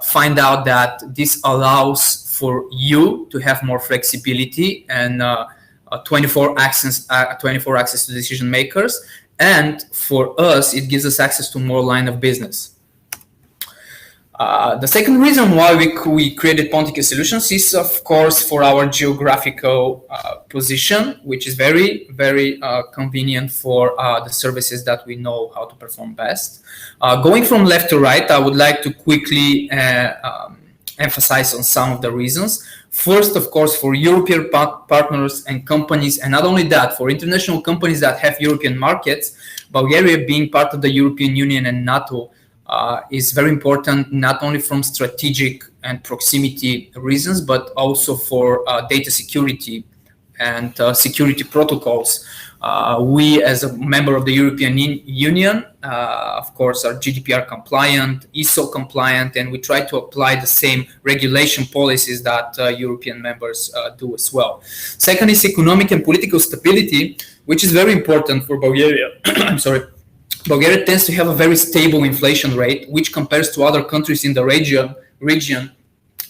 find out that this allows for you to have more flexibility and 24 access to decision makers. And for us, it gives us access to more line of business. The second reason why we created Pontica Solutions is, of course, for our geographical position, which is very, very convenient for the services that we know how to perform best. Going from left to right, I would like to quickly emphasize on some of the reasons. First, of course, for European partners and companies, and not only that, for international companies that have European markets, Bulgaria being part of the European Union and NATO is very important, not only from strategic and proximity reasons, but also for data security and security protocols. We, as a member of the European Union, of course, are GDPR compliant, ISO compliant, and we try to apply the same regulation policies that European members do as well. Second is economic and political stability, which is very important for Bulgaria. I'm sorry. Bulgaria tends to have a very stable inflation rate, which compares to other countries in the region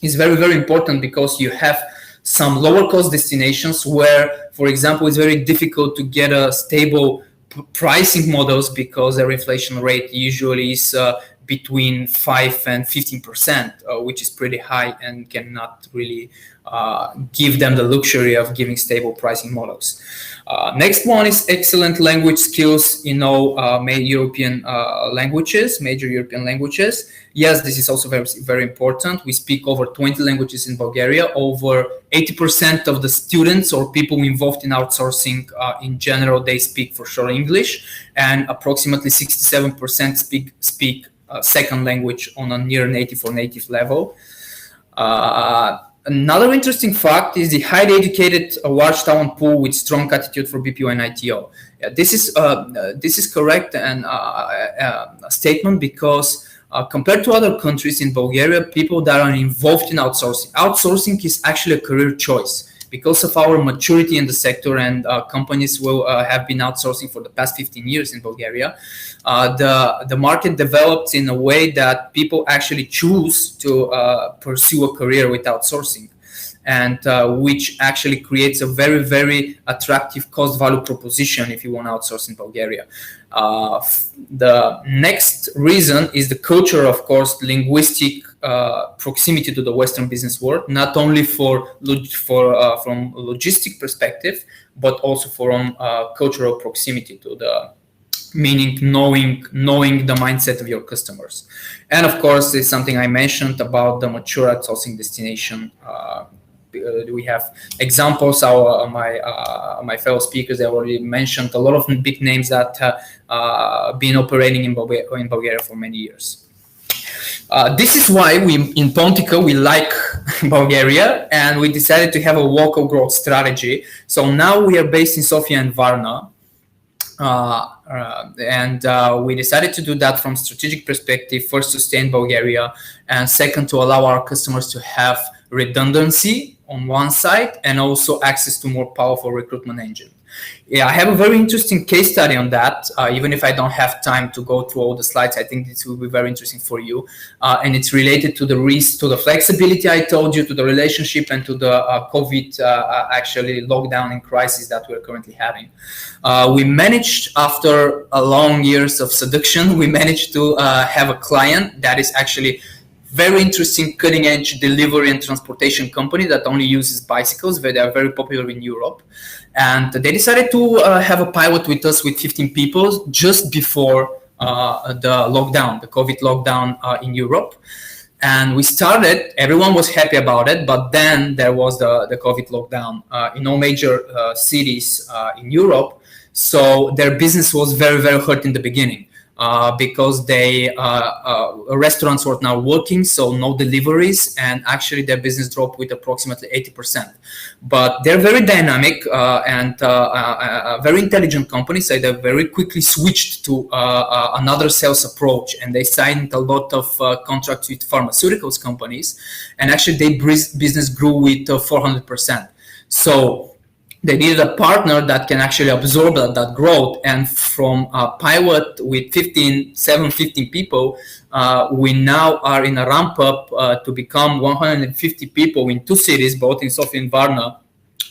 is very, very important because you have some lower cost destinations where, for example, it's very difficult to get a stable pricing models because their inflation rate usually is between 5 and 15%, which is pretty high and cannot really give them the luxury of giving stable pricing models. Next one is excellent language skills in all major European languages. Yes, this is also very, very important. We speak over 20 languages in Bulgaria. Over 80% of the students or people involved in outsourcing in general, they speak for sure English, and approximately 67% speak second language on a near native or native level. Another interesting fact is the highly educated large talent pool with strong attitude for BPO and ITO. This is correct and a statement because compared to other countries in Bulgaria, people that are involved in outsourcing is actually a career choice. Because of our maturity in the sector and companies will have been outsourcing for the past 15 years in Bulgaria, the market develops in a way that people actually choose to pursue a career with outsourcing, and which actually creates a very, very attractive cost-value proposition if you want to outsource in Bulgaria. The next reason is the culture, of course, linguistic proximity to the Western business world, not only from logistic perspective, but also from cultural proximity to the meaning knowing the mindset of your customers. And of course, it's something I mentioned about the mature outsourcing destination we have examples. My fellow speakers, they already mentioned a lot of big names that been operating in Bulgaria for many years. This is why in Pontica we like Bulgaria, and we decided to have a local growth strategy. So now we are based in Sofia and Varna. We decided to do that from strategic perspective, first to stay in Bulgaria, and second to allow our customers to have redundancy on one side and also access to more powerful recruitment engine. Yeah, I have a very interesting case study on that. Even if I don't have time to go through all the slides, I think this will be very interesting for you. And it's related to the risk, to the flexibility I told you, to the relationship, and to the COVID actually lockdown and crisis that we're currently having. We managed, after a long years of seduction, we managed to have a client that is actually very interesting, cutting-edge delivery and transportation company that only uses bicycles. They are very popular in Europe. And they decided to have a pilot with us with 15 people just before the lockdown, the COVID lockdown in Europe. And we started, everyone was happy about it, but then there was the COVID lockdown in all major cities in Europe. So their business was very, very hurt in the beginning. Because restaurants were now working, so no deliveries, and actually their business dropped with approximately 80%. But they're very dynamic and a very intelligent company, so they very quickly switched to another sales approach, and they signed a lot of contracts with pharmaceuticals companies, and actually their business grew with 400%. So they needed a partner that can actually absorb that growth. And from a pilot with 15 people, we now are in a ramp up to become 150 people in 2 cities, both in Sofia and Varna,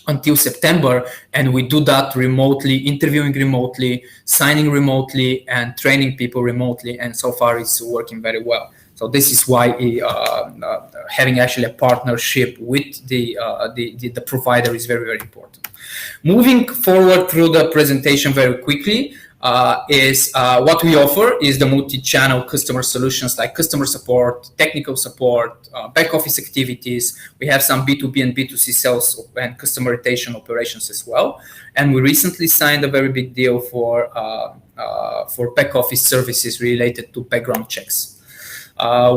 until September. And we do that remotely, interviewing remotely, signing remotely, and training people remotely. And so far it's working very well. So this is why having actually a partnership with the provider is very, very important. Moving forward through the presentation very quickly is what we offer is the multi-channel customer solutions like customer support, technical support, back office activities. We have some B2B and B2C sales and customer retention operations as well. And we recently signed a very big deal for back office services related to background checks.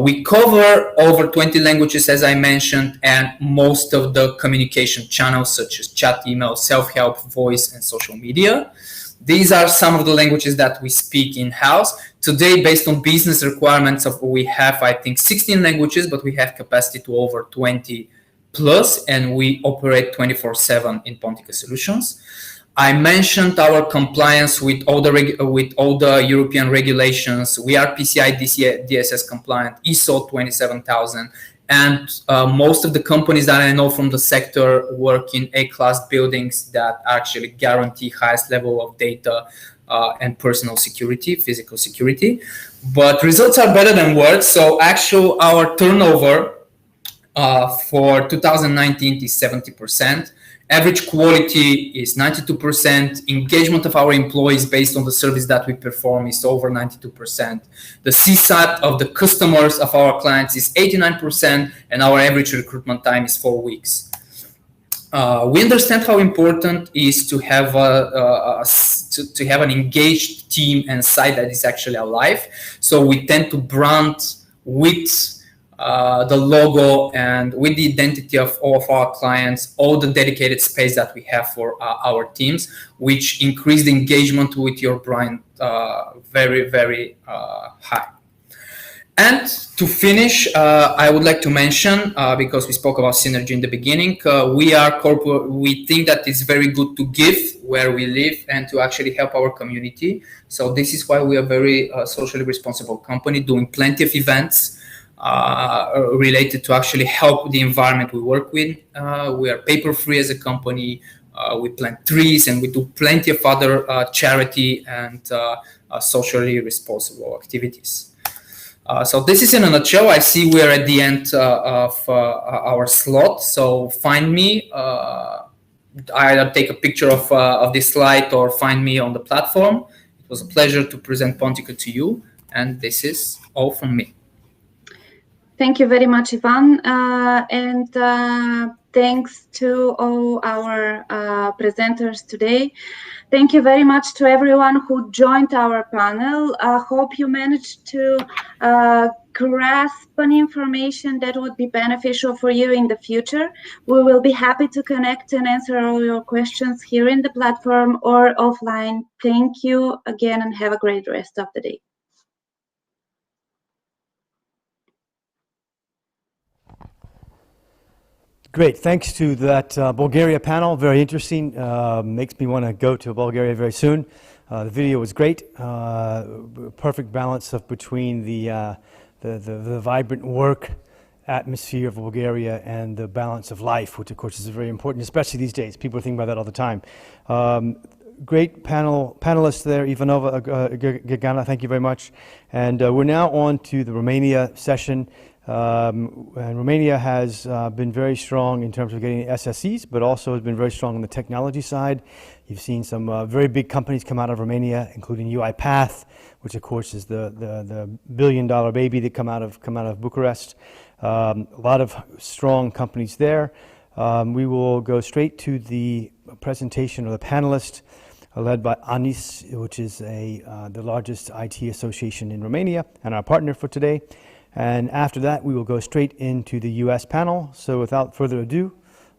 We cover over 20 languages, as I mentioned, and most of the communication channels such as chat, email, self-help, voice, and social media. These are some of the languages that we speak in-house. Today, based on business requirements, we have, I think, 16 languages, but we have capacity to over 20 plus, and we operate 24/7 in Pontica Solutions. I mentioned our compliance with all the European regulations. We are PCI DSS compliant, ISO 27000, and most of the companies that I know from the sector work in A-class buildings that actually guarantee highest level of data and personal security, physical security. But results are better than words. So actually our turnover for 2019 is 70%. Average quality is 92%. Engagement of our employees based on the service that we perform is over 92%. The CSAT of the customers of our clients is 89%, and our average recruitment time is 4 weeks. We understand how important it is to have to have an engaged team and site that is actually alive. So we tend to brand with the logo and with the identity of all of our clients, all the dedicated space that we have for our teams, which increase the engagement with your brand very, very high. And to finish, I would like to mention, because we spoke about synergy in the beginning, we think that it's very good to give where we live and to actually help our community. So this is why we are a very socially responsible company, doing plenty of events related to actually help the environment we work with. We are paper free as a company. We plant trees, and we do plenty of other charity and socially responsible activities. So this is in a nutshell. I see we're at the end of our slot. So find me, either take a picture of this slide or find me on the platform. It was a pleasure to present Pontica to you, and this is all from me. Thank you very much, Ivan. thanks to all our presenters today. Thank you very much to everyone who joined our panel. I hope you managed to grasp an information that would be beneficial for you in the future. We will be happy to connect and answer all your questions here in the platform or offline. Thank you again and have a great rest of the day. Great, thanks to that Bulgaria panel, very interesting. Makes me want to go to Bulgaria very soon. The video was great, perfect balance of between the vibrant work atmosphere of Bulgaria and the balance of life, which of course is very important, especially these days. People are thinking about that all the time. Great panelists there, Ivanova, Gagana, thank you very much. And we're now on to the Romania session. And Romania has been very strong in terms of getting SSEs, but also has been very strong on the technology side. You've seen some very big companies come out of Romania, including UiPath, which of course is the billion-dollar baby that come out of Bucharest. A lot of strong companies there. We will go straight to the presentation of the panelist, led by ANIS, which is the largest IT association in Romania and our partner for today. And after that, we will go straight into the US panel. So without further ado,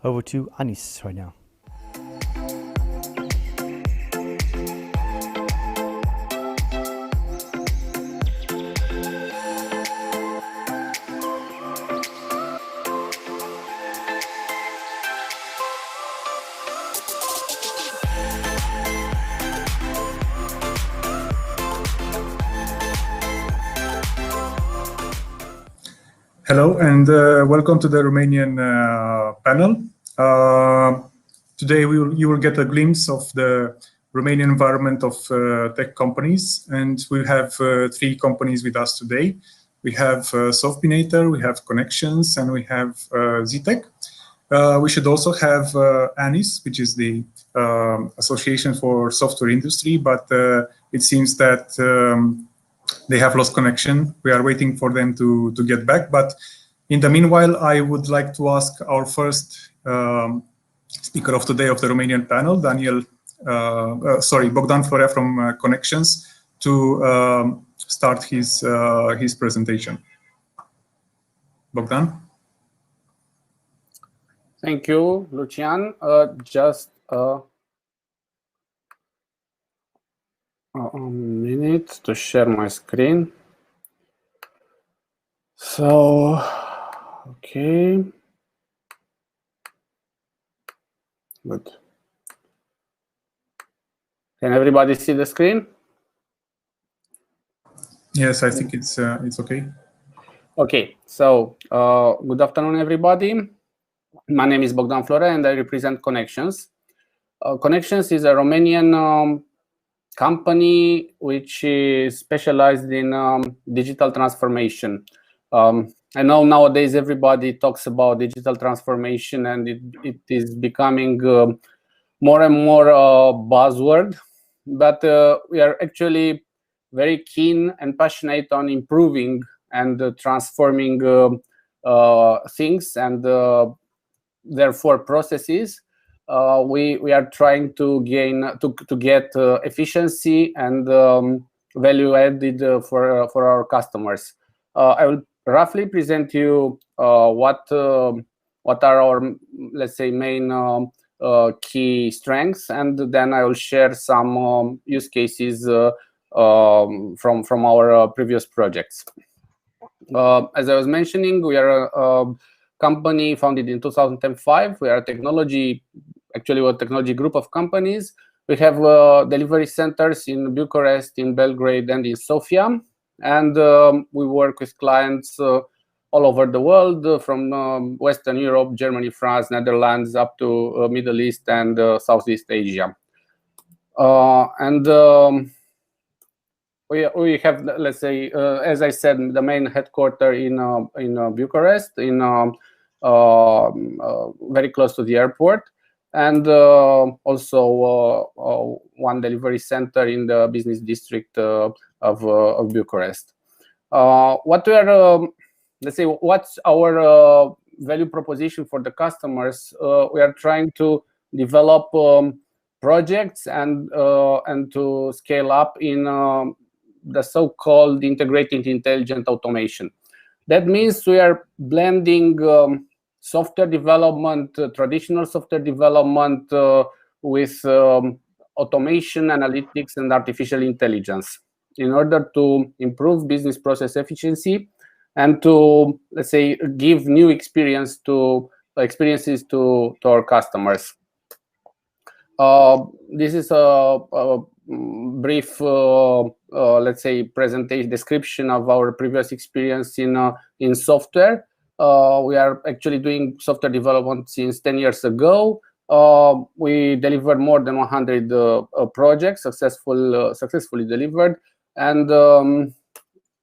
over to Anis right now. Hello and welcome to the Romanian panel. Today you will get a glimpse of the Romanian environment of tech companies, and we have 3 companies with us today. We have Softbinator, we have Connections, and we have CEE Tech. We should also have ANIS, which is the Association for Software Industry, but it seems that they have lost connection. We are waiting for them to get back. But in the meanwhile, I would like to ask our first speaker of today of the Romanian panel, Bogdan Florea from Connections, to start his presentation. Bogdan? Thank you, Lucian. Just a minute to share my screen. So, okay. Good. Can everybody see the screen? Yes, I think it's okay. Okay, so good afternoon, everybody. My name is Bogdan Florea and I represent Connections. Connections is a Romanian company which is specialized in digital transformation. I know nowadays everybody talks about digital transformation and it is becoming more and more buzzword, but we are actually very keen and passionate on improving and transforming things and therefore processes. We are trying to get efficiency and value added for our customers. I will roughly present you what are our, let's say, main key strengths, and then I will share some use cases from our previous projects. As I was mentioning, we are a company founded in 2005. We are a technology group of companies. We have delivery centers in Bucharest, in Belgrade, and in Sofia. And we work with clients all over the world, from Western Europe, Germany, France, Netherlands, up to Middle East and Southeast Asia. We have, let's say, as I said, the main headquarters in Bucharest, very close to the airport, and also one delivery center in the business district of Bucharest. What we are, let's say, what's our value proposition for the customers, we are trying to develop projects and to scale up in the so-called integrated intelligent automation. That means we are blending software development, traditional software development with automation, analytics, and artificial intelligence in order to improve business process efficiency and to, let's say, give new experiences to our customers. This is a brief, let's say, presentation description of our previous experience in software. We are actually doing software development since 10 years ago. We delivered more than 100 projects successfully delivered, and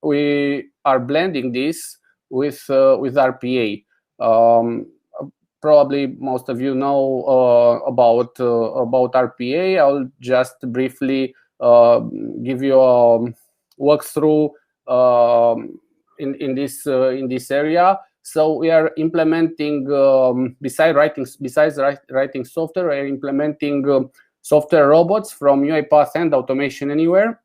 we are blending this with RPA. Probably most of you know about RPA. I'll just briefly give you a walkthrough in this area. So we are implementing, besides writing software, we are implementing software robots from UiPath and Automation Anywhere.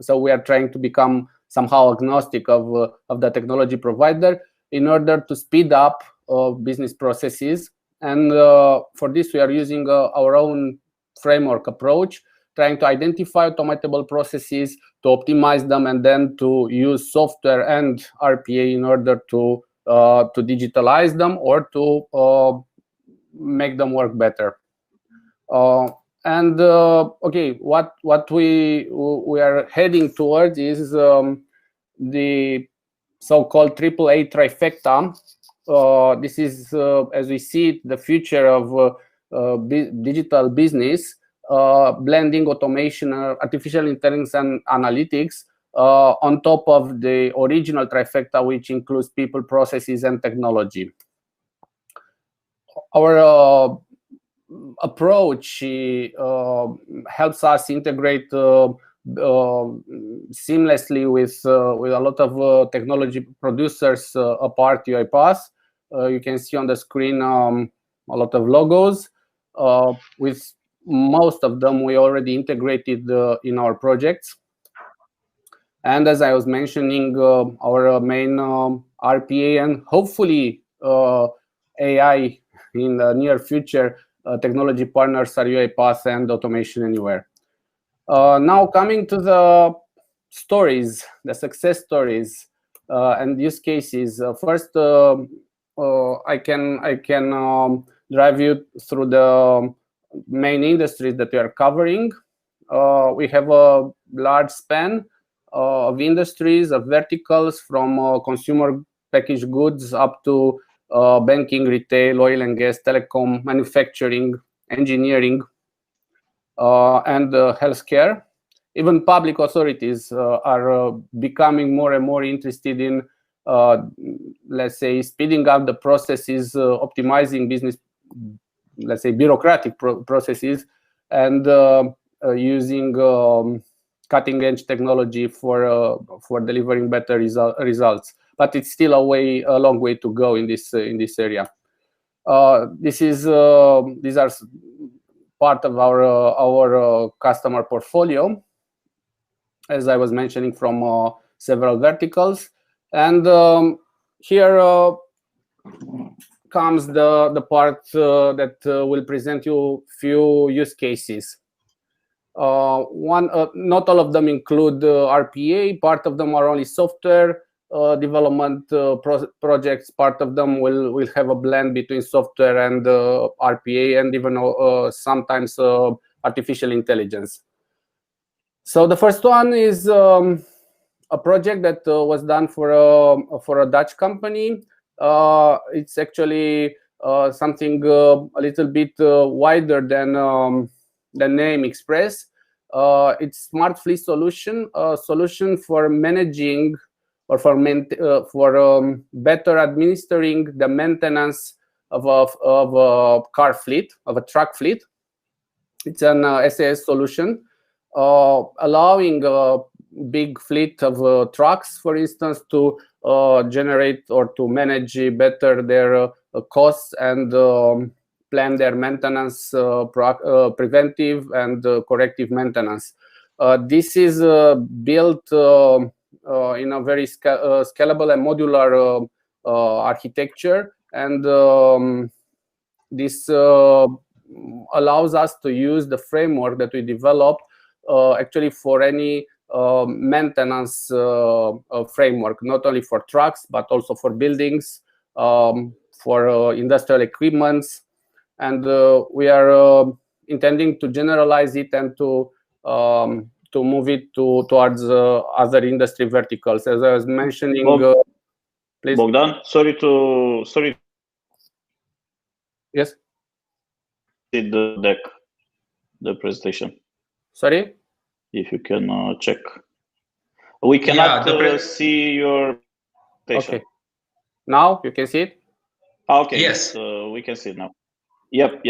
So we are trying to become somehow agnostic of the technology provider in order to speed up business processes. And for this, we are using our own framework approach, trying to identify automatable processes, to optimize them, and then to use software and RPA in order to digitalize them or to make them work better. Okay, what we are heading towards is the so-called AAA trifecta. This is, as we see it, the future of digital business, blending automation, artificial intelligence, and analytics on top of the original trifecta, which includes people, processes, and technology. Our approach helps us integrate seamlessly with a lot of technology producers apart UiPath. You can see on the screen a lot of logos. With most of them, we already integrated in our projects. And as I was mentioning, our main RPA and hopefully AI in the near future technology partners are UiPath and Automation Anywhere. Now coming to the stories, the success stories and use cases. First, I can drive you through the main industries that we are covering. We have a large span of industries, of verticals, from consumer packaged goods up to banking, retail, oil and gas, telecom, manufacturing, engineering, and healthcare. Even public authorities are becoming more and more interested in, let's say, speeding up the processes, optimizing business, let's say, bureaucratic processes, and using cutting-edge technology for delivering better results. But it's still a long way to go in this area. These are part of our customer portfolio, as I was mentioning, from several verticals. And here comes the part that will present you few use cases. Not all of them include RPA. Part of them are only software development projects. Part of them will have a blend between software and RPA, and even sometimes artificial intelligence. So the first one is a project that was done for a Dutch company. It's actually something a little bit wider than the name express. It's smart fleet solution, a solution for managing or for better administering the maintenance of a car fleet, of a truck fleet. It's an SAS solution, allowing a big fleet of trucks, for instance, to generate or to manage better their costs and plan their maintenance, preventive and corrective maintenance. This is built in a very scalable and modular architecture, and this allows us to use the framework that we developed actually for any maintenance framework, not only for trucks but also for buildings, for industrial equipments, and we are intending to generalize it and to move it towards other industry verticals. As I was mentioning, please. Bogdan, sorry. Yes. The deck, the presentation. Sorry. If you can check, we cannot see your presentation. Okay. Now you can see it. Okay. Yes. We can see it now. Yep.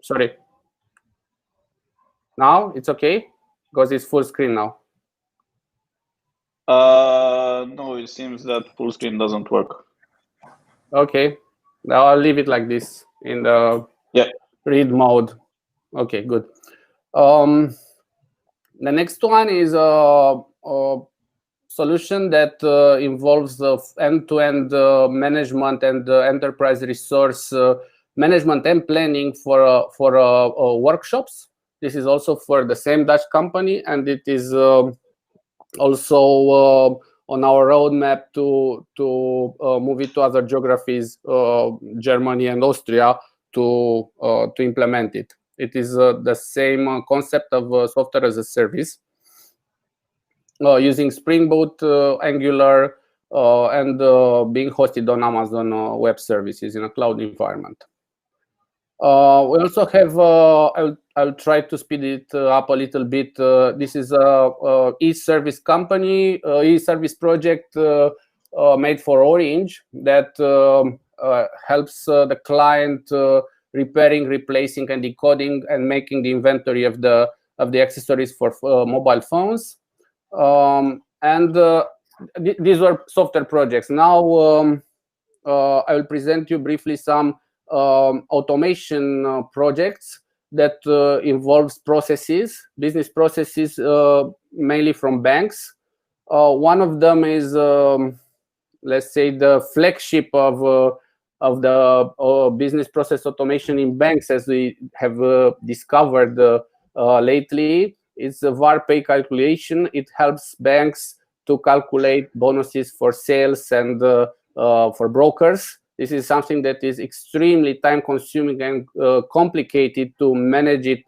Sorry. Now it's okay because it's full screen now. No, it seems that full screen doesn't work. Okay. Now I'll leave it like this in the read mode. Okay, good. The next one is a solution that involves end-to-end management and enterprise resource management and planning for workshops. This is also for the same Dutch company, and it is also on our roadmap to move it to other geographies, Germany and Austria, to implement it. It is the same concept of software as a service, using Spring Boot, Angular, and being hosted on Amazon Web Services in a cloud environment. We also have, I'll try to speed it up a little bit. This is a e-service company, e-service project made for Orange that helps the client repairing, replacing, and decoding and making the inventory of the accessories for mobile phones. These were software projects. Now I will present you briefly some automation projects that involves processes, business processes, mainly from banks. One of them is, let's say, the flagship of the business process automation in banks, as we have discovered lately. It's a VAR pay calculation. It helps banks to calculate bonuses for sales and for brokers. This is something that is extremely time-consuming and complicated to manage it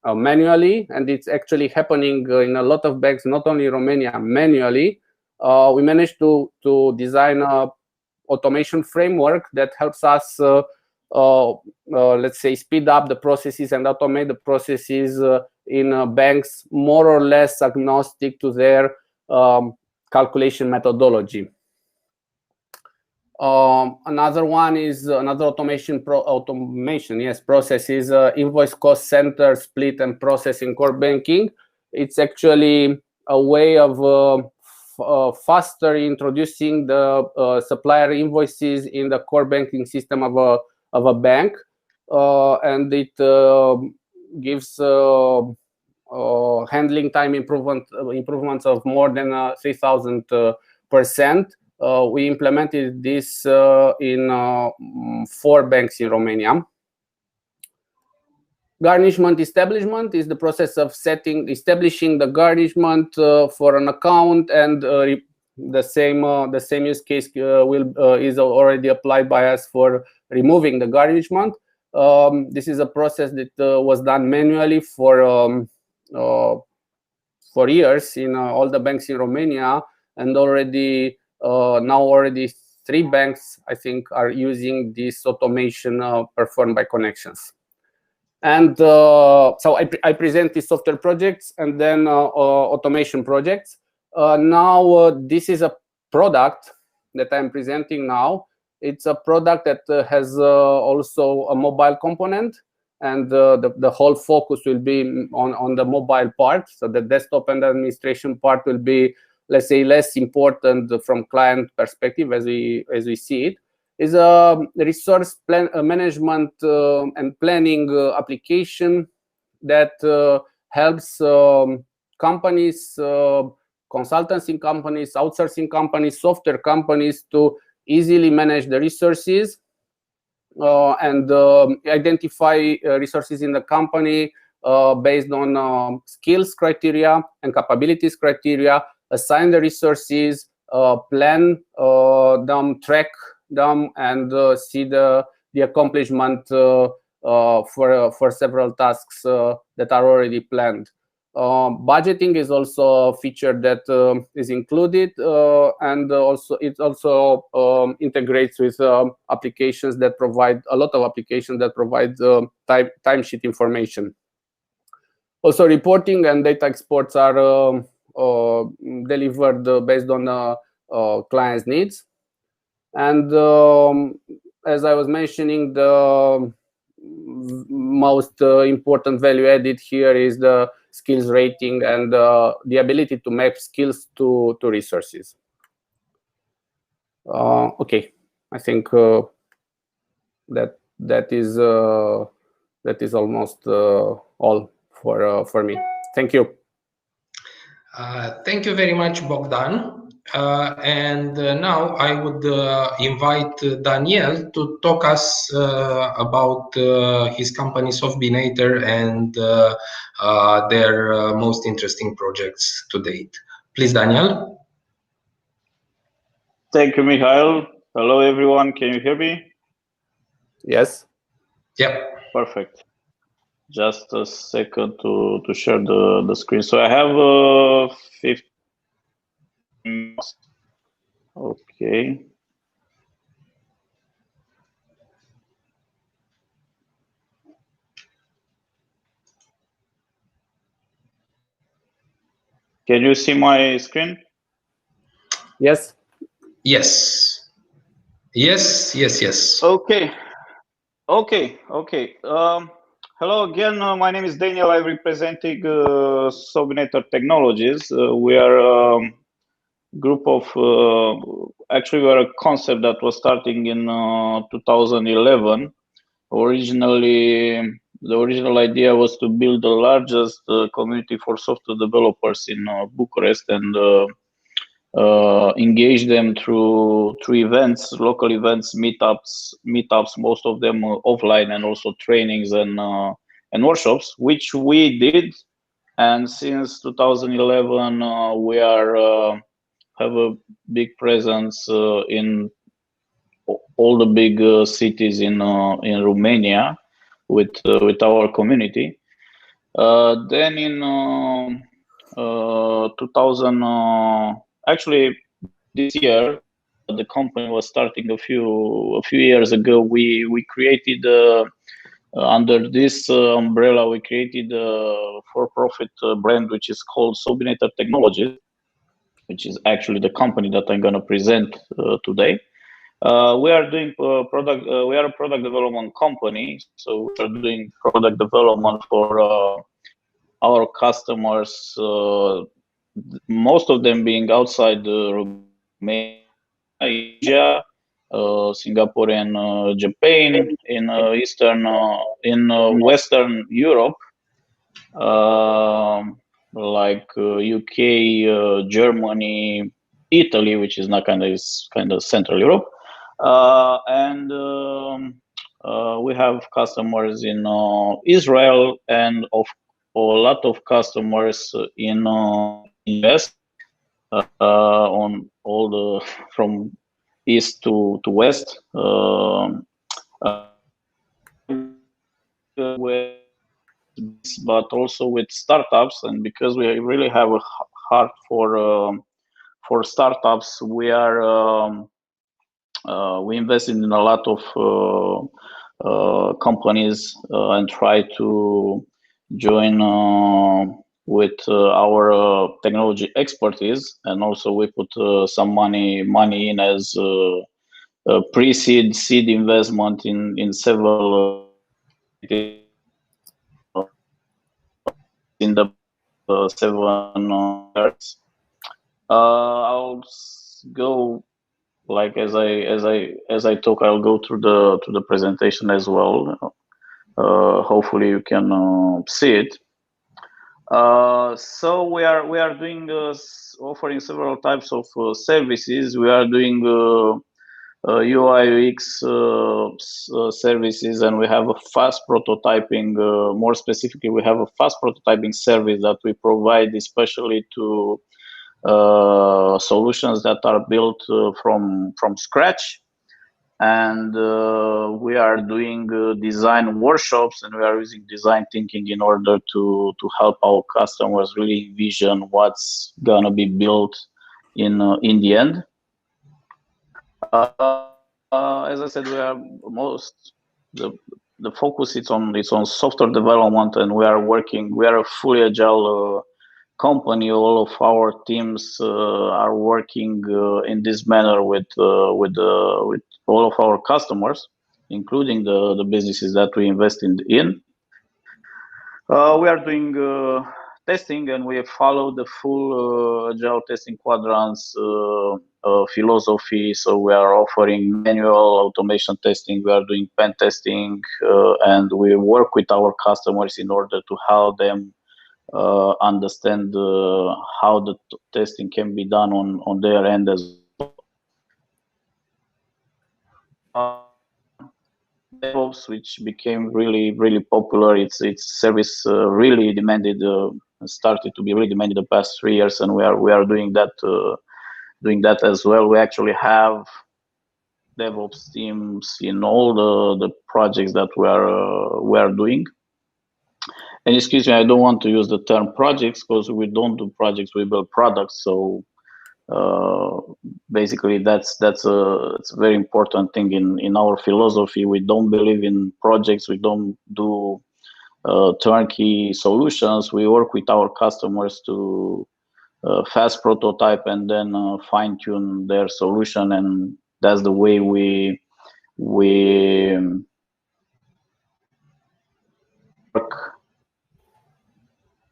manually, and it's actually happening in a lot of banks, not only Romania, manually. We managed to design a automation framework that helps us, let's say, speed up the processes and automate the processes in banks more or less agnostic to their calculation methodology. Another one is another automation process is invoice cost center split and processing core banking. It's actually a way of faster introducing the supplier invoices in the core banking system of a bank, and it gives handling time improvements of more than 3,000%. We implemented this in 4 banks in Romania. Garnishment establishment is the process of establishing the garnishment for an account, and the same use case is already applied by us for removing the garnishment. This is a process that was done manually for years in all the banks in Romania, and now already 3 banks, I think, are using this automation performed by Connections. And so I present these software projects and then automation projects. Now this is a product that I'm presenting now. It's a product that has also a mobile component, and the whole focus will be on the mobile part. So the desktop and administration part will be let's say, less important from client perspective as we see it, is resource management and planning application that helps companies, consultancy companies, outsourcing companies, software companies to easily manage the resources and identify resources in the company based on skills criteria and capabilities criteria, assign the resources, plan them, track them, and see the accomplishment for several tasks that are already planned. Budgeting is also a feature that is included, and it also integrates with applications that provide a lot of applications that provide timesheet information. Also, reporting and data exports are delivered based on clients' needs. And as I was mentioning, the most important value added here is the skills rating and the ability to map skills to resources. Okay, I think that is almost all for me. Thank you. Thank you very much, Bogdan. And now I would invite Daniel to talk us about his company Softbinator and their most interesting projects to date. Please, Daniel. Thank you, Mikhail. Hello, everyone. Can you hear me? Yes. Yep. Perfect. Just a second to share the screen. So I have 15 minutes. Okay. Can you see my screen? Yes. Yes. Yes, yes, yes. Okay. Okay, okay. Hello again. My name is Daniel. I'm representing Softbinator Technologies. We are a group of, actually we are a concept that was starting in 2011. Originally, the original idea was to build the largest community for software developers in Bucharest and engage them through events, local events, meetups, most of them offline, and also trainings and workshops, which we did. And since 2011, we are have a big presence in all the big cities in Romania with our community. Then in 2000. Actually, this year, the company was starting a few years ago. We created under this umbrella, we created a for-profit brand which is called Softbinator Technologies, which is actually the company that I'm going to present today. We are doing product. We are a product development company, so we are doing product development for our customers. Most of them being outside Romania, Asia, Singapore, and Japan, in Western Europe, like UK, Germany, Italy, which is not kind of Central Europe, and we have customers in Israel, and a lot of customers in US, on all the from east to west, but also with startups. And because we really have a heart for startups, we are we invested in a lot of companies and try to join with our technology expertise, and also we put some money in as pre-seed, seed investment in several in the 7 years. I'll go like as I talk. I'll go through the presentation as well. Hopefully you can see it. So we are doing offering several types of services. We are doing UI UX services, and we have a fast prototyping. More specifically, we have a fast prototyping service that we provide especially to solutions that are built from scratch. And we are doing design workshops, and we are using design thinking in order to help our customers really envision what's gonna be built in the end. As I said, we are the focus is on software development, and we are a fully agile company. All of our teams are working in this manner with all of our customers, including the businesses that we invest in. We are doing testing, and we follow the full agile testing quadrants philosophy. So we are offering manual automation testing, we are doing pen testing, and we work with our customers in order to help them understand how the testing can be done on their end as well. DevOps, which became really popular. It's service really demanded, started to be really demanded the past 3 years, and we are doing that as well. We actually have DevOps teams in all the projects that we are doing. And excuse me, I don't want to use the term projects because we don't do projects, we build products. So basically that's a very important thing in our philosophy. We don't believe in projects, we don't do turnkey solutions. We work with our customers to fast prototype and then fine-tune their solution, and that's the way we work.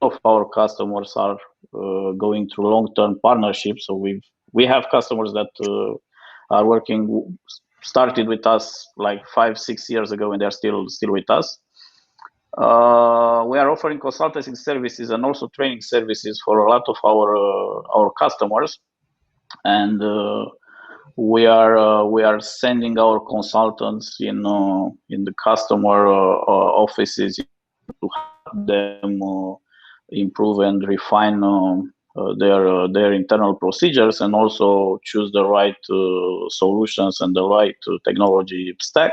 Of our customers are going through long-term partnerships. So we have customers that are started with us like 5-6 years ago, and they're still with us. We are offering consulting services and also training services for a lot of our customers, and we are sending our consultants in the customer offices to help them improve and refine their internal procedures, and also choose the right solutions and the right technology stack.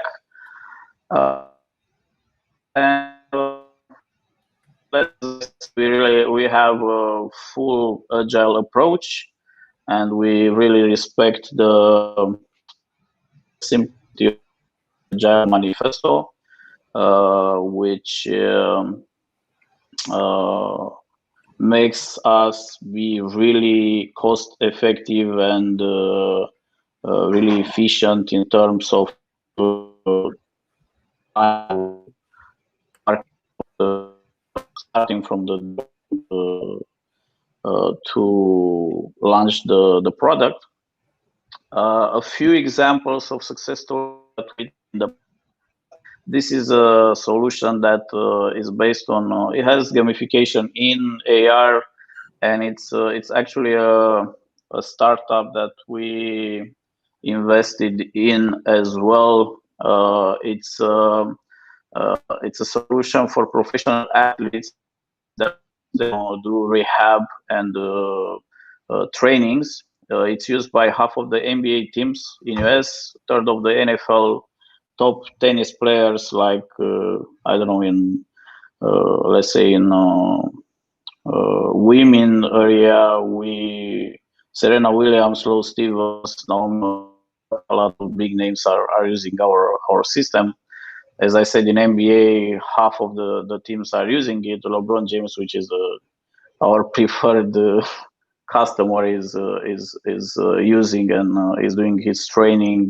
And we have a full agile approach, and we really respect the simplicity of Agile Manifesto, which makes us be really cost effective and really efficient in terms of starting from to launch the product. A few examples of success stories that we this is a solution that is based on it has gamification in AR, and it's actually a startup that we invested in as well. It's a solution for professional athletes that do rehab and trainings. It's used by half of the NBA teams in US, third of the NFL top tennis players, like I don't know, in let's say in women area, Serena Williams, Lowe Stevens, now a lot of big names are using our system. As I said, in NBA, half of the teams are using it. LeBron James, which is our preferred customer, is using and is doing his training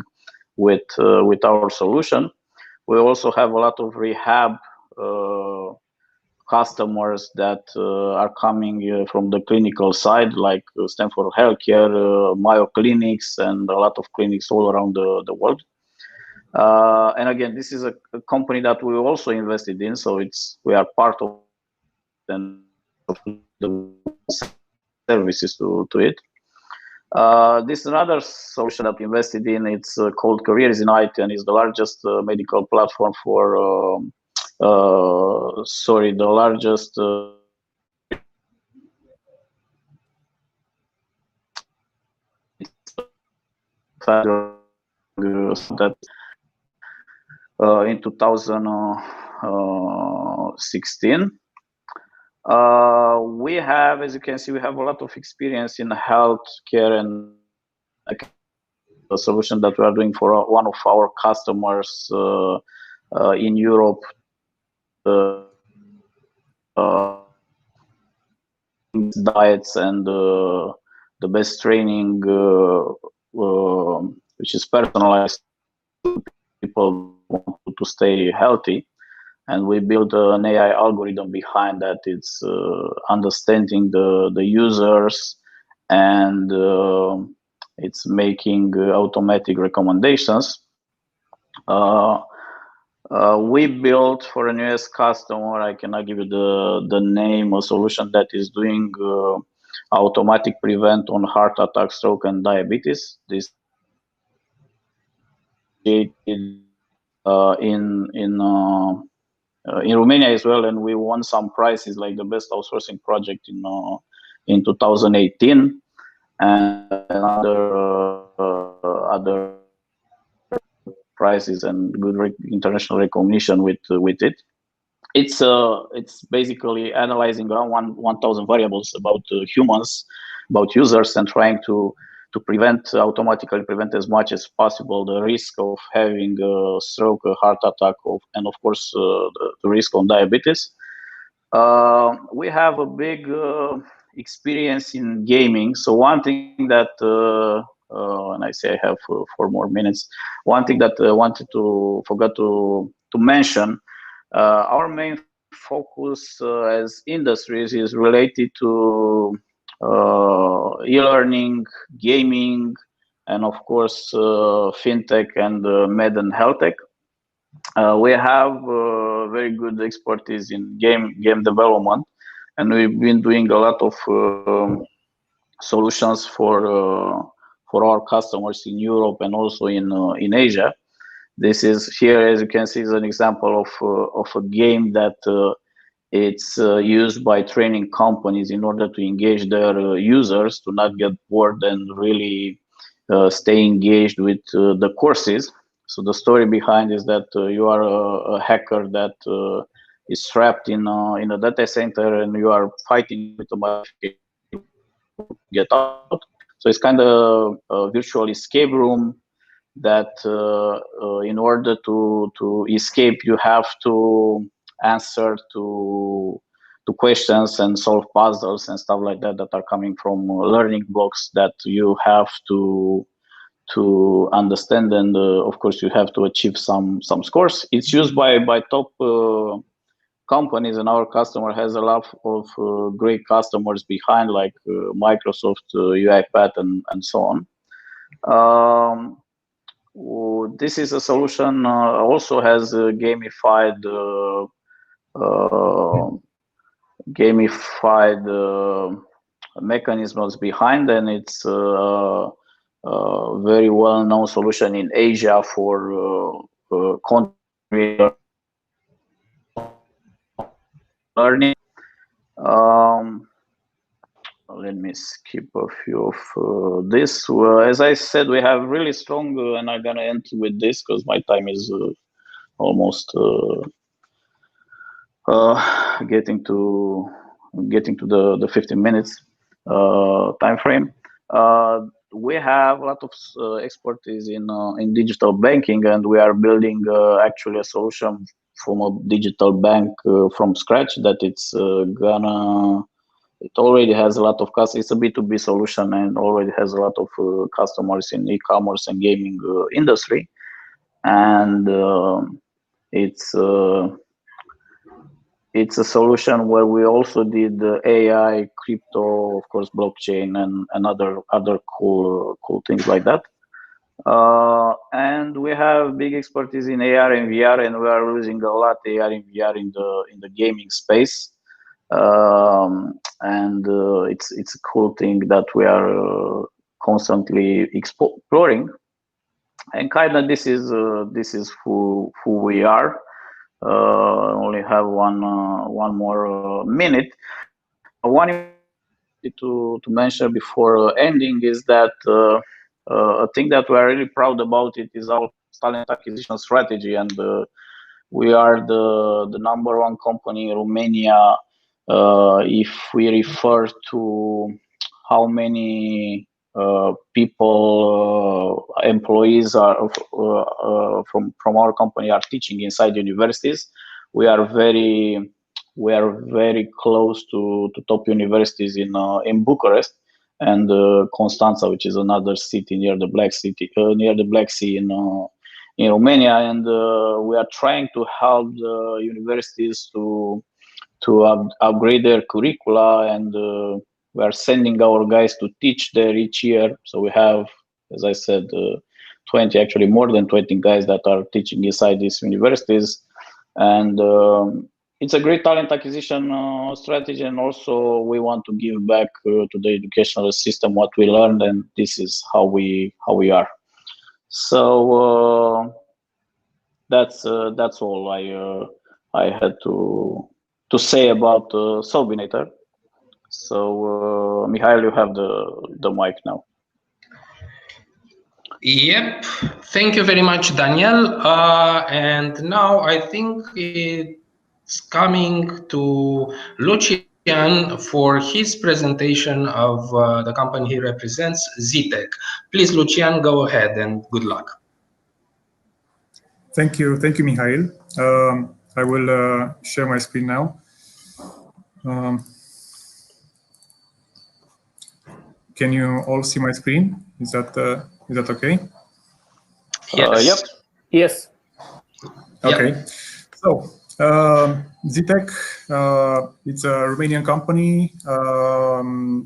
with our solution. We also have a lot of rehab customers that are coming from the clinical side, like Stanford Healthcare, Mayo Clinics, and a lot of clinics all around the world. And again, this is a company that we also invested in, so we are part of the services to it. This is another solution that we invested in. It's called Careers in IT, and is the largest medical platform for the largest that in 2016. We have, as you can see, we have a lot of experience in healthcare and a solution that we are doing for one of our customers in Europe. Diets and the best training, which is personalized. People want to stay healthy, and we built an AI algorithm behind that. It's understanding the users, and it's making automatic recommendations. We built for an US customer, I cannot give you the name, a solution that is doing automatic prevent on heart attack, stroke, and diabetes. This in Romania as well, and we won some prizes like the best outsourcing project in 2018, and other prizes and good international recognition with it. It's basically analyzing around 1,000 variables about humans, about users, and trying to automatically prevent as much as possible the risk of having a stroke, a heart attack, and of course the risk on diabetes. We have a big experience in gaming. So one thing that, and I say I have 4 more minutes, one thing that I forgot to mention, our main focus as industries is related to e-learning, gaming, and of course fintech and med and health tech. We have very good expertise in game development, and we've been doing a lot of solutions for our customers in Europe and also in Asia. This is here, as you can see, is an example of a game that it's used by training companies in order to engage their users to not get bored and really stay engaged with the courses. So the story behind is that you are a hacker that is trapped in a data center, and you are fighting with a get out. So it's kind of a virtual escape room that in order to escape, you have to answer to questions and solve puzzles and stuff like that are coming from learning blocks that you have to understand, and of course you have to achieve some scores. It's used by top companies, and our customer has a lot of great customers behind, like Microsoft, UiPath, and so on. This is a solution also has gamified mechanisms behind, and it's a very well-known solution in Asia for country learning. Let me skip a few of this. As I said, we have really strong, and I'm gonna end with this because my time is almost getting to the 15 minutes time frame. We have a lot of expertise in digital banking, and we are building actually a solution from a digital bank from scratch that it already has a lot of customers. It's a B2B solution and already has a lot of customers in e-commerce and gaming industry, and it's it's a solution where we also did AI, crypto, of course, blockchain, and other cool things like that. And we have big expertise in AR and VR, and we are using a lot AR and VR in the gaming space. And it's a cool thing that we are constantly exploring. And kind of this is who we are. Only have one more minute. One to mention before ending is that a thing that we are really proud about it is our talent acquisition strategy, and we are the #1 company in Romania if we refer to how many people, employees are from our company are teaching inside universities. We are very close to top universities in Bucharest and Constanța, which is another city near the Black Sea in Romania, and we are trying to help the universities to upgrade their curricula, and we are sending our guys to teach there each year. So we have, as I said, 20, actually more than 20 guys that are teaching inside these universities. And it's a great talent acquisition strategy. And also we want to give back to the educational system what we learned. And this is how we are. So that's all I had to say about Sobinator. So, Mihail, you have the mic now. Yep. Thank you very much, Daniel. And now I think it's coming to Lucian for his presentation of the company he represents, CEE Tech. Please, Lucian, go ahead and good luck. Thank you, Mihail. I will share my screen now. Can you all see my screen? Is that okay? Yes. Yep. Yes. Okay. Yep. So CEE Tech, it's a Romanian company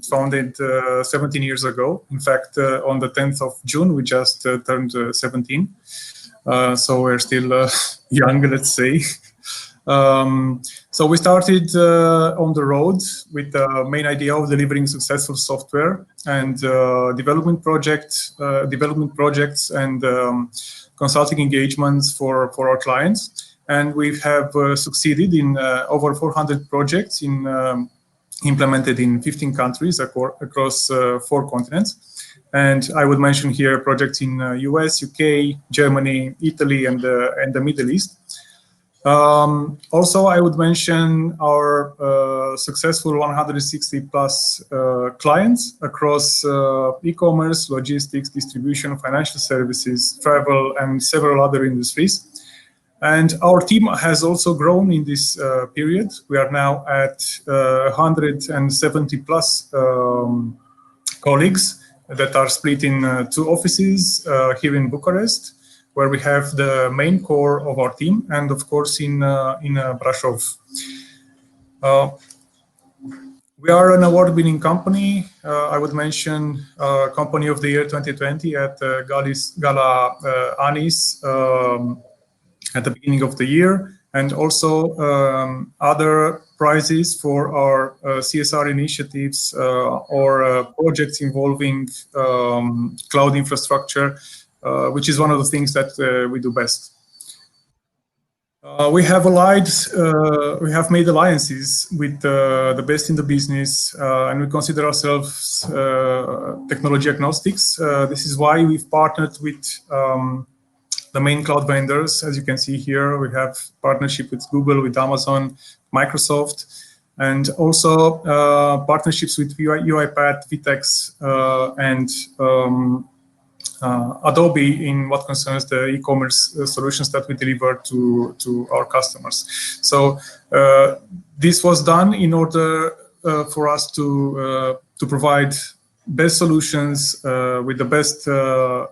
founded 17 years ago. In fact, on the 10th of June, we just turned 17. So we're still young, let's say. So we started on the road with the main idea of delivering successful software and development projects and consulting engagements for our clients. And we have succeeded in over 400 projects implemented in 15 countries across 4 continents. And I would mention here projects in US, UK, Germany, Italy, and the Middle East. Also, I would mention our successful 160 plus clients across e-commerce, logistics, distribution, financial services, travel, and several other industries. And our team has also grown in this period. We are now at 170 plus colleagues that are split in 2 offices here in Bucharest, where we have the main core of our team, and of course in Brașov. We are an award-winning company. I would mention Company of the Year 2020 at Gala Anis at the beginning of the year, and also other prizes for our CSR initiatives or projects involving cloud infrastructure, which is one of the things that we do best. We have made alliances with the best in the business, and we consider ourselves technology agnostics. This is why we've partnered with the main cloud vendors. As you can see here, we have partnership with Google, with Amazon, Microsoft, and also partnerships with UiPath, Vitex, and Adobe in what concerns the e-commerce solutions that we deliver to our customers. So this was done in order for us to provide best solutions with the best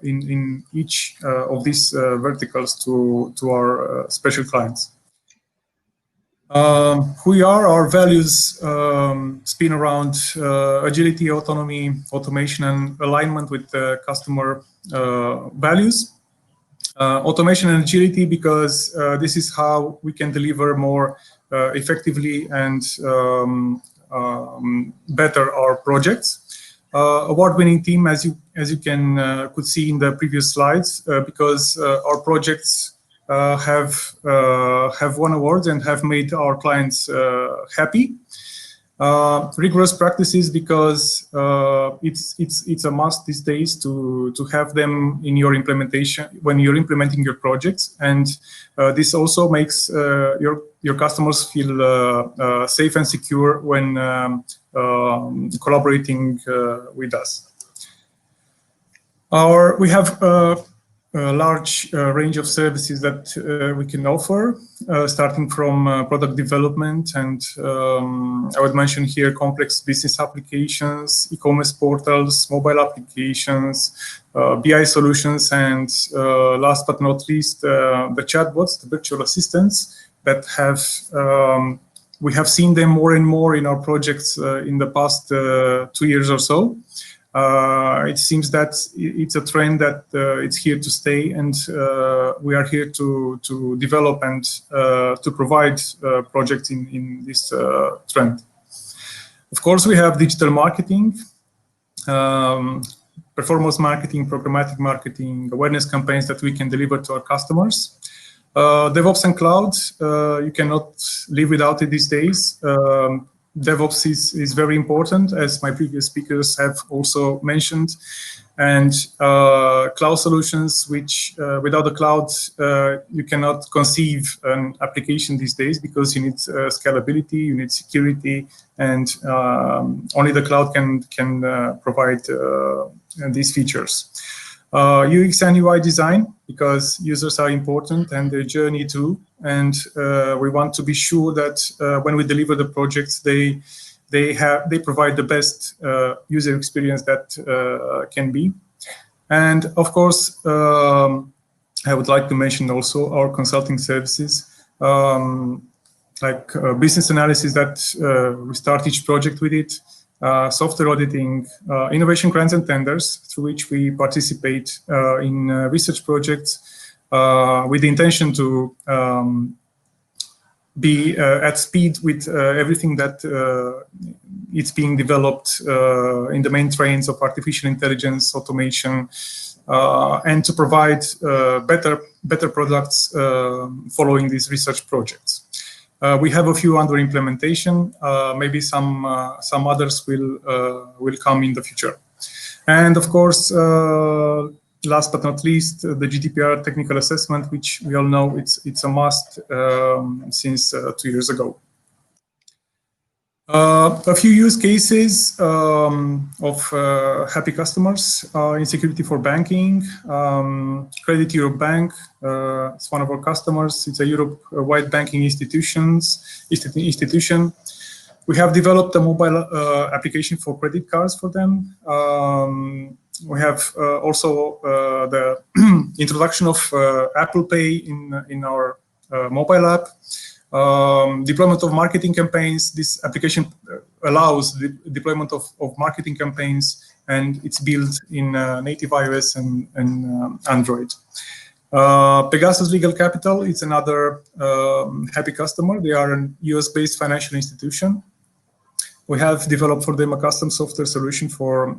in each of these verticals to our special clients. Who we are, our values spin around agility, autonomy, automation, and alignment with customer values. Automation and agility, because this is how we can deliver more effectively and better our projects. Award-winning team, as you could see in the previous slides, because our projects have won awards and have made our clients happy. Rigorous practices, because it's a must these days to have them in your implementation when you're implementing your projects, and this also makes your customers feel safe and secure when collaborating with us. We have a large range of services that we can offer, starting from product development, and I would mention here complex business applications, e-commerce portals, mobile applications, BI solutions, and last but not least, the chatbots, the virtual assistants that we have seen them more and more in our projects in the past 2 years or so. It seems that it's a trend that it's here to stay, and we are here to develop and to provide projects in this trend. Of course, we have digital marketing, performance marketing, programmatic marketing, awareness campaigns that we can deliver to our customers. DevOps and cloud, you cannot live without it these days. DevOps is very important, as my previous speakers have also mentioned, and cloud solutions, which without the cloud, you cannot conceive an application these days, because you need scalability, you need security, and only the cloud can provide these features. UX and UI design, because users are important and their journey too, and we want to be sure that when we deliver the projects, they provide the best user experience that can be. And of course, I would like to mention also our consulting services, like business analysis that we start each project with it. Software auditing, innovation grants and tenders, through which we participate in research projects with the intention to be at speed with everything that it's being developed in the main trends of artificial intelligence, automation, and to provide better products following these research projects. We have a few under implementation. Maybe some others will come in the future. And of course, last but not least, the GDPR technical assessment, which we all know it's a must since 2 years ago. A few use cases of happy customers in security for banking. Credit Europe Bank, it's one of our customers. It's a Europe-wide banking institution. We have developed a mobile application for credit cards for them. We have also the introduction of Apple Pay in our mobile app. Deployment of marketing campaigns. This application allows the deployment of marketing campaigns, and it's built in native iOS and Android. Pegasus Legal Capital, it's another happy customer. They are a US-based financial institution. We have developed for them a custom software solution for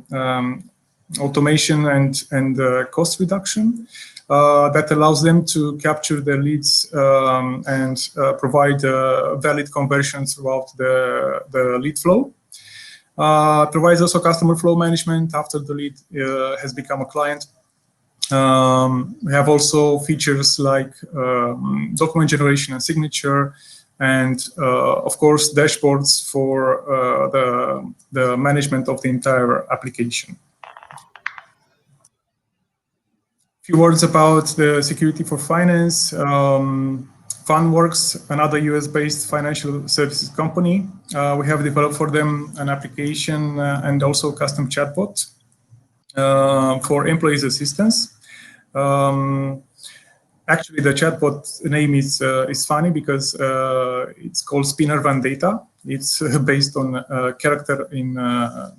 automation and cost reduction that allows them to capture their leads and provide valid conversions throughout the lead flow. Provides also customer flow management after the lead has become a client. We have also features like document generation and signature, and of course dashboards for the management of the entire application. Few words about the security for finance. Funworks, another US-based financial services company. We have developed for them an application and also custom chatbot for employees assistance. Actually, the chatbot name is funny because it's called Spinner Van Data. It's based on a character in a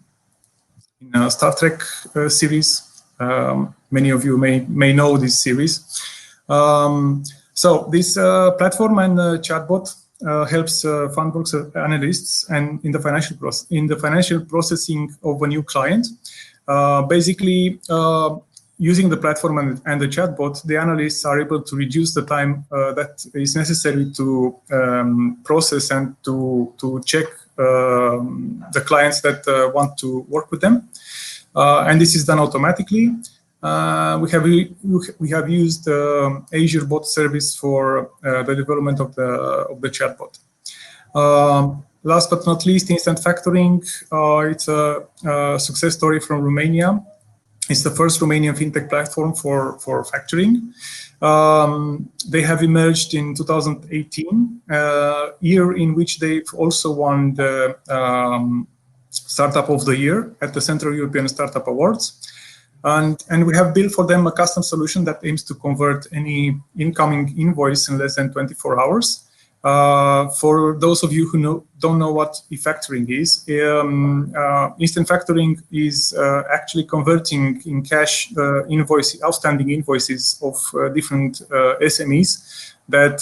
Star Trek series. Many of you may know this series. So this platform and chatbot helps Fundworks analysts and in the financial processing of a new client. Basically, using the platform and the chatbot, the analysts are able to reduce the time that is necessary to process and to check the clients that want to work with them. And this is done automatically. We have used Azure Bot Service for the development of the chatbot. Last but not least, instant factoring. It's a success story from Romania. It's the first Romanian fintech platform for factoring. They have emerged in 2018, year in which they've also won the Startup of the Year at the Central European Startup Awards. And we have built for them a custom solution that aims to convert any incoming invoice in less than 24 hours. For those of you who don't know what e-factoring is, instant factoring is actually converting in cash outstanding invoices of different SMEs that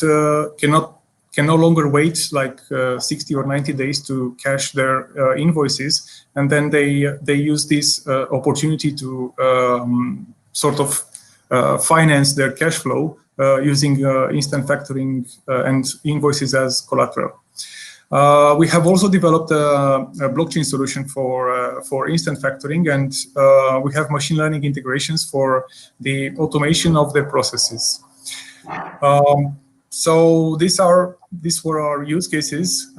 can no longer wait like 60 or 90 days to cash their invoices, and then they use this opportunity to sort of finance their cash flow using instant factoring and invoices as collateral. We have also developed a blockchain solution for instant factoring, and we have machine learning integrations for the automation of their processes. So these were our use cases.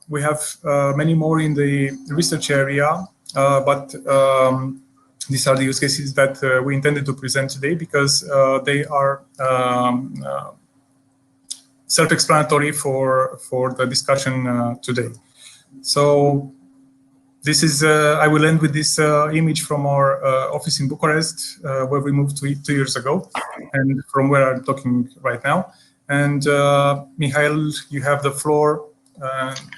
We have many more in the research area, but these are the use cases that we intended to present today because they are self-explanatory for the discussion today. So this is, I will end with this image from our office in Bucharest, where we moved 2 years ago, and from where I'm talking right now. And Mihail, you have the floor.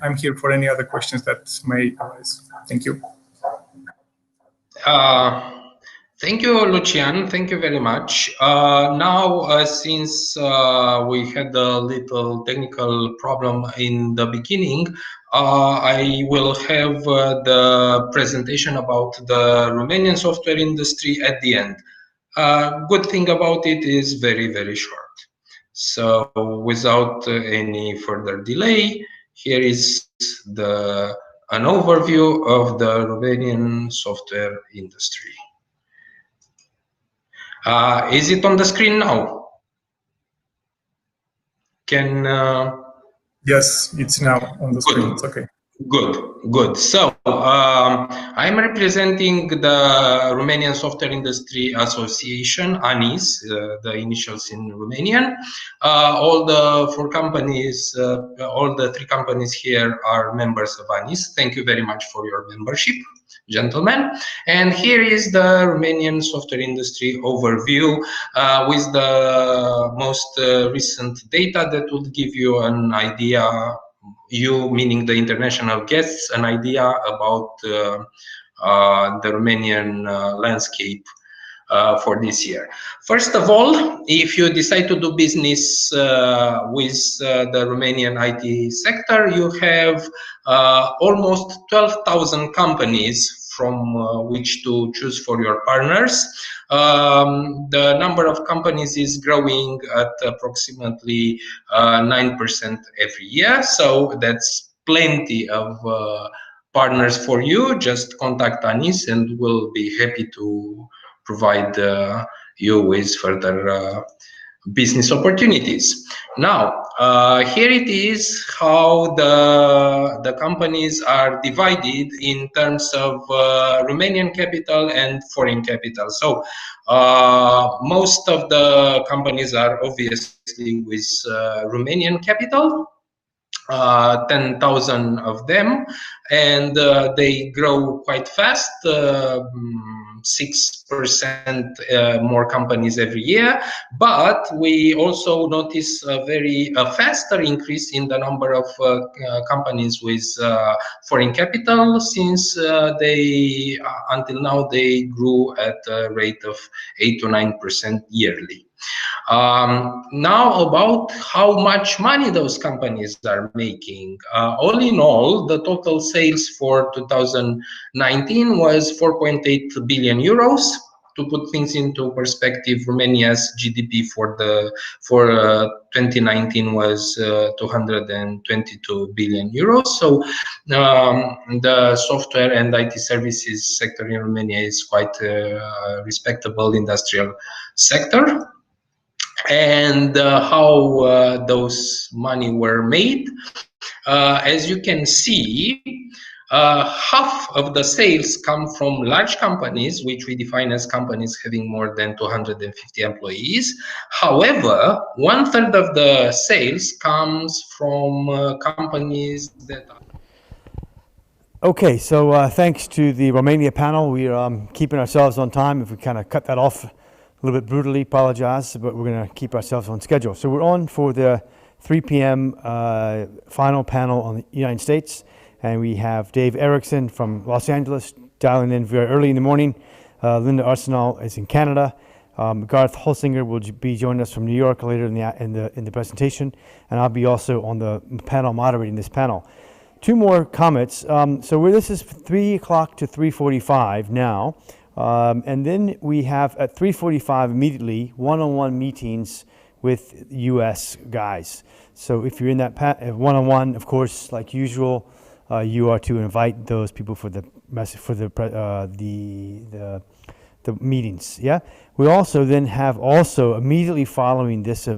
I'm here for any other questions that may arise. Thank you. Thank you, Lucian. Thank you very much. Now, since we had a little technical problem in the beginning, I will have the presentation about the Romanian software industry at the end. Good thing about it is very, very short. So without any further delay, here is an overview of the Romanian software industry. Is it on the screen now? Yes, it's now on the screen. It's okay. Good. So I'm representing the Romanian Software Industry Association, ANIS, the initials in Romanian. All the 4 companies, all the 3 companies here are members of ANIS. Thank you very much for your membership, gentlemen. And here is the Romanian software industry overview with the most recent data that will give you an idea, you meaning the international guests, an idea about the Romanian landscape for this year. First of all, if you decide to do business with the Romanian IT sector, you have almost 12,000 companies from which to choose for your partners. The number of companies is growing at approximately 9% every year, so that's plenty of partners for you. Just contact ANIS and we'll be happy to provide you with further business opportunities. Now, here it is how the companies are divided in terms of Romanian capital and foreign capital. So most of the companies are obviously with Romanian capital. 10,000 of them, and they grow quite fast, 6% more companies every year. But we also notice a very faster increase in the number of companies with foreign capital, since they until now they grew at a rate of 8 to 9% yearly. Now about how much money those companies are making. All in all, the total sales for 2019 was 4.8 billion euros. To put things into perspective, Romania's GDP for 2019 was 222 billion euros. So the software and IT services sector in Romania is quite a respectable industrial sector. And how those money were made. As you can see, half of the sales come from large companies, which we define as companies having more than 250 employees. However, 1/3 of the sales comes from companies that are... Okay, so thanks to the Romania panel, we're keeping ourselves on time. If we kind of cut that off a little bit brutally, apologize, but we're going to keep ourselves on schedule. So we're on for the 3 p.m. Final panel on the United States, and we have Dave Erickson from Los Angeles dialing in very early in the morning. Linda Arsenal is in Canada. Garth Holsinger will be joining us from New York later in the presentation, and I'll be also on the panel moderating this panel. Two more comments. This is 3 o'clock to 3:45 now. And then we have at 3:45 immediately one-on-one meetings with U.S. guys. So if you're in that one-on-one, of course, like usual, you are to invite those people for the meetings. Yeah. We also then have immediately following this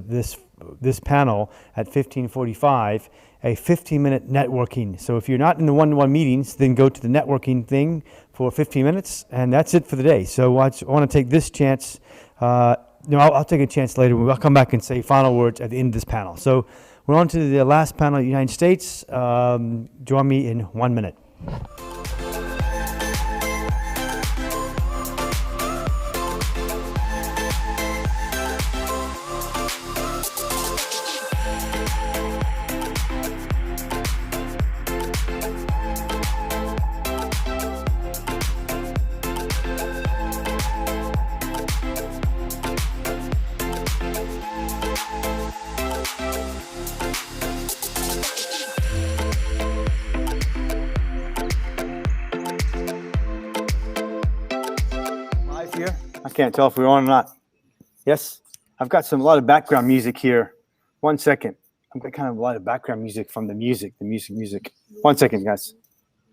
panel at 15:45 a 15-minute networking. So if you're not in the one-to-one meetings, then go to the networking thing for 15 minutes, and that's it for the day. So I want to take this chance. I'll take a chance later. I'll come back and say final words at the end of this panel. So we're on to the last panel, United States. Join me in 1 minute. I can't tell if we're on or not. Yes? I've got a lot of background music here. 1 second. I've got kind of a lot of background music from the music. 1 second, guys.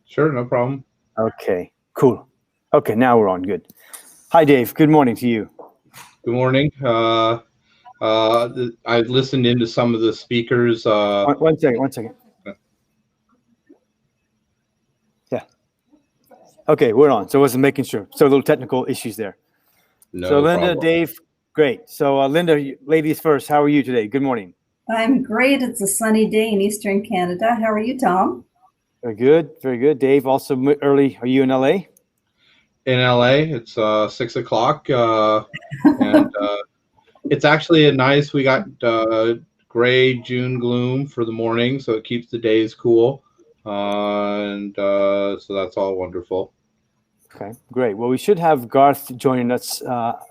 Sure, no problem. Okay, cool. Okay, now we're on. Good. Hi, Dave. Good morning to you. Good morning. I listened into some of the speakers. One second. Yeah. Okay, we're on. So I wasn't making sure. So a little technical issues there. No so Linda, problem. Dave, great. So Linda, ladies first, how are you today? Good morning. I'm great. It's a sunny day in Eastern Canada. How are you, Tom? Very good, very good. Dave, also early. Are you in LA? In LA, it's 6 o'clock, and it's actually nice. We got gray June gloom for the morning, so it keeps the days cool, and so that's all wonderful. Okay, great. Well, we should have Garth joining us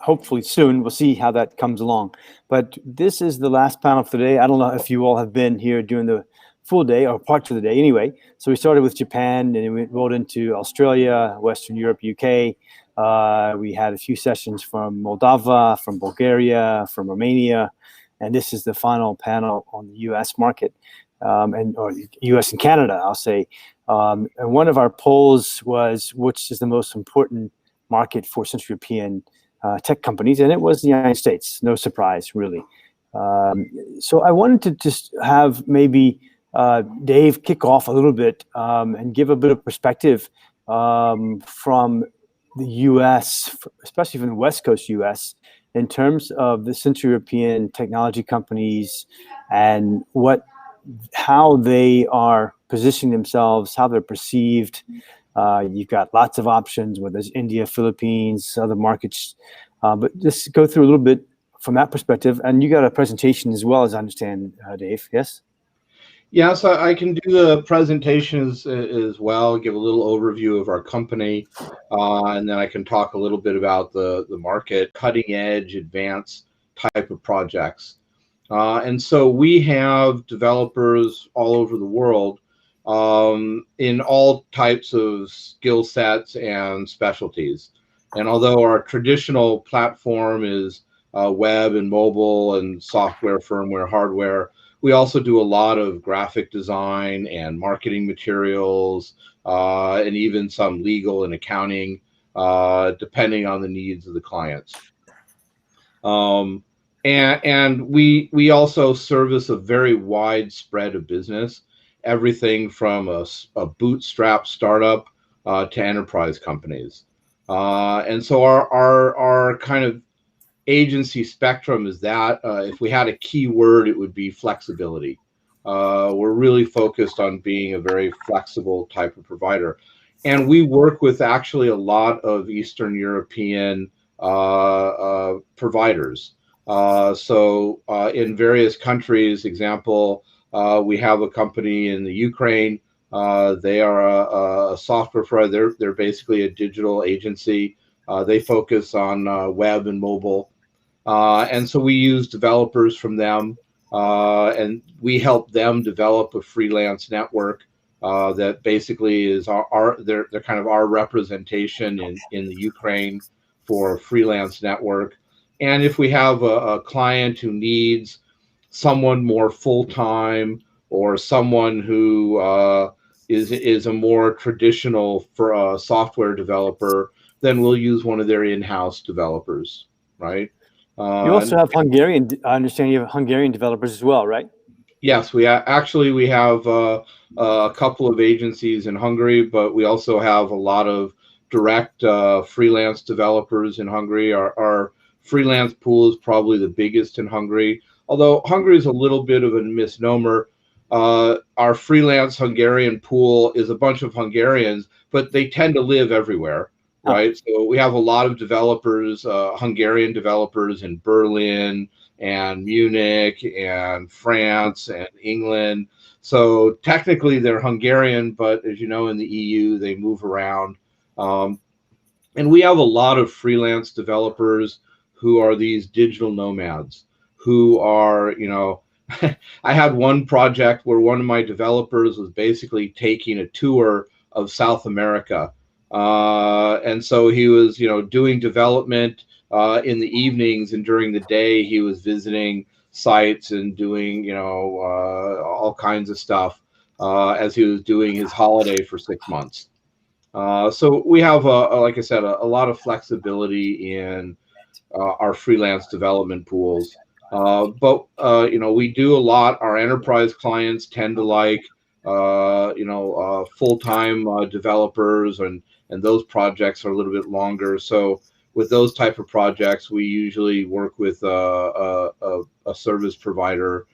hopefully soon. We'll see how that comes along. But this is the last panel for the day. I don't know if you all have been here during the full day or parts of the day anyway. So we started with Japan, and we rolled into Australia, Western Europe, UK. We had a few sessions from Moldova, from Bulgaria, from Romania. And this is the final panel on the US market, or US and Canada, I'll say. And one of our polls was, which is the most important market for Central European tech companies? And it was the United States. No surprise, really. So I wanted to just have maybe Dave kick off a little bit and give a bit of perspective from the US, especially from the West Coast US, in terms of the Central European technology companies and what how they are positioning themselves, how they're perceived. You've got lots of options, whether it's India, Philippines, other markets. But just go through a little bit from that perspective. And you got a presentation as well, as I understand, Dave, yes? Yes, I can do the presentation as well, give a little overview of our company, and then I can talk a little bit about the market, cutting edge, advanced type of projects. And so we have developers all over the world in all types of skill sets and specialties. And although our traditional platform is web and mobile and software, firmware, hardware, we also do a lot of graphic design and marketing materials, and even some legal and accounting, depending on the needs of the clients. And we also service a very wide spread of business, everything from a bootstrap startup to enterprise companies. And so our kind of agency spectrum is that if we had a key word, it would be flexibility. We're really focused on being a very flexible type of provider. And we work with actually a lot of Eastern European providers. So in various countries, example, we have a company in the Ukraine. They are a software provider. They're basically a digital agency. They focus on web and mobile. And so we use developers from them, and we help them develop a freelance network that basically is they're kind of our representation in the Ukraine for a freelance network. And if we have a client who needs someone more full-time or someone who is a more traditional software developer, then we'll use one of their in-house developers, right? You also have Hungarian, I understand you have Hungarian developers as well, right? Yes, we have a couple of agencies in Hungary, but we also have a lot of direct freelance developers in Hungary. Our freelance pool is probably the biggest in Hungary, although Hungary is a little bit of a misnomer. Our freelance Hungarian pool is a bunch of Hungarians, but they tend to live everywhere. Right, so we have a lot of developers, Hungarian developers in Berlin and Munich and France and England. So technically they're Hungarian, but as you know, in the EU, they move around. And we have a lot of freelance developers who are these digital nomads who are, I had one project where one of my developers was basically taking a tour of South America. And so he was, doing development in the evenings, and during the day he was visiting sites and doing, all kinds of stuff as he was doing his holiday for 6 months. So we have, like I said, a lot of flexibility in our freelance development pools. But we do a lot. Our enterprise clients tend to like, full-time developers, and those projects are a little bit longer. So with those type of projects, we usually work with a service provider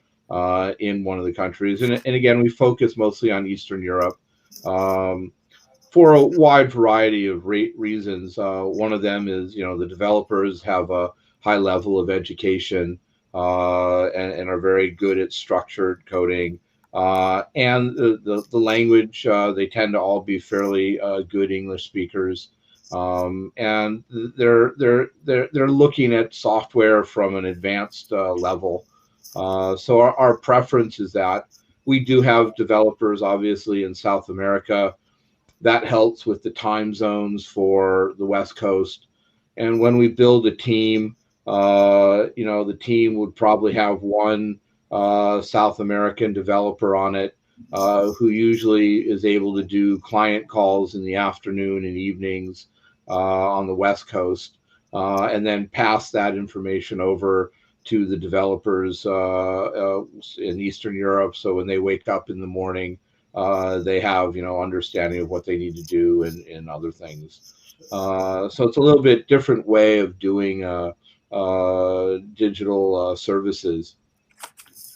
in one of the countries. And again, we focus mostly on Eastern Europe for a wide variety of reasons. One of them is, the developers have a high level of education and are very good at structured coding. And the language, they tend to all be fairly good English speakers, and they're looking at software from an advanced level. So our preference is that we do have developers, obviously, in South America. That helps with the time zones for the West Coast. And when we build a team, the team would probably have one South American developer on it, who usually is able to do client calls in the afternoon and evenings on the West Coast, and then pass that information over to the developers in Eastern Europe. So when they wake up in the morning, they have, understanding of what they need to do and other things. So it's a little bit different way of doing digital services.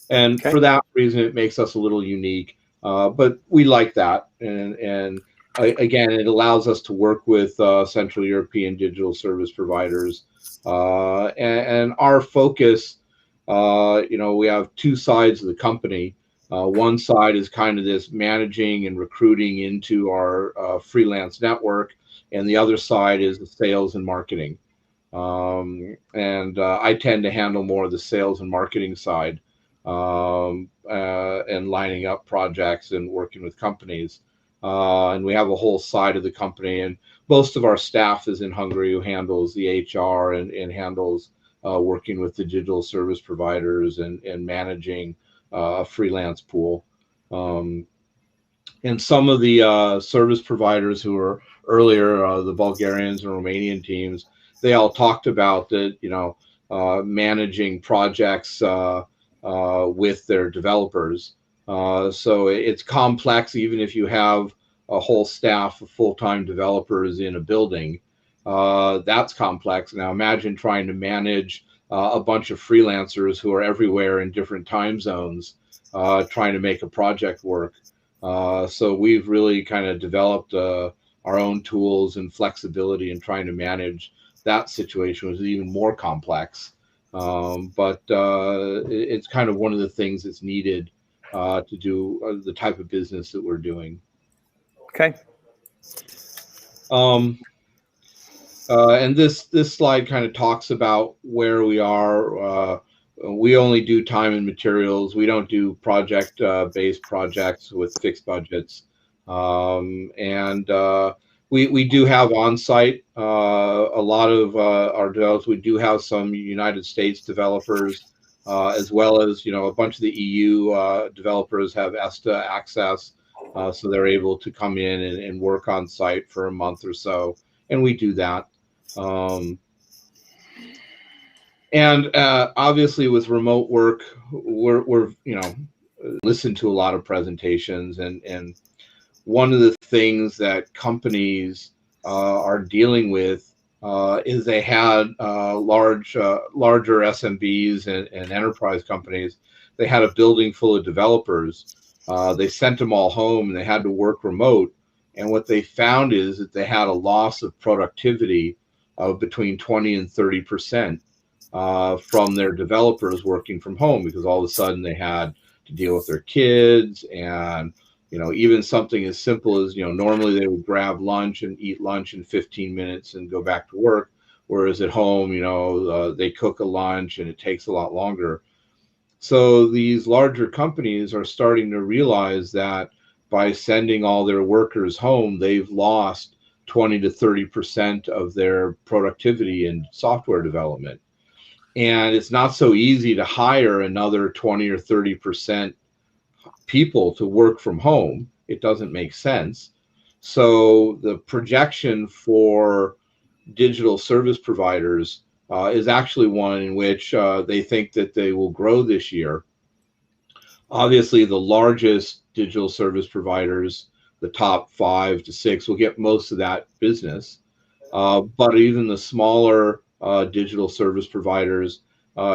And for that reason, it makes us a little unique. But we like that, and again, it allows us to work with Central European digital service providers. And our focus, we have two sides of the company. One side is kind of this managing and recruiting into our freelance network, and the other side is the sales and marketing. I tend to handle more of the sales and marketing side, and lining up projects and working with companies. And we have a whole side of the company, and most of our staff is in Hungary, who handles the HR and handles working with the digital service providers and managing a freelance pool. And some of the service providers who were earlier, the Bulgarians and Romanian teams, they all talked about that, managing projects with their developers. So it's complex, even if you have a whole staff of full-time developers in a building. That's complex. Now imagine trying to manage a bunch of freelancers who are everywhere in different time zones, trying to make a project work. So we've really kind of developed our own tools and flexibility in trying to manage that situation, which is even more complex. But it's kind of one of the things that's needed to do the type of business that we're doing. Okay. And this slide kind of talks about where we are. We only do time and materials. We don't do project-based projects with fixed budgets. We do have on-site a lot of our developers. We do have some United States developers, as well as a bunch of the EU developers have ESTA access, so they're able to come in and work on site for a month or so, and we do that. Obviously, with remote work, we're listen to a lot of presentations, and one of the things that companies are dealing with is they had larger SMBs and enterprise companies. They had a building full of developers. They sent them all home, and they had to work remote. And what they found is that they had a loss of productivity of between 20 and 30% from their developers working from home, because all of a sudden they had to deal with their kids, and even something as simple as normally they would grab lunch and eat lunch in 15 minutes and go back to work, whereas at home they cook a lunch and it takes a lot longer. So these larger companies are starting to realize that by sending all their workers home, they've lost 20 to 30% of their productivity in software development. And it's not so easy to hire another 20 or 30% people to work from home. It doesn't make sense. So the projection for digital service providers is actually one in which they think that they will grow this year. Obviously, the largest digital service providers, the top 5 to 6, will get most of that business. But even the smaller digital service providers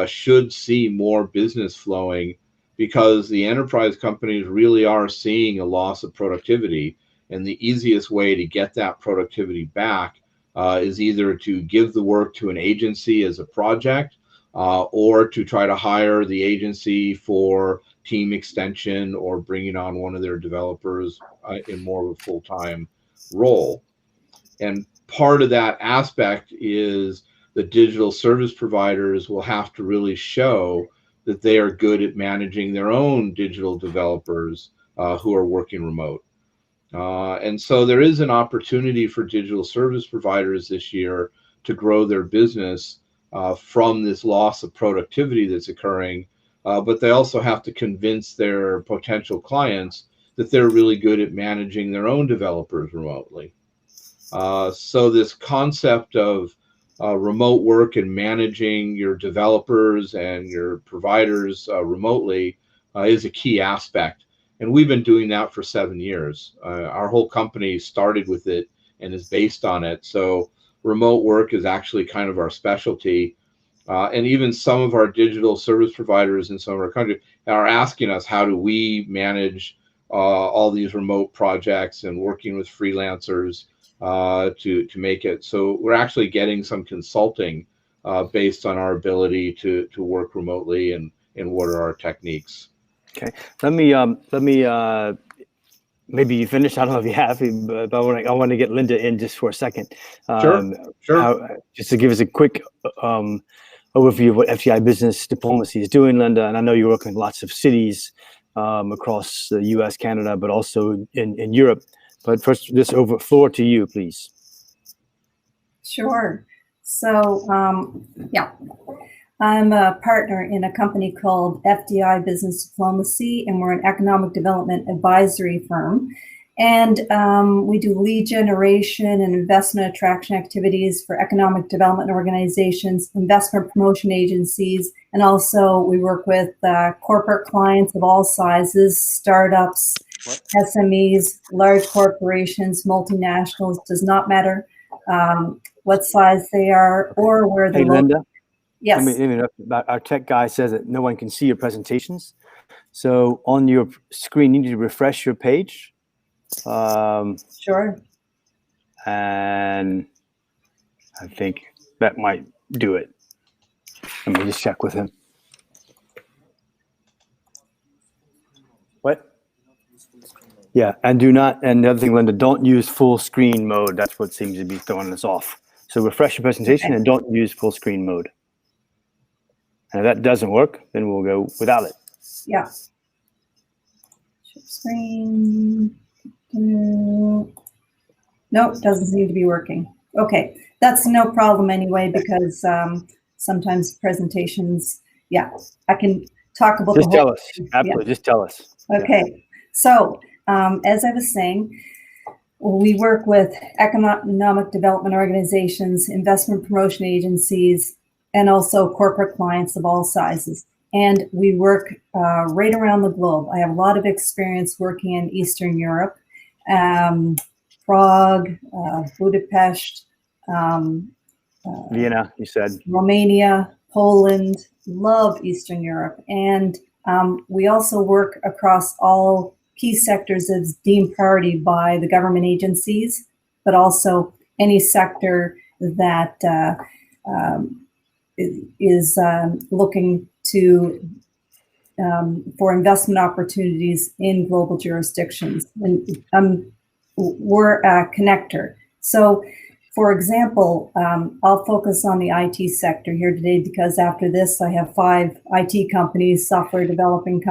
should see more business flowing, because the enterprise companies really are seeing a loss of productivity. And the easiest way to get that productivity back is either to give the work to an agency as a project, or to try to hire the agency for team extension, or bringing on one of their developers in more of a full-time role. And part of that aspect is the digital service providers will have to really show that they are good at managing their own digital developers who are working remote. And so there is an opportunity for digital service providers this year to grow their business from this loss of productivity that's occurring, but they also have to convince their potential clients that they're really good at managing their own developers remotely. So this concept of remote work and managing your developers and your providers remotely is a key aspect. And we've been doing that for 7 years. Our whole company started with it and is based on it. So remote work is actually kind of our specialty. And even some of our digital service providers in some of our countries are asking us, how do we manage all these remote projects and working with freelancers to make it. So we're actually getting some consulting based on our ability to work remotely and what are our techniques. Okay, let me maybe you finished. I don't know if you have, but I want to get Linda in just for a second. Sure. Just to give us a quick overview of what FDI Business Diplomacy is doing, Linda. And I know you work in lots of cities across the U.S., Canada, but also in Europe. But first, this floor to you, please. Sure. So, yeah, I'm a partner in a company called FDI Business Diplomacy, and we're an economic development advisory firm. And we do lead generation and investment attraction activities for economic development organizations, investment promotion agencies, and also we work with corporate clients of all sizes, startups, SMEs, large corporations, multinationals, does not matter what size they are or where they're located. Hey, Linda? Yes. Our tech guy says that no one can see your presentations. So on your screen, you need to refresh your page. Sure. And I think that might do it. Let me just check with him. What? Yeah, and the other thing, Linda, don't use full screen mode. That's what seems to be throwing us off. So refresh your presentation and don't use full screen mode. And if that doesn't work, then we'll go without it. Yeah. Share screen. Nope, doesn't seem to be working. Okay, that's no problem anyway, because sometimes presentations, yeah, I can talk about just the whole tell us. Absolutely, just tell us. Okay, yeah. So as I was saying, we work with economic development organizations, investment promotion agencies, and also corporate clients of all sizes. And we work right around the globe. I have a lot of experience working in Eastern Europe, Prague, Budapest, Vienna, you said. Romania, Poland, love Eastern Europe. And we also work across all key sectors as deemed priority by the government agencies, but also any sector that is looking to for investment opportunities in global jurisdictions. And we're a connector. So, for example, I'll focus on the IT sector here today because after this, I have 5 IT companies, software developing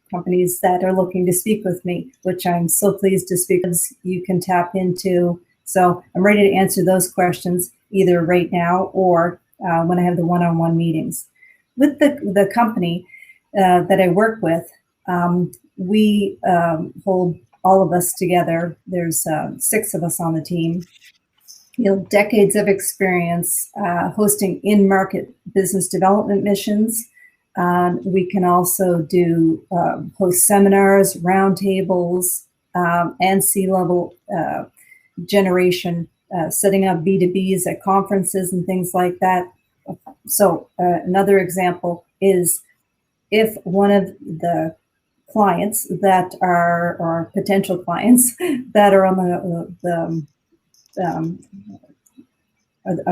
companies that are looking to speak with me, which I'm so pleased to speak with. You can tap into. So I'm ready to answer those questions either right now or when I have the one-on-one meetings. With the company that I work with, we hold all of us together. There's 6 of us on the team. Decades of experience hosting in-market business development missions. We can also do host seminars, roundtables, and C-level generation, setting up B2Bs at conferences and things like that. So another example is if one of the clients that are, or potential clients that are on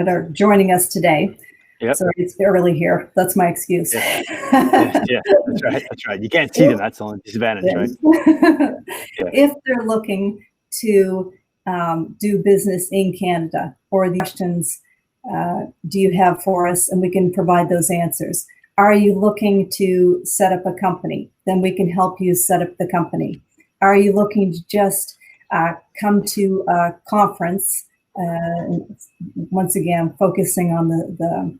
are joining us today. Yep. Sorry, it's early here. That's my excuse. Yeah, that's right. That's right. You can't see them. That's the only disadvantage, right? Yeah. If they're looking to do business in Canada, or the questions do you have for us, and we can provide those answers. Are you looking to set up a company? Then we can help you set up the company. Are you looking to just come to a conference? Once again, focusing on the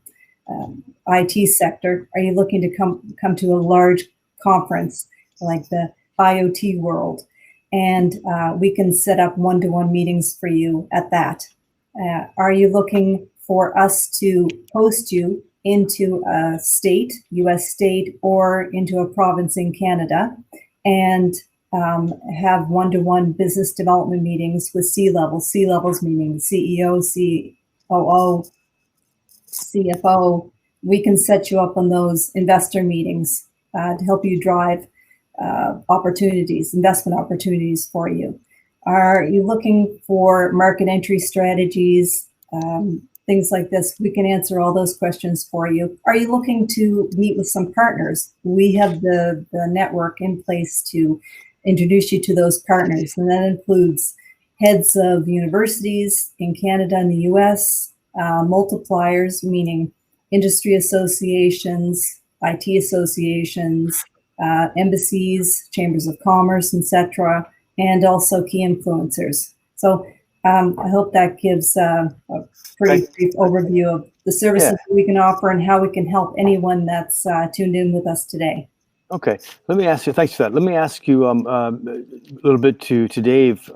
IT sector. Are you looking to come to a large conference like the IoT World? And we can set up one-to-one meetings for you at that. Are you looking for us to post you into a state, US state, or into a province in Canada, and have one-to-one business development meetings with C-levels meaning CEO, COO, CFO, we can set you up on those investor meetings to help you drive investment opportunities for you. Are you looking for market entry strategies, things like this? We can answer all those questions for you. Are you looking to meet with some partners? We have the network in place to introduce you to those partners, and that includes heads of universities in Canada and the US, multipliers, meaning industry associations, IT associations, embassies, chambers of commerce, etc., and also key influencers. So I hope that gives a pretty brief overview of the services that we can offer and how we can help anyone that's tuned in with us today. Okay, let me ask you, thanks for that. Let me ask you a little bit to Dave.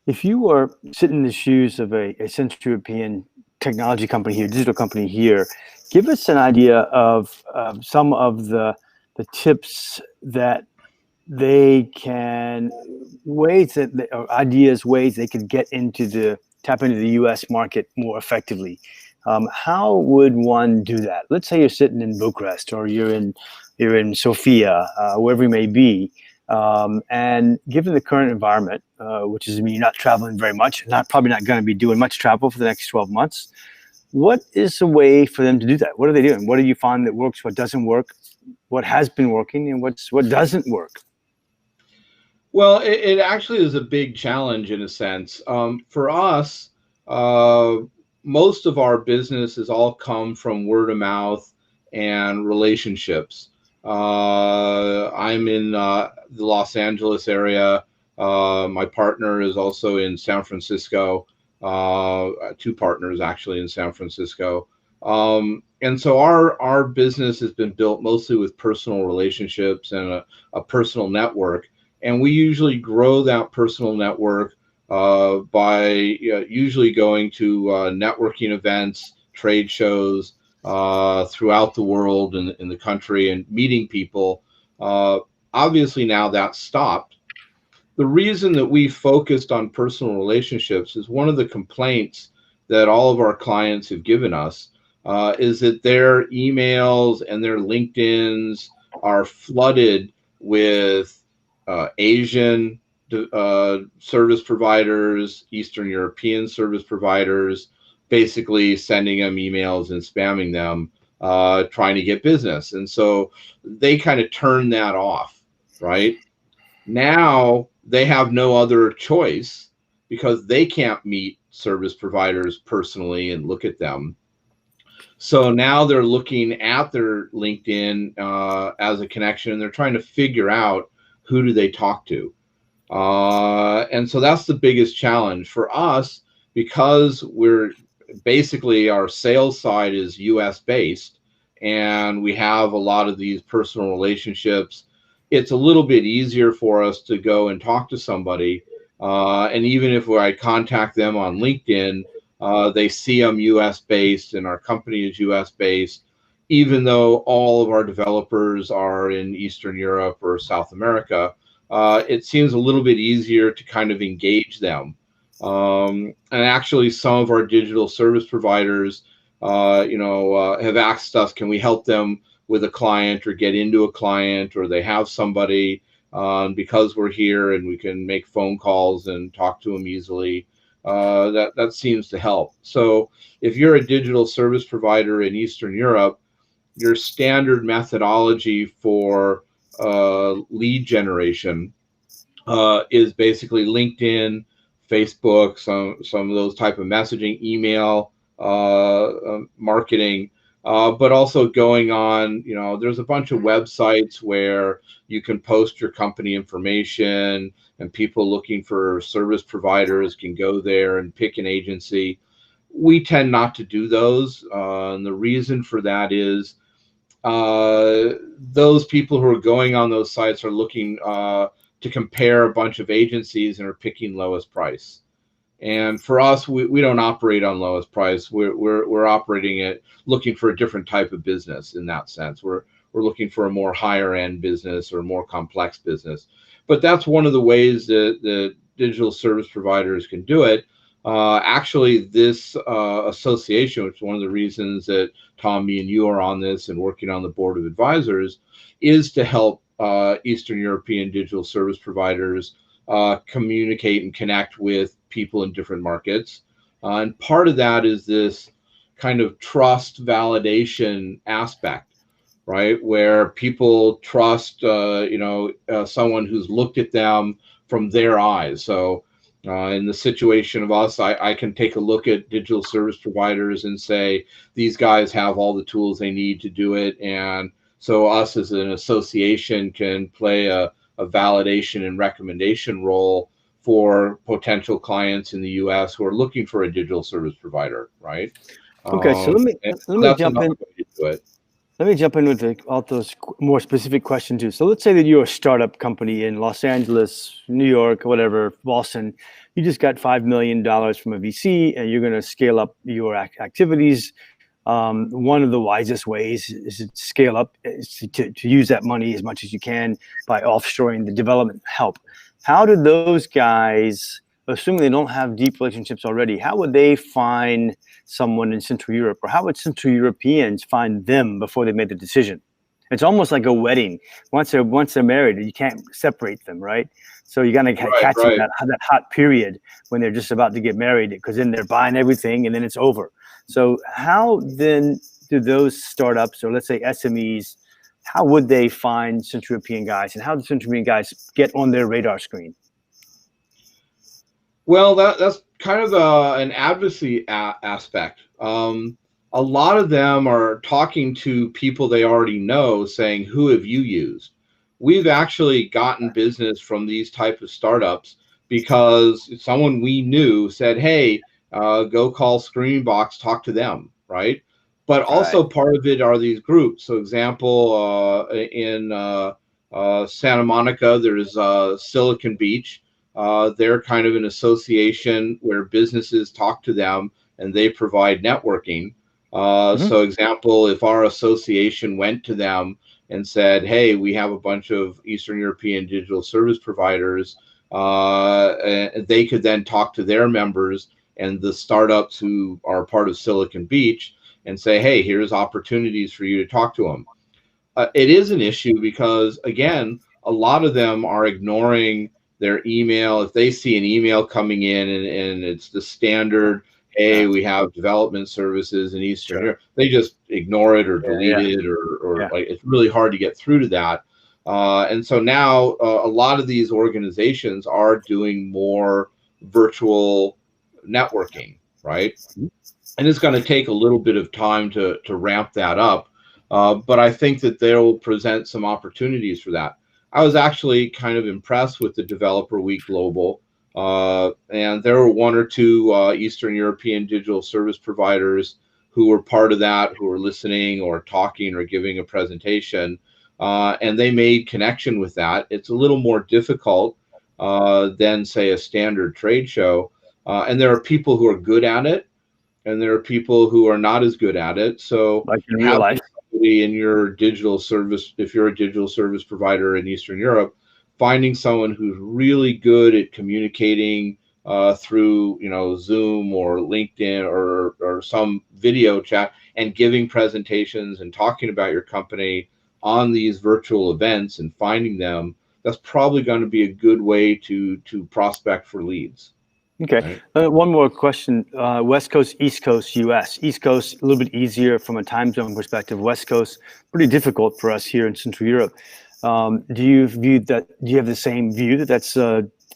If you were sitting in the shoes of a Central European technology company here, digital company here, give us an idea of some of the tips that they can, ways they could get tap into the US market more effectively. How would one do that? Let's say you're sitting in Bucharest or you're in Sofia, wherever you may be, and given the current environment, which is, I mean, you're not traveling very much, probably not going to be doing much travel for the next 12 months. What is a way for them to do that? What are they doing? What do you find that works? What doesn't work? What has been working and what doesn't work? Well, it actually is a big challenge in a sense. For us, most of our business has all come from word of mouth and relationships. I'm in the Los Angeles area. My partner is also in San Francisco. Two partners actually in San Francisco. And so our business has been built mostly with personal relationships and a personal network. And we usually grow that personal network by usually going to networking events, trade shows throughout the world and in the country and meeting people. Obviously now that's stopped. The reason that we focused on personal relationships is one of the complaints that all of our clients have given us is that their emails and their LinkedIns are flooded with Asian service providers, Eastern European service providers, basically sending them emails and spamming them, trying to get business. And so they kind of turn that off, right? Now they have no other choice because they can't meet service providers personally and look at them. So now they're looking at their LinkedIn as a connection, and they're trying to figure out who do they talk to. And so that's the biggest challenge for us, because we're basically, our sales side is US based and we have a lot of these personal relationships. It's a little bit easier for us to go and talk to somebody. And even if I contact them on LinkedIn, they see I'm US based and our company is US based, even though all of our developers are in Eastern Europe or South America. It seems a little bit easier to kind of engage them. And actually some of our digital service providers, have asked us, can we help them with a client or get into a client, or they have somebody, because we're here and we can make phone calls and talk to them easily. That seems to help. So if you're a digital service provider in Eastern Europe, your standard methodology for lead generation is basically LinkedIn, Facebook, some of those type of messaging, email marketing, but also going on, there's a bunch of websites where you can post your company information and people looking for service providers can go there and pick an agency. We tend not to do those. And the reason for that is those people who are going on those sites are looking to compare a bunch of agencies and are picking lowest price. And for us, we don't operate on lowest price. We're operating at looking for a different type of business in that sense. We're looking for a more higher end business or more complex business. But that's one of the ways that the digital service providers can do it. Actually, this association, which is one of the reasons that Tom, me, and you are on this and working on the board of advisors, is to help Eastern European digital service providers communicate and connect with people in different markets. And part of that is this kind of trust validation aspect, right? Where people trust, someone who's looked at them from their eyes. So in the situation of us, I can take a look at digital service providers and say, these guys have all the tools they need to do it. And so us as an association can play a validation and recommendation role for potential clients in the US who are looking for a digital service provider, right? Okay, so let me jump in. Let me jump in with a more specific question too. So let's say that you're a startup company in Los Angeles, New York, whatever, Boston. You just got $5 million from a VC, and you're going to scale up your activities. One of the wisest ways is to scale up, is to use that money as much as you can by offshoring the development help. How do those guys, assuming they don't have deep relationships already, how would they find someone in Central Europe, or how would Central Europeans find them before they made the decision? It's almost like a wedding. Once they're married, you can't separate them, right? So you got to catch them that hot period when they're just about to get married, because then they're buying everything and then it's over. So how then do those startups, or let's say SMEs, how would they find Central European guys, and how do Central European guys get on their radar screen? Well, that's kind of an advocacy aspect. A lot of them are talking to people they already know, saying, who have you used? We've actually gotten business from these type of startups because someone we knew said, hey, go call Screenbox, talk to them, right? But also part of it are these groups. So example, in Santa Monica, there's Silicon Beach. They're kind of an association where businesses talk to them and they provide networking. So example, if our association went to them and said, hey, we have a bunch of Eastern European digital service providers, they could then talk to their members and the startups who are part of Silicon Beach and say, hey, here's opportunities for you to talk to them. It is an issue because, again, a lot of them are ignoring their email. If they see an email coming in and it's the standard, hey, we have development services in Eastern Europe, they just ignore it or delete it, or like, it's really hard to get through to that. And so now a lot of these organizations are doing more virtual networking, right? And it's going to take a little bit of time to ramp that up. But I think that they'll present some opportunities for that. I was actually kind of impressed with the Developer Week Global. And there were one or two Eastern European digital service providers who were part of that, who were listening or talking or giving a presentation. And they made connection with that. It's a little more difficult than, say, a standard trade show. And there are people who are good at it, and there are people who are not as good at it. So like in real life, in your digital service, if you're a digital service provider in Eastern Europe, finding someone who's really good at communicating through, Zoom or LinkedIn or some video chat, and giving presentations and talking about your company on these virtual events and finding them, that's probably going to be a good way to prospect for leads. Okay. One more question. West Coast, East Coast, US. East Coast, a little bit easier from a time zone perspective. West Coast, pretty difficult for us here in Central Europe. Do you have the same view that that's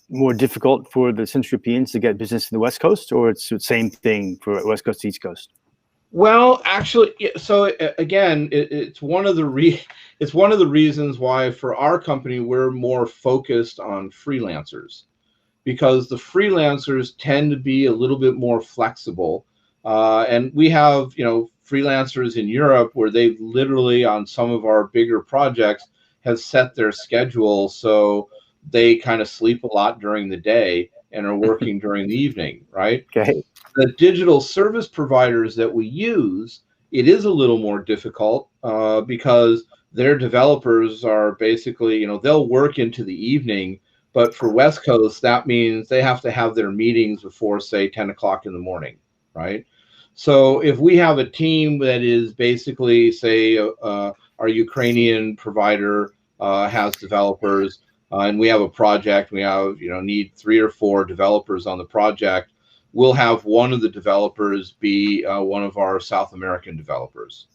more difficult for the Central Europeans to get business in the West Coast, or it's the same thing for West Coast, East Coast? Well, actually, so again, it's one of the reasons why for our company we're more focused on freelancers, because the freelancers tend to be a little bit more flexible, and we have freelancers in Europe where they've literally on some of our bigger projects have set their schedule so they kind of sleep a lot during the day and are working during the evening, right? Okay. The digital service providers that we use, it is a little more difficult because their developers are basically, they'll work into the evening, But for West Coast, that means they have to have their meetings before, say, 10 o'clock in the morning, right? So if we have a team that is basically, say, our Ukrainian provider has developers, and we have a project, we have, need 3 or 4 developers on the project, we'll have one of the developers be one of our South American developers.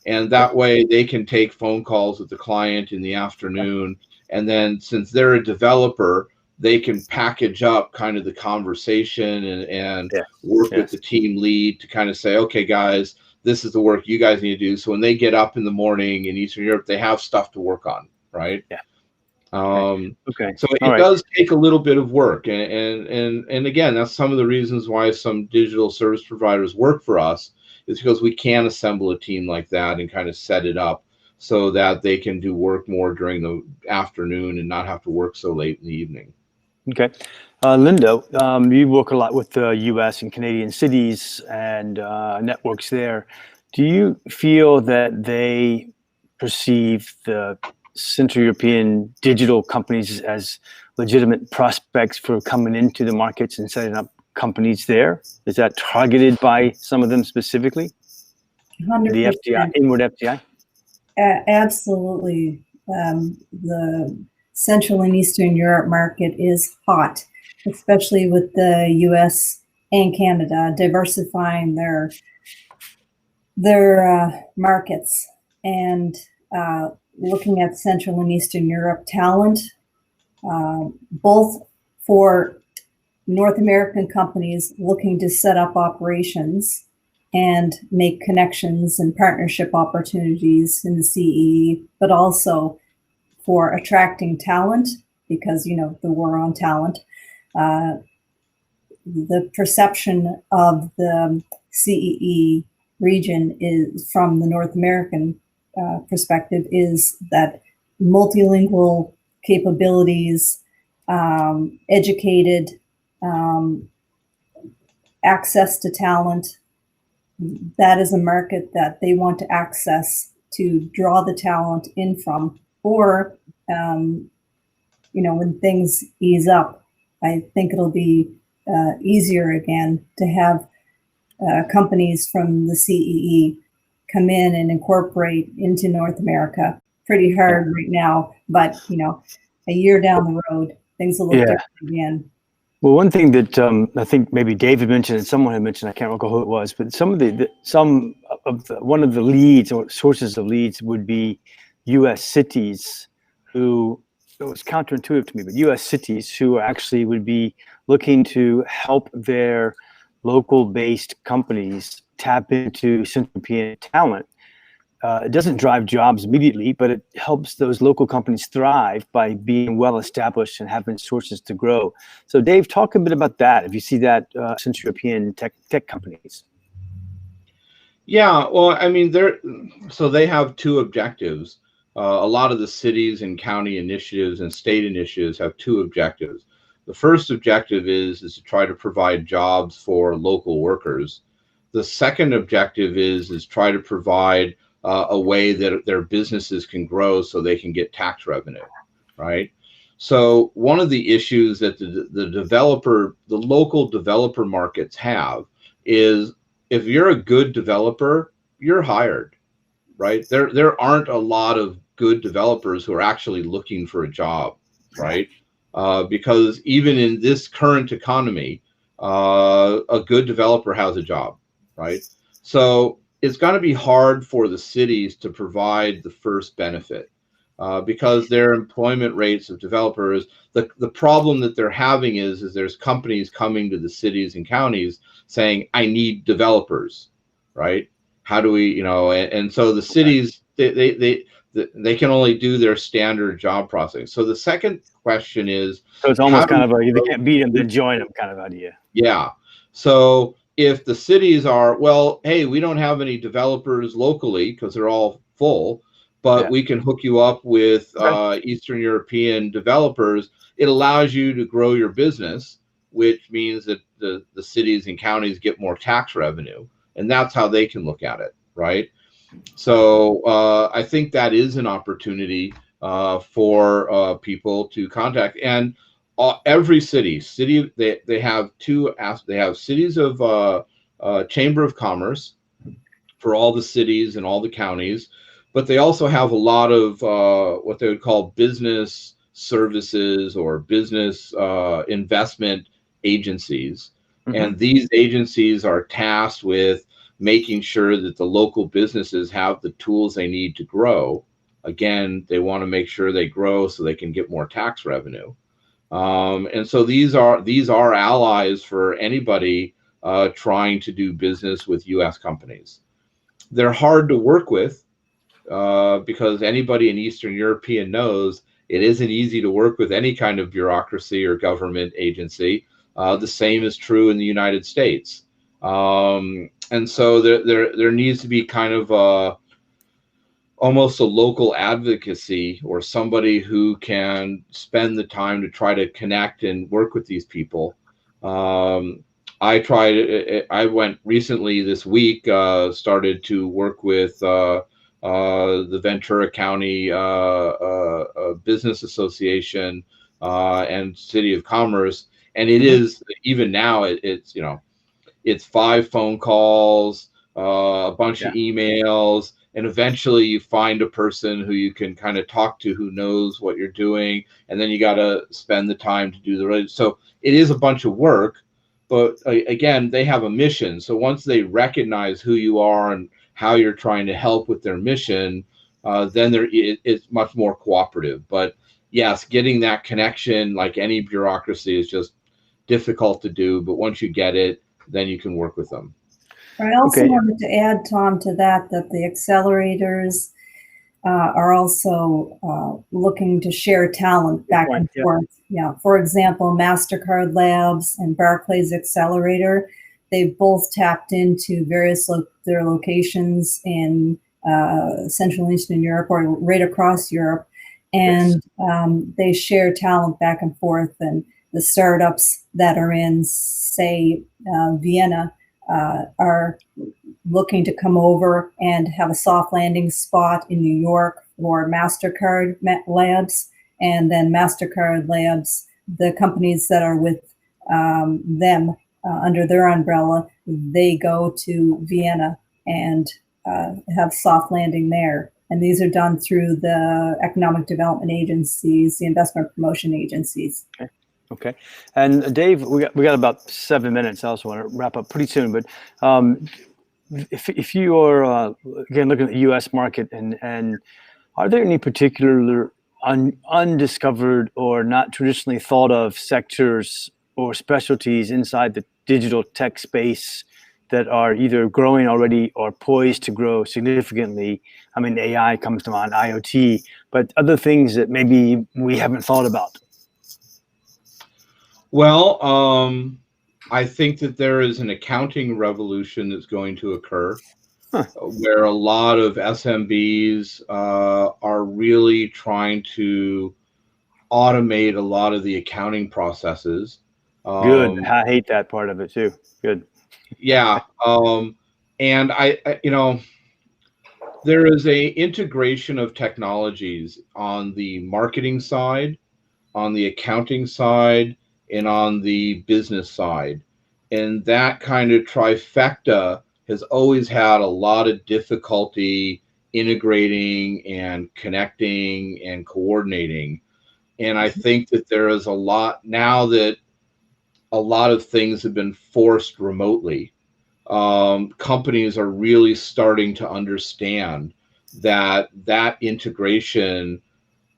And that way they can take phone calls with the client in the afternoon. And then since they're a developer, they can package up kind of the conversation and work with the team lead to kind of say, okay, guys, this is the work you guys need to do. So when they get up in the morning in Eastern Europe, they have stuff to work on, right? Yeah. Okay. So it does take a little bit of work. And again, that's some of the reasons why some digital service providers work for us, is because we can assemble a team like that and kind of set it up so that they can do work more during the afternoon and not have to work so late in the evening. Okay. Linda, you work a lot with the US and Canadian cities and networks there. Do you feel that they perceive the Central European digital companies as legitimate prospects for coming into the markets and setting up companies there? Is that targeted by some of them specifically? 100%. The FDI, inward FDI? Absolutely. The Central and Eastern Europe market is hot, especially with the US and Canada diversifying their markets and looking at Central and Eastern Europe talent, both for North American companies looking to set up operations and make connections and partnership opportunities in the CEE, but also for attracting talent, because, the war on talent. The perception of the CEE region is, from the North American perspective, is that multilingual capabilities, educated, access to talent, that is a market that they want to access to draw the talent in from. Or, when things ease up, I think it'll be easier again to have companies from the CEE come in and incorporate into North America. Pretty hard right now, but a year down the road, things will look different again. Well, one thing that I think maybe David mentioned and someone had mentioned, I can't recall who it was, but one of the leads or sources of leads would be U.S. cities who, it was counterintuitive to me, but U.S. cities who actually would be looking to help their local-based companies tap into Central European talent. It doesn't drive jobs immediately, but it helps those local companies thrive by being well-established and having sources to grow. So Dave, talk a bit about that, if you see that Central European tech companies. Yeah, well, I mean, they have 2 objectives. A lot of the cities and county initiatives and state initiatives have 2 objectives. The first objective is to try to provide jobs for local workers. The second objective is try to provide a way that their businesses can grow so they can get tax revenue, right? So one of the issues that the local developer markets have is, if you're a good developer, you're hired, right? There aren't a lot of good developers who are actually looking for a job, right? Because even in this current economy, a good developer has a job, right? So it's going to be hard for the cities to provide the first benefit because their employment rates of developers, the problem that they're having is there's companies coming to the cities and counties saying, I need developers, right? How do we, and so the cities, they can only do their standard job processing. So the second question is, so it's almost kind of a, if you can't beat them, then join them kind of idea. Yeah. So if the cities are, well, hey, we don't have any developers locally because they're all full, but we can hook you up with Eastern European developers, it allows you to grow your business, which means that the cities and counties get more tax revenue. And that's how they can look at it, right? So I think that is an opportunity for people to contact. And every city they have they have cities of Chamber of Commerce for all the cities and all the counties, but they also have a lot of what they would call business services or business investment agencies. And these agencies are tasked with making sure that the local businesses have the tools they need to grow. Again, they want to make sure they grow so they can get more tax revenue. And so these are allies for anybody trying to do business with U.S. companies. They're hard to work with because anybody in Eastern European knows it isn't easy to work with any kind of bureaucracy or government agency. The same is true in the United States. And so there needs to be kind of almost a local advocacy or somebody who can spend the time to try to connect and work with these people. I went recently this week, started to work with the Ventura County Business Association and City of Commerce. And it is, even now, it's 5 phone calls, a bunch of emails, and eventually you find a person who you can kind of talk to who knows what you're doing, and then you got to spend the time to do the right. So it is a bunch of work, but again, they have a mission. So once they recognize who you are and how you're trying to help with their mission, then it's much more cooperative. But yes, getting that connection, like any bureaucracy, is just difficult to do. But once you get it, then you can work with them. I also wanted to add, Tom, to that the accelerators are also looking to share talent back and forth. Yeah. For example, MasterCard Labs and Barclays Accelerator, they've both tapped into various their locations in Central and Eastern Europe or right across Europe, and they share talent back and forth. And the startups that are in, say, Vienna, are looking to come over and have a soft landing spot in New York for MasterCard Labs, and then MasterCard Labs, the companies that are with them under their umbrella, they go to Vienna and have soft landing there. And these are done through the economic development agencies, the investment promotion agencies. Okay. And Dave, we got about 7 minutes. I also want to wrap up pretty soon, but if you are again looking at the U.S. market, and are there any particular undiscovered or not traditionally thought of sectors or specialties inside the digital tech space that are either growing already or poised to grow significantly? I mean, AI comes to mind, IoT, but other things that maybe we haven't thought about. Well, I think that there is an accounting revolution that's going to occur, where a lot of SMBs are really trying to automate a lot of the accounting processes. Good. I hate that part of it too. Good. Yeah. And I there is a integration of technologies on the marketing side, on the accounting side, and on the business side. And that kind of trifecta has always had a lot of difficulty integrating and connecting and coordinating. And I think that there is a lot, now that a lot of things have been forced remotely, companies are really starting to understand that that integration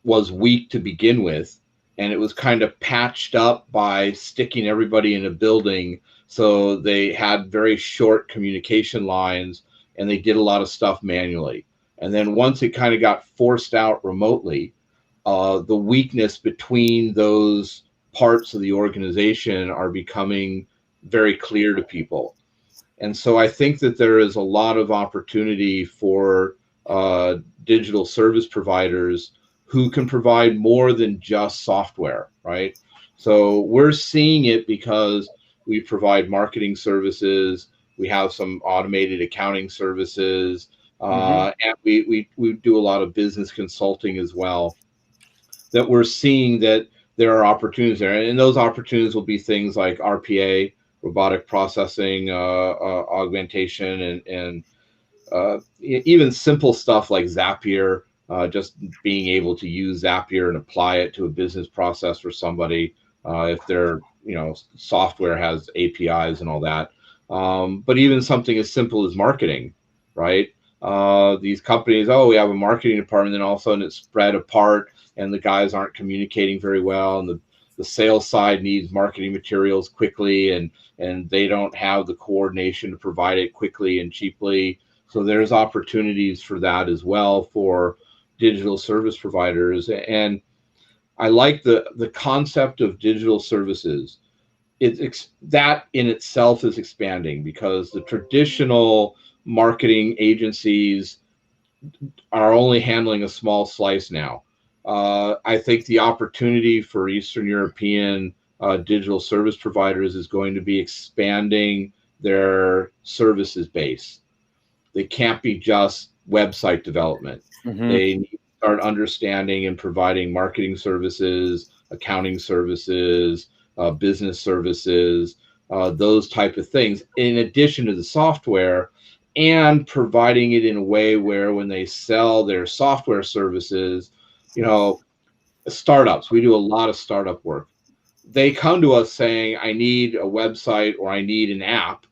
was weak to begin with. And it was kind of patched up by sticking everybody in a building. So they had very short communication lines and they did a lot of stuff manually. And then once it kind of got forced out remotely, the weakness between those parts of the organization are becoming very clear to people. And so I think that there is a lot of opportunity for digital service providers who can provide more than just software, right? So we're seeing it because we provide marketing services, we have some automated accounting services, and we do a lot of business consulting as well. that we're seeing that there are opportunities there. And those opportunities will be things like RPA, robotic processing, augmentation, and even simple stuff like Zapier, just being able to use Zapier and apply it to a business process for somebody if their software has APIs and all that. But even something as simple as marketing, right? These companies, oh, we have a marketing department, then all of a sudden it's spread apart and the guys aren't communicating very well, and the sales side needs marketing materials quickly, and they don't have the coordination to provide it quickly and cheaply. So there's opportunities for that as well for digital service providers. And I like the concept of digital services. That in itself is expanding, because the traditional marketing agencies are only handling a small slice now. I think the opportunity for Eastern European digital service providers is going to be expanding their services base. They can't be just website development. Mm-hmm. They need to start understanding and providing marketing services, accounting services, business services, those type of things, in addition to the software, and providing it in a way where when they sell their software services, startups, we do a lot of startup work. They come to us saying, I need a website or I need an app.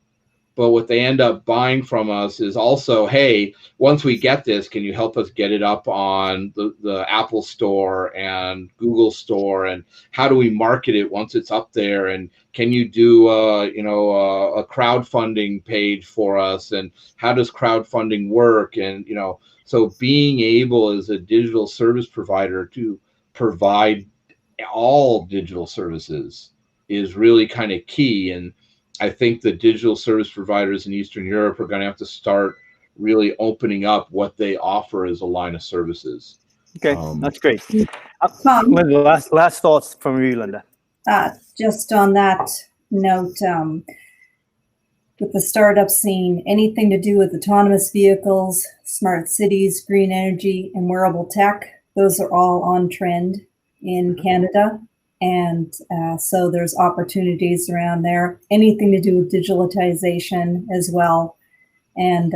But what they end up buying from us is also, hey, once we get this, can you help us get it up on the Apple Store and Google Store? And how do we market it once it's up there? And can you do a crowdfunding page for us? And how does crowdfunding work? And so being able as a digital service provider to provide all digital services is really kind of key. And I think the digital service providers in Eastern Europe are going to have to start really opening up what they offer as a line of services. Okay, that's great. Linda, last thoughts from you, Linda. Just on that note, with the startup scene, anything to do with autonomous vehicles, smart cities, green energy, and wearable tech, those are all on trend in Canada. And so there's opportunities around there. Anything to do with digitalization as well. And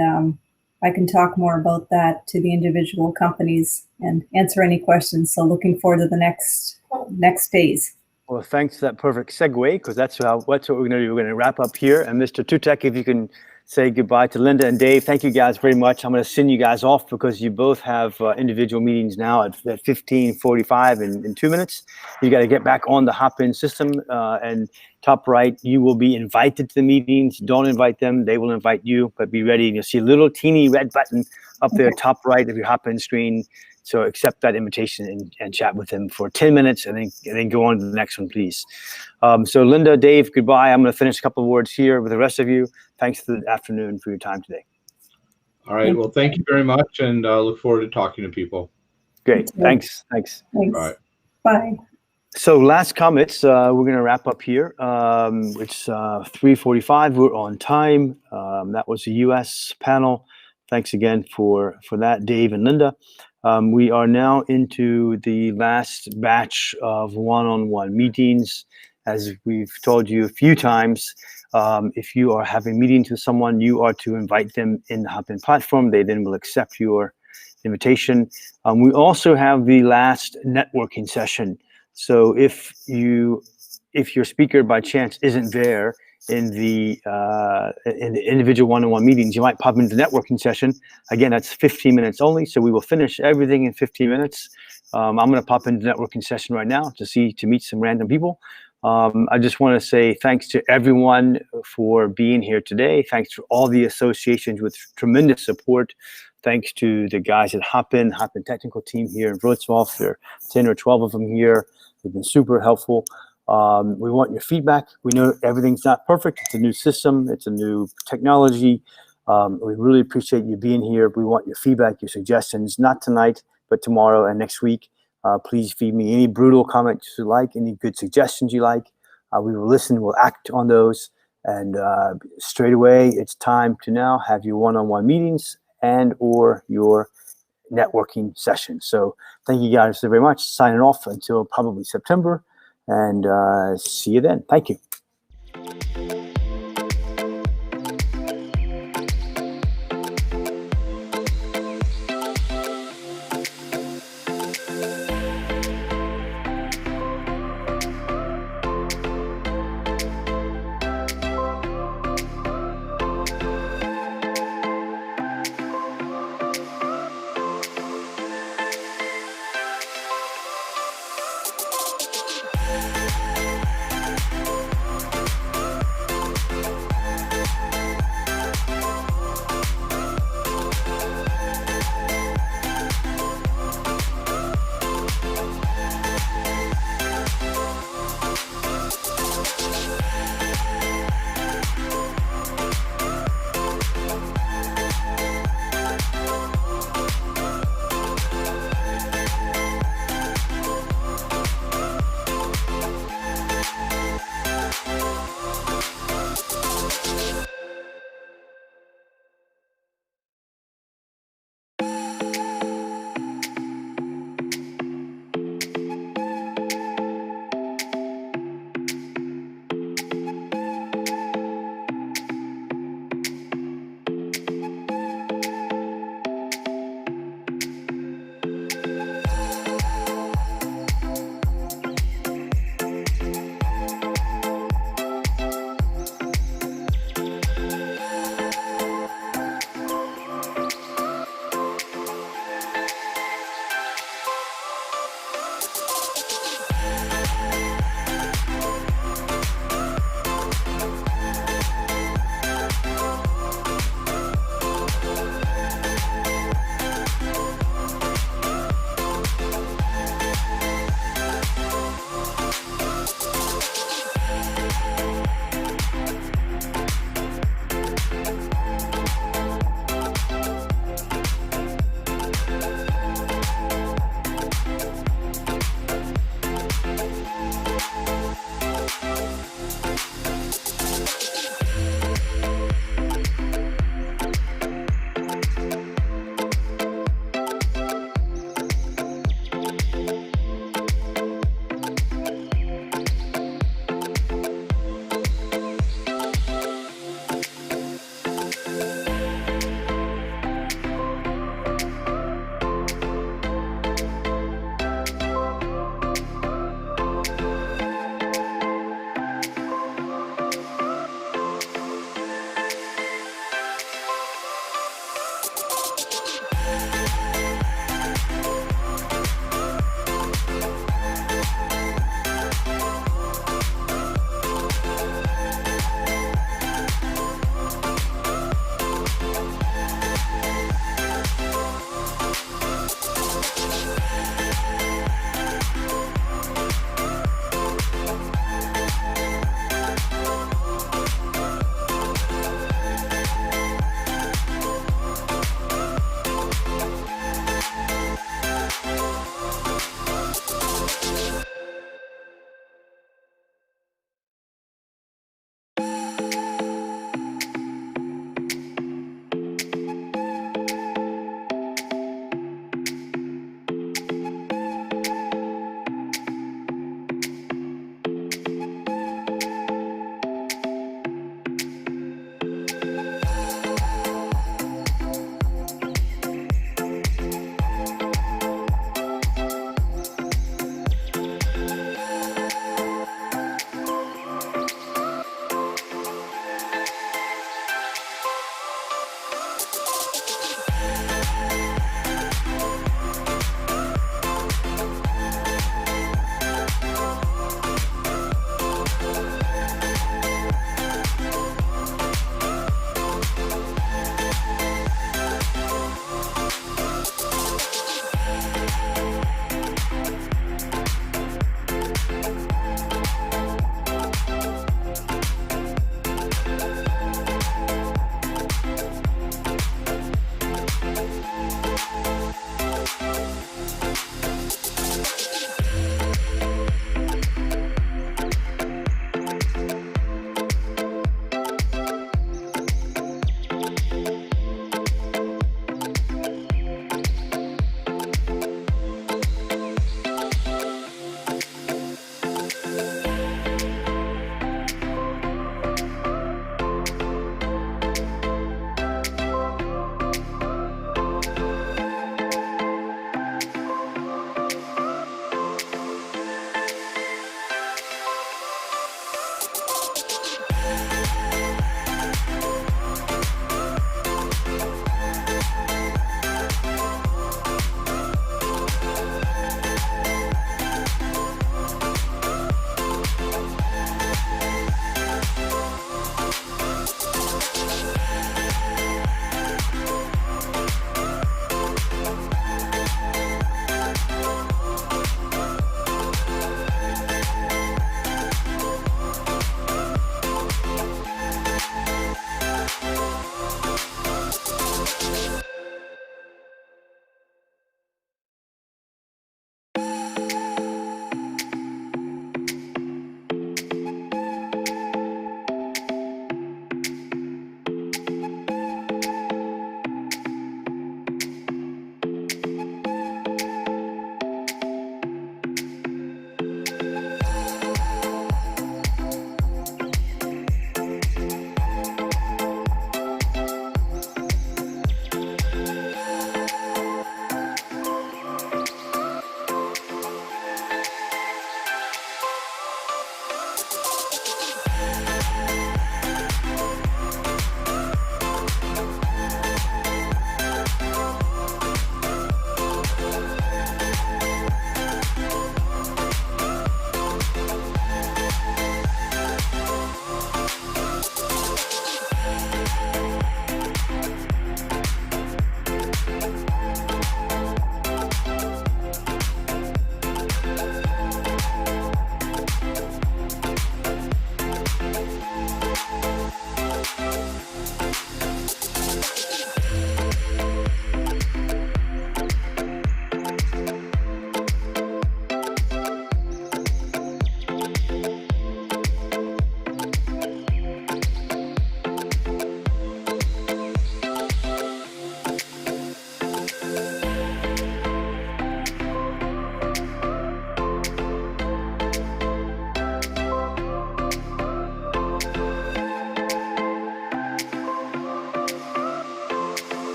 I can talk more about that to the individual companies and answer any questions. So looking forward to the next phase. Well, thanks for that perfect segue, because that's what we're going to do. We're going to wrap up here. And Mr. Tutek, if you can say goodbye to Linda and Dave. Thank you guys very much. I'm going to send you guys off because you both have individual meetings now at 15:45 in 2 minutes. You got to get back on the hop-in system, and top right, you will be invited to the meetings. Don't invite them. They will invite you, but be ready. And you'll see a little teeny red button up there, top right of your hop-in screen. So accept that invitation and chat with him for 10 minutes and then go on to the next one, please. So Linda, Dave, goodbye. I'm going to finish a couple of words here with the rest of you. Thanks for the afternoon for your time today. All right. Well, thank you very much, and look forward to talking to people. Great. Thanks. Thanks. All right. Bye. So last comments, we're going to wrap up here. It's 3:45. We're on time. That was the U.S. panel. Thanks again for that, Dave and Linda. We are now into the last batch of one-on-one meetings. As we've told you a few times, if you are having meetings with someone, you are to invite them in the Hop-In platform. They then will accept your invitation. We also have the last networking session. So if your speaker by chance isn't there in the individual one-on-one meetings, you might pop into the networking session. Again, that's 15 minutes only, so we will finish everything in 15 minutes. I'm going to pop into the networking session right now to meet some random people. I just want to say thanks to everyone for being here today. Thanks to all the associations with tremendous support. Thanks to the guys at Hop-In technical team here in Wrocław. There are 10 or 12 of them here. They've been super helpful. We want your feedback. We know everything's not perfect. It's a new system. It's a new technology. We really appreciate you being here. We want your feedback, your suggestions, not tonight, but tomorrow and next week. Please feed me any brutal comments you like, any good suggestions you like. We will listen, we'll act on those. And straight away, it's time to now have your one-on-one meetings and or your networking session. So thank you guys very much. Signing off until probably September, and see you then. Thank you.